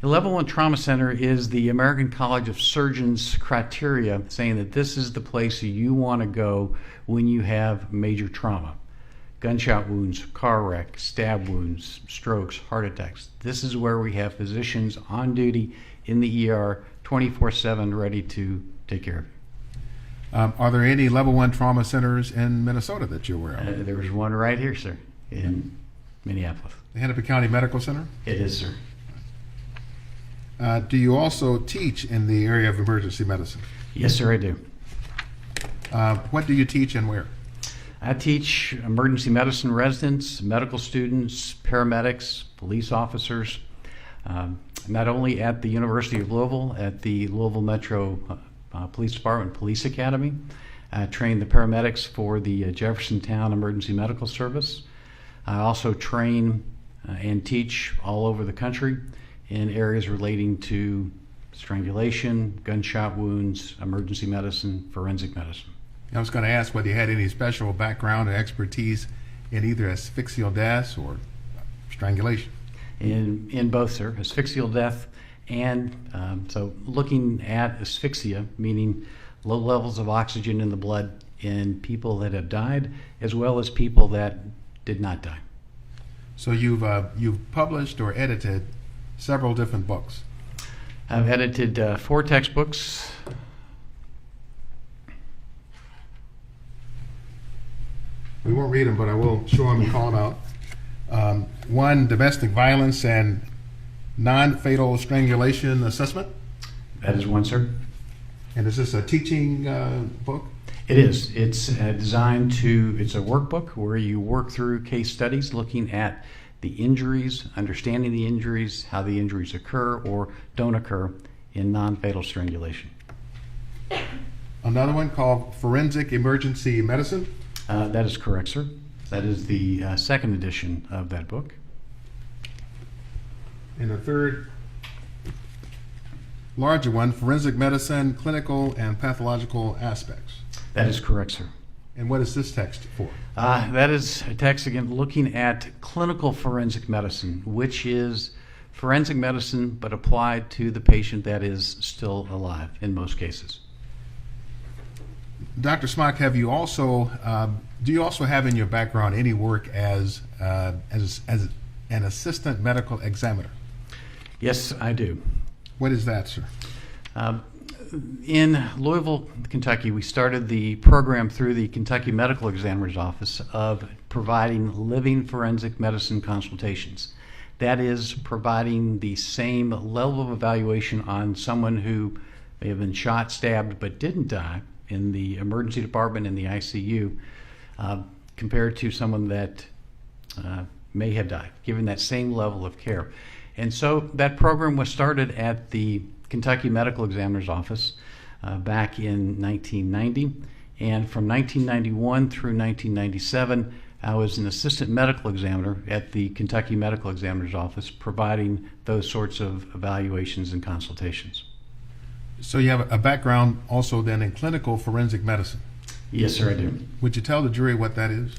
The Level 1 Trauma Center is the American College of Surgeons criteria saying that this is the place you want to go when you have major trauma. Gunshot wounds, car wreck, stab wounds, strokes, heart attacks. This is where we have physicians on duty in the ER 24/7 ready to take care of you. Are there any Level 1 trauma centers in Minnesota that you're aware of? There was one right here, sir, in Minneapolis. The Hennepin County Medical Center? It is, sir. Do you also teach in the area of emergency medicine? Yes, sir, I do. What do you teach and where? I teach emergency medicine residents, medical students, paramedics, police officers, not only at the University of Louisville, at the Louisville Metro Police Department Police Academy. I train the paramedics for the Jeffersontown Emergency Medical Service. I also train and teach all over the country in areas relating to strangulation, gunshot wounds, emergency medicine, forensic medicine. I was going to ask whether you had any special background or expertise in either asphyxial deaths or strangulation. In both, sir, asphyxial death and so looking at asphyxia, meaning low levels of oxygen in the blood in people that have died, as well as people that did not die. So you've published or edited several different books. I've edited 4 textbooks. We won't read them, but I will show them and call them out. One, Domestic Violence and Non-Fatal Strangulation Assessment. That is one, sir. And is this a teaching book? It is. It's designed to, it's a workbook where you work through case studies looking at the injuries, understanding the injuries, how the injuries occur or don't occur in non-fatal strangulation. Another one called Forensic Emergency Medicine. That is correct, sir. That is the second edition of that book. And a third, larger one, Forensic Medicine, Clinical and Pathological Aspects. That is correct, sir. And what is this text for? That is a text, again, looking at clinical forensic medicine, which is forensic medicine but applied to the patient that is still alive in most cases. Dr. Smock, have you also, do you also have in your background any work as an assistant medical examiner? Yes, I do. What is that, sir? In Louisville, Kentucky, we started the program through the Kentucky Medical Examiner's Office of providing living forensic medicine consultations. That is providing the same level of evaluation on someone who may have been shot, stabbed, but didn't die in the emergency department in the ICU compared to someone that may have died, given that same level of care. And so that program was started at the Kentucky Medical Examiner's Office back in 1990. And from 1991 through 1997, I was an assistant medical examiner at the Kentucky Medical Examiner's Office, providing those sorts of evaluations and consultations. So you have a background also then in clinical forensic medicine. Yes, sir, I do. Would you tell the jury what that is?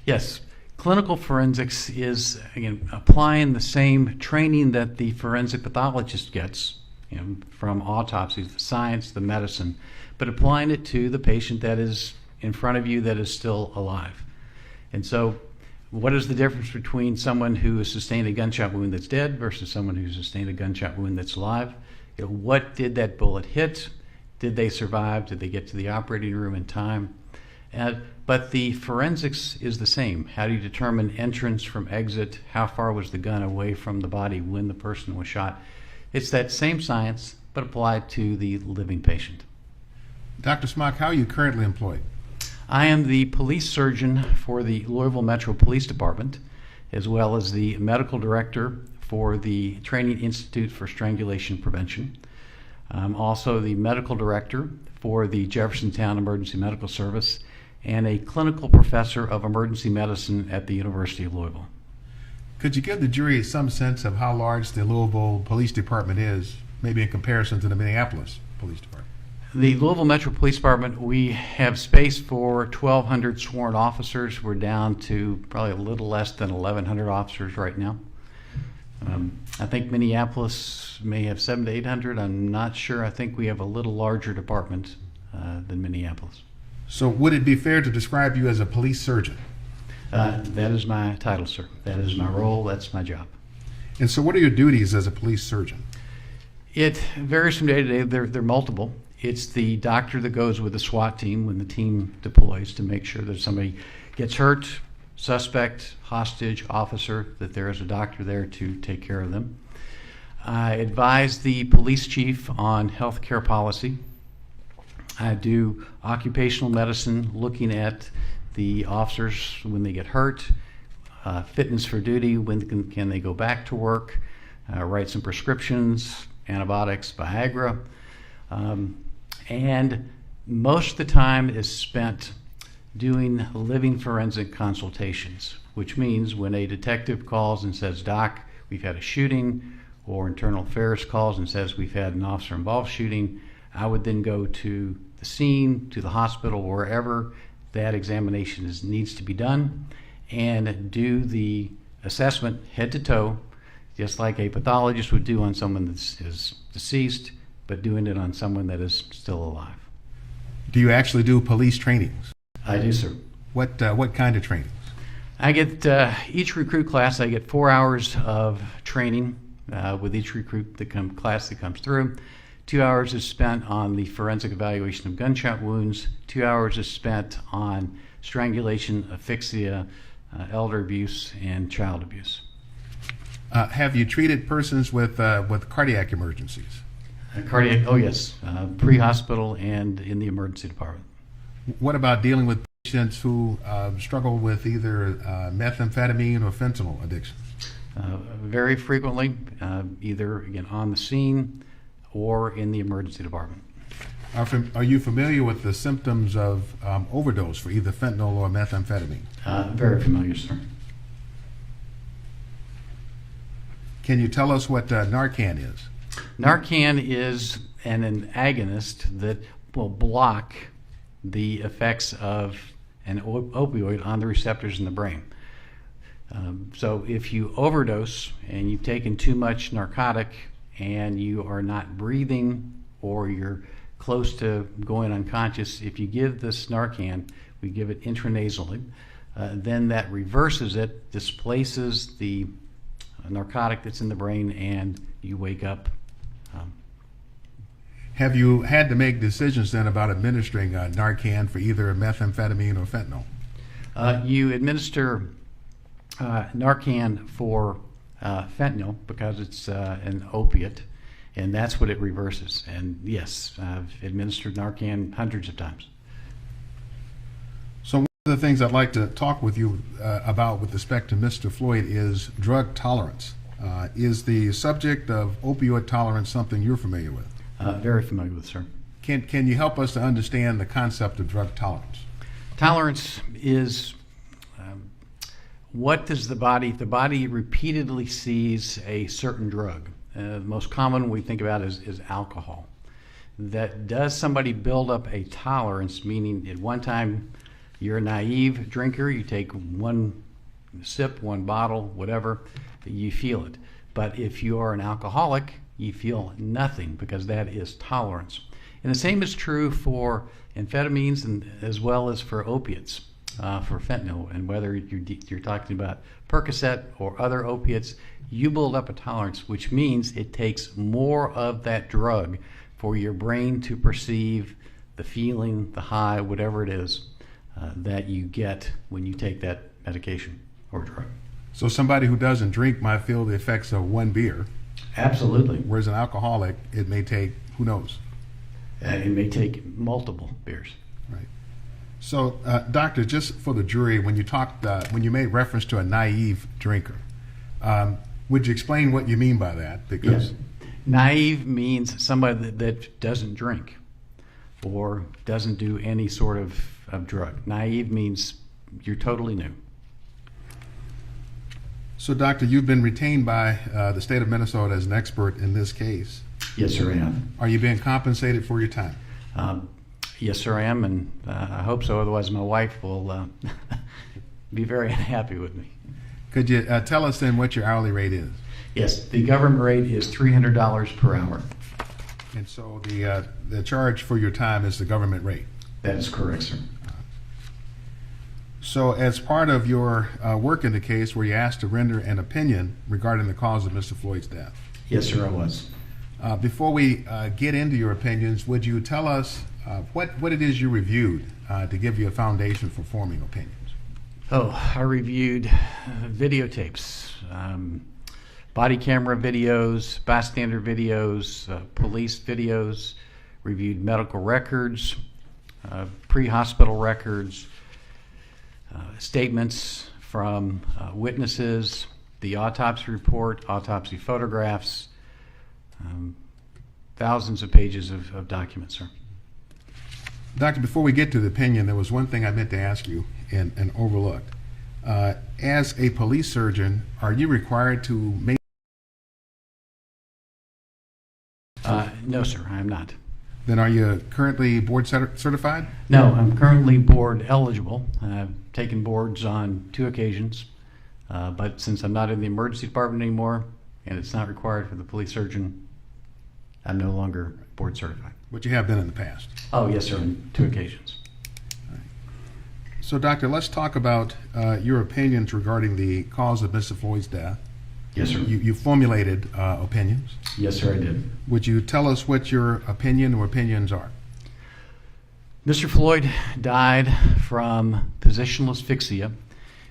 Yes. Clinical forensics is, again, applying the same training that the forensic pathologist gets, from autopsies, the science, the medicine, but applying it to the patient that is in front of you that is still alive. And so what is the difference between someone who has sustained a gunshot wound that's dead versus someone who sustained a gunshot wound that's alive? What did that bullet hit? Did they survive? Did they get to the operating room in time? But the forensics is the same. How do you determine entrance from exit? How far was the gun away from the body when the person was shot? It's that same science, but applied to the living patient. Dr. Smock, how are you currently employed? I am the police surgeon for the Louisville Metro Police Department, as well as the medical director for the Training Institute for Strangulation Prevention. I'm also the medical director for the Jeffersontown Emergency Medical Service and a clinical professor of emergency medicine at the University of Louisville. Could you give the jury some sense of how large the Louisville Police Department is, maybe in comparison to the Minneapolis Police Department? The Louisville Metro Police Department, we have space for 1,200 sworn officers. We're down to probably a little less than 1,100 officers right now. I think Minneapolis may have 700 to 800. I'm not sure. I think we have a little larger department than Minneapolis. So would it be fair to describe you as a police surgeon? That is my title, sir. That is my role. That's my job. And so what are your duties as a police surgeon? It varies from day to day. They're multiple. It's the doctor that goes with the SWAT team when the team deploys to make sure that somebody gets hurt, suspect, hostage, officer, that there is a doctor there to take care of them. I advise the police chief on healthcare policy. I do occupational medicine, looking at the officers when they get hurt, fitness for duty, when can they go back to work, write some prescriptions, antibiotics, Viagra. And most of the time is spent doing living forensic consultations, which means when a detective calls and says, "Doc, we've had a shooting," or internal affairs calls and says, "We've had an officer-involved shooting," I would then go to the scene, to the hospital, wherever that examination needs to be done, and do the assessment head to toe, just like a pathologist would do on someone that is deceased, but doing it on someone that is still alive. Do you actually do police trainings? I do, sir. What kind of trainings? I get each recruit class. I get 4 hours of training with each recruit class that comes through. 2 hours is spent on the forensic evaluation of gunshot wounds. 2 hours is spent on strangulation, asphyxia, elder abuse, and child abuse. Have you treated persons with cardiac emergencies? Cardiac, oh yes, pre-hospital and in the emergency department. What about dealing with patients who struggle with either methamphetamine or fentanyl addiction? Very frequently, either again on the scene or in the emergency department. Are you familiar with the symptoms of overdose for either fentanyl or methamphetamine? Very familiar, sir. Can you tell us what Narcan is? Narcan is an agonist that will block the effects of an opioid on the receptors in the brain. So if you overdose and you've taken too much narcotic and you are not breathing or you're close to going unconscious, if you give this Narcan, we give it intranasally, then that reverses it, displaces the a narcotic that's in the brain, and you wake up. Have you had to make decisions then about administering Narcan for either methamphetamine or fentanyl? You administer Narcan for fentanyl because it's an opiate, and that's what it reverses. And yes, I've administered Narcan hundreds of times. So one of the things I'd like to talk with you about with respect to Mr. Floyd is drug tolerance. Is the subject of opioid tolerance something you're familiar with? Very familiar with, sir. Can you help us to understand the concept of drug tolerance? Tolerance is what does the body repeatedly sees a certain drug. The most common we think about is alcohol. That does somebody build up a tolerance, meaning at one time you're a naive drinker, you take one sip, one bottle, whatever, you feel it. But if you are an alcoholic, you feel nothing, because that is tolerance. And the same is true for amphetamines and as well as for opiates, for fentanyl. And whether you're talking about Percocet or other opiates, you build up a tolerance, which means it takes more of that drug for your brain to perceive the feeling, the high, whatever it is that you get when you take that medication or drug. So somebody who doesn't drink might feel the effects of one beer. Absolutely. Whereas an alcoholic, it may take, who knows? It may take multiple beers. Right. So, doctor, just for the jury, when you made reference to a naive drinker, would you explain what you mean by that? Because yes. Naive means somebody that doesn't drink or doesn't do any sort of drug. Naive means you're totally new. So, doctor, you've been retained by the state of Minnesota as an expert in this case. Yes, sir, I am. Are you being compensated for your time? Yes, sir, I am, and I hope so. Otherwise, my wife will be very unhappy with me. Could you tell us then what your hourly rate is? Yes, the government rate is $300 per hour. And so the charge for your time is the government rate? That is correct, sir. So as part of your work in the case, were you asked to render an opinion regarding the cause of Mr. Floyd's death? Yes, sir, I was. Before we get into your opinions, would you tell us what it is you reviewed to give you a foundation for forming opinions? Oh, I reviewed videotapes, body camera videos, bystander videos, police videos, reviewed medical records, pre-hospital records, statements from witnesses, the autopsy report, autopsy photographs, thousands of pages of documents, sir. Doctor, before we get to the opinion, there was one thing I meant to ask you and overlooked. As a police surgeon, are you required to make... No, sir, I am not. Then are you currently board certified? No, I'm currently board eligible. I've taken boards on 2 occasions, but since I'm not in the emergency department anymore and it's not required for the police surgeon, I'm no longer board certified. But you have been in the past? Oh, yes, sir, on 2 occasions. Right. So, doctor, let's talk about your opinions regarding the cause of Mr. Floyd's death. Yes, sir. You formulated opinions. Yes, sir, I did. Would you tell us what your opinion or opinions are? Mr. Floyd died from positional asphyxia,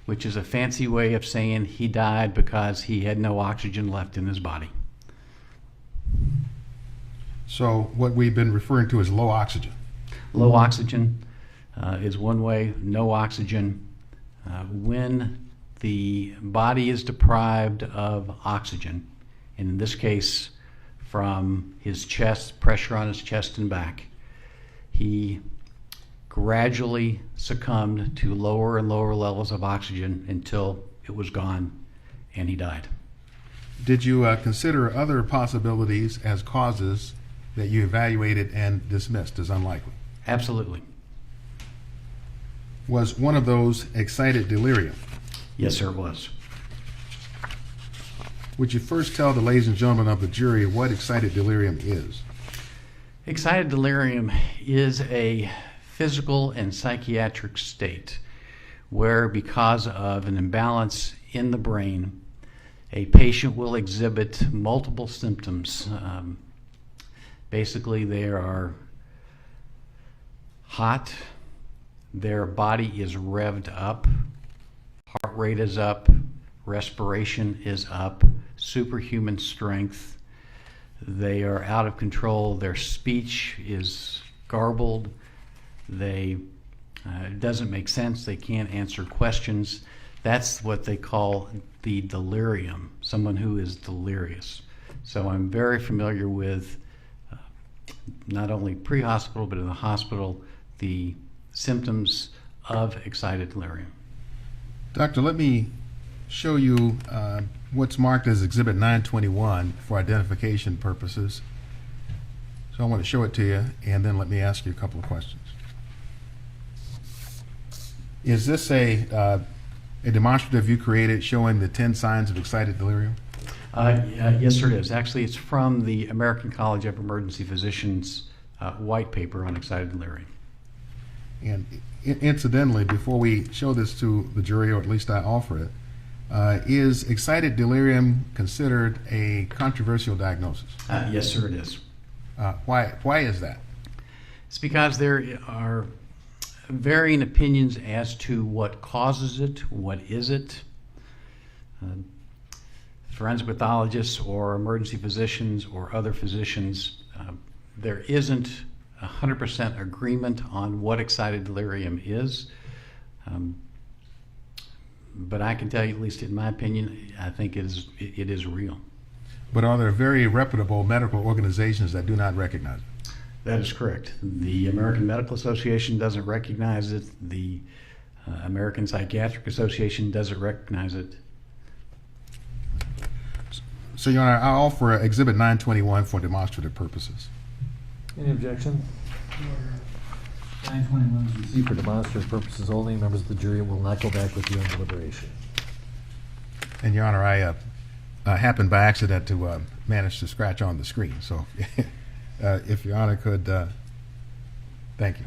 which is a fancy way of saying he died because he had no oxygen left in his body. So what we've been referring to as low oxygen. Low oxygen is one way, no oxygen. When the body is deprived of oxygen, and in this case from his chest, pressure on his chest and back, he gradually succumbed to lower and lower levels of oxygen until it was gone and he died. Did you consider other possibilities as causes that you evaluated and dismissed as unlikely? Absolutely. Was one of those excited delirium? Yes, sir, it was. Would you first tell the ladies and gentlemen of the jury what excited delirium is? Excited delirium is a physical and psychiatric state where, because of an imbalance in the brain, a patient will exhibit multiple symptoms. Basically, they are hot, their body is revved up, heart rate is up, respiration is up, superhuman strength. They are out of control. Their speech is garbled. It doesn't make sense. They can't answer questions. That's what they call the delirium, someone who is delirious. So I'm very familiar with not only pre-hospital, but in the hospital, the symptoms of excited delirium. Doctor, let me show you what's marked as Exhibit 921 for identification purposes. So I want to show it to you, and then let me ask you a couple of questions. Is this a demonstrative you created showing the 10 signs of excited delirium? Yes, sir, it is. Actually, it's from the American College of Emergency Physicians white paper on excited delirium. And incidentally, before we show this to the jury, or at least I offer it, is excited delirium considered a controversial diagnosis? Yes, sir, it is. Why is that? It's because there are varying opinions as to what causes it, what is it. Forensic pathologists or emergency physicians or other physicians, there isn't 100% agreement on what excited delirium is. But I can tell you, at least in my opinion, I think it is real. But are there very reputable medical organizations that do not recognize it? That is correct. The American Medical Association doesn't recognize it. The American Psychiatric Association doesn't recognize it. So, Your Honor, I offer Exhibit 921 for demonstrative purposes. Any objection? 921 is received for demonstrative purposes only. Members of the jury will not go back with you on deliberation. And Your Honor, I happened by accident to manage to scratch on the screen. So if Your Honor could, thank you.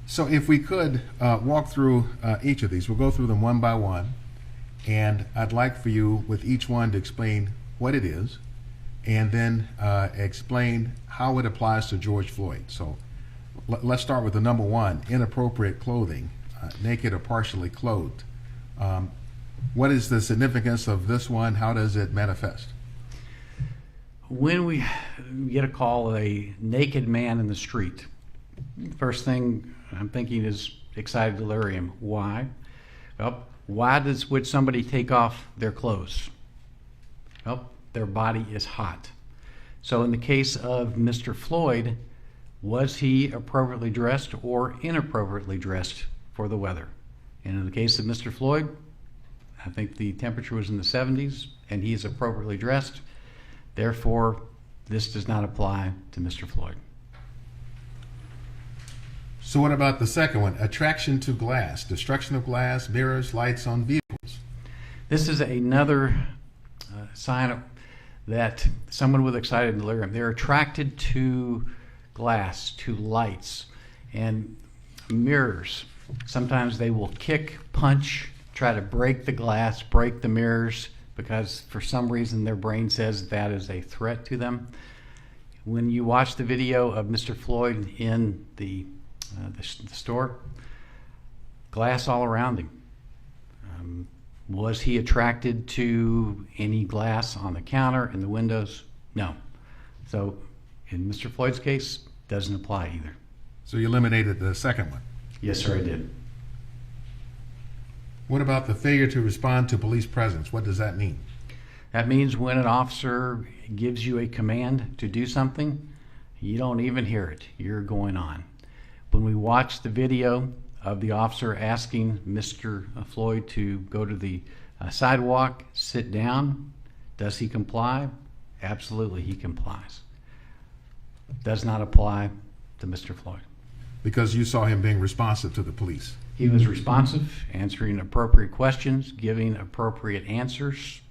So if we could walk through each of these, we'll go through them one by one. And I'd like for you with each one to explain what it is, and then explain how it applies to George Floyd. So let's start with the number one, inappropriate clothing, naked or partially clothed. What is the significance of this one? How does it manifest? When we get a call of a naked man in the street, first thing I'm thinking is excited delirium. Why? Well, would somebody take off their clothes? Well, their body is hot. So in the case of Mr. Floyd, was he appropriately dressed or inappropriately dressed for the weather? And in the case of Mr. Floyd, I think the temperature was in the 70s and he is appropriately dressed. Therefore, this does not apply to Mr. Floyd. So what about the second one? Attraction to glass, destruction of glass, mirrors, lights on vehicles. This is another sign that someone with excited delirium, they're attracted to glass, to lights, and mirrors. Sometimes they will kick, punch, try to break the glass, break the mirrors, because for some reason their brain says that is a threat to them. When you watch the video of Mr. Floyd in the store, glass all around him. Was he attracted to any glass on the counter, in the windows? No. So in Mr. Floyd's case, doesn't apply either. So you eliminated the second one? Yes, sir, I did. What about the failure to respond to police presence? What does that mean? That means when an officer gives you a command to do something, you don't even hear it. You're going on. When we watch the video of the officer asking Mr. Floyd to go to the sidewalk, sit down, does he comply? Absolutely, he complies. Does not apply to Mr. Floyd. Because you saw him being responsive to the police. He was responsive, answering appropriate questions, giving appropriate answers.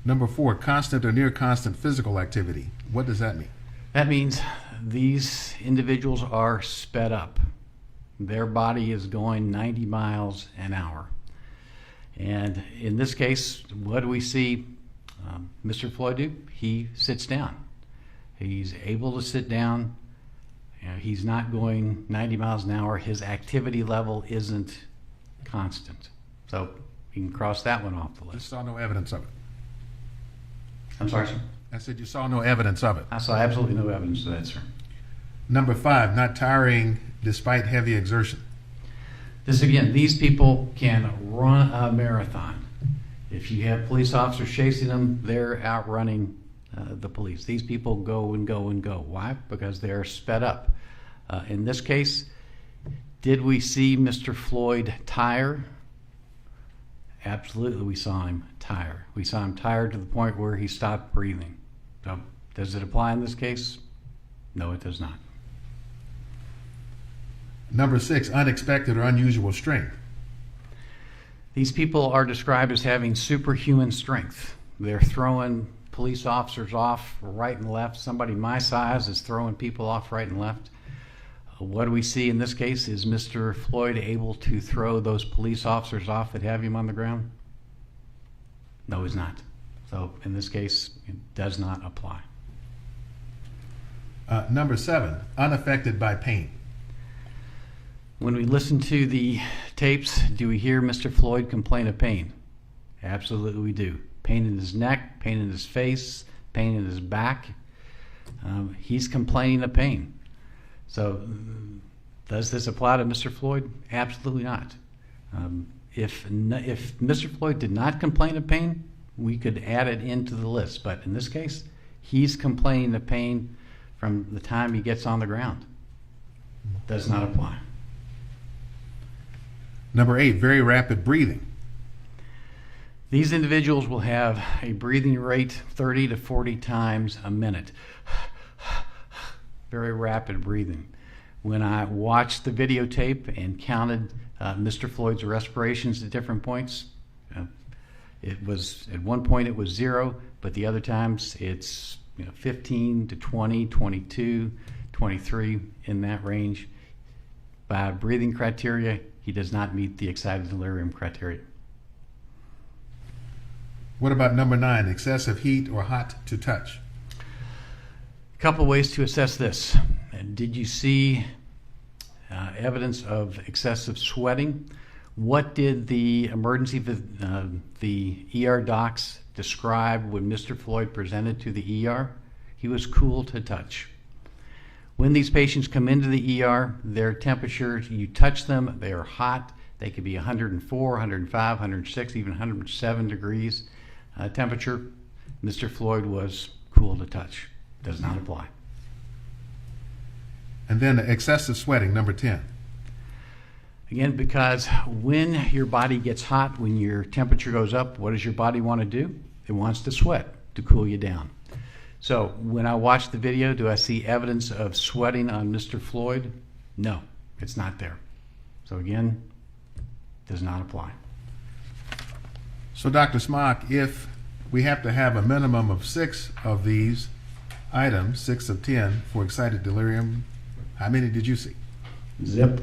Number 4, constant or near constant physical activity. What does that mean? That means these individuals are sped up. their body is going 90 miles an hour. And in this case, what do we see Mr. Floyd do? He sits down. He's able to sit down. You know, he's not going 90 miles an hour. His activity level isn't constant. So you can cross that one off the You list. saw no evidence of it. I'm sorry, sir? I said you saw no evidence of it. I saw absolutely no evidence of that, sir. Number 5, not tiring despite heavy exertion. This again, these people can run a marathon. If you have police officers chasing them, they're outrunning the police. These people go and go and go. Why? Because they're sped up. In this case, did we see Mr. Floyd tire? Absolutely, we saw him tire. We saw him tire to the point where he stopped breathing. So, does it apply in this case? No, it does not. Number 6, unexpected or unusual strength. These people are described as having superhuman strength. They're throwing police officers off right and left. Somebody my size is throwing people off right and left. What do we see in this case? Is Mr. Floyd able to throw those police officers off that have him on the ground? No, he's not. So in this case, it does not apply. Number 7, unaffected by pain. When we listen to the tapes, do we hear Mr. Floyd complain of pain? Absolutely we do. Pain in his neck, pain in his face, pain in his back. He's complaining of pain. So does this apply to Mr. Floyd? Absolutely not. If Mr. Floyd did not complain of pain, we could add it into the list. But in this case, he's complaining of pain from the time he gets on the ground. Does not apply. Number 8, very rapid breathing. These individuals will have a breathing rate 30 to 40 times a minute. Very rapid breathing. When I watched the videotape and counted Mr. Floyd's respirations at different points, it was at one point it was 0, but the other times it's 15 to 20, 22, 23 in that range. By breathing criteria, he does not meet the excited delirium criteria. What about number 9, excessive heat or hot to touch? A couple ways to assess this. Did you see evidence of excessive sweating? What did the the ER docs describe when Mr. Floyd presented to the ER? He was cool to touch. When these patients come into the ER, their temperature, you touch them, they are hot. They could be 104, 105, 106, even 107 degrees temperature. Mr. Floyd was cool to touch. Does not apply. And then excessive sweating, number 10. Again, because when your body gets hot, when your temperature goes up, what does your body want to do? It wants to sweat to cool you down. So when I watch the video, do I see evidence of sweating on Mr. Floyd? No, it's not there. So again, does not apply. So Dr. Smock, if we have to have a minimum of 6 of these items, 6 of 10 for excited delirium, how many did you see? Zip.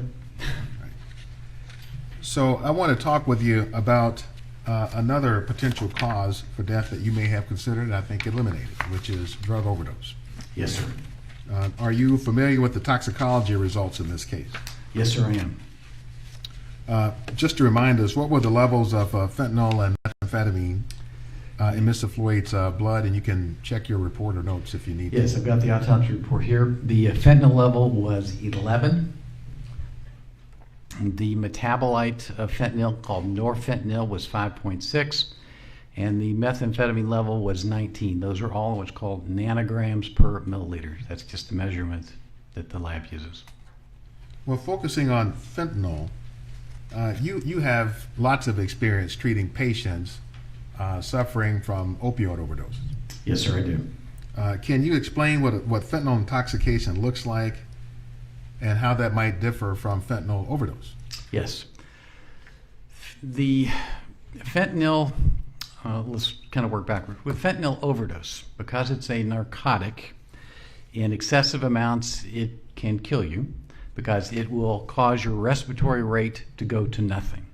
So I want to talk with you about another potential cause for death that you may have considered and I think eliminated, which is drug overdose. Yes, sir. Are you familiar with the toxicology results in this case? Yes, sir, I am. Just to remind us, what were the levels of fentanyl and methamphetamine in Mr. Floyd's blood? And you can check your report or notes if you need to. Yes, I've got the autopsy report here. The fentanyl level was 11. The metabolite of fentanyl, called norfentanyl, was 5.6, and the methamphetamine level was 19. Those are all what's called nanograms per milliliter. That's just the measurement that the lab uses. Well, focusing on fentanyl, you have lots of experience treating patients suffering from opioid overdoses. Yes, sir, I do. Can you explain what fentanyl intoxication looks like and how that might differ from fentanyl overdose? Yes. The fentanyl, let's kind of work backwards. With fentanyl overdose, because it's a narcotic, in excessive amounts it can kill you. because it will cause your respiratory rate to go to nothing.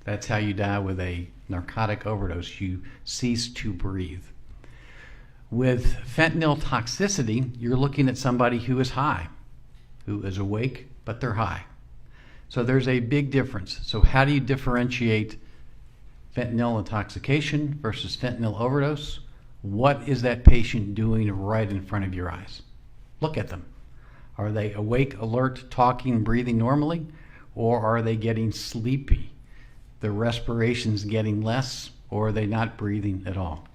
That's how you die with a narcotic overdose. You cease to breathe. With fentanyl toxicity, you're looking at somebody who is high, who is awake, but they're high. So there's a big difference. So how do you differentiate fentanyl intoxication versus fentanyl overdose? What is that patient doing right in front of your eyes? Look at them. Are they awake, alert, talking, breathing normally? Or are they getting sleepy? Their respiration's getting less, or are they not breathing at all?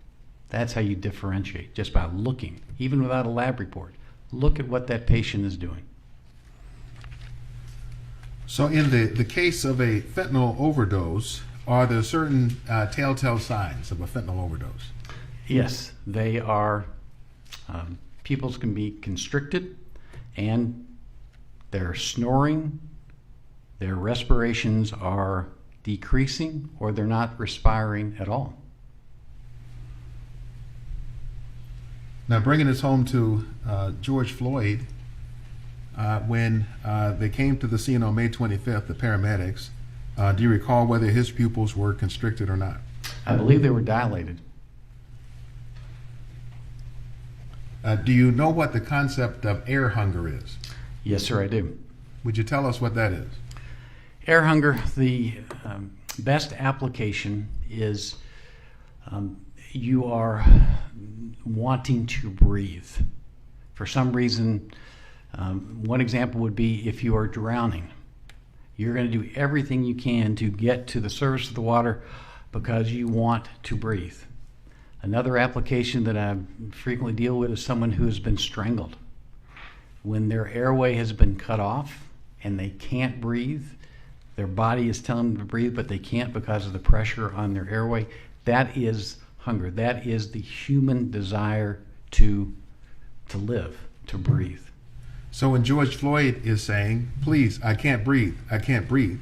That's how you differentiate, just by looking, even without a lab report. Look at what that patient is doing. So in the case of a fentanyl overdose, are there certain telltale signs of a fentanyl overdose? Yes, they are. Pupils can be constricted, and they're snoring, their respirations are decreasing, or they're not respiring at all. Now, bringing this home to George Floyd, when they came to the scene on May 25th, the paramedics, do you recall whether his pupils were constricted or not? I believe they were dilated. Do you know what the concept of air hunger is? Yes, sir, I do. Would you tell us what that is? Air hunger, the best application is you are wanting to breathe. For some reason, one example would be if you are drowning. You're going to do everything you can to get to the surface of the water because you want to breathe. Another application that I frequently deal with is someone who has been strangled. When their airway has been cut off and they can't breathe, their body is telling them to breathe, but they can't because of the pressure on their airway. That is hunger. That is the human desire to live, to breathe. So when George Floyd is saying, please, I can't breathe, I can't breathe,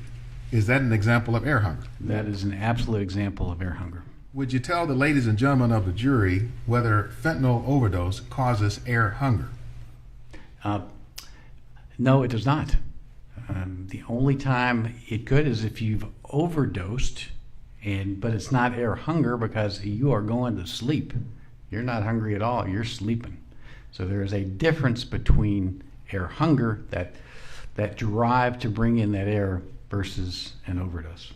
is that an example of air hunger? That is an absolute example of air hunger. Would you tell the ladies and gentlemen of the jury whether fentanyl overdose causes air hunger? No, it does not. The only time it could is if you've overdosed, but it's not air hunger because you are going to sleep. You're not hungry at all, you're sleeping. So there is a difference between air hunger, that drive to bring in that air, versus an overdose.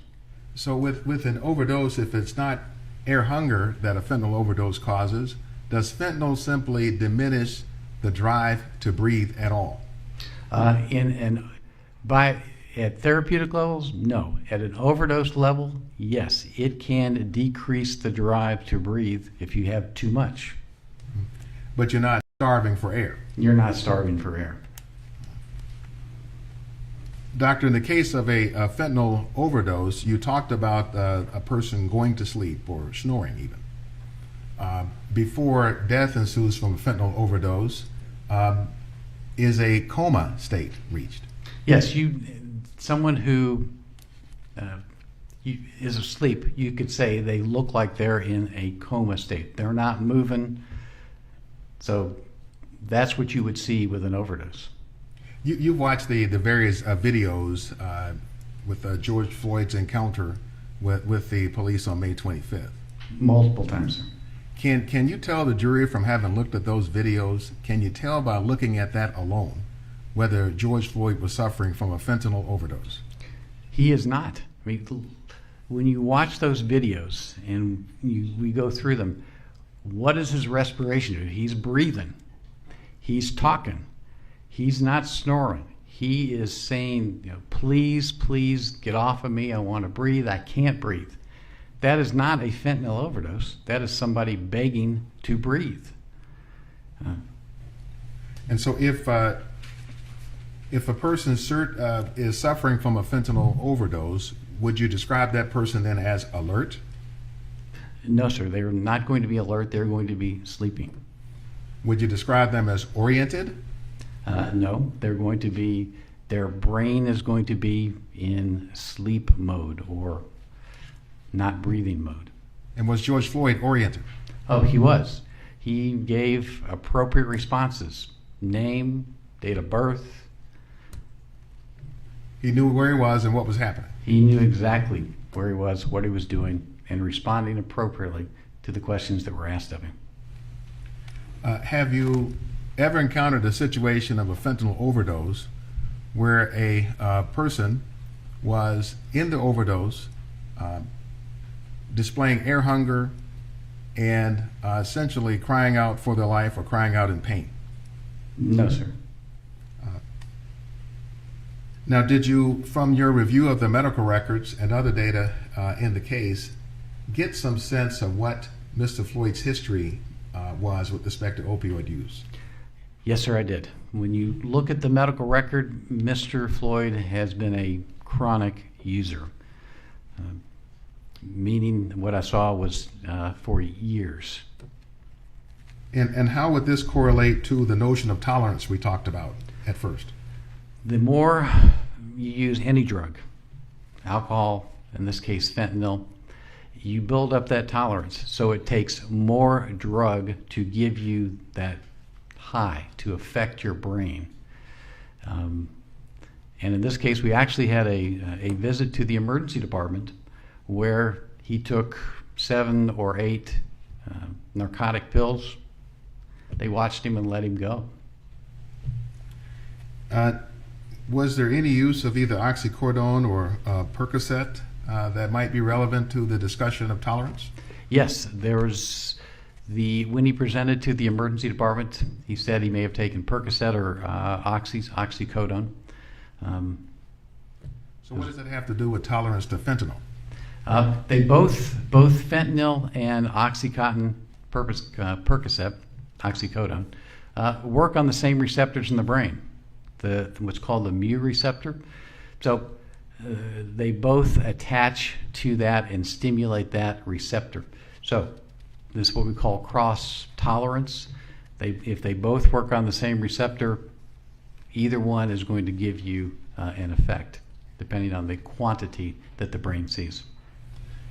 So with an overdose, if it's not air hunger that a fentanyl overdose causes, does fentanyl simply diminish the drive to breathe at all? At therapeutic levels, no. At an overdose level, yes, it can decrease the drive to breathe if you have too much. But you're not starving for air. You're not starving for air. Doctor, in the case of a fentanyl overdose, you talked about a person going to sleep or snoring even. Before death ensues from a fentanyl overdose, is a coma state reached? Yes, someone who is asleep, you could say they look like they're in a coma state. They're not moving. So that's what you would see with an overdose. You watched the various videos with George Floyd's encounter with the police on May 25th. Multiple times. Can you tell the jury, from having looked at those videos, can you tell by looking at that alone whether George Floyd was suffering from a fentanyl overdose? He is not. I mean, when you watch those videos and we go through them, what is his respiration do? He's breathing. He's talking. He's not snoring. He is saying, please, please get off of me. I want to breathe. I can't breathe. That is not a fentanyl overdose. That is somebody begging to breathe. And so if a person is suffering from a fentanyl overdose, would you describe that person then as alert? No, sir. They're not going to be alert. They're going to be sleeping. Would you describe them as oriented? No. Their brain is going to be in sleep mode or not breathing mode. And was George Floyd oriented? Oh, he was. He gave appropriate responses. Name, date of birth, He knew where he was and what was happening. He knew exactly where he was, what he was doing, and responding appropriately to the questions that were asked of him. Have you ever encountered a situation of a fentanyl overdose where a person was in the overdose, displaying air hunger, and essentially crying out for their life or crying out in pain? No, sir. Now, did you, from your review of the medical records and other data in the case, get some sense of what Mr. Floyd's history was with respect to opioid use? Yes, sir, I did. When you look at the medical record, Mr. Floyd has been a chronic user, meaning what I saw was for years. And how would this correlate to the notion of tolerance we talked about at first? The more you use any drug, alcohol, in this case fentanyl, you build up that tolerance. So it takes more drug to give you that high, to affect your brain. And in this case, we actually had a visit to the emergency department where he took 7 or 8 narcotic pills. They watched him and let him go. Was there any use of either oxycodone or Percocet that might be relevant to the discussion of tolerance? Yes, there was when he presented to the emergency department, he said he may have taken Percocet or oxycodone. So what does that have to do with tolerance to fentanyl? They both fentanyl and Oxycontin, Percocet, oxycodone, work on the same receptors in the brain, what's called the mu receptor. So they both attach to that and stimulate that receptor. So this is what we call cross tolerance. If they both work on the same receptor, either one is going to give you an effect, depending on the quantity that the brain sees.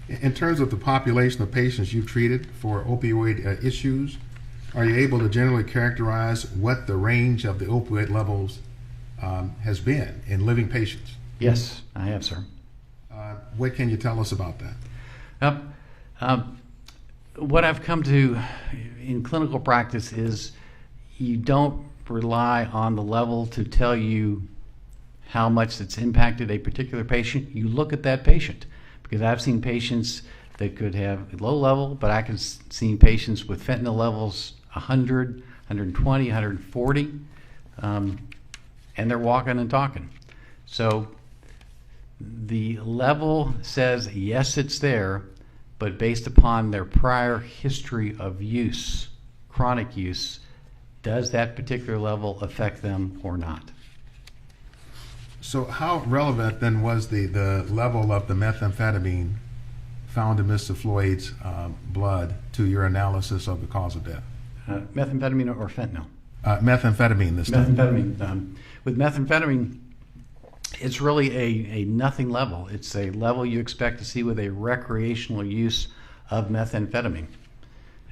In terms of the population of patients you've treated for opioid issues, are you able to generally characterize what the range of the opioid levels has been in living patients? Yes, I have, sir. What can you tell us about that? What I've come to in clinical practice is you don't rely on the level to tell you how much it's impacted a particular patient. You look at that patient, because I've seen patients that could have low level, but I can see patients with fentanyl levels 100, 120, 140, and they're walking and talking. So the level says, yes, it's there, but based upon their prior history of use, chronic use, does that particular level affect them or not? So how relevant then was the level of the methamphetamine found in Mr. Floyd's blood to your analysis of the cause of death? Methamphetamine or fentanyl? Methamphetamine this time. Methamphetamine. With methamphetamine, it's really a nothing level. It's a level you expect to see with a recreational use of methamphetamine.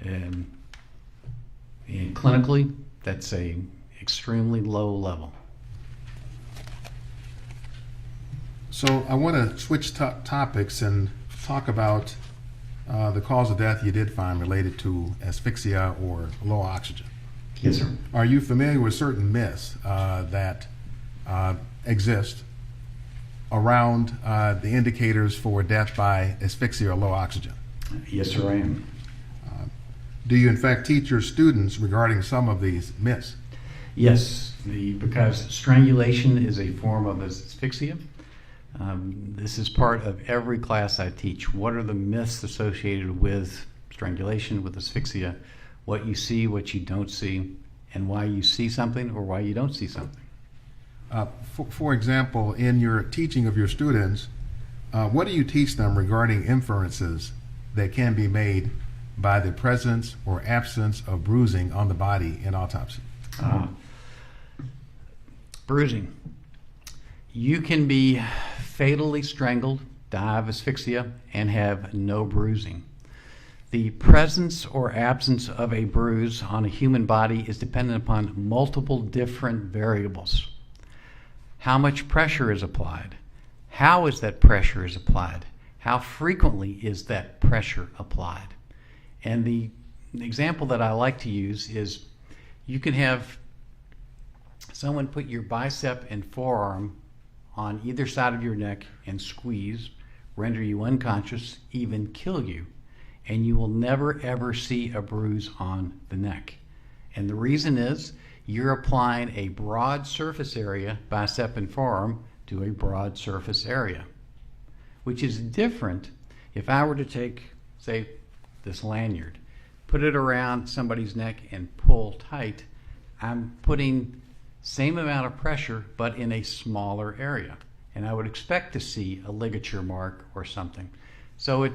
And clinically, that's a extremely low level. So I want to switch topics and talk about the cause of death you did find related to asphyxia or low oxygen. Yes, sir. Are you familiar with certain myths that exist around the indicators for death by asphyxia or low oxygen? Yes, sir, I am. Do you in fact teach your students regarding some of these myths? Yes, because strangulation is a form of asphyxia. This is part of every class I teach. What are the myths associated with strangulation, with asphyxia, what you see, what you don't see, and why you see something or why you don't see something? For example, in your teaching of your students, what do you teach them regarding inferences that can be made by the presence or absence of bruising on the body in autopsy? Bruising. You can be fatally strangled, die of asphyxia, and have no bruising. The presence or absence of a bruise on a human body is dependent upon multiple different variables. how much pressure is applied, how is that pressure is applied, how frequently is that pressure applied. And the example that I like to use is you can have someone put your bicep and forearm on either side of your neck and squeeze, render you unconscious, even kill you, and you will never ever see a bruise on the neck. And the reason is you're applying a broad surface area, bicep and forearm, to a broad surface area, which is different if I were to take, say, this lanyard, put it around somebody's neck and pull tight. I'm putting same amount of pressure, but in a smaller area. And I would expect to see a ligature mark or something. So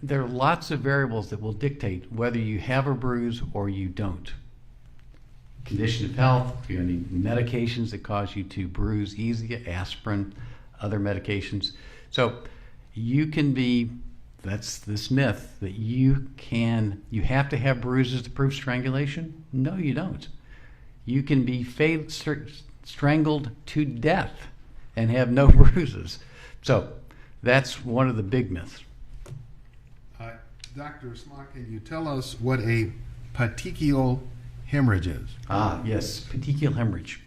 there are lots of variables that will dictate whether you have a bruise or you don't. Condition of health, if you have any medications that cause you to bruise easy, aspirin, other medications. So you can be, that's this myth that you have to have bruises to prove strangulation. No, you don't. You can be strangled to death and have no bruises. So that's one of the big myths. Dr. Smock, can you tell us what a petechial hemorrhage is? Yes, petechial hemorrhage.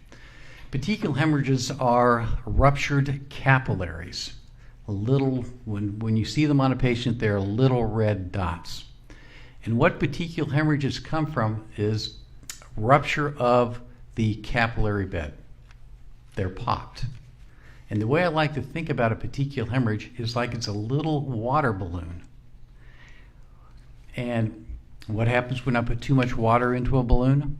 Petechial hemorrhages are ruptured capillaries. When you see them on a patient, they're little red dots. And what petechial hemorrhages come from is rupture of the capillary bed. They're popped. And the way I like to think about a petechial hemorrhage is like it's a little water balloon. And what happens when I put too much water into a balloon?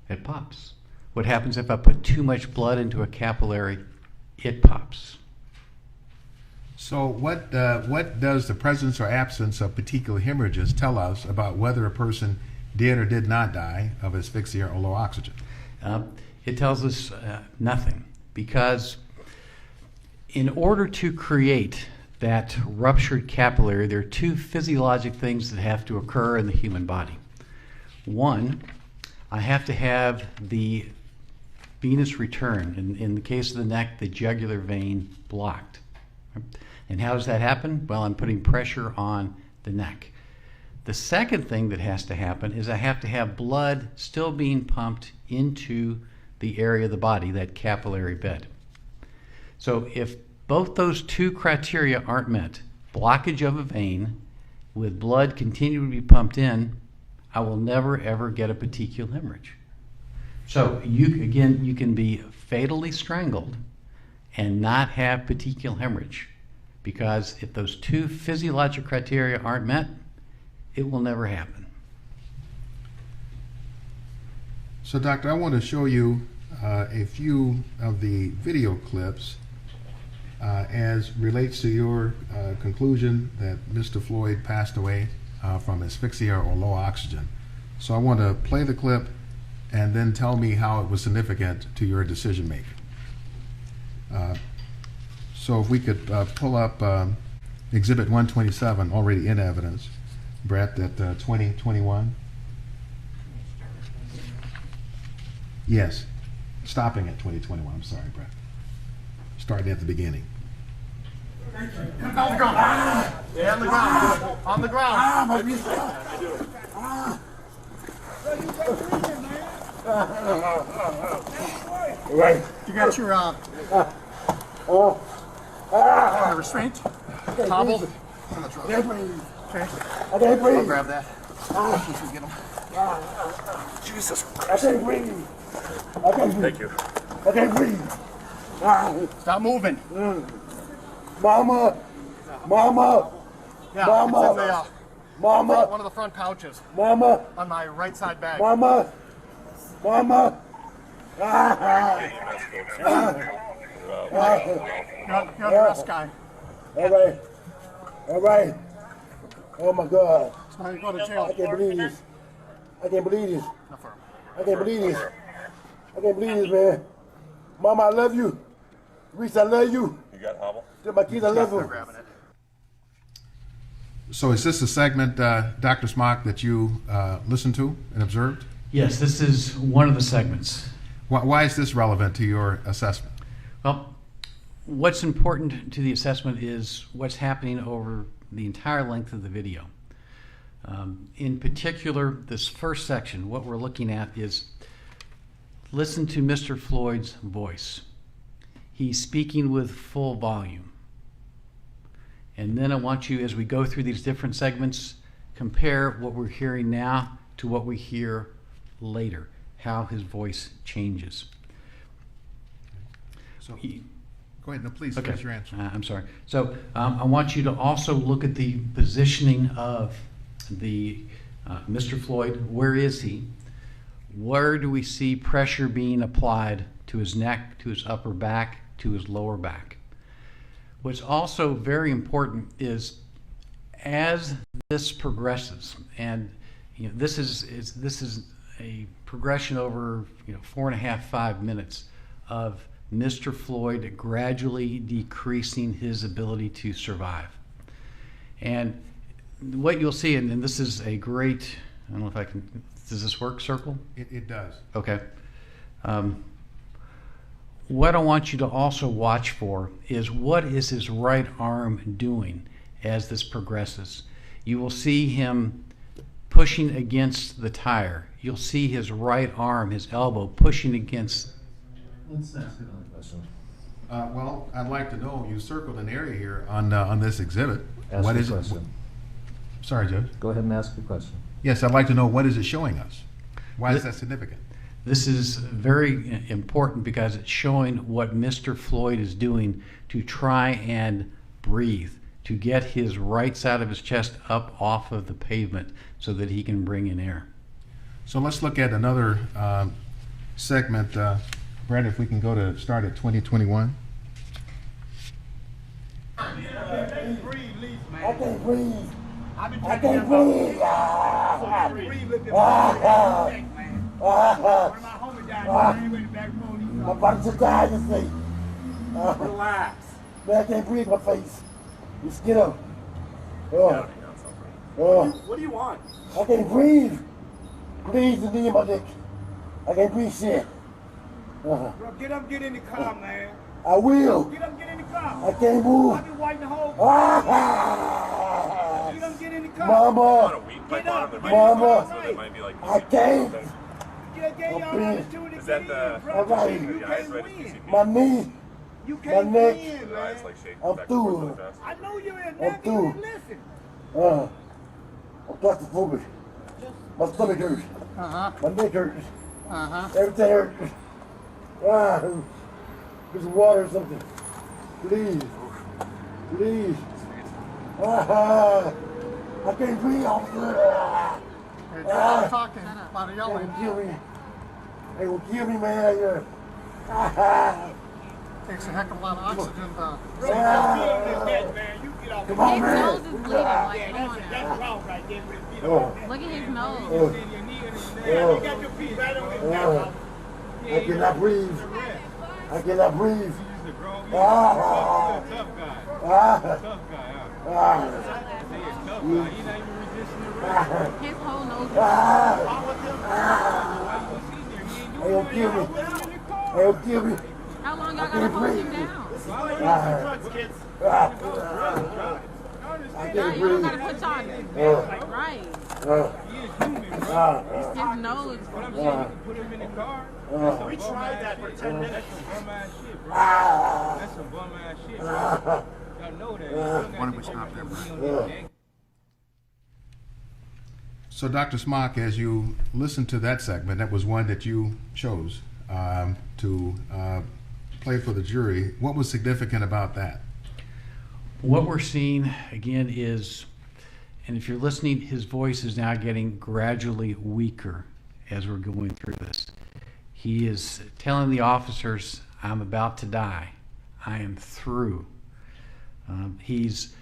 It pops. What happens if I put too much blood into a capillary? It pops. So what does the presence or absence of petechial hemorrhages tell us about whether a person did or did not die of asphyxia or low oxygen? It tells us nothing, because in order to create that ruptured capillary, there are two physiologic things that have to occur in the human body. One, I have to have the venous return, in the case of the neck, the jugular vein blocked. And how does that happen? Well, I'm putting pressure on the neck. The second thing that has to happen is I have to have blood still being pumped into the area of the body, that capillary bed. So if both those two criteria aren't met, blockage of a vein with blood continuing to be pumped in, I will never ever get a petechial hemorrhage. So you can be fatally strangled and not have petechial hemorrhage, because if those two physiologic criteria aren't met, it will never happen. So, Doctor, I want to show you a few of the video clips as relates to your conclusion that Mr. Floyd passed away from asphyxia or low oxygen. So I want to play the clip and then tell me how it was significant to your decision making. So if we could pull up Exhibit 127, already in evidence, Brett, at 2021. Yes, stopping at 2021. I'm sorry, Brett. Starting at the beginning. On the ground. Yeah, on the ground. On the ground. My knees. Right. You got your restraint? Hobble? Okay. I'll grab that. Once we get him. Jesus Christ. I can't breathe. Thank you. I can't breathe. Stop moving. Mama. Yeah, Mama. Mama. One of the front pouches. Mama. On my right side bag. Mama. You're the rest guy. All right. Oh my God. It's not going to go to jail. I can't believe this. I can't believe this, man. Mama, I love you. Reese, I love you. You got hobble? Tell my kids I love them. So is this a segment, Dr. Smock, that you listened to and observed? Yes, this is one of the segments. Why is this relevant to your assessment? Well, what's important to the assessment is what's happening over the entire length of the video. In particular, this first section, what we're looking at is listen to Mr. Floyd's voice. He's speaking with full volume. And then I want you, as we go through these different segments, compare what we're hearing now to what we hear later, how his voice changes. So, go ahead. No, please finish your answer. I'm sorry. So I want you to also look at the positioning of the Mr. Floyd. Where is he? Where do we see pressure being applied to his neck, to his upper back, to his lower back? What's also very important is as this progresses, and this is a progression over 4.5, 5 minutes of Mr. Floyd gradually decreasing his ability to survive. And what you'll see, and this is a great, I don't know if I can, does this work, Circle? It does. Okay. What I want you to also watch for is what is his right arm doing as this progresses. You will see him pushing against the tire. You'll see his right arm, his elbow, pushing against. Let's ask another question. Well, I'd like to know, you circled an area here on this exhibit. Ask What your is it? question. Sorry, Judge. Go ahead and ask your question. Yes, I'd like to know, what is it showing us? Why is that significant? This is very important because it's showing what Mr. Floyd is doing to try and breathe, to get his right side of his chest up off of the pavement so that he can bring in air. So let's look at another segment. Brad, if we can start at 2021. I can't breathe. I can't breathe. My body just died this day. Relax. Man, I can't breathe my face. Just get up. What do you want? I can't breathe. Please, the knee in my neck. I can't breathe shit. Bro, get up, get in the car, man. I will. Get up, get in the car. I can't move. I've been waiting the whole Get up, get in the car. Mama. Get up. Mama. I can't. Is that the... All right. You can't win. My knee. You My can't neck. win, man. I'm through. I know you're in I'm neck. through. You didn't listen. I'm claustrophobic. My stomach hurts. My neck hurts. Everything hurts. Get some water or something. Please. Please. I can't breathe, officer. Talking about They will kill me. They will kill me, man. Takes a heck of a lot of oxygen to... Come on, man. His nose is bleeding. Like, come on now. That's wrong right there. Look at his nose. You got your feet right on his mouth. I cannot breathe. I cannot breathe. His whole nose is They will kill me. They will kill me. How long y'all gotta hold him down? I Y'all can't don't breathe. gotta put y'all right. His nose. Put him in the car. We tried that for 10 minutes. That's some bum ass shit. Y'all know that. Why don't we stop there? So, Dr. Smock, as you listened to that segment, that was one that you chose to play for the jury. What was significant about that? What we're seeing again is, and if you're listening, his voice is now getting gradually weaker as we're going through this. He is telling the officers, I'm about to die. I am through. He's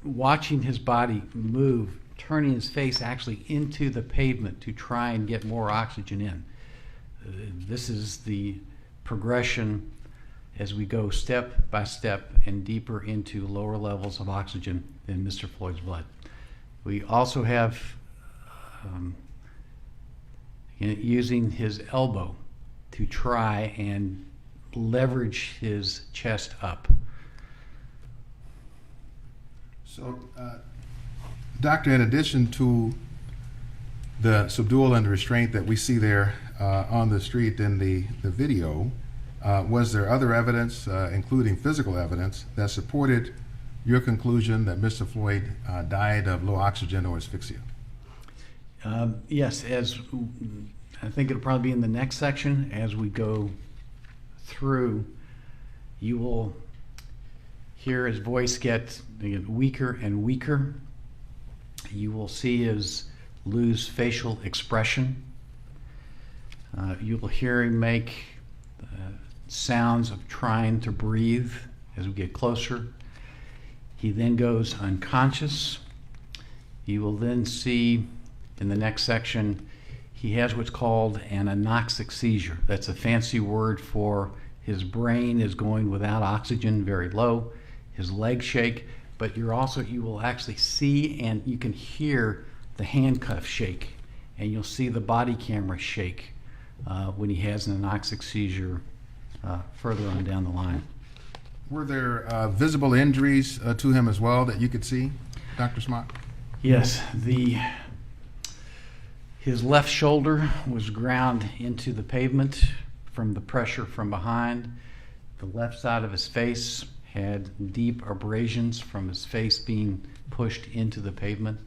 watching his body move, turning his face actually into the pavement to try and get more oxygen in. This is the progression as we go step by step and deeper into lower levels of oxygen in Mr. Floyd's blood. We also have using his elbow to try and leverage his chest up. So, Doctor, in addition to the subdual and restraint that we see there on the street in the video, was there other evidence, including physical evidence, that supported your conclusion that Mr. Floyd died of low oxygen or asphyxia? Yes, as I think it'll probably be in the next section as we go through, you will hear his voice get weaker and weaker. You will see his lose facial expression. You will hear him make sounds of trying to breathe as we get closer. He then goes unconscious. You will then see in the next section, he has what's called an anoxic seizure. That's a fancy word for his brain is going without oxygen, very low. His legs shake, but you will actually see and you can hear the handcuff shake, and you'll see the body camera shake when he has an anoxic seizure further on down the line. Were there visible injuries to him as well that you could see, Dr. Smock? Yes, his left shoulder was ground into the pavement from the pressure from behind. The left side of his face had deep abrasions from his face being pushed into the pavement.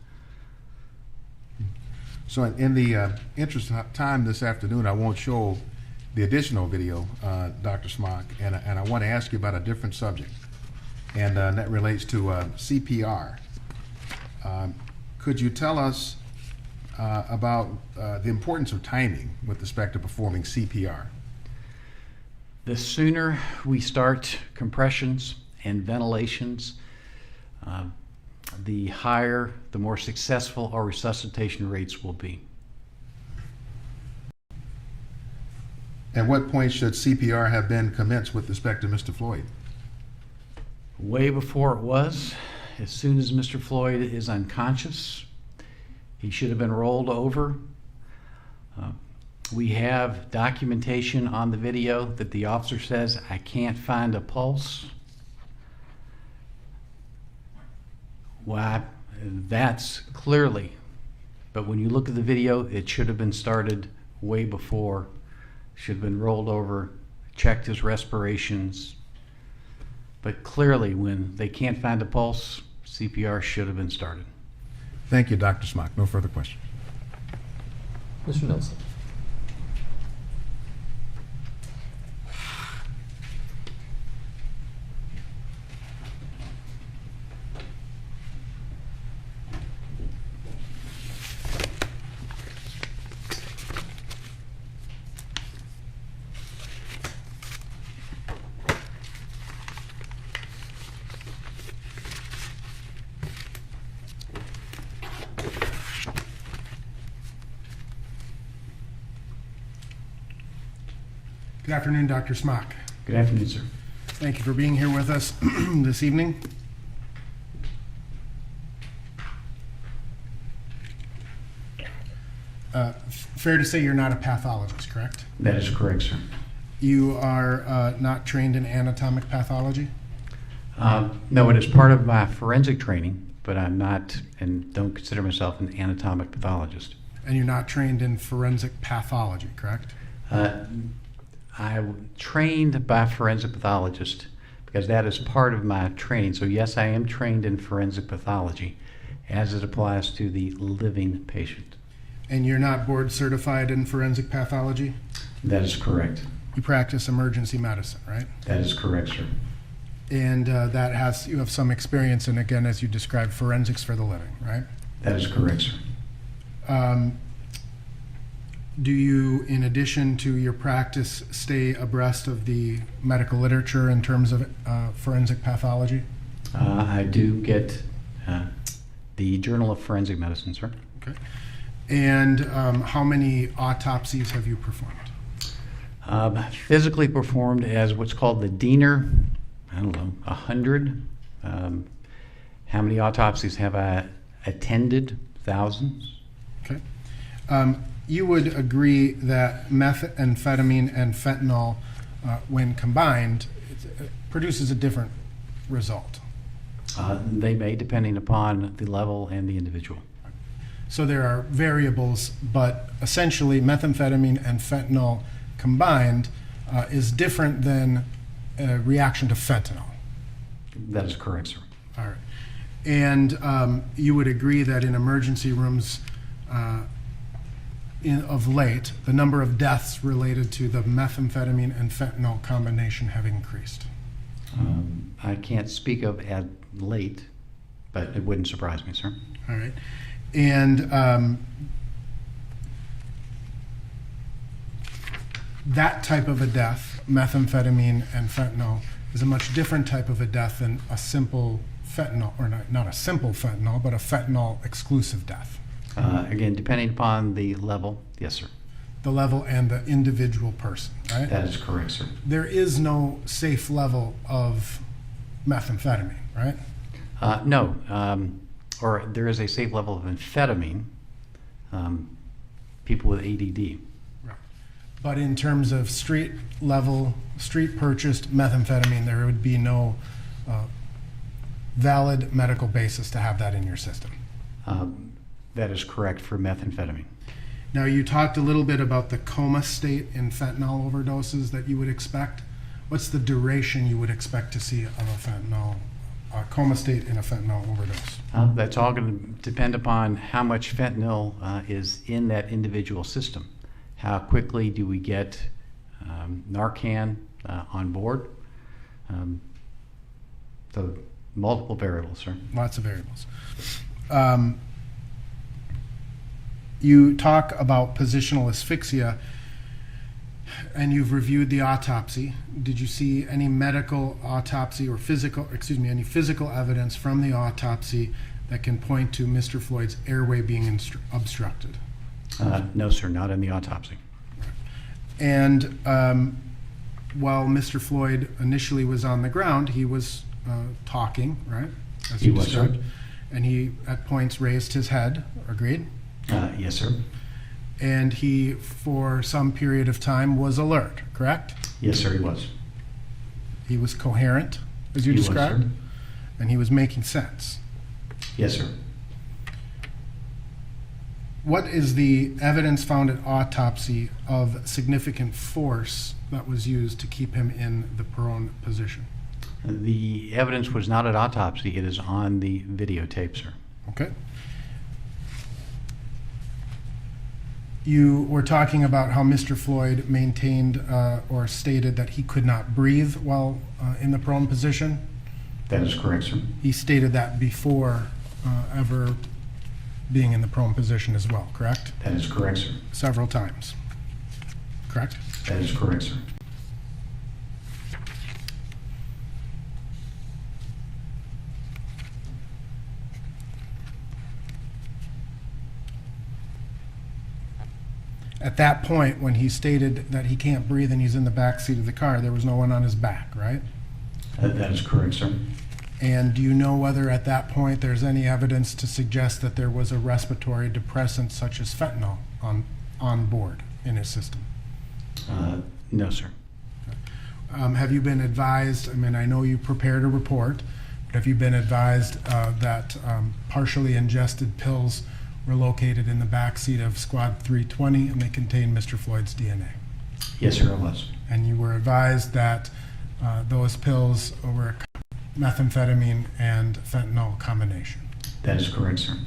So in the interest of time this afternoon, I won't show the additional video, Dr. Smock, and I want to ask you about a different subject, and that relates to CPR. Could you tell us about the importance of timing with respect to performing CPR? The sooner we start compressions and ventilations, the higher, the more successful our resuscitation rates will be. At what point should CPR have been commenced with respect to Mr. Floyd? Way before it was. As soon as Mr. Floyd is unconscious, he should have been rolled over. We have documentation on the video that the officer says, "I can't find a pulse." Well, that's clearly, but when you look at the video, it should have been started way before, should have been rolled over, checked his respirations. But clearly, when they can't find a pulse, CPR should have been started. Thank you, Dr. Smock. No further questions. Mr. Nelson. Good afternoon, Dr. Smock. Good afternoon, sir. Thank you for being here with us this evening. Fair to say you're not a pathologist, correct? That is correct, sir. You are not trained in anatomic pathology? No, it is part of my forensic training, but I'm not and don't consider myself an anatomic pathologist. And you're not trained in forensic pathology, correct? I'm trained by a forensic pathologist because that is part of my training. So yes, I am trained in forensic pathology as it applies to the living patient. And you're not board certified in forensic pathology? That is correct. You practice emergency medicine, right? That is correct, sir. And you have some experience in, again, as you described, forensics for the living, right? That is correct, sir. Do you, in addition to your practice, stay abreast of the medical literature in terms of forensic pathology? I do get the Journal of Forensic Medicine, sir. Okay. And how many autopsies have you performed? Physically performed as what's called the Diener, 100. How many autopsies have I attended? Thousands. Okay. You would agree that methamphetamine and fentanyl when combined, it produces a different result. They may, depending upon the level and the individual. So there are variables, but essentially methamphetamine and fentanyl combined is different than a reaction to fentanyl. That is correct, sir. All right. And you would agree that in emergency rooms of late, the number of deaths related to the methamphetamine and fentanyl combination have increased? I can't speak of at late, but it wouldn't surprise me, sir. All right. And that type of a death, methamphetamine and fentanyl, is a much different type of a death than a simple fentanyl, or not a simple fentanyl, but a fentanyl exclusive death. Again, depending upon the level, yes, sir. The level and the individual person, right? That is correct, sir. There is no safe level of methamphetamine, right? No, or there is a safe level of amphetamine, people with ADD. Right. But in terms of street level, street purchased methamphetamine, there would be no valid medical basis to have that in your system. That is correct for methamphetamine. Now, you talked a little bit about the coma state in fentanyl overdoses that you would expect. What's the duration you would expect to see of a coma state in a fentanyl overdose? That's all going to depend upon how much fentanyl is in that individual system. How quickly do we get Narcan on board? So multiple variables, sir. Lots of variables. You talk about positional asphyxia, and you've reviewed the autopsy. Did you see any medical autopsy or any physical evidence from the autopsy that can point to Mr. Floyd's airway being obstructed? No, sir, not in the autopsy. And while Mr. Floyd initially was on the ground, he was talking, right? As He was, sir. And he, at points, raised his head. Agreed? Yes, sir. And he, for some period of time, was alert, correct? Yes, sir, he was. He was coherent, as you He was, described? sir. And he was making sense. Yes, sir. What is the evidence found at autopsy of significant force that was used to keep him in the prone position? The evidence was not at autopsy. It is on the videotape, sir. Okay. You were talking about how Mr. Floyd maintained or stated that he could not breathe while in the prone position. That is correct, sir. He stated that before ever being in the prone position as well, correct? That is correct, sir. Several times, correct? That is correct, sir. At that point, when he stated that he can't breathe and he's in the back seat of the car, there was no one on his back, right? That is correct, sir. And do you know whether at that point there's any evidence to suggest that there was a respiratory depressant such as fentanyl on board in his system? No, sir. Have you been advised, I mean, I know you prepared a report, but have you been advised that partially ingested pills were located in the back seat of Squad 320 and they contained Mr. Floyd's DNA? Yes, sir, I was. And you were advised that those pills were a methamphetamine and fentanyl combination? That is correct, sir.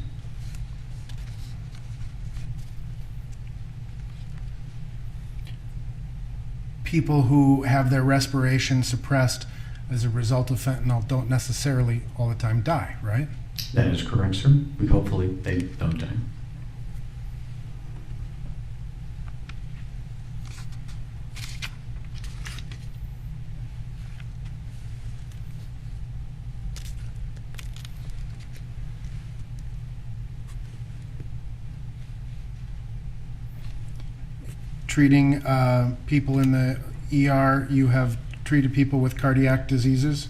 People who have their respiration suppressed as a result of fentanyl don't necessarily all the time die, right? That is correct, sir. Hopefully they don't die. Treating people in the ER, you have treated people with cardiac diseases?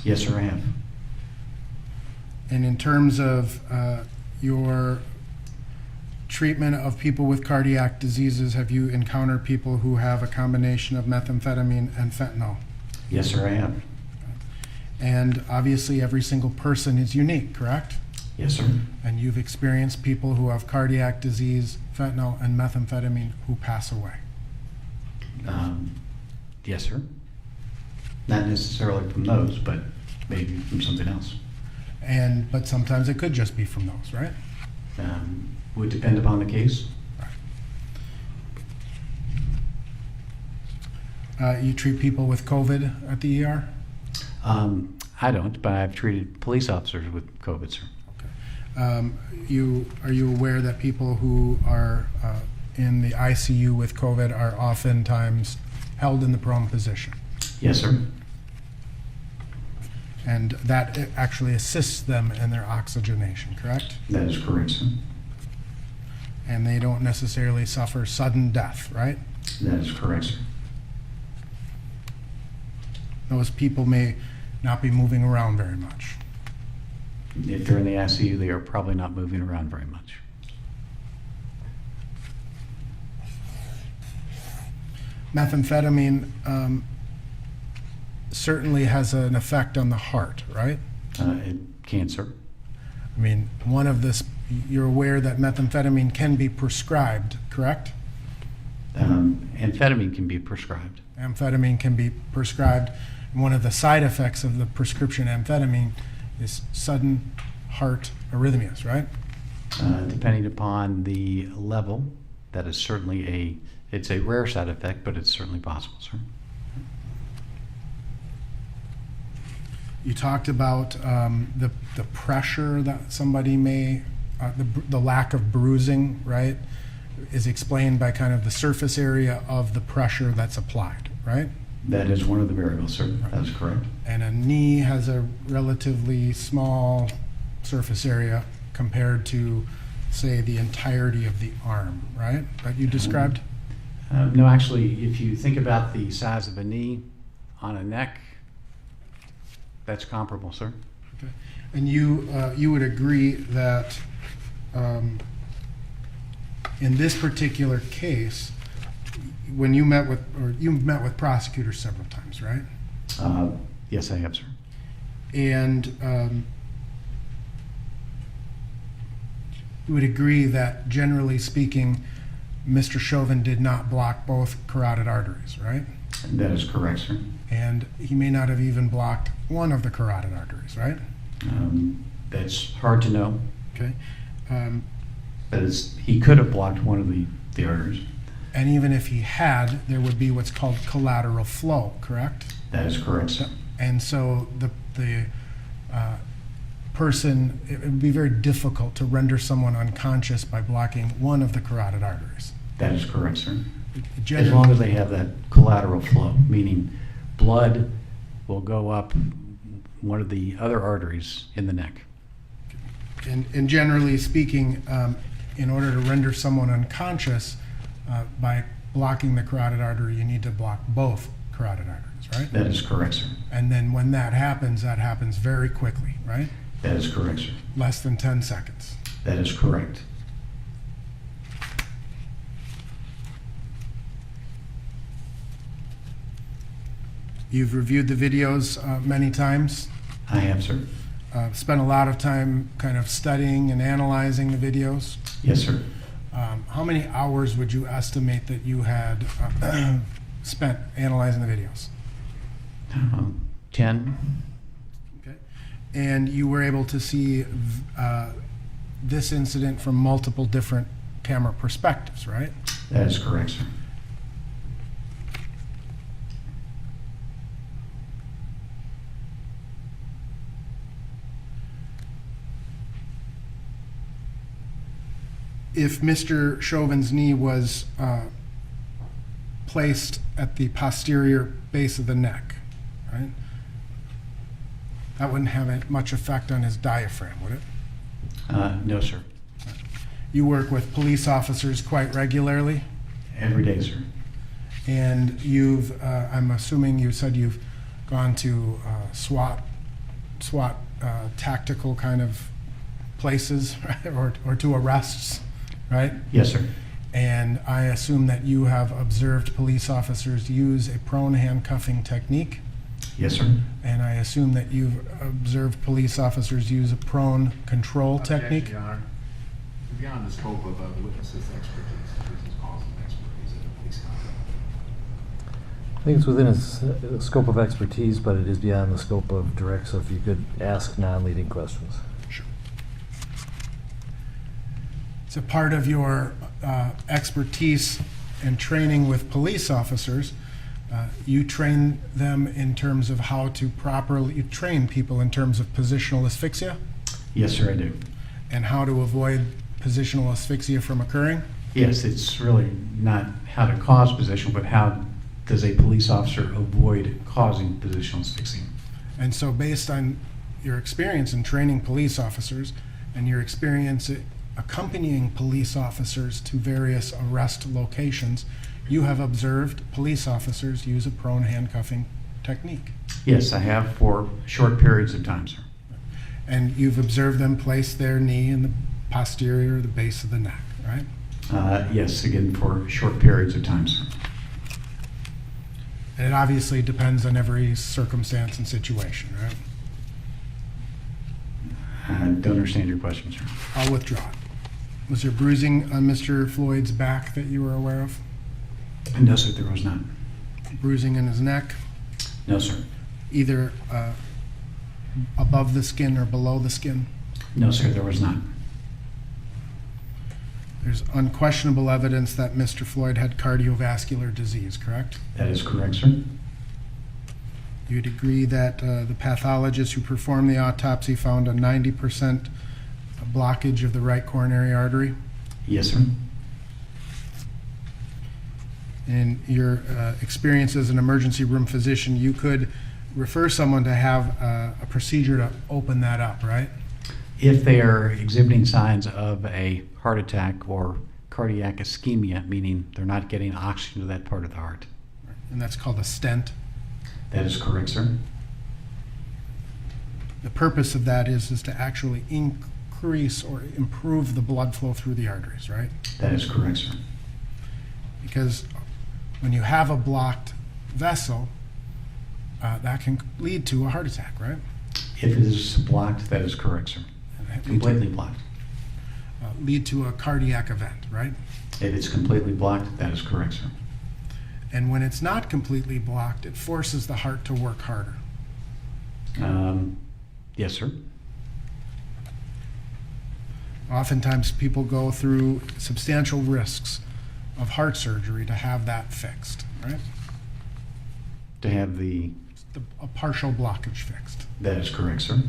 Yes, sir, I have. And in terms of your treatment of people with cardiac diseases, have you encountered people who have a combination of methamphetamine and fentanyl? Yes, sir, I have. And obviously every single person is unique, correct? Yes, sir. And you've experienced people who have cardiac disease, fentanyl, and methamphetamine who pass away. Yes, sir. Not necessarily from those, but maybe from something else. But sometimes it could just be from those, right? Would depend upon the case. You treat people with COVID at the ER? I don't, but I've treated police officers with COVID, sir. Are you aware that people who are in the ICU with COVID are oftentimes held in the prone position? Yes, sir. And that actually assists them in their oxygenation, correct? That is correct, sir. And they don't necessarily suffer sudden death, right? That is correct, sir. Those people may not be moving around very much. If they're in the ICU, they are probably not moving around very much. Methamphetamine certainly has an effect on the heart, right? It can, sir. I mean, you're aware that methamphetamine can be prescribed, correct? Amphetamine can be prescribed. Amphetamine can be prescribed. And one of the side effects of the prescription amphetamine is sudden heart arrhythmias, right? Depending upon the level, that is certainly it's a rare side effect, but it's certainly possible, sir. You talked about the pressure that somebody may, the lack of bruising, right, is explained by kind of the surface area of the pressure that's applied, right? That is one of the variables, sir. That is correct. And a knee has a relatively small surface area compared to, say, the entirety of the arm, right? That you described? No, actually, if you think about the size of a knee on a neck, that's comparable, sir. Okay. And you would agree that in this particular case, when you've met with prosecutors several times, right? Yes, I have, sir. And you would agree that, generally speaking, Mr. Chauvin did not block both carotid arteries, right? That is correct, sir. And he may not have even blocked one of the carotid arteries, right? That's hard to know. Okay. But he could have blocked one of the arteries. And even if he had, there would be what's called collateral flow, correct? That is correct, sir. And so the person, it would be very difficult to render someone unconscious by blocking one of the carotid arteries. That is correct, sir. As long as they have that collateral flow, meaning blood will go up one of the other arteries in the neck. And generally speaking, in order to render someone unconscious, by blocking the carotid artery, you need to block both carotid arteries, right? That is correct, sir. And then when that happens very quickly, right? That is correct, sir. Less than 10 seconds. That is correct. You've reviewed the videos many times. I have, sir. Spent a lot of time kind of studying and analyzing the videos. Yes, sir. How many hours would you estimate that you had spent analyzing the videos? 10. Okay. And you were able to see this incident from multiple different camera perspectives, right? That is correct, sir. If Mr. Chauvin's knee was placed at the posterior base of the neck, right? That wouldn't have much effect on his diaphragm, would it? No, sir. You work with police officers quite regularly? Every day, sir. And I'm assuming you said you've gone to SWAT tactical kind of places, right? or to arrests? right? Yes, sir. And I assume that you have observed police officers use a prone handcuffing technique. Yes, sir. And I assume that you've observed police officers use a prone control technique. Your Honor. Beyond the scope of the witness's expertise, this is causing expertise in the police conduct. I think it's within his scope of expertise, but it is beyond the scope of direct, so if you could ask non-leading questions. Sure. It's a part of your expertise and training with police officers. You train them in terms of how to properly train people in terms of positional asphyxia? Yes, sir, I do. And how to avoid positional asphyxia from occurring? Yes, it's really not how to cause positional, but how does a police officer avoid causing positional asphyxia? And so based on your experience in training police officers and your experience accompanying police officers to various arrest locations, you have observed police officers use a prone handcuffing technique. Yes, I have for short periods of time, sir. And you've observed them place their knee in the posterior or the base of the neck, right? Yes, again, for short periods of time, sir. And it obviously depends on every circumstance and situation, right? I don't understand your question, sir. I'll withdraw it. Was there bruising on Mr. Floyd's back that you were aware of? No, sir, there was not. Bruising in his neck? No, sir. Either above the skin or below the skin? No, sir, there was not. There's unquestionable evidence that Mr. Floyd had cardiovascular disease, correct? That is correct, sir. You'd agree that the pathologist who performed the autopsy found a 90% blockage of the right coronary artery? Yes, sir. In your experience as an emergency room physician, you could refer someone to have a procedure to open that up, right? If they are exhibiting signs of a heart attack or cardiac ischemia, meaning they're not getting oxygen to that part of the heart. And that's called a stent. That is correct, sir. The purpose of that is to actually increase or improve the blood flow through the arteries, right? That is correct, sir. Because when you have a blocked vessel, that can lead to a heart attack, right? If it is blocked, that is correct, sir. Completely blocked. Lead to a cardiac event, right? If it's completely blocked, that is correct, sir. And when it's not completely blocked, it forces the heart to work harder. Yes, sir. Oftentimes people go through substantial risks of heart surgery to have that fixed, right? To have a partial blockage fixed. That is correct, sir.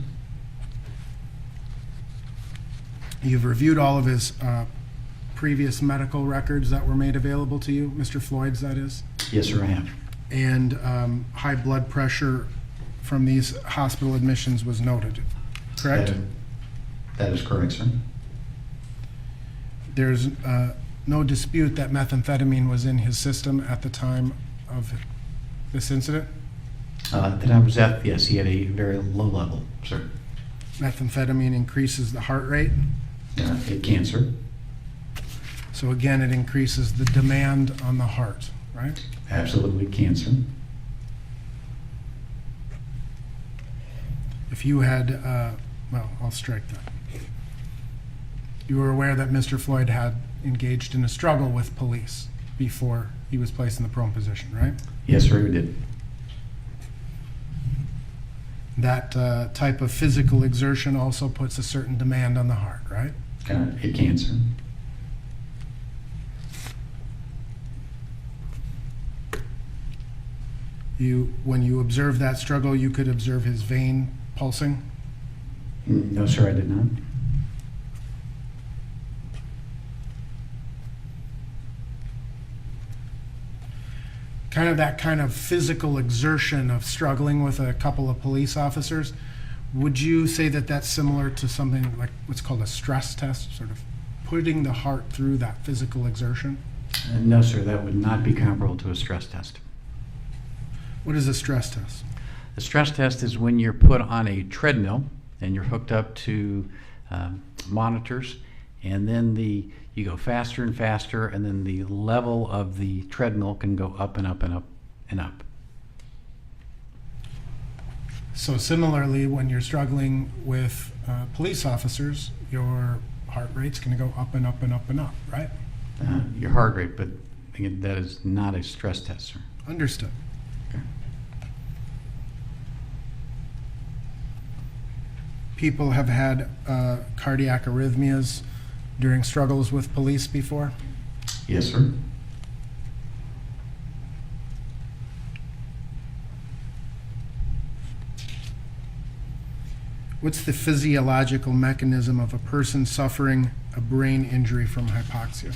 You've reviewed all of his previous medical records that were made available to you, Mr. Floyd's, that is? Yes, sir, I have. And high blood pressure from these hospital admissions was noted, correct? That is correct, sir. There's no dispute that methamphetamine was in his system at the time of this incident? That I was at, yes, he had a very low level, sir. Methamphetamine increases the heart rate? It can, sir. So again, it increases the demand on the heart, right? Absolutely can, sir. If you had, well, I'll strike that. You were aware that Mr. Floyd had engaged in a struggle with police before he was placed in the prone position, right? Yes, sir, we did. That type of physical exertion also puts a certain demand on the heart, right? It can, sir. When you observed that struggle, you could observe his vein pulsing? No, sir, I did not. That kind of physical exertion of struggling with a couple of police officers, would you say that that's similar to something like what's called a stress test, sort of putting the heart through that physical exertion? No, sir, that would not be comparable to a stress test. What is a stress test? The stress test is when you're put on a treadmill and you're hooked up to monitors, And then you go faster and faster, and then the level of the treadmill can go up and up and up and up. So similarly, when you're struggling with police officers, your heart rate's going to go up and up and up and up, right? Your heart rate, but again, that is not a stress test, sir. Understood. Okay. People have had cardiac arrhythmias during struggles with police before? Yes, sir. What's the physiological mechanism of a person suffering a brain injury from hypoxia?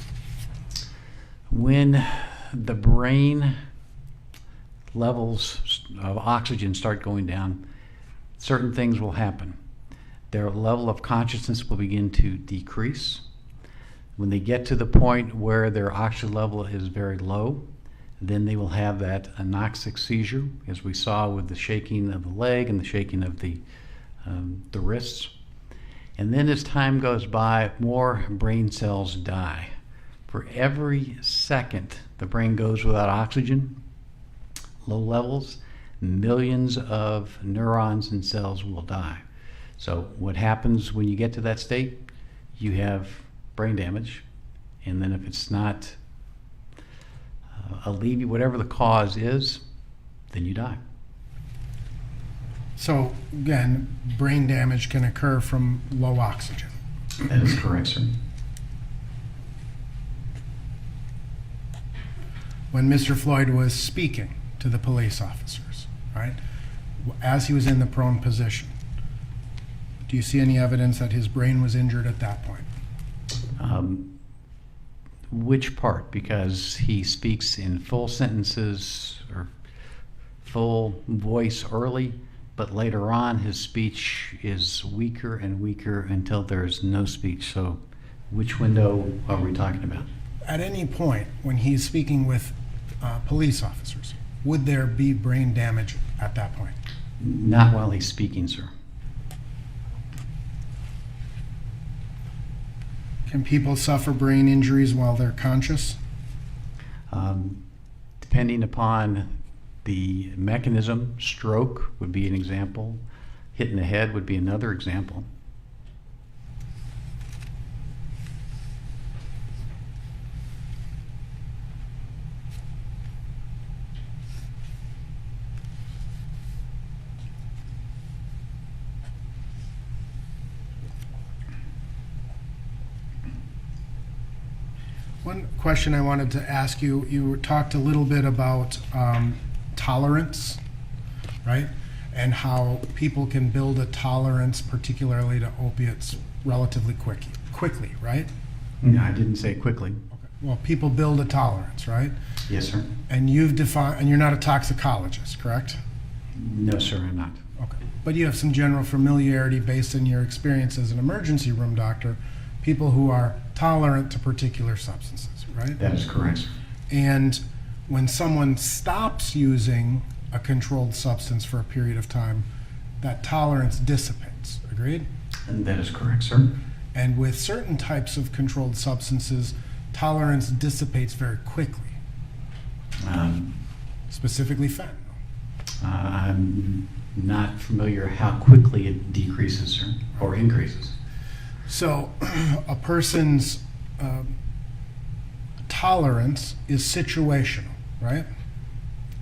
When the brain levels of oxygen start going down, certain things will happen. Their level of consciousness will begin to decrease. When they get to the point where their oxygen level is very low, then they will have that anoxic seizure, as we saw with the shaking of the leg and the shaking of the wrists. And then as time goes by, more brain cells die. For every second the brain goes without oxygen, low levels, millions of neurons and cells will die. So what happens when you get to that state? You have brain damage, and then if it's not whatever the cause is, then you die. So again, brain damage can occur from low oxygen. That is correct, sir. When Mr. Floyd was speaking to the police officers, right, as he was in the prone position, do you see any evidence that his brain was injured at that point? Which part? Because he speaks in full sentences or full voice early, but later on his speech is weaker and weaker until there's no speech. So which window are we talking about? At any point when he's speaking with police officers, would there be brain damage at that point? Not while he's speaking, sir. Can people suffer brain injuries while they're conscious? Depending upon the mechanism, stroke would be an example. Hitting the head would be another example. One question I wanted to ask you, you talked a little bit about tolerance, right? And how people can build a tolerance, particularly to opiates, relatively quickly, right? No, I didn't say quickly. Okay. Well, people build a tolerance, right? Yes, sir. And you've defined, and you're not a toxicologist, correct? No, sir, I'm not. Okay. But you have some general familiarity based on your experience as an emergency room doctor, people who are tolerant to particular substances, right? That is correct, sir. And when someone stops using a controlled substance for a period of time, that tolerance dissipates. Agreed? And that is correct, sir. And with certain types of controlled substances, tolerance dissipates very quickly. Specifically fentanyl. I'm not familiar how quickly it decreases, sir, or increases. So a person's tolerance is situational, right?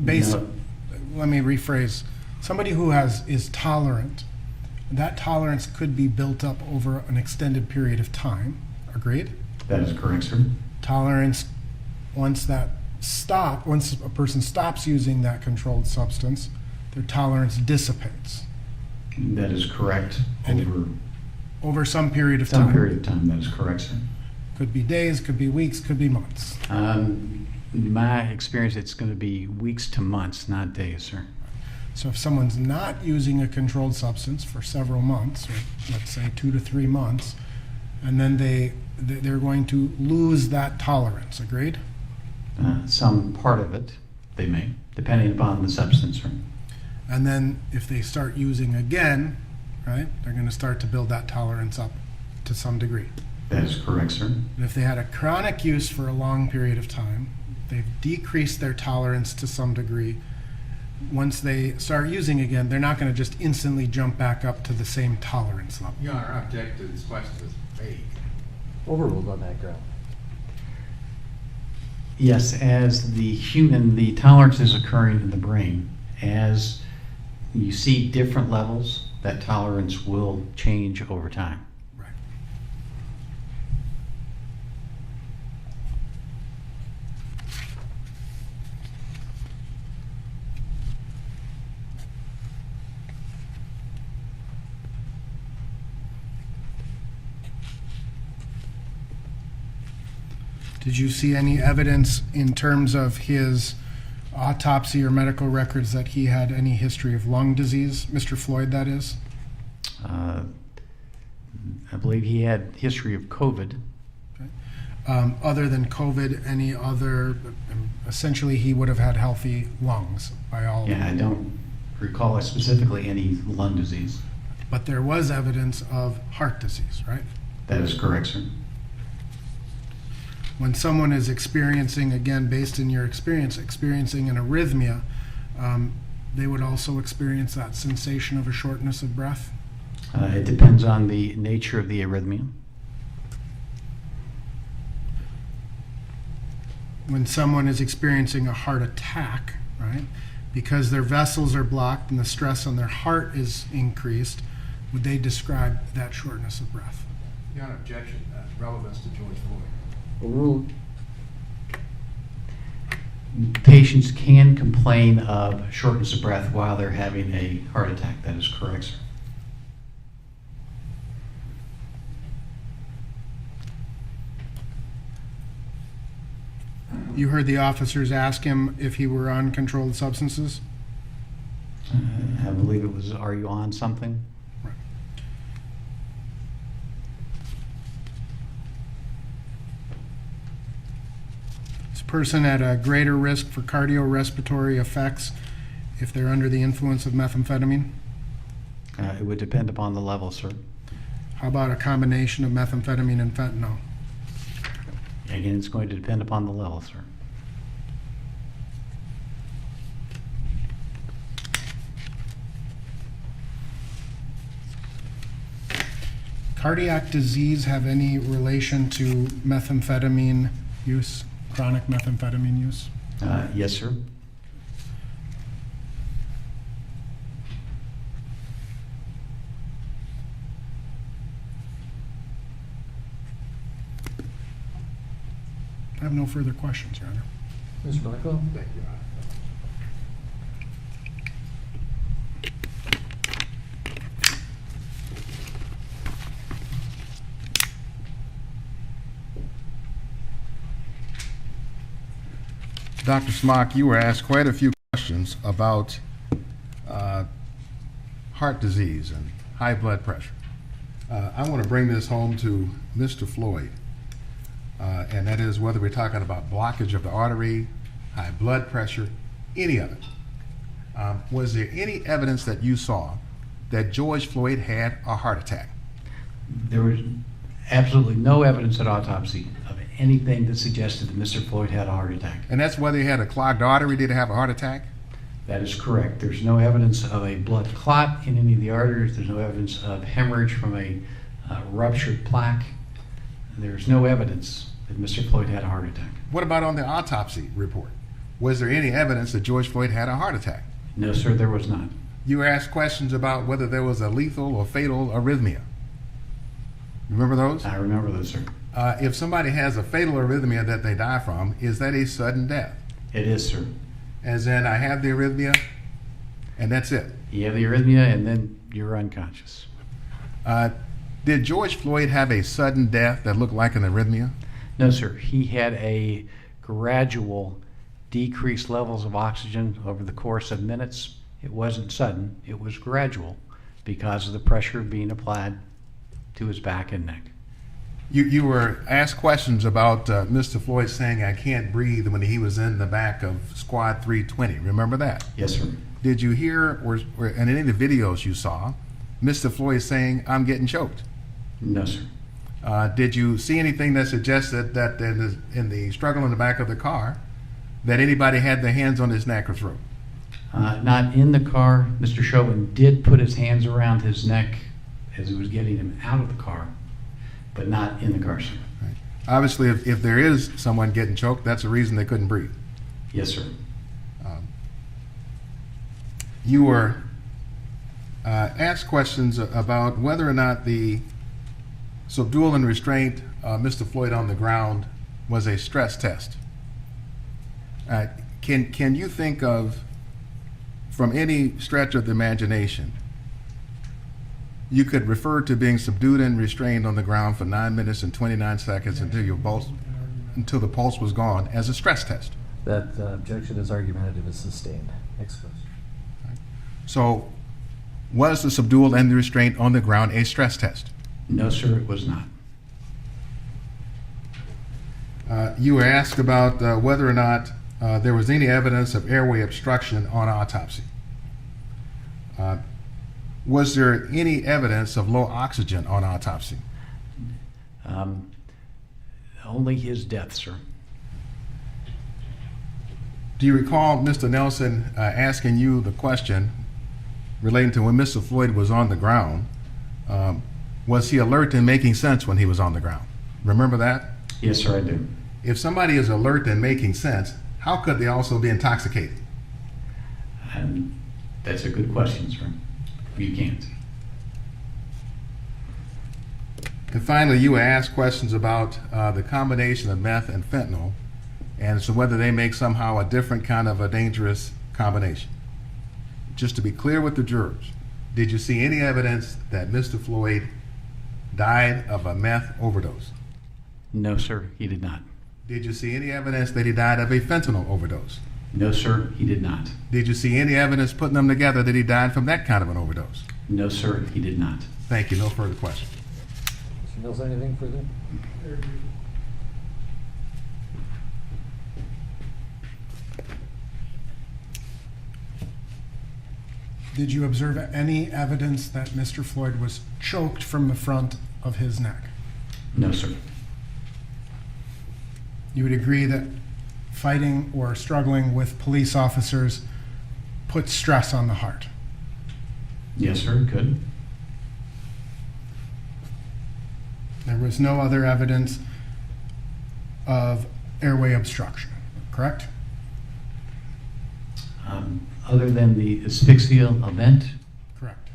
Let me rephrase. Somebody who is tolerant, that tolerance could be built up over an extended period of time. Agreed? That is correct, sir. Tolerance, once a person stops using that controlled substance, their tolerance dissipates. That is correct. Over some period of time. Some period of time, that is correct, sir. Could be days, could be weeks, could be months. In my experience, it's going to be weeks to months, not days, sir. So if someone's not using a controlled substance for several months, or let's say 2 to 3 months, and then they're going to lose that tolerance, agreed? Some part of it, they may, depending upon the substance, sir. And then if they start using again, right, they're going to start to build that tolerance up to some degree. That is correct, sir. And if they had a chronic use for a long period of time, they've decreased their tolerance to some degree. Once they start using again, they're not going to just instantly jump back up to the same tolerance level. Your Honor, I object to this question as vague. Overruled on that ground. Yes, as the tolerance is occurring in the brain, as you see different levels, that tolerance will change over time. Right. Did you see any evidence in terms of his autopsy or medical records that he had any history of lung disease, Mr. Floyd, that is? I believe he had history of COVID. Okay. Other than COVID, any other, essentially he would have had healthy lungs by all. Yeah, I don't recall specifically any lung disease. But there was evidence of heart disease, right? That is correct, sir. When someone is experiencing, again, based in your experience, experiencing an arrhythmia, they would also experience that sensation of a shortness of breath? It depends on the nature of the arrhythmia. When someone is experiencing a heart attack, right, because their vessels are blocked and the stress on their heart is increased, would they describe that shortness of breath? Your Honor, objection, relevance to George Floyd. Overruled. Patients can complain of shortness of breath while they're having a heart attack. That is correct, sir. You heard the officers ask him if he were on controlled substances? I believe it was, are you on something? Right. Is a person at a greater risk for cardiorespiratory effects if they're under the influence of methamphetamine? It would depend upon the level, sir. How about a combination of methamphetamine and fentanyl? Again, it's going to depend upon the level, sir. Cardiac disease have any relation to methamphetamine use, chronic methamphetamine use? Yes, sir. I have no further questions, Your Honor. Mr. Blackwell? Thank you, Your Honor. Dr. Smock, you were asked quite a few questions about heart disease and high blood pressure. I want to bring this home to Mr. Floyd, and that is whether we're talking about blockage of the artery, high blood pressure, any of it. Was there any evidence that you saw that George Floyd had a heart attack? There was absolutely no evidence at autopsy of anything that suggested that Mr. Floyd had a heart attack. And that's whether he had a clogged artery, did he have a heart attack? That is correct. There's no evidence of a blood clot in any of the arteries. There's no evidence of hemorrhage from a ruptured plaque. There's no evidence that Mr. Floyd had a heart attack. What about on the autopsy report? Was there any evidence that George Floyd had a heart attack? No, sir, there was not. You were asked questions about whether there was a lethal or fatal arrhythmia. Remember those? I remember those, sir. If somebody has a fatal arrhythmia that they die from, is that a sudden death? It is, sir. As in, I have the arrhythmia, and that's it. You have the arrhythmia, and then you're unconscious. Did George Floyd have a sudden death that looked like an arrhythmia? No, sir. He had a gradual decreased levels of oxygen over the course of minutes. It wasn't sudden. It was gradual because of the pressure being applied to his back and neck. You were asked questions about Mr. Floyd saying, I can't breathe when he was in the back of Squad 320. Remember that? Yes, sir. Did you hear, or in any of the videos you saw, Mr. Floyd saying, I'm getting choked? No, sir. Did you see anything that suggested that in the struggle in the back of the car, that anybody had their hands on his neck or throat? Not in the car. Mr. Chauvin did put his hands around his neck as he was getting him out of the car, but not in the car, sir. Right. Obviously, if there is someone getting choked, that's a reason they couldn't breathe. Yes, sir. You were asked questions about whether or not the subdual and restraint Mr. Floyd on the ground was a stress test. Can you think of, from any stretch of the imagination, you could refer to being subdued and restrained on the ground for 9 minutes and 29 seconds until the pulse was gone as a stress test? That objection is argumentative is sustained. Next question. So, was the subdual and the restraint on the ground a stress test? No, sir, it was not. You were asked about whether or not there was any evidence of airway obstruction on autopsy. Was there any evidence of low oxygen on autopsy? Only his death, sir. Do you recall Mr. Nelson asking you the question relating to when Mr. Floyd was on the ground? Was he alert and making sense when he was on the ground? Remember that? Yes, sir, I do. If somebody is alert and making sense, how could they also be intoxicated? That's a good question, sir. You can't. And finally, you were asked questions about the combination of meth and fentanyl, and so whether they make somehow a different kind of a dangerous combination. Just to be clear with the jurors, did you see any evidence that Mr. Floyd died of a meth overdose? No, sir, he did not. Did you see any evidence that he died of a fentanyl overdose? No, sir, he did not. Did you see any evidence putting them together that he died from that kind of an overdose? No, sir, he did not. Thank you. No further questions. Mr. Nelson, anything further? Did you observe any evidence that Mr. Floyd was choked from the front of his neck? No, sir. You would agree that fighting or struggling with police officers puts stress on the heart? Yes, sir, it could. There was no other evidence of airway obstruction, correct? Other than the asphyxia event, Correct.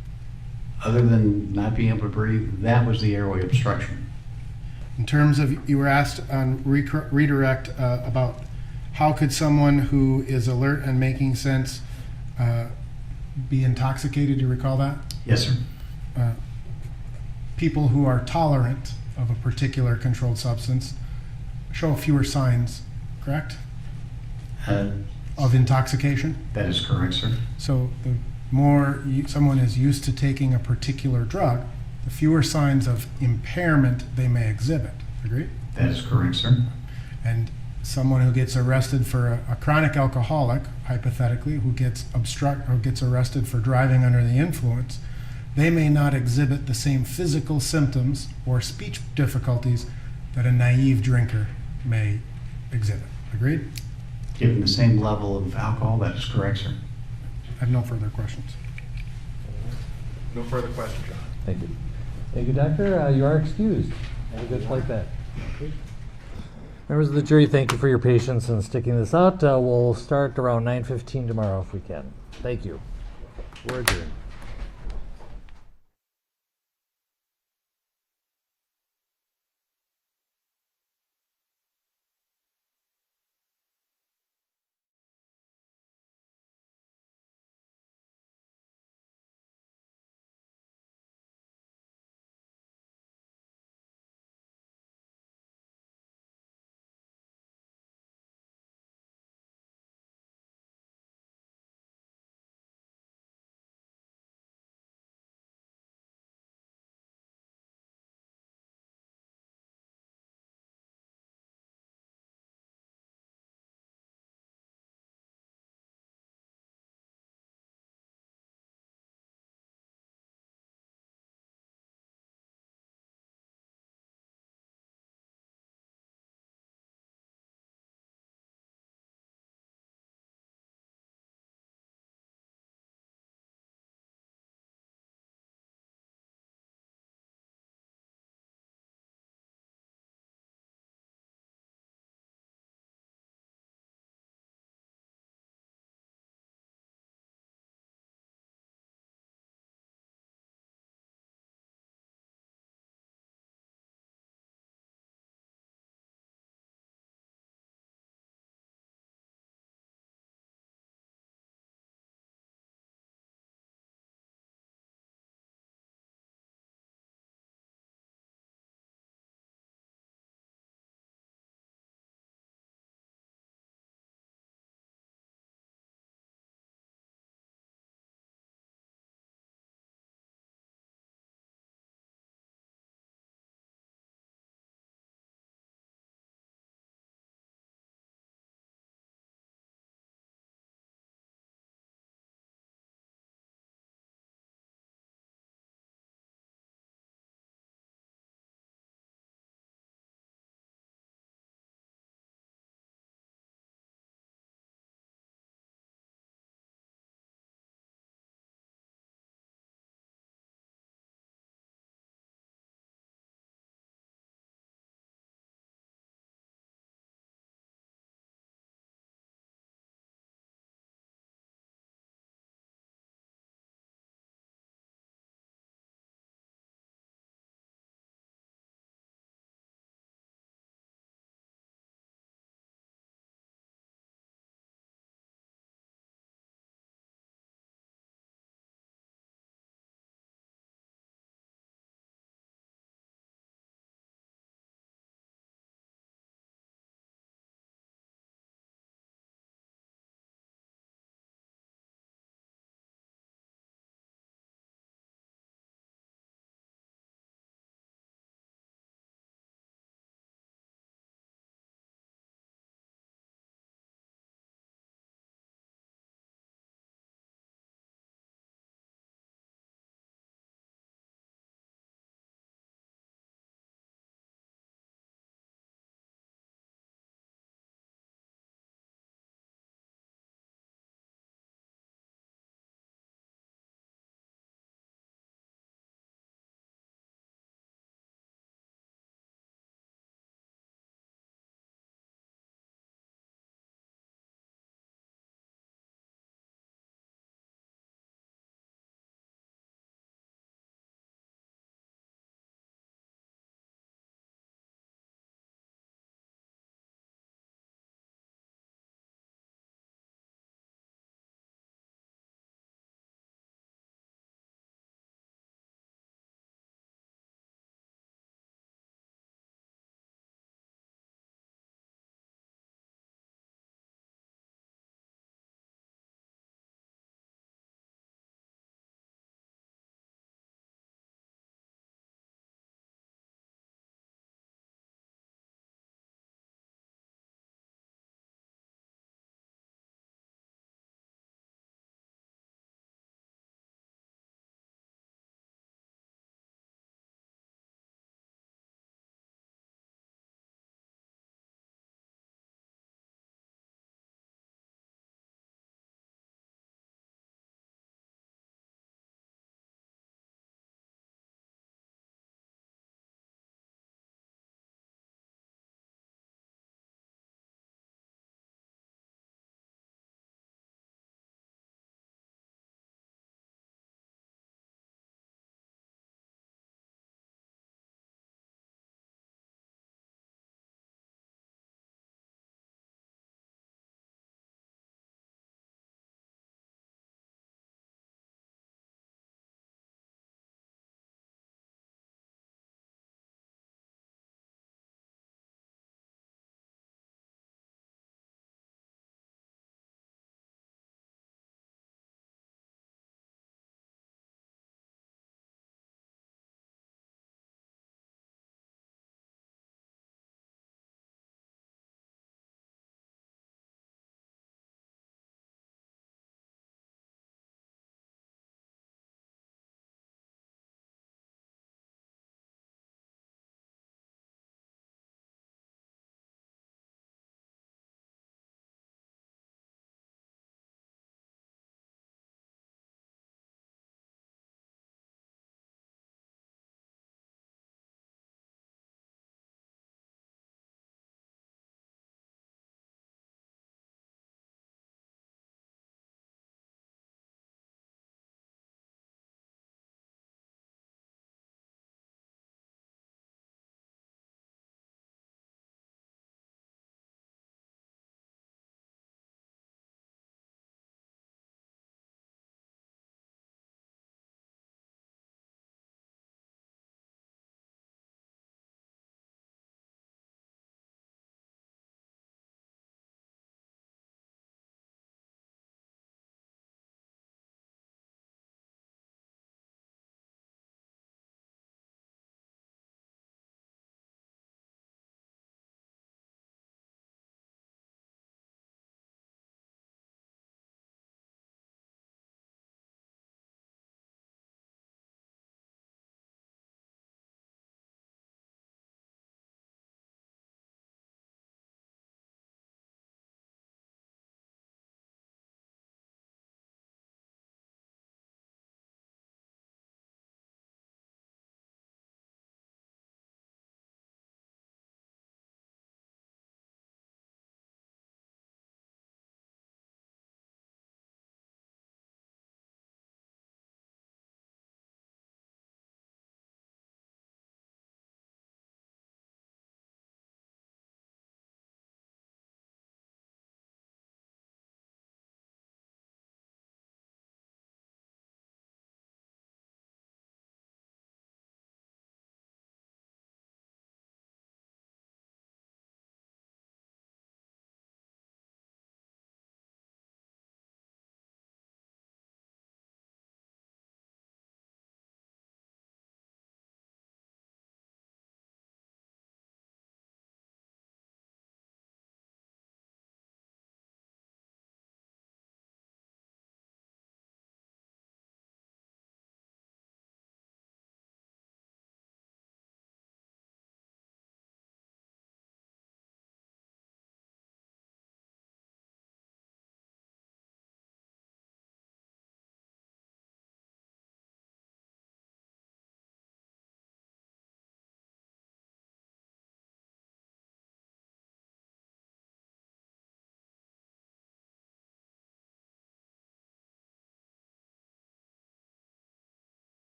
other than not being able to breathe, that was the airway obstruction. In terms of, you were asked on redirect about how could someone who is alert and making sense be intoxicated, do you recall that? Yes, sir. People who are tolerant of a particular controlled substance show fewer signs, correct? Of intoxication? That is correct, sir. So the more someone is used to taking a particular drug, the fewer signs of impairment they may exhibit. Agree? That is correct, sir. And someone who gets arrested for a chronic alcoholic, hypothetically, who gets arrested for driving under the influence, they may not exhibit the same physical symptoms or speech difficulties that a naive drinker may exhibit. Agreed? Given the same level of alcohol, that is correct, sir. I have no further questions. No further questions, John. Thank you. Thank you, Doctor. You are excused. Have a good flight back. Members of the jury, thank you for your patience in sticking this out. We'll start around 9:15 tomorrow if we can. Thank you. We're adjourned.